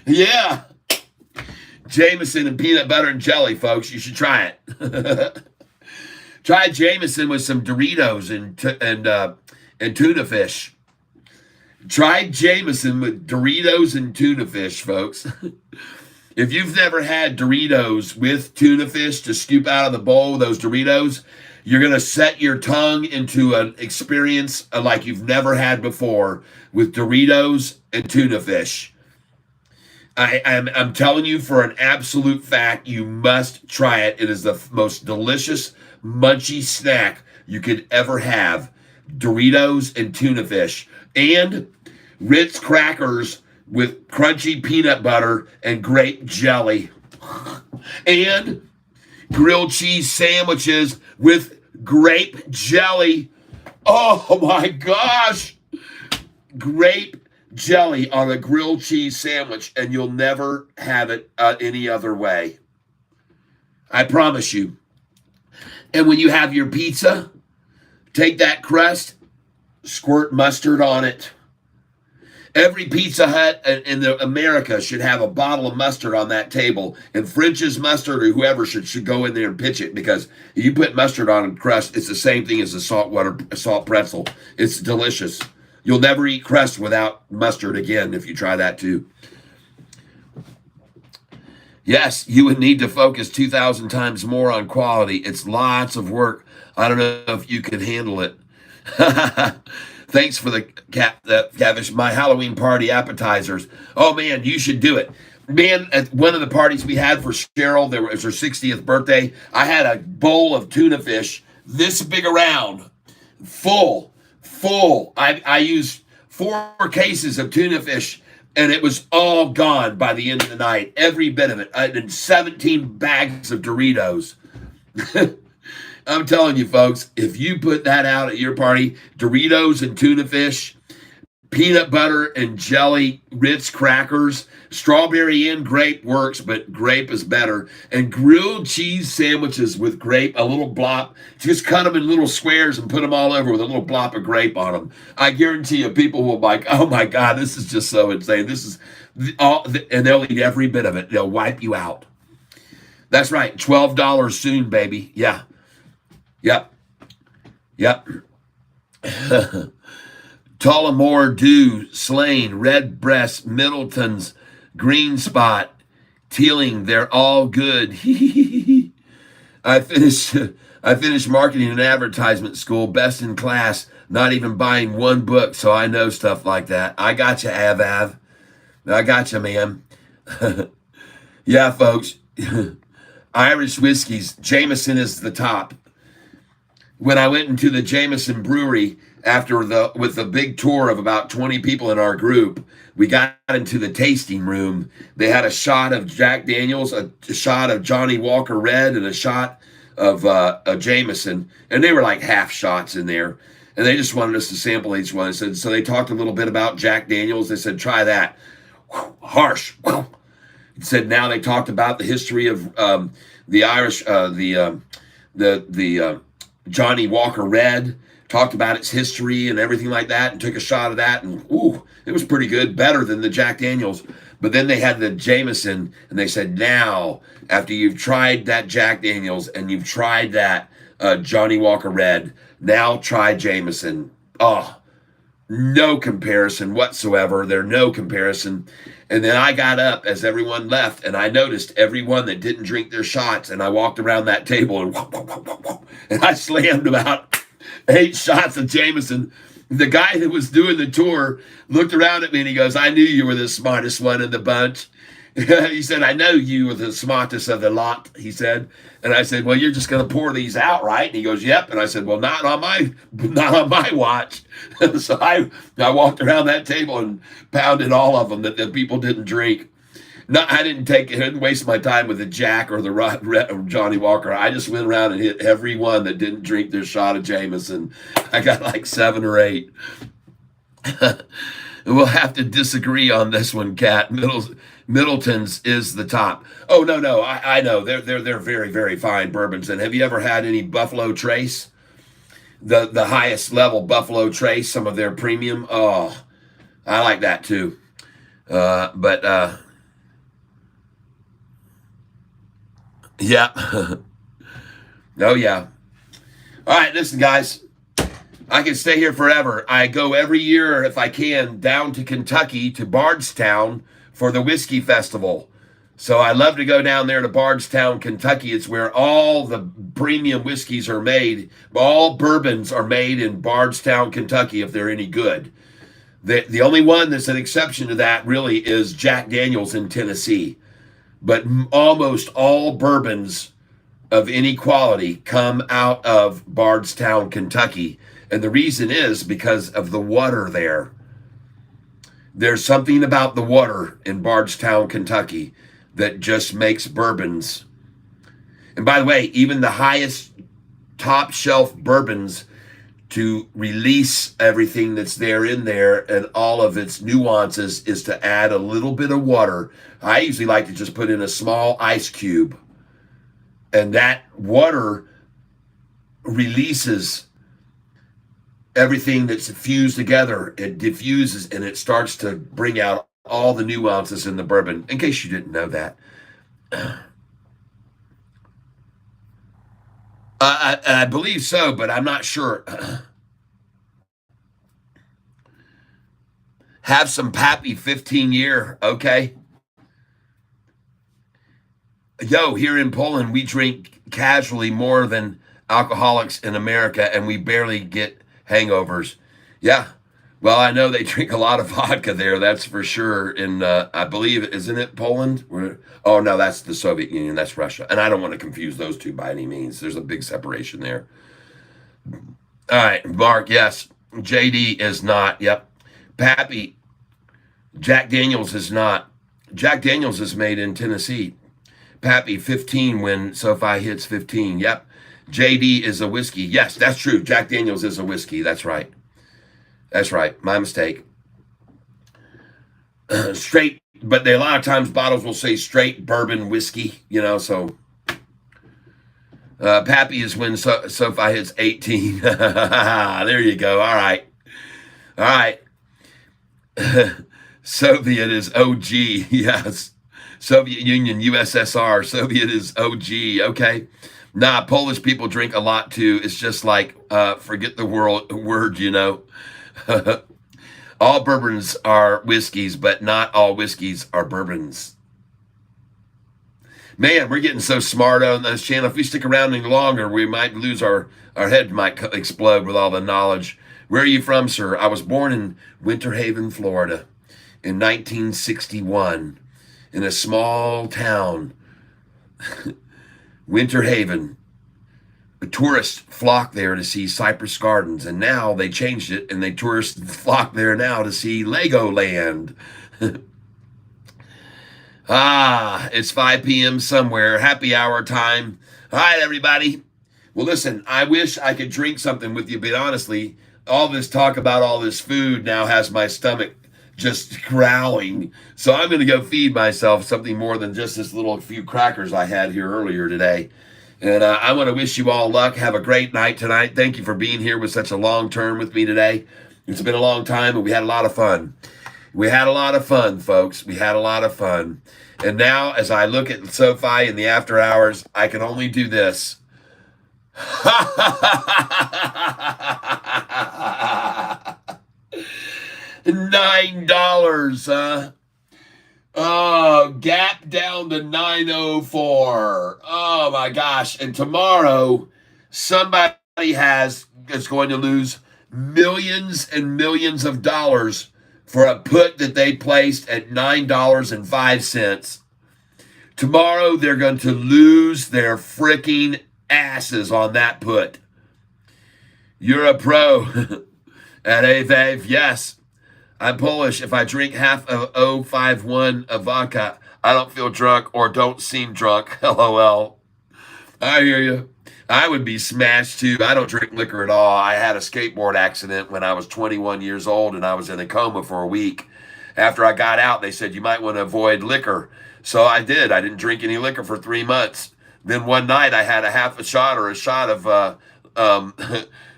A: Yeah. Jameson and peanut butter and jelly, folks. You should try it. Try Jameson with some Doritos and tuna fish. Try Jameson with Doritos and tuna fish, folks. If you've never had Doritos with tuna fish to scoop out of the bowl of those Doritos, you're going to set your tongue into an experience like you've never had before with Doritos and tuna fish. I'm telling you for an absolute fact, you must try it. It is the most delicious, munchy snack you could ever have. Doritos and tuna fish. And Ritz crackers with crunchy peanut butter and grape jelly. And grilled cheese sandwiches with grape jelly. Oh my gosh. Grape jelly on a grilled cheese sandwich, and you'll never have it any other way. I promise you. And when you have your pizza, take that crust, squirt mustard on it. Every Pizza Hut in America should have a bottle of mustard on that table. And French's mustard or whoever should go in there and pitch it, because you put mustard on a crust, it's the same thing as a salt pretzel. It's delicious. You'll never eat crust without mustard again if you try that too. Yes, you would need to focus 2,000 times more on quality. It's lots of work. I don't know if you could handle it. Thanks for the Catfish. My Halloween party appetizers. Oh man, you should do it. Man, at one of the parties we had for Cheryl, there was her 60th birthday. I had a bowl of tuna fish this big around, full. I used 4 cases of tuna fish, and it was all gone by the end of the night. Every bit of it. I did 17 bags of Doritos. I'm telling you, folks, if you put that out at your party, Doritos and tuna fish, peanut butter and jelly Ritz crackers, strawberry and grape works, but grape is better, and grilled cheese sandwiches with grape, a little blop. Just cut them in little squares and put them all over with a little blop of grape on them. I guarantee you, people will be like, "Oh my God, this is just so insane. This is all," and they'll eat every bit of it. They'll wipe you out. That's right, $12 soon, baby. Yeah, yep. Tullamore Dew, Slane, Red Breast, Middleton's, Green Spot, Teeling, they're all good. I finished marketing and advertisement school, best in class, not even buying one book, so I know stuff like that. I got you, Av. I got you, man. Yeah, folks. Irish whiskeys, Jameson is the top. When I went into the Jameson brewery with the big tour of about 20 people in our group, we got into the tasting room. They had a shot of Jack Daniels, a shot of Johnny Walker Red, and a shot of a Jameson, and they were like half shots in there. And they just wanted us to sample each one. So they talked a little bit about Jack Daniels. They said, "Try that." Whew, harsh. Whew. Said now they talked about the history of the Irish, the Johnny Walker Red, talked about its history and everything like that, and took a shot of that, and ooh, it was pretty good, better than the Jack Daniels. But then they had the Jameson, and they said, now, after you've tried that Jack Daniels and you've tried that Johnny Walker Red, now try Jameson. Oh, no comparison whatsoever. There's no comparison. And then I got up as everyone left, and I noticed everyone that didn't drink their shots, and I walked around that table and I slammed about 8 shots of Jameson. The guy that was doing the tour looked around at me and he goes, "I knew you were the smartest one in the bunch." He said, "I know you were the smartest of the lot," he said. And I said, "Well, you're just going to pour these out, right?" And he goes, "Yep." And I said, "Well, not on my watch." So I walked around that table and pounded all of them that the people didn't drink. No, I didn't waste my time with the Jack or the Johnny Walker. I just went around and hit every one that didn't drink their shot of Jameson. I got like 7 or 8. We'll have to disagree on this one, Kat. Middleton's is the top. Oh no, I know they're very, very fine bourbons. And have you ever had any Buffalo Trace? The highest level Buffalo Trace, some of their premium. Oh, I like that too. Yeah. Oh yeah. All right, listen, guys. I can stay here forever. I go every year, if I can, down to Kentucky, to Bardstown, for the Whiskey Festival. So I love to go down there to Bardstown, Kentucky. It's where all the premium whiskeys are made. All bourbons are made in Bardstown, Kentucky, if they're any good. The only one that's an exception to that, really, is Jack Daniels in Tennessee. But almost all bourbons of any quality come out of Bardstown, Kentucky. And the reason is because of the water there. There's something about the water in Bardstown, Kentucky that just makes bourbons. And by the way, even the highest top shelf bourbons, to release everything that's there in there and all of its nuances, is to add a little bit of water. I usually like to just put in a small ice cube, and that water releases everything that's fused together. It diffuses and it starts to bring out all the nuances in the bourbon, in case you didn't know that. I believe so, but I'm not sure. Have some Pappy 15-year, okay? Yo, here in Poland, we drink casually more than alcoholics in America, and we barely get hangovers. Yeah. Well, I know they drink a lot of vodka there. That's for sure. In I believe, isn't it Poland? Oh no, that's the Soviet Union. That's Russia. And I don't want to confuse those two by any means. There's a big separation there. All right, Mark. Yes, JD is not. Yep. Pappy. Jack Daniels is not. Jack Daniels is made in Tennessee. Pappy, 15 when Sofi hits 15. Yep. JD is a whiskey. Yes, that's true. Jack Daniels is a whiskey. That's right. That's right. My mistake. Straight, but a lot of times bottles will say straight bourbon whiskey, so. Pappy is when Sofi hits 18. There you go. All right. All right. Soviet is OG. Yes. Soviet Union, USSR. Soviet is OG. Okay. Nah, Polish people drink a lot too. It's just like, forget the word. All bourbons are whiskeys, but not all whiskeys are bourbons. Man, we're getting so smart on this channel. If we stick around any longer, we might lose our head might explode with all the knowledge. Where are you from, sir? I was born in Winter Haven, Florida in 1961 in a small town, Winter Haven. Tourists flock there to see Cypress Gardens, and now they changed it, and tourists flock there now to see Legoland. It's 5 p.m. somewhere. Happy hour time. All right, everybody. Well, listen, I wish I could drink something with you, but honestly, all this talk about all this food now has my stomach just growling. So I'm going to go feed myself something more than just this little few crackers I had here earlier today. And I want to wish you all luck. Have a great night tonight. Thank you for being here with such a long term with me today. It's been a long time, but we had a lot of fun. We had a lot of fun, folks. We had a lot of fun. And now, as I look at Sofi in the after hours, I can only do this. $9, huh? Oh, gap down to 904. Oh my gosh. And tomorrow, somebody is going to lose millions and millions of dollars for a put that they placed at $9.05. Tomorrow, they're going to lose their freaking asses on that put. You're a pro at AVAV. Yes. I'm Polish. If I drink half of 051 of vodka, I don't feel drunk or don't seem drunk. LOL. I hear you. I would be smashed too. I don't drink liquor at all. I had a skateboard accident when I was 21 years old, and I was in a coma for a week. After I got out, they said you might want to avoid liquor. So I did. I didn't drink any liquor for 3 months. Then one night I had a half a shot or a shot of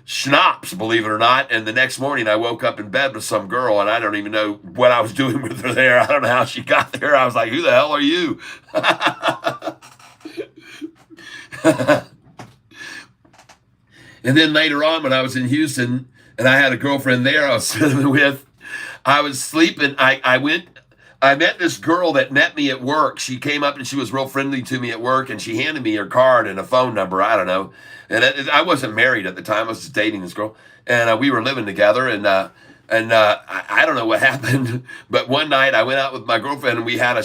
A: schnapps, believe it or not. And the next morning I woke up in bed with some girl, and I don't even know what I was doing with her there. I don't know how she got there. I was like, who the hell are you? And then later on, when I was in Houston and I had a girlfriend there I was sitting with, I was sleeping. I met this girl that met me at work. She came up and she was real friendly to me at work, and she handed me her card and a phone number. I don't know. And I wasn't married at the time. I was just dating this girl. And we were living together. And I don't know what happened. But one night I went out with my girlfriend, and we had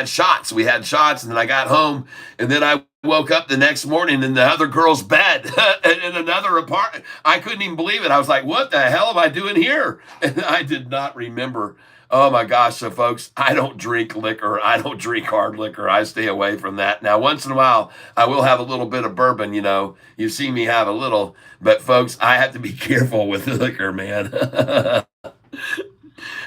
A: shots. We had shots. And then I got home. And then I woke up the next morning in the other girl's bed in another apartment. I couldn't even believe it. I was like, what the hell am I doing here? And I did not remember. Oh my gosh. So folks, I don't drink liquor. I don't drink hard liquor. I stay away from that. Now, once in a while, I will have a little bit of bourbon, you see me have a little, but folks, I have to be careful with liquor, man.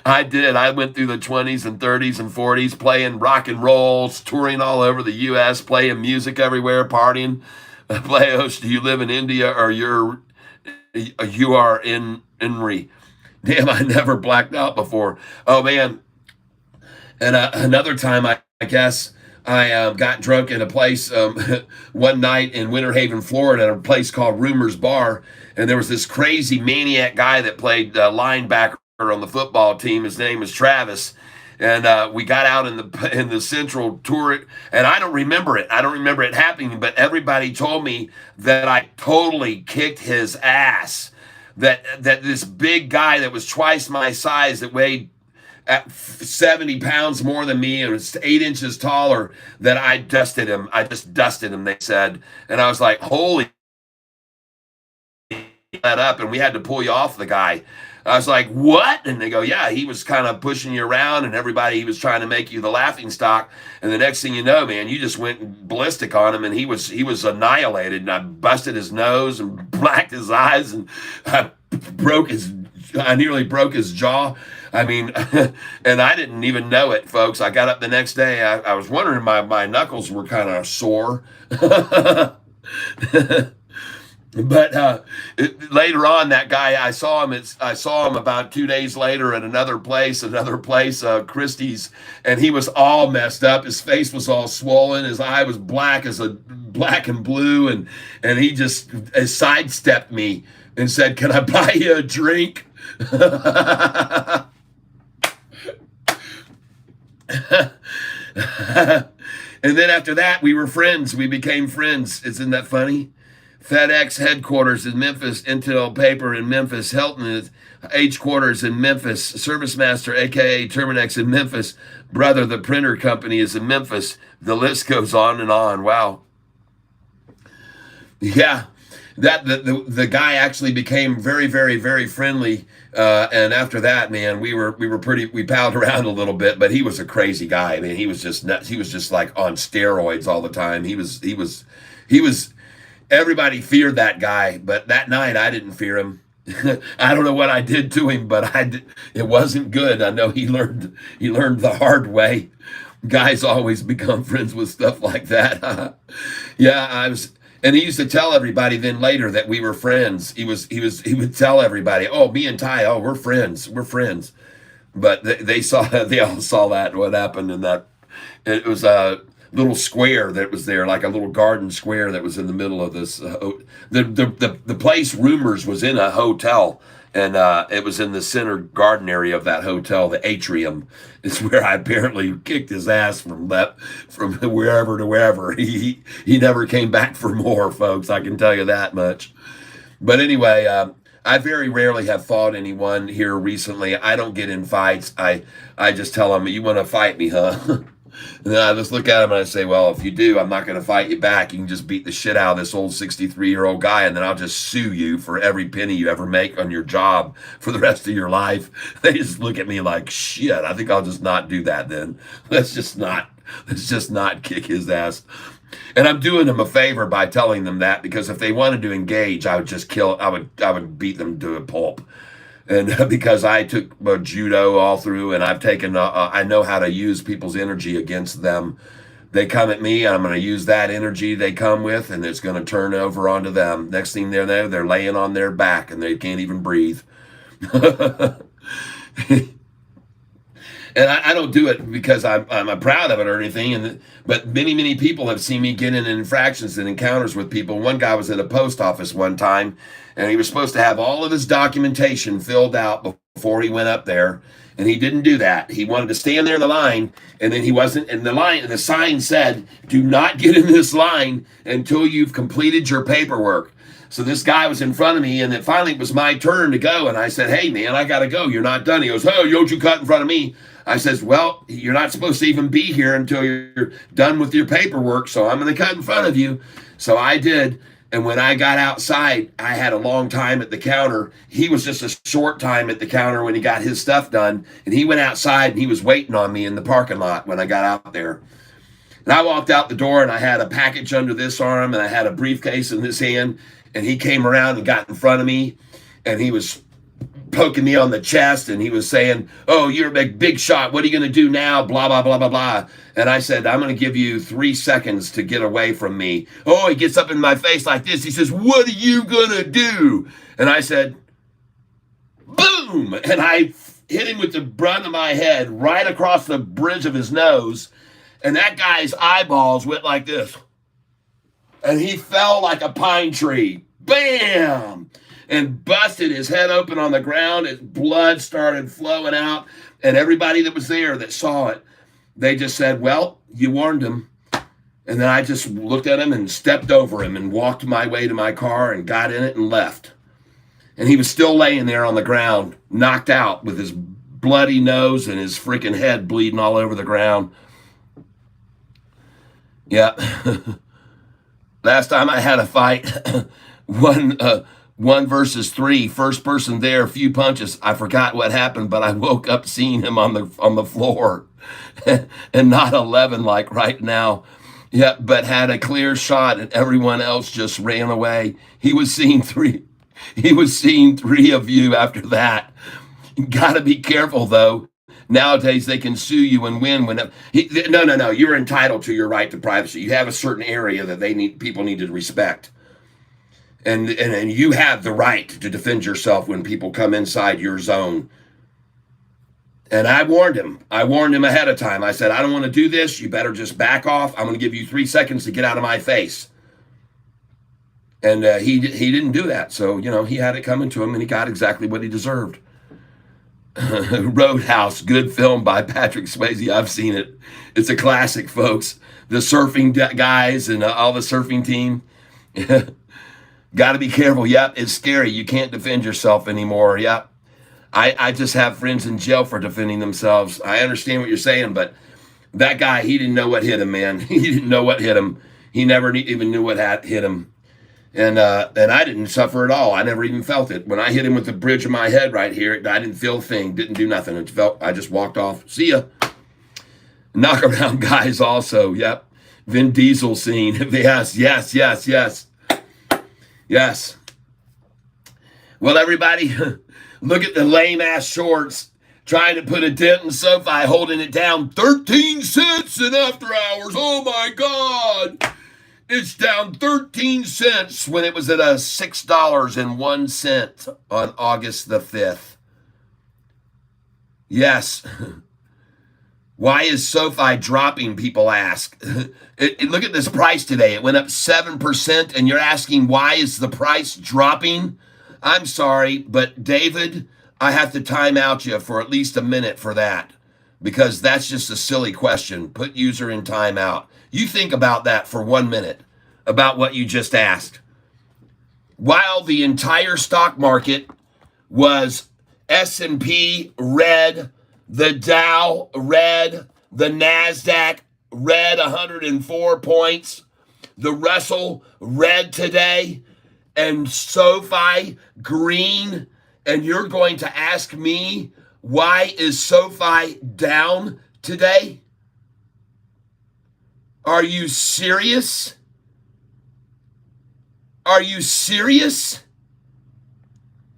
A: I did. I went through the 20s and 30s and 40s playing rock and rolls, touring all over the U.S., playing music everywhere, partying. Playhost, do you live in India or you are in Inri? Damn, I never blacked out before. Oh, man. And another time, I guess, I got drunk in a place one night in Winter Haven, Florida, at a place called Rumors Bar. And there was this crazy maniac guy that played linebacker on the football team. His name was Travis. And we got out in the central tour, and I don't remember it. I don't remember it happening, but everybody told me that I totally kicked his ass. That this big guy that was twice my size, that weighed at 70 pounds more than me and was 8 inches taller, that I dusted him. I just dusted him, they said. And I was like, holy, that up, and we had to pull you off the guy. I was like, what? And they go, yeah, he was kind of pushing you around, and he was trying to make you the laughing stock. And the next thing you know, man, you just went ballistic on him, and he was annihilated. And I busted his nose and blacked his eyes, and I nearly broke his jaw. I mean, and I didn't even know it, folks. I got up the next day. I was wondering, my knuckles were kind of sore. But later on, that guy, I saw him about 2 days later at another place, Christie's, and he was all messed up. His face was all swollen. His eye was black and blue, and he just sidestepped me and said, "Can I buy you a drink?" And then after that, we were friends. We became friends. Isn't that funny? FedEx headquarters in Memphis, Intel Paper in Memphis, Hilton H quarters in Memphis, ServiceMaster, aka Terminex in Memphis, Brother, the printer company, is in Memphis. The list goes on and on. Wow. Yeah, that the guy actually became very, very, very friendly. And after that, man, we palled around a little bit, but he was a crazy guy. I mean, he was just nuts. He was just like on steroids all the time. He was. Everybody feared that guy, but that night I didn't fear him. I don't know what I did to him, but it wasn't good. I know he learned the hard way. Guys always become friends with stuff like that. Yeah, and he used to tell everybody then later that we were friends. He would tell everybody, "Oh, me and Ty, oh, we're friends. We're friends." But they all saw that, what happened in that. It was a little square that was there, like a little garden square that was in the middle of this. The place, rumors, was in a hotel, and it was in the center garden area of that hotel. The atrium is where I apparently kicked his ass from wherever to wherever. He never came back for more, folks. I can tell you that much. But anyway, I very rarely have fought anyone here recently. I don't get in fights. I just tell them, "You want to fight me, huh?" And then I just look at him and I say, "Well, if you do, I'm not going to fight you back. You can just beat the shit out of this old 63-year-old guy, and then I'll just sue you for every penny you ever make on your job for the rest of your life." They just look at me like, "Shit, I think I'll just not do that then. Let's just not kick his ass." And I'm doing them a favor by telling them that, because if they wanted to engage, I would beat them to a pulp. And because I took judo all through, and I've taken, I know how to use people's energy against them. They come at me, I'm going to use that energy they come with, and it's going to turn over onto them. Next thing they know, they're laying on their back, and they can't even breathe. And I don't do it because I'm proud of it or anything. But many people have seen me get in infractions and encounters with people. One guy was at a post office one time, and he was supposed to have all of his documentation filled out before he went up there, and he didn't do that. He wanted to stand there in the line, and then he wasn't. And the sign said, "Do not get in this line until you've completed your paperwork." So this guy was in front of me, and then finally it was my turn to go. And I said, "Hey, man, I got to go. You're not done." He goes, "Oh, don't you cut in front of me?" I says, "Well, you're not supposed to even be here until you're done with your paperwork, so I'm going to cut in front of you." So I did. And when I got outside, I had a long time at the counter. He was just a short time at the counter when he got his stuff done. And he went outside, and he was waiting on me in the parking lot when I got out there. And I walked out the door, and I had a package under this arm, and I had a briefcase in this hand. And he came around and got in front of me, and he was poking me on the chest, and he was saying, "Oh, you're a big shot. What are you going to do now? Blah, blah, blah, blah, blah." And I said, "I'm going to give you 3 seconds to get away from me." Oh, he gets up in my face like this. He says, "What are you going to do?" And I said, boom. And I hit him with the brunt of my head right across the bridge of his nose. And that guy's eyeballs went like this. And he fell like a pine tree. Bam! and busted his head open on the ground. His blood started flowing out. And everybody that was there that saw it, they just said, well, you warned him. And then I just looked at him and stepped over him and walked my way to my car and got in it and left. And he was still laying there on the ground, knocked out with his bloody nose and his freaking head bleeding all over the ground. Yeah. Last time I had a fight, one versus three, first person there, a few punches. I forgot what happened, but I woke up seeing him on the floor, and not 11 like right now. Yeah, but had a clear shot, and everyone else just ran away. He was seeing three of you after that. Got to be careful though. Nowadays they can sue you and win. No. You're entitled to your right to privacy. You have a certain area that people need to respect. And you have the right to defend yourself when people come inside your zone. And I warned him ahead of time. I said, I don't want to do this. You better just back off. I'm going to give you 3 seconds to get out of my face. And he didn't do that. So, he had it coming to him, and he got exactly what he deserved. Roadhouse, good film by Patrick Swayze. I've seen it. It's a classic, folks. The surfing guys and all the surfing team. Got to be careful. Yep, it's scary. You can't defend yourself anymore. Yep. I just have friends in jail for defending themselves. I understand what you're saying, but that guy, he didn't know what hit him, man. He didn't know what hit him. He never even knew what hit him. And I didn't suffer at all. I never even felt it. When I hit him with the bridge of my head right here, I didn't feel a thing. Didn't do nothing. I just walked off. See ya. Knockaround guys also. Yep. Vin Diesel scene. Yes. Well, everybody, look at the lame-ass shorts trying to put a dent in Sofi, holding it down 13 cents in after hours. Oh, my God. It's down 13 cents when it was at $6.01 on August the 5th. Yes. Why is Sofi dropping, people ask. Look at this price today. It went up 7%, and you're asking why is the price dropping? I'm sorry, but David, I have to time out you for at least a minute for that, because that's just a silly question. Put user in timeout. You think about that for 1 minute, about what you just asked. While the entire stock market was S&P red, the Dow red, the NASDAQ red 104 points, the Russell red today, and SoFi green, and you're going to ask me why is SoFi down today? Are you serious? Are you serious?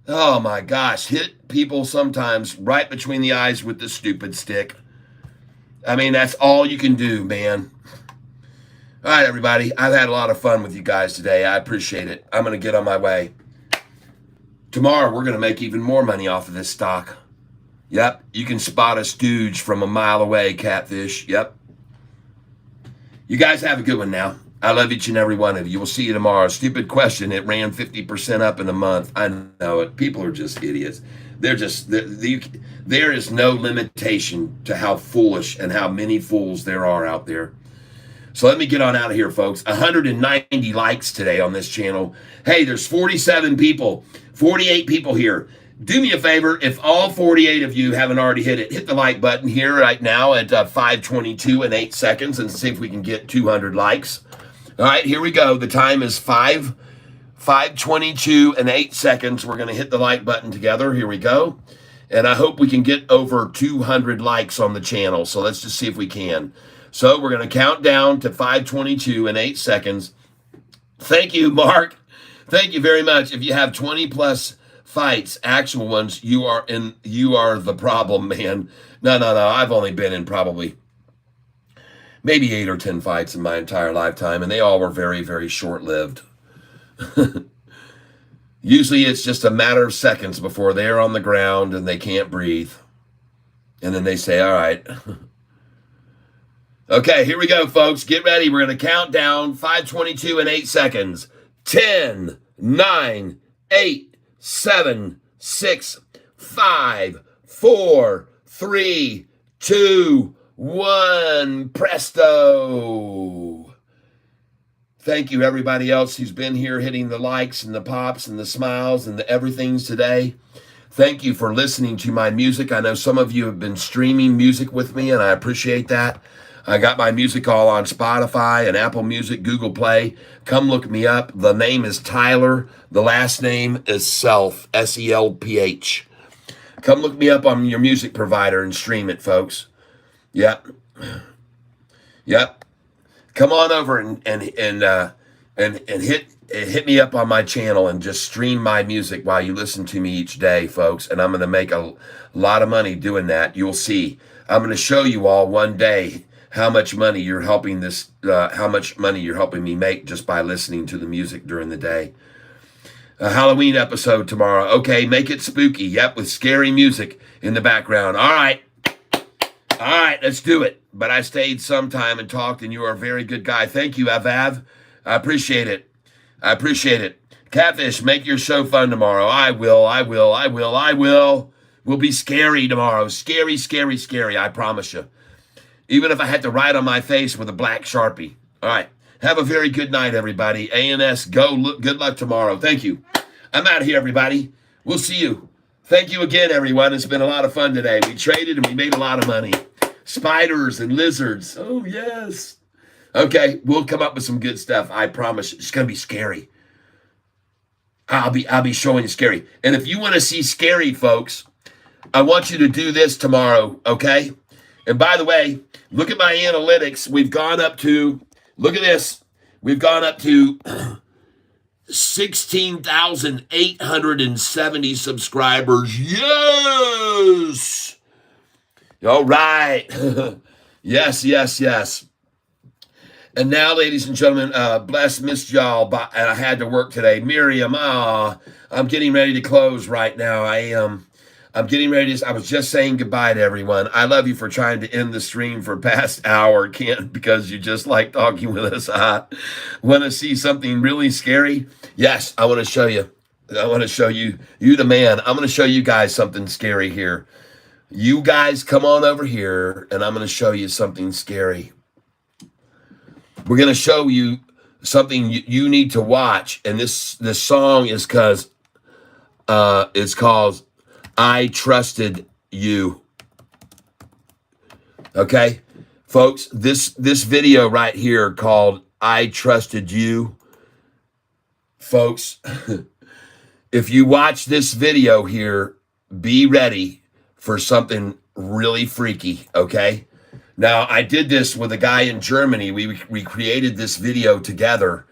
A: Oh my gosh, hit people sometimes right between the eyes with the stupid stick. I mean, that's all you can do, man. All right, everybody. I've had a lot of fun with you guys today. I appreciate it. I'm going to get on my way. Tomorrow, we're going to make even more money off of this stock. Yep. You can spot a stooge from a mile away, Catfish. Yep. You guys have a good one now. I love each and every one of you. We'll see you tomorrow. Stupid question. It ran 50% up in a month. I know it. People are just idiots. There is no limitation to how foolish and how many fools there are out there. So let me get on out of here, folks. 190 likes today on this channel. Hey, there's 47 people, 48 people here. Do me a favor, if all 48 of you haven't already hit it, hit the like button here right now at 5:22 and 8 seconds and see if we can get 200 likes. All right, here we go. The time is 5:22 and 8 seconds. We're going to hit the like button together. Here we go. And I hope we can get over 200 likes on the channel. So let's just see if we can. So we're going to count down to 5:22 and 8 seconds. Thank you, Mark. Thank you very much. If you have 20 plus fights, actual ones, you are the problem, man. No. I've only been in probably maybe 8 or 10 fights in my entire lifetime, and they all were very, very short-lived. Usually it's just a matter of seconds before they're on the ground and they can't breathe. And then they say, all right. Okay, here we go, folks. Get ready. We're going to count down 5:22 and 8 seconds. 10, 9, 8, 7, 6, 5, 4, 3, 2, 1. Presto. Thank you, everybody else who's been here hitting the likes and the pops and the smiles and the everythings today. Thank you for listening to my music. I know some of you have been streaming music with me, and I appreciate that. I got my music all on Spotify and Apple Music, Google Play. Come look me up. The name is Tyler. The last name is Self, S-E-L-P-H. Come look me up on your music provider and stream it, folks. Yep. Yep. Come on over and hit me up on my channel and just stream my music while you listen to me each day, folks. And I'm going to make a lot of money doing that. You'll see. I'm going to show you all one day how much money you're helping me make just by listening to the music during the day. A Halloween episode tomorrow. Okay, make it spooky. Yep, with scary music in the background. All right, let's do it. But I stayed some time and talked, and you are a very good guy. Thank you, Avav. I appreciate it. Catfish, make your show fun tomorrow. I will. Will be scary tomorrow. Scary, I promise you. Even if I had to write on my face with a black Sharpie. All right. Have a very good night, everybody. ANS, good luck tomorrow. Thank you. I'm out of here, everybody. We'll see you. Thank you again, everyone. It's been a lot of fun today. We traded and we made a lot of money. Spiders and lizards. Oh, yes. Okay, we'll come up with some good stuff. I promise. It's going to be scary. I'll be showing you scary. And if you want to see scary, folks, I want you to do this tomorrow, okay? And by the way, look at my analytics. We've gone up to, look at this. We've gone up to 16,870 subscribers. Yes! All right. Yes. And now, ladies and gentlemen, bless Miss y'all, and I had to work today. Miriam, I'm getting ready to close right now. I'm getting ready to, I was just saying goodbye to everyone. I love you for trying to end the stream for past hour. Can't, because you just like talking with us. Want to see something really scary? Yes, I want to show you. I want to show you the man. I'm going to show you guys something scary here. You guys come on over here, and I'm going to show you something scary. We're going to show you something you need to watch, and this song is it's called I Trusted You. Okay, folks, this video right here called I Trusted You, folks, if you watch this video here, be ready for something really freaky, okay? Now, I did this with a guy in Germany. We created this video together,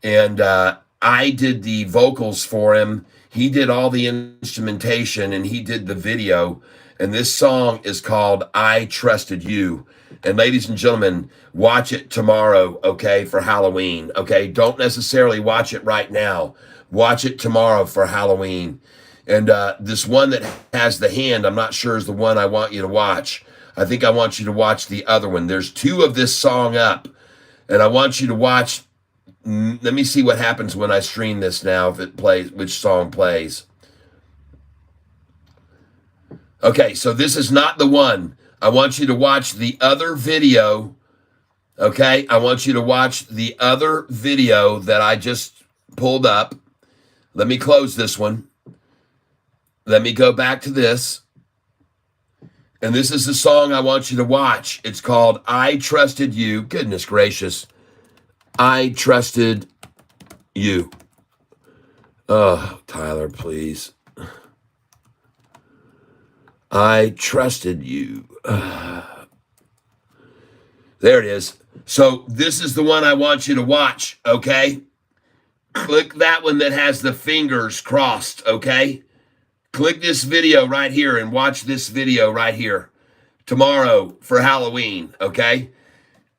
A: and I did the vocals for him. He did all the instrumentation, and he did the video. And this song is called I Trusted You. And ladies and gentlemen, watch it tomorrow, okay, for Halloween, okay? Don't necessarily watch it right now. Watch it tomorrow for Halloween. And this one that has the hand, I'm not sure is the one I want you to watch. I think I want you to watch the other one. There's two of this song up, and I want you to watch. Let me see what happens when I stream this now, if it plays, which song plays. Okay, so this is not the one. I want you to watch the other video, okay? I want you to watch the other video that I just pulled up. Let me close this one. Let me go back to this. And this is the song I want you to watch. It's called I Trusted You. Goodness gracious. I Trusted You. Oh, Tyler, please. I Trusted You. There it is. So this is the one I want you to watch, okay? Click that one that has the fingers crossed, okay? Click this video right here and watch this video right here tomorrow for Halloween, okay?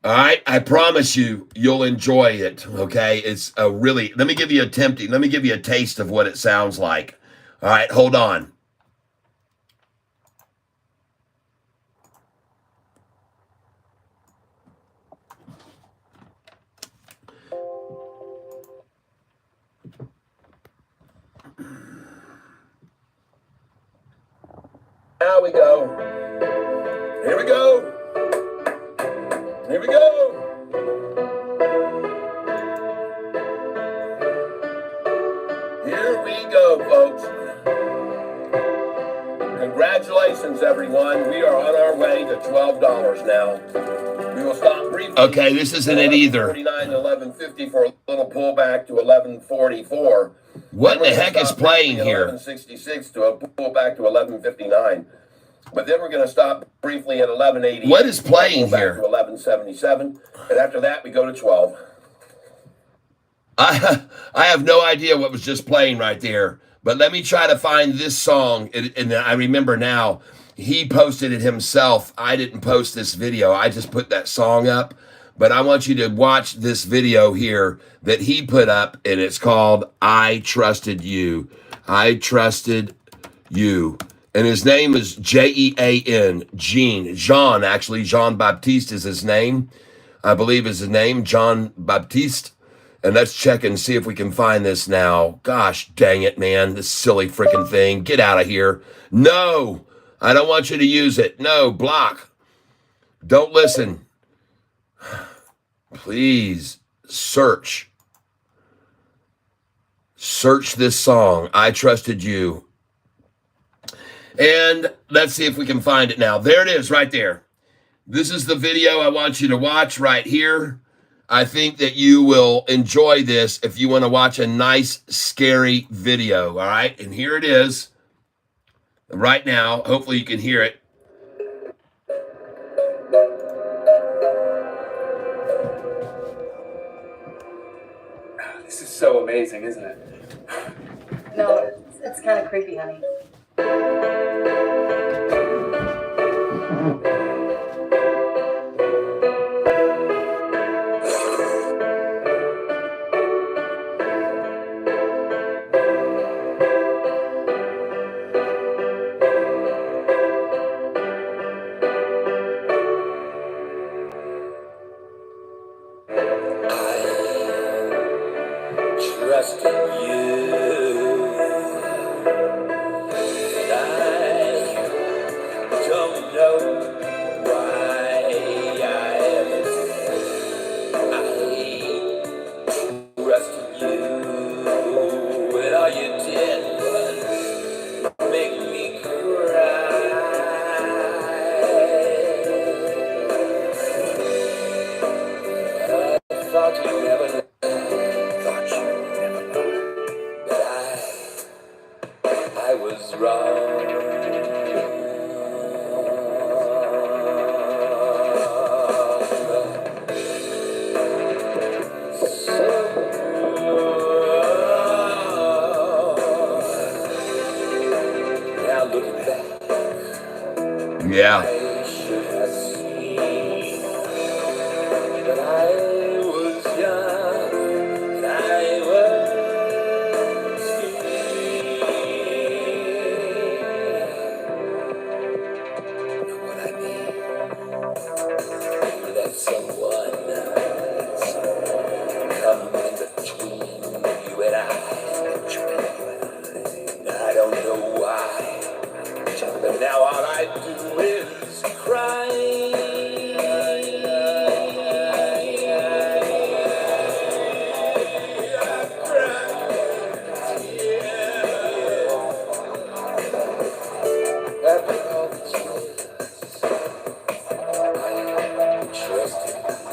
A: All right, I promise you'll enjoy it, okay? It's a really, let me give you a taste of what it sounds like. All right, hold on. now we go. Here we go. Here we go. Here we go, folks. Congratulations, everyone. We are on our way to $12 now. We will stop briefly. Okay, this isn't it either. 49 to 11.50 for a little pullback to 11.44. What in the heck is playing here? 11.66 to a pullback to 11.59. But then we're going to stop briefly at 11.80. What is playing here? To 11.77, and after that we go to 12. I have no idea what was just playing right there. But let me try to find this song, and I remember now. He posted it himself. I didn't post this video. I just put that song up. But I want you to watch this video here that he put up, and it's called I Trusted You. I Trusted You. And his name is Jean. Jean, actually. Jean Baptiste is his name. I believe is his name, Jean Baptiste. And let's check and see if we can find this now. Gosh dang it, man. This silly freaking thing. Get out of here. No. I don't want you to use it. No, block. Don't listen. Please search. Search this song, I Trusted You. And let's see if we can find it now. There it is right there. This is the video I want you to watch right here. I think that you will enjoy this if you want to watch a nice, scary video, all right? And here it is. Right now, hopefully you can hear it.
E: This is so amazing, isn't it?
F: No, it's kind of creepy, honey.
B: Trusting you, and I don't know why I trusted you, and all you did was make me cry. I thought you never knew. I was wrong. Now looking back,
A: Yeah.
B: I should have seen that I was young and I was free. Know what I mean? Let someone come in between you and I. I don't know why, but now all I do is cry. After all these years, I trusted you.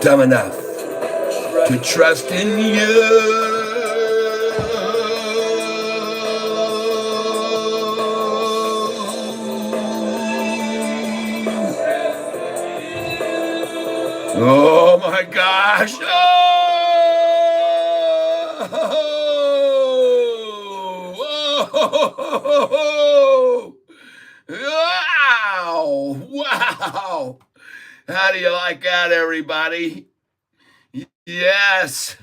A: dumb enough to trust in you. Oh my gosh. Oh. Wow. Wow. How do you like that, everybody? Yes.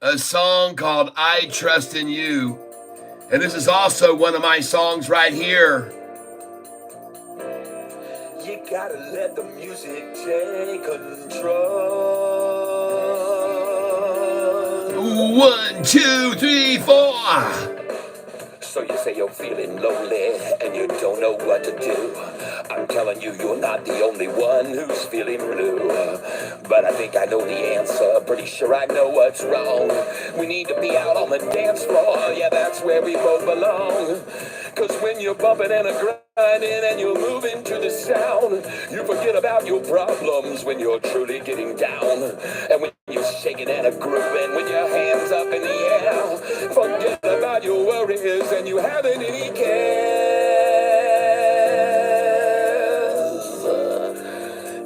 A: A song called I Trust in You. And this is also one of my songs right here.
B: You gotta let the music take control.
A: 1, 2, 3, 4.
B: So you say you're feeling lonely and you don't know what to do. I'm telling you, you're not the only one who's feeling blue. But I think I know the answer. Pretty sure I know what's wrong. We need to be out on the dance floor. Yeah, that's where we both belong. Cause when you're bumping and grinding and you're moving to the sound, you forget about your problems when you're truly getting down. And when you're shaking and a grooving with your hands up in the air, forget about your worries and you haven't any cares.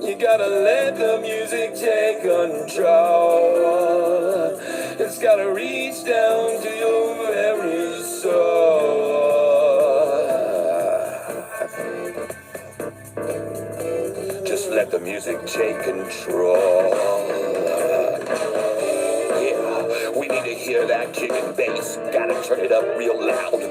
B: You gotta let the music take control. It's gotta reach down to your very soul. Just let the music take control. Yeah, we need to hear that kick and bass. Gotta turn it up real loud.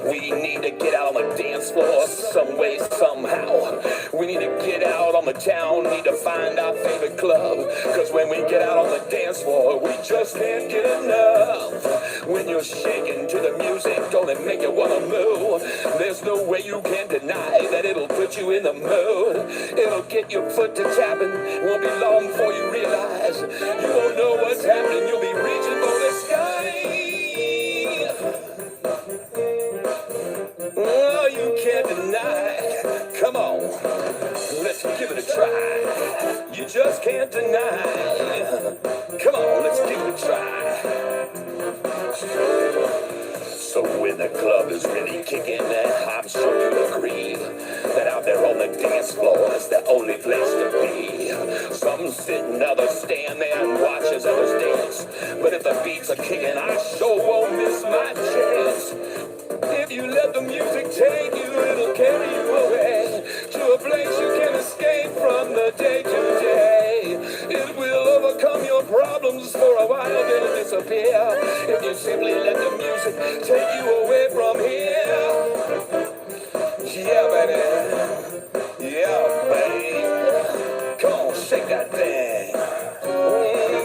B: We need to get out on the dance floor some way, somehow. We need to get out on the town, need to find our favorite club. Cause when we get out on the dance floor, we just can't get enough. When you're shaking to the music, don't it make you wanna move? There's no way you can deny that it'll put you in the mood. It'll get your foot to tapping, won't be long before you realize you won't know what's happening, you'll be reaching for the sky. Oh, you can't deny. Come on, let's give it a try. You just can't deny. Come on, let's give it a try. So when the club is really kicking, I'm sure you'll agree that out there on the dance floor is the only place to be. Some sit and others stand there and watch as others dance. But if the beats are kicking, I sure won't miss my chance. If you let the music take you, it'll carry you away to a place you can escape from the day to day. It will overcome your problems for a while, then it'll disappear. If you simply let the music take you away from here. Yeah, baby. Yeah, baby. Come on, shake that thing.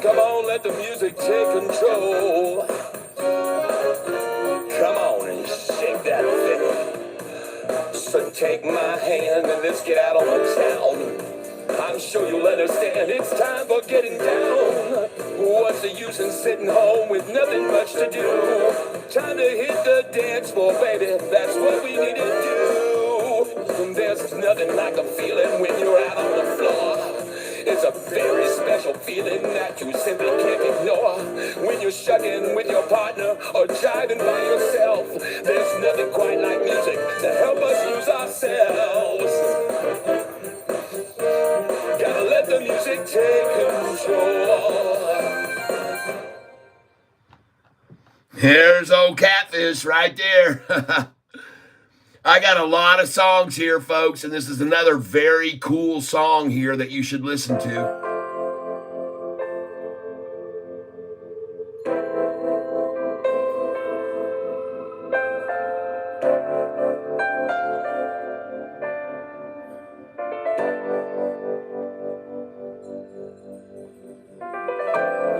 B: Come on, let the music take control. Come on and shake that thing. So take my hand and let's get out on the town. I'm sure you'll understand it's time for getting down. What's the use in sitting home with nothing much to do? Time to hit the dance floor, baby, that's what we need to do. And there's nothing like a feeling when you're out on the floor. It's a very special feeling that you simply can't ignore. When you're shucking with your partner or jiving by yourself, there's nothing quite like music to help us lose ourselves. Gotta let the music take control.
A: Here's old Catfish right there. I got a lot of songs here, folks, and this is another very cool song here that you should listen to.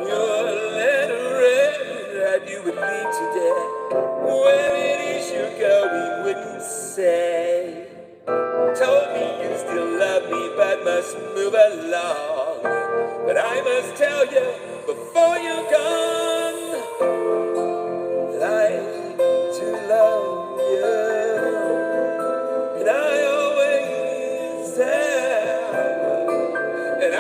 B: Your letter read that you would leave today. Where it is you're going wouldn't say. Told me you still love me but must move along. But I must tell you before you're gone, I do love you. And I always have. And I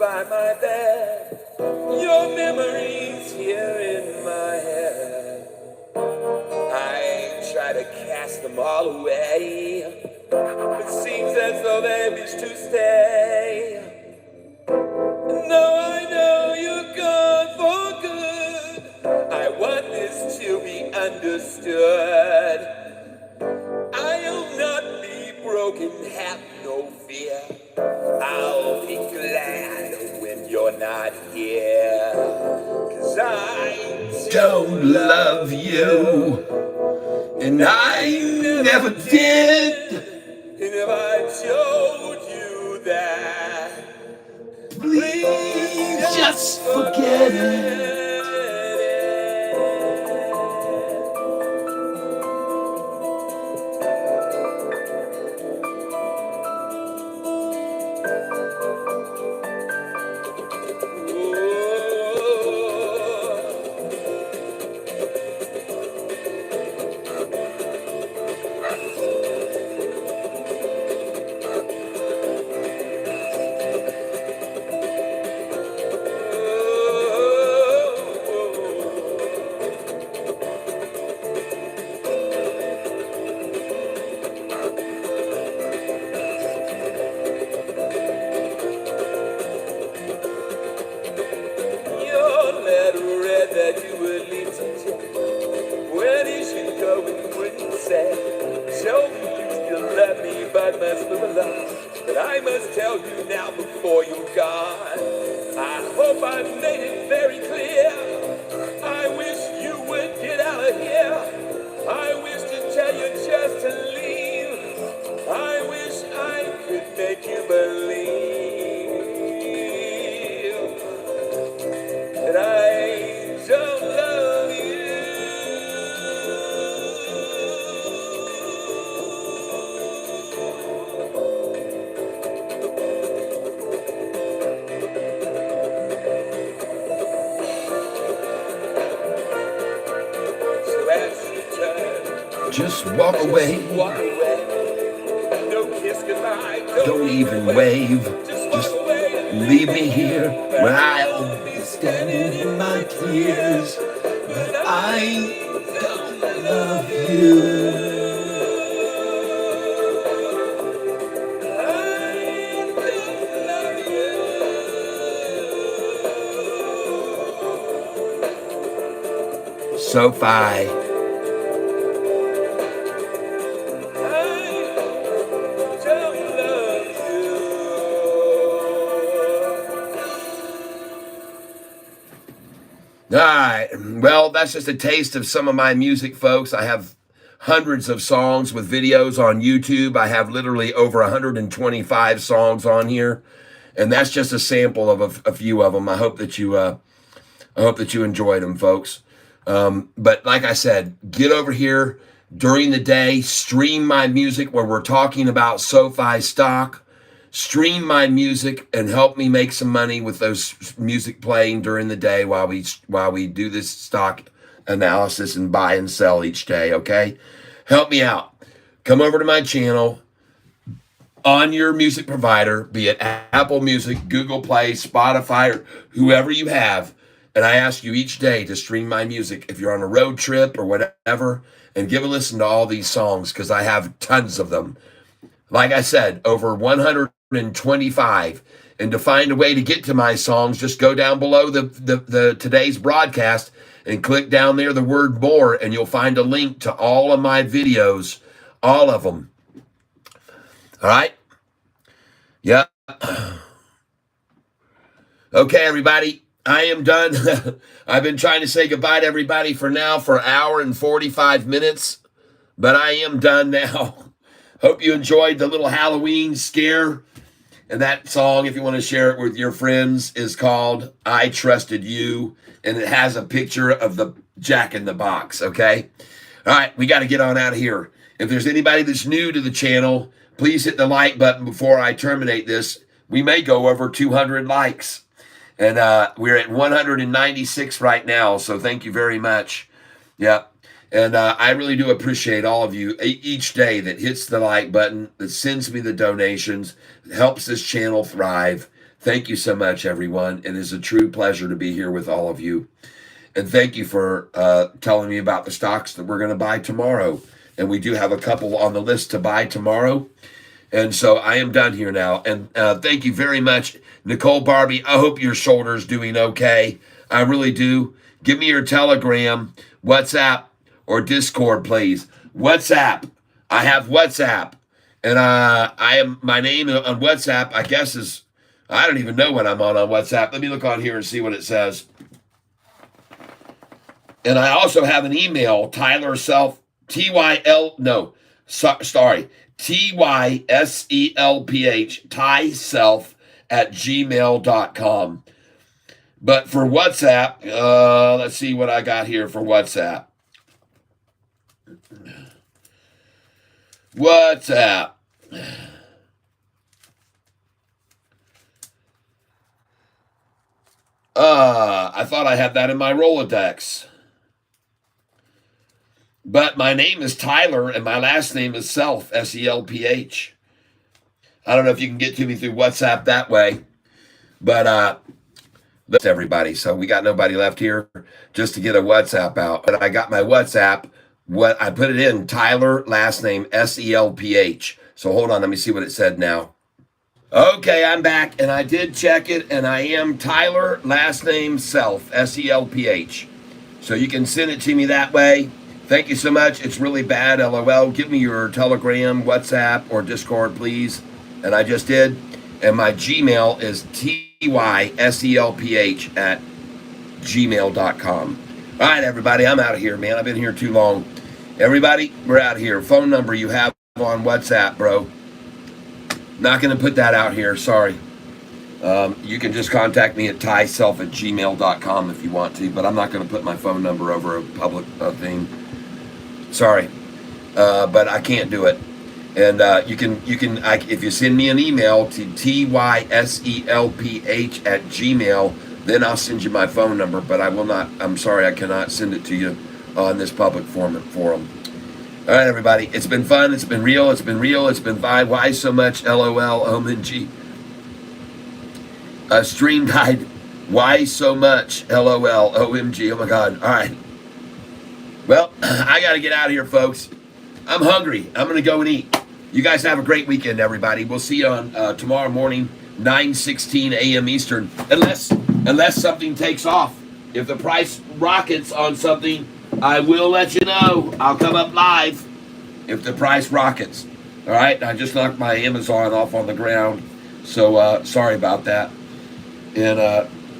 B: by my bed. Your memories here in my head. I try to cast them all away. It seems as though they wish to stay. No, I know you're gone for good. I want this to be understood. I'll not be broken, have no fear. I'll be glad when you're not here. 'Cause I
A: Don't love you, and I never did.
B: And if I told you that,
A: Please just forget it.
B: Your letter read that you would leave today. Where did you go and wouldn't say? Show me you still love me, but must move along. But I must tell you now before you're gone. I hope I made it very clear. I wish you would get out of here. I wish to tell you just to leave. I wish I could make you believe that I don't love you. So as you turn,
A: Just walk away.
B: walk away. No kiss goodbye.
A: Don't even wave.
B: Just
A: Just
B: walk away.
A: leave me here where I'll be standing in my tears. But I don't love you. Sofi. All right. Well, that's just a taste of some of my music, folks. I have hundreds of songs with videos on YouTube. I have literally over 125 songs on here, and that's just a sample of a few of them. I hope that you enjoyed them, folks. But like I said, get over here during the day, stream my music where we're talking about SoFi stock. Stream my music and help me make some money with those music playing during the day while we do this stock analysis and buy and sell each day, okay? Help me out. Come over to my channel on your music provider, be it Apple Music, Google Play, Spotify, or whoever you have, and I ask you each day to stream my music if you're on a road trip or whatever, and give a listen to all these songs because I have tons of them. Like I said, over 125. And to find a way to get to my songs, just go down below the today's broadcast and click down there the word more, and you'll find a link to all of my videos, all of them. All right? Yep. Okay, everybody. I am done. I've been trying to say goodbye to everybody for now for an hour and 45 minutes, but I am done now. Hope you enjoyed the little Halloween scare. And that song, if you want to share it with your friends, is called I Trusted You. And it has a picture of the Jack in the Box, okay? All right, we got to get on out of here. If there's anybody that's new to the channel, please hit the like button before I terminate this. We may go over 200 likes. And we're at 196 right now, so thank you very much. Yep. And I really do appreciate all of you each day that hits the like button, that sends me the donations, helps this channel thrive. Thank you so much, everyone. It is a true pleasure to be here with all of you. And thank you for telling me about the stocks that we're going to buy tomorrow. And we do have a couple on the list to buy tomorrow. And so I am done here now. And thank you very much, Nicole Barbie. I hope your shoulder's doing okay. I really do. Give me your Telegram, WhatsApp, or Discord, please. WhatsApp. I have WhatsApp. And my name on WhatsApp, I guess, is, I don't even know what I'm on WhatsApp. Let me look on here and see what it says. And I also have an email, Tyler Self, TYSELPH, tyself at gmail.com. But for WhatsApp, let's see what I got here for WhatsApp. WhatsApp. I thought I had that in my Rolodex. But my name is Tyler, and my last name is Self, S-E-L-P-H. I don't know if you can get to me through WhatsApp that way. But that's everybody. So we got nobody left here just to get a WhatsApp out. But I got my WhatsApp. What I put it in, Tyler, last name, S-E-L-P-H. So hold on, let me see what it said now. Okay, I'm back, and I did check it, and I am Tyler, last name, Self, S-E-L-P-H. So you can send it to me that way. Thank you so much. It's really bad, LOL. Give me your Telegram, WhatsApp, or Discord, please. And I just did. And my Gmail is tyselph at gmail.com. All right, everybody, I'm out of here, man. I've been here too long. Everybody, we're out of here. Phone number you have on WhatsApp, bro. Not going to put that out here. Sorry. You can just contact me at tyself at gmail.com if you want to, but I'm not going to put my phone number over a public thing. Sorry. But I can't do it. And if you send me an email to tyselph at gmail, then I'll send you my phone number, but I will not, I'm sorry, I cannot send it to you on this public forum. All right, everybody. It's been fun. It's been real. It's been real. It's been fine. Why so much? LOL. OMG. Stream died. Why so much? LOL. OMG. Oh, my God. All right. Well, I got to get out of here, folks. I'm hungry. I'm going to go and eat. You guys have a great weekend, everybody. We'll see you on tomorrow morning, 9:16 a.m. Eastern, unless something takes off. If the price rockets on something, I will let you know. I'll come up live if the price rockets. All right? I just knocked my Amazon off on the ground, so sorry about that. And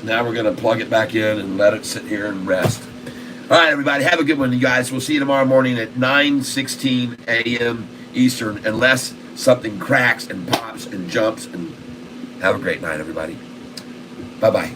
A: now we're going to plug it back in and let it sit here and rest. All right, everybody. Have a good one, you guys. We'll see you tomorrow morning at 9:16 a.m. Eastern, unless something cracks and pops and jumps. And have a great night, everybody. Bye-bye.